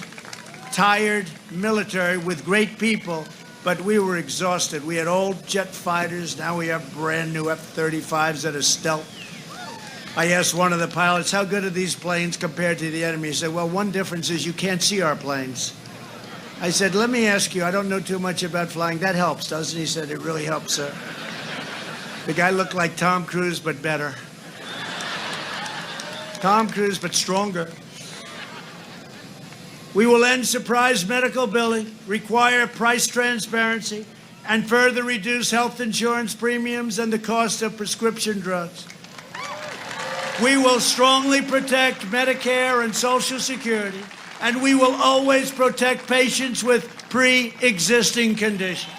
C: tired military with great people, but we were exhausted. We had old jet fighters. Now we have brand new F-35s that are stealth. I asked one of the pilots, how good are these planes compared to the enemy? He said, well, one difference is you can't see our planes. I said, let me ask you, I don't know too much about flying. That helps, doesn't he? He said, it really helps, sir. The guy looked like Tom Cruise, but better. Tom Cruise, but stronger. We will end surprise medical billing, require price transparency, and further reduce health insurance premiums and the cost of prescription drugs. We will strongly protect Medicare and Social Security, and we will always protect patients with pre-existing conditions.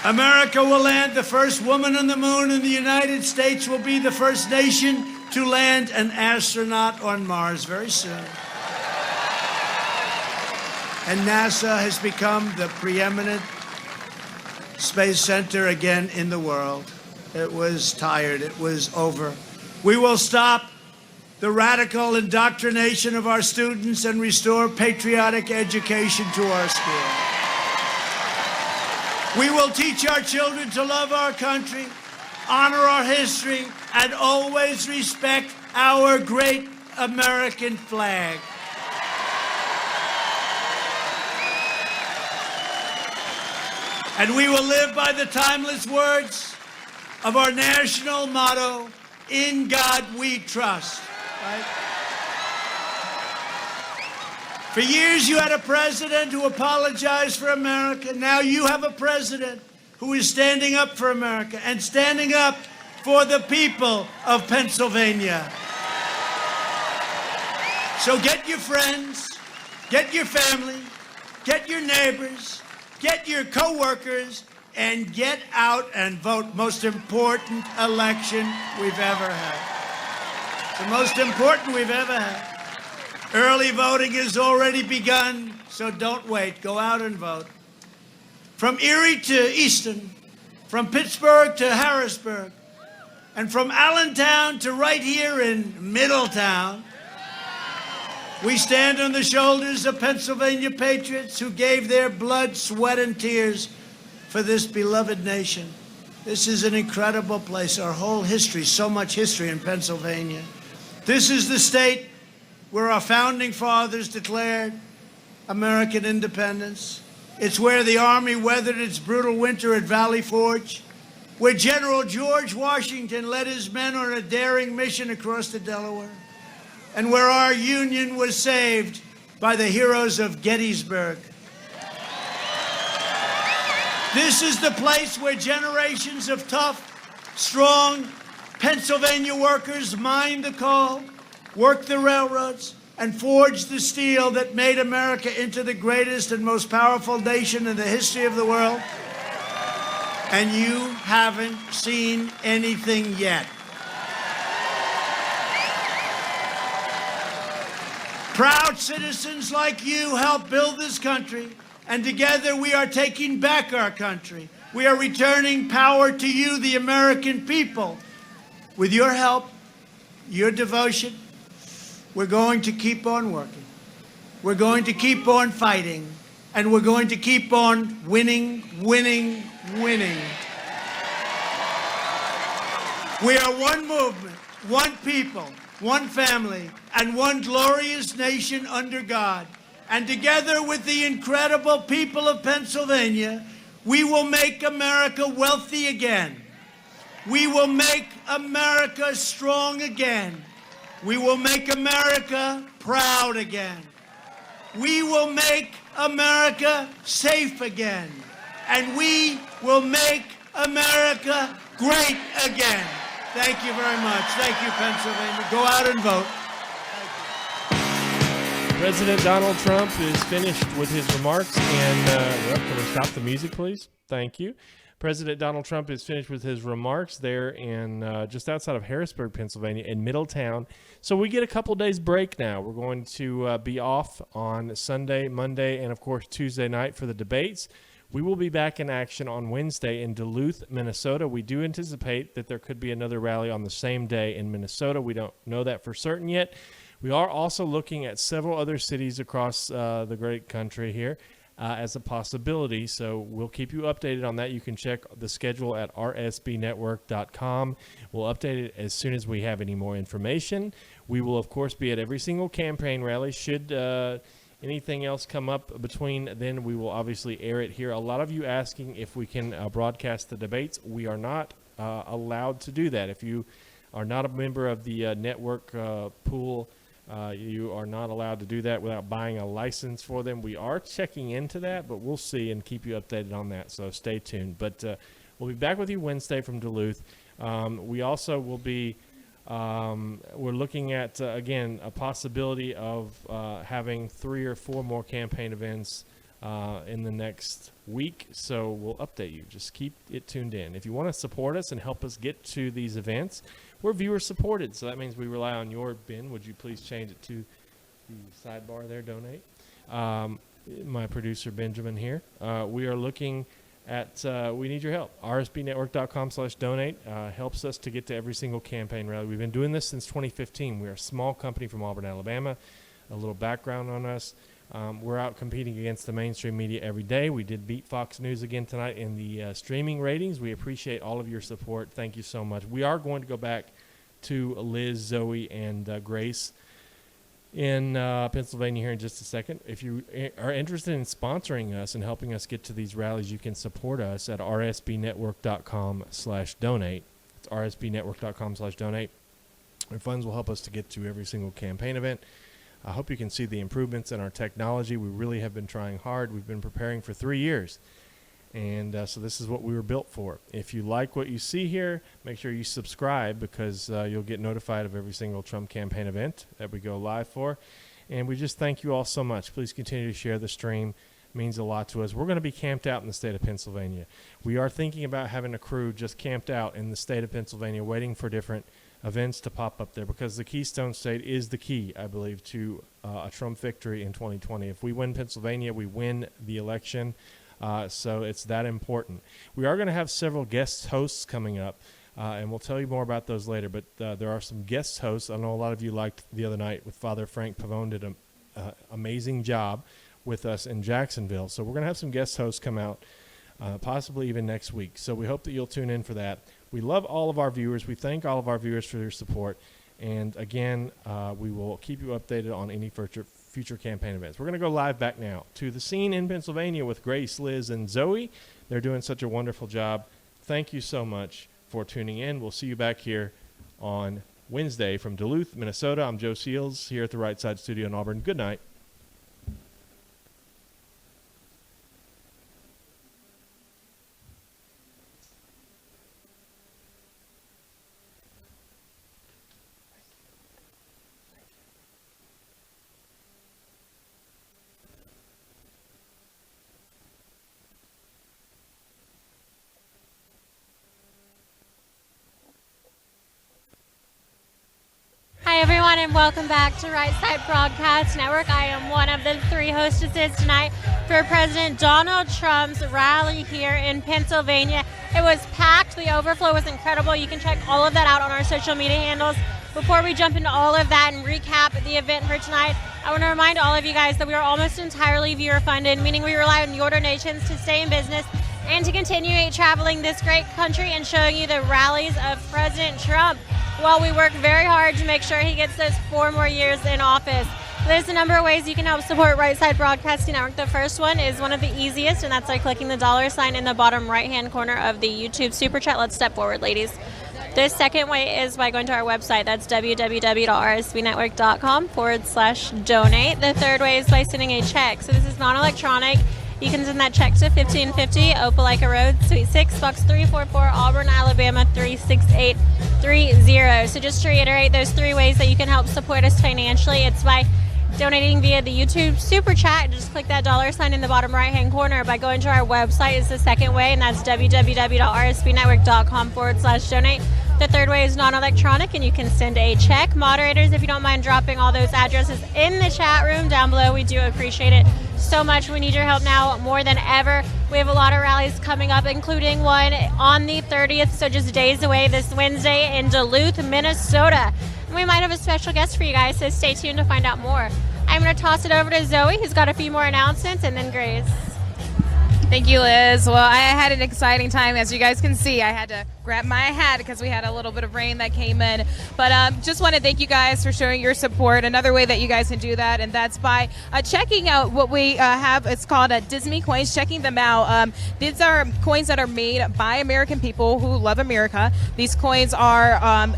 C: America will land the first woman on the moon, and the United States will be the first nation to land an astronaut on Mars very soon. And NASA has become the preeminent space center again in the world. It was tired. It was over. We will stop the radical indoctrination of our students and restore patriotic education to our schools. We will teach our children to love our country, honor our history, and always respect our great American flag. And we will live by the timeless words of our national motto, in God we trust. Right? For years, you had a president who apologized for America. Now you have a president who is standing up for America and standing up for the people of Pennsylvania. So get your friends, get your family, get your neighbors, get your co-workers, and get out and vote. Most important election we've ever had. The most important we've ever had. Early voting has already begun, so don't wait. Go out and vote. From Erie to Easton, from Pittsburgh to Harrisburg, and from Allentown to right here in Middletown, we stand on the shoulders of Pennsylvania patriots who gave their blood, sweat, and tears for this beloved nation. This is an incredible place. Our whole history, so much history in Pennsylvania. This is the state where our founding fathers declared American independence. It's where the Army weathered its brutal winter at Valley Forge, where General George Washington led his men on a daring mission across the Delaware, and where our Union was saved by the heroes of Gettysburg. This is the place where generations of tough, strong Pennsylvania workers mined the coal, worked the railroads, and forged the steel that made America into the greatest and most powerful nation in the history of the world. And you haven't seen anything yet. Proud citizens like you helped build this country, and together we are taking back our country. We are returning power to you, the American people. With your help, your devotion, we're going to keep on working. We're going to keep on fighting. And we're going to keep on winning, winning, winning. We are one movement, one people, one family, and one glorious nation under God. And together with the incredible people of Pennsylvania, we will make America wealthy again. We will make America strong again. We will make America proud again. We will make America safe again. And we will make America great again. Thank you very much. Thank you, Pennsylvania. Go out and vote.
A: President Donald Trump is finished with his remarks, and can we stop the music, please? Thank you. President Donald Trump is finished with his remarks there in just outside of Harrisburg, Pennsylvania, in Middletown. So we get a couple days break now. We're going to be off on Sunday, Monday, and of course Tuesday night for the debates. We will be back in action on Wednesday in Duluth, Minnesota. We do anticipate that there could be another rally on the same day in Minnesota. We don't know that for certain yet. We are also looking at several other cities across the great country here as a possibility. So we'll keep you updated on that. You can check the schedule at rsbnetwork.com. We'll update it as soon as we have any more information. We will, of course, be at every single campaign rally. Should anything else come up between then, we will obviously air it here. A lot of you asking if we can broadcast the debates. We are not allowed to do that. If you are not a member of the network pool, you are not allowed to do that without buying a license for them. We are checking into that, but we'll see and keep you updated on that, so stay tuned. But we'll be back with you Wednesday from Duluth. We also will be we're looking at, again, a possibility of having 3 or 4 more campaign events in the next week, so we'll update you. Just keep it tuned in. If you want to support us and help us get to these events, we're viewer supported, so that means we rely on your bin. Would you please change it to the sidebar there, donate? My producer Benjamin here. We are looking at, we need your help. rsbnetwork.com/donate helps us to get to every single campaign rally. We've been doing this since 2015. We're a small company from Auburn, Alabama. A little background on us. We're out competing against the mainstream media every day. We did beat Fox News again tonight in the streaming ratings. We appreciate all of your support. Thank you so much. We are going to go back to Liz, Zoe, and Grace in Pennsylvania here in just a second. If you are interested in sponsoring us and helping us get to these rallies, you can support us at rsbnetwork.com/donate. It's rsbnetwork.com/donate. Our funds will help us to get to every single campaign event. I hope you can see the improvements in our technology. We really have been trying hard. We've been preparing for 3 years. And so this is what we were built for. If you like what you see here, make sure you subscribe, because you'll get notified of every single Trump campaign event that we go live for. And we just thank you all so much. Please continue to share the stream. It means a lot to us. We're going to be camped out in the state of Pennsylvania. We are thinking about having a crew just camped out in the state of Pennsylvania, waiting for different events to pop up there, because the Keystone State is the key, I believe, to a Trump victory in 2020. If we win Pennsylvania, we win the election. So it's that important. We are going to have several guest hosts coming up, and we'll tell you more about those later. But there are some guest hosts. I know a lot of you liked the other night with Father Frank Pavone, did an amazing job with us in Jacksonville. So we're going to have some guest hosts come out, possibly even next week. So we hope that you'll tune in for that. We love all of our viewers. We thank all of our viewers for their support. And again, we will keep you updated on any future campaign events. We're going to go live back now to the scene in Pennsylvania with Grace, Liz, and Zoe. They're doing such a wonderful job. Thank you so much for tuning in. We'll see you back here on Wednesday from Duluth, Minnesota. I'm Joe Seals here at the Right Side Studio in Auburn. Good night.
B: Hi, everyone, and welcome back to Right Side Broadcast Network. I am one of the 3 hostesses tonight for President Donald Trump's rally here in Pennsylvania. It was packed. The overflow was incredible. You can check all of that out on our social media handles. Before we jump into all of that and recap the event for tonight, I want to remind all of you guys that we are almost entirely viewer funded, meaning we rely on your donations to stay in business and to continue traveling this great country and showing you the rallies of President Trump, while we work very hard to make sure he gets those 4 more years in office. There's a number of ways you can help support Right Side Broadcasting Network. The first one is one of the easiest, and that's by clicking the $ in the bottom right-hand corner of the YouTube Super Chat. Let's step forward, ladies. The second way is by going to our website. That's www.rsbnetwork.com/donate. The third way is by sending a check. So this is non-electronic. You can send that check to 1550 Opelika Road, Suite 6, Box 344, Auburn, Alabama 36830. So just to reiterate, those 3 ways that you can help support us financially. It's by donating via the YouTube Super Chat. Just click that $ in the bottom right-hand corner. By going to our website is the second way, and that's www.rsbnetwork.com/donate. The third way is non-electronic, and you can send a check. Moderators, if you don't mind dropping all those addresses in the chat room down below, we do appreciate it so much. We need your help now more than ever. We have a lot of rallies coming up, including one on the 30th, so just days away, this Wednesday in Duluth, Minnesota. And we might have a special guest for you guys, so stay tuned to find out more. I'm going to toss it over to Zoe, who's got a few more announcements, and then Grace.
J: Thank you, Liz. Well, I had an exciting time. As you guys can see, I had to grab my hat because we had a little bit of rain that came in. But just want to thank you guys for showing your support. Another way that you guys can do that, and that's by checking out what we have. It's called Disney Coins, checking them out. These are coins that are made by American people who love America. These coins are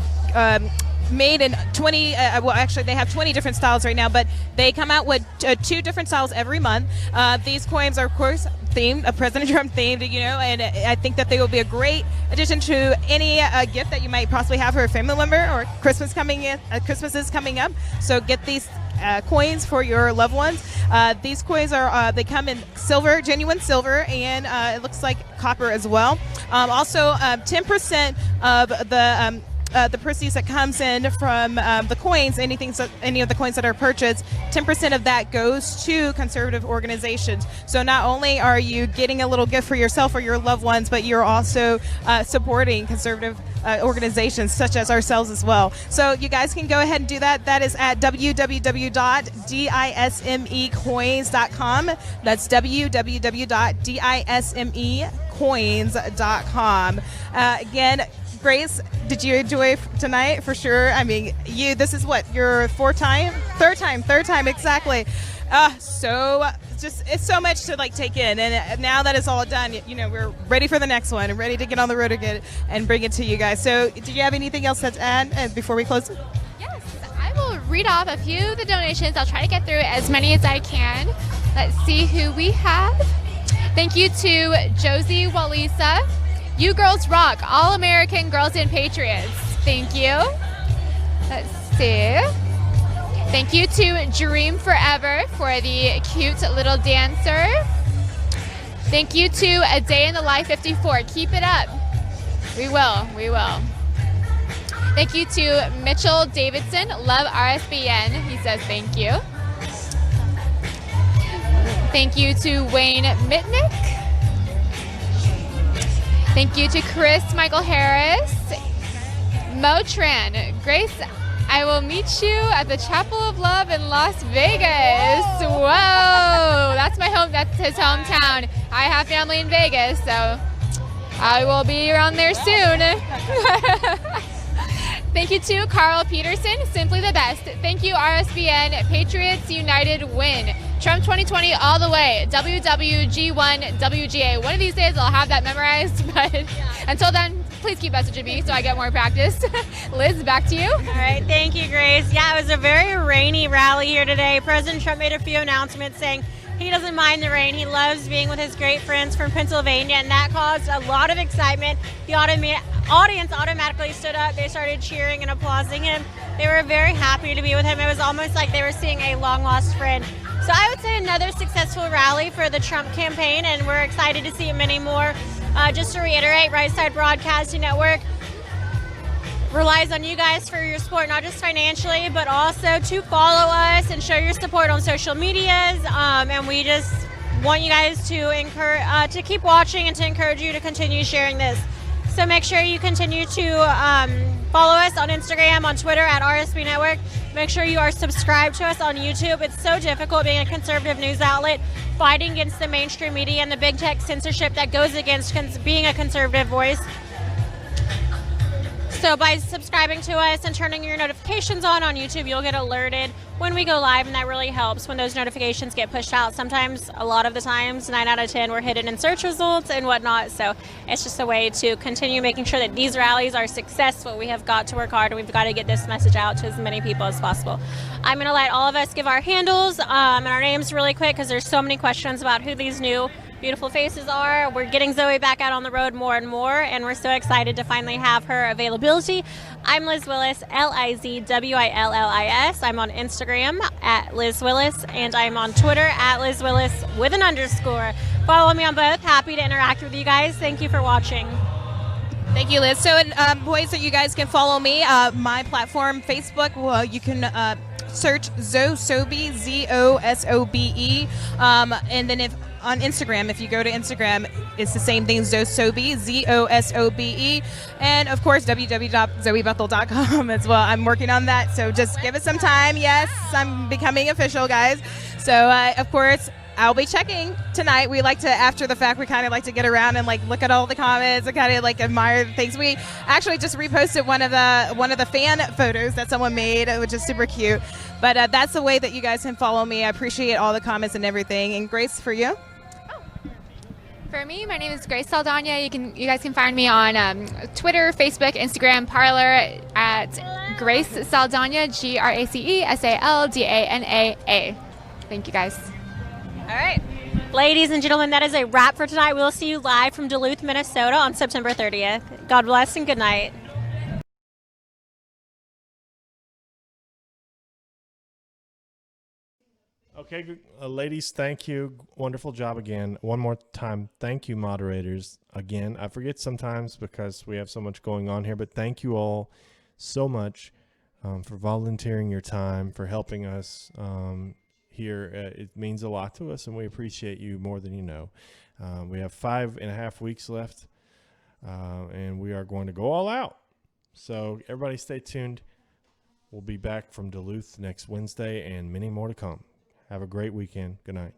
J: made in 20, well, actually they have 20 different styles right now, but they come out with 2 different styles every month. These coins are, of course, themed, President Trump themed, you know, and I think that they will be a great addition to any gift that you might possibly have for a family member, or Christmas is coming up. So get these coins for your loved ones. These coins are, they come in silver, genuine silver, and it looks like copper as well. Also, 10% of the proceeds that comes in from the coins, any of the coins that are purchased, 10% of that goes to conservative organizations. So not only are you getting a little gift for yourself or your loved ones, but you're also supporting conservative organizations such as ourselves as well. So you guys can go ahead and do that. That is at www.dismecoins.com. That's www.dismecoins.com. Again, Grace, did you enjoy tonight? For sure. I mean, this is what, your third time, exactly. So just, it's so much to take in, and now that it's all done, we're ready for the next one and ready to get on the road again and bring it to you guys. So do you have anything else to add before we close?
I: Yes, I will read off a few of the donations. I'll try to get through as many as I can. Let's see who we have. Thank you to Josie Walisa. You girls rock, all American girls and patriots. Thank you. Let's see. Thank you to Dream Forever for the cute little dancer. Thank you to A Day in the Life 54. Keep it up. We will. Thank you to Mitchell Davidson. Love RSBN. He says thank you. Thank you to Wayne Mitnick. Thank you to Chris Michael Harris. Motran. Grace, I will meet you at the Chapel of Love in Las Vegas. Whoa. That's his hometown. I have family in Vegas, so I will be around there soon. Thank you to Carl Peterson, simply the best. Thank you, RSBN, Patriots United win. Trump 2020 all the way, WWG1 WGA. One of these days I'll have that memorized, but until then, please keep messaging me so I get more practice. Liz, back to you.
N: All right, thank you, Grace. Yeah, it was a very rainy rally here today. President Trump made a few announcements saying he doesn't mind the rain. He loves being with his great friends from Pennsylvania, and that caused a lot of excitement. The audience automatically stood up. They started cheering and applauding him. They were very happy to be with him. It was almost like they were seeing a long-lost friend. So I would say another successful rally for the Trump campaign, and we're excited to see many more. Just to reiterate, Right Side Broadcasting Network relies on you guys for your support, not just financially, but also to follow us and show your support on social medias. And we just want you guys to keep watching and to encourage you to continue sharing this. So make sure you continue to follow us on Instagram, on Twitter at RSB Network. Make sure you are subscribed to us on YouTube. It's so difficult being a conservative news outlet, fighting against the mainstream media and the big tech censorship that goes against being a conservative voice. So by subscribing to us and turning your notifications on YouTube, you'll get alerted when we go live, and that really helps when those notifications get pushed out. Sometimes, a lot of the times, 9 out of 10, we're hidden in search results and whatnot. So it's just a way to continue making sure that these rallies are successful. We have got to work hard, and we've got to get this message out to as many people as possible. I'm going to let all of us give our handles and our names really quick because there's so many questions about who these new beautiful faces are. We're getting Zoe back out on the road more and more, and we're so excited to finally have her availability. I'm Liz Willis, LizWillis. I'm on Instagram at Liz Willis, and I'm on Twitter at Liz Willis with an underscore. Follow me on both. Happy to interact with you guys. Thank you for watching.
J: Thank you, Liz. So, ways that you guys can follow me, my platform, Facebook, you can search Zosobe, Zosobe, and then on Instagram, if you go to Instagram, it's the same thing, Zosobe, Zosobe, and of course, www.zoebethel.com as well. I'm working on that, so just give it some time. Yes, I'm becoming official, guys. So, of course, I'll be checking tonight. We like to, after the fact, we kind of like to get around and like look at all the comments and kind of like admire the things. We actually just reposted one of the fan photos that someone made, which is super cute. But that's the way that you guys can follow me. I appreciate all the comments and everything. And Grace, for you?
I: For me, my name is Grace Saldana. You guys can find me on Twitter, Facebook, Instagram, Parler at Grace Saldana, GraceSaldana. Thank you, guys.
N: All right. Ladies and gentlemen, that is a wrap for tonight. We'll see you live from Duluth, Minnesota on September 30th. God bless and good night.
A: Okay, ladies, thank you. Wonderful job again. One more time, thank you, moderators. Again, I forget sometimes because we have so much going on here, but thank you all so much for volunteering your time, for helping us here. It means a lot to us, and we appreciate you more than you know. We have 5.5 weeks left, and we are going to go all out. So everybody stay tuned. We'll be back from Duluth next Wednesday and many more to come. Have a great weekend. Good night.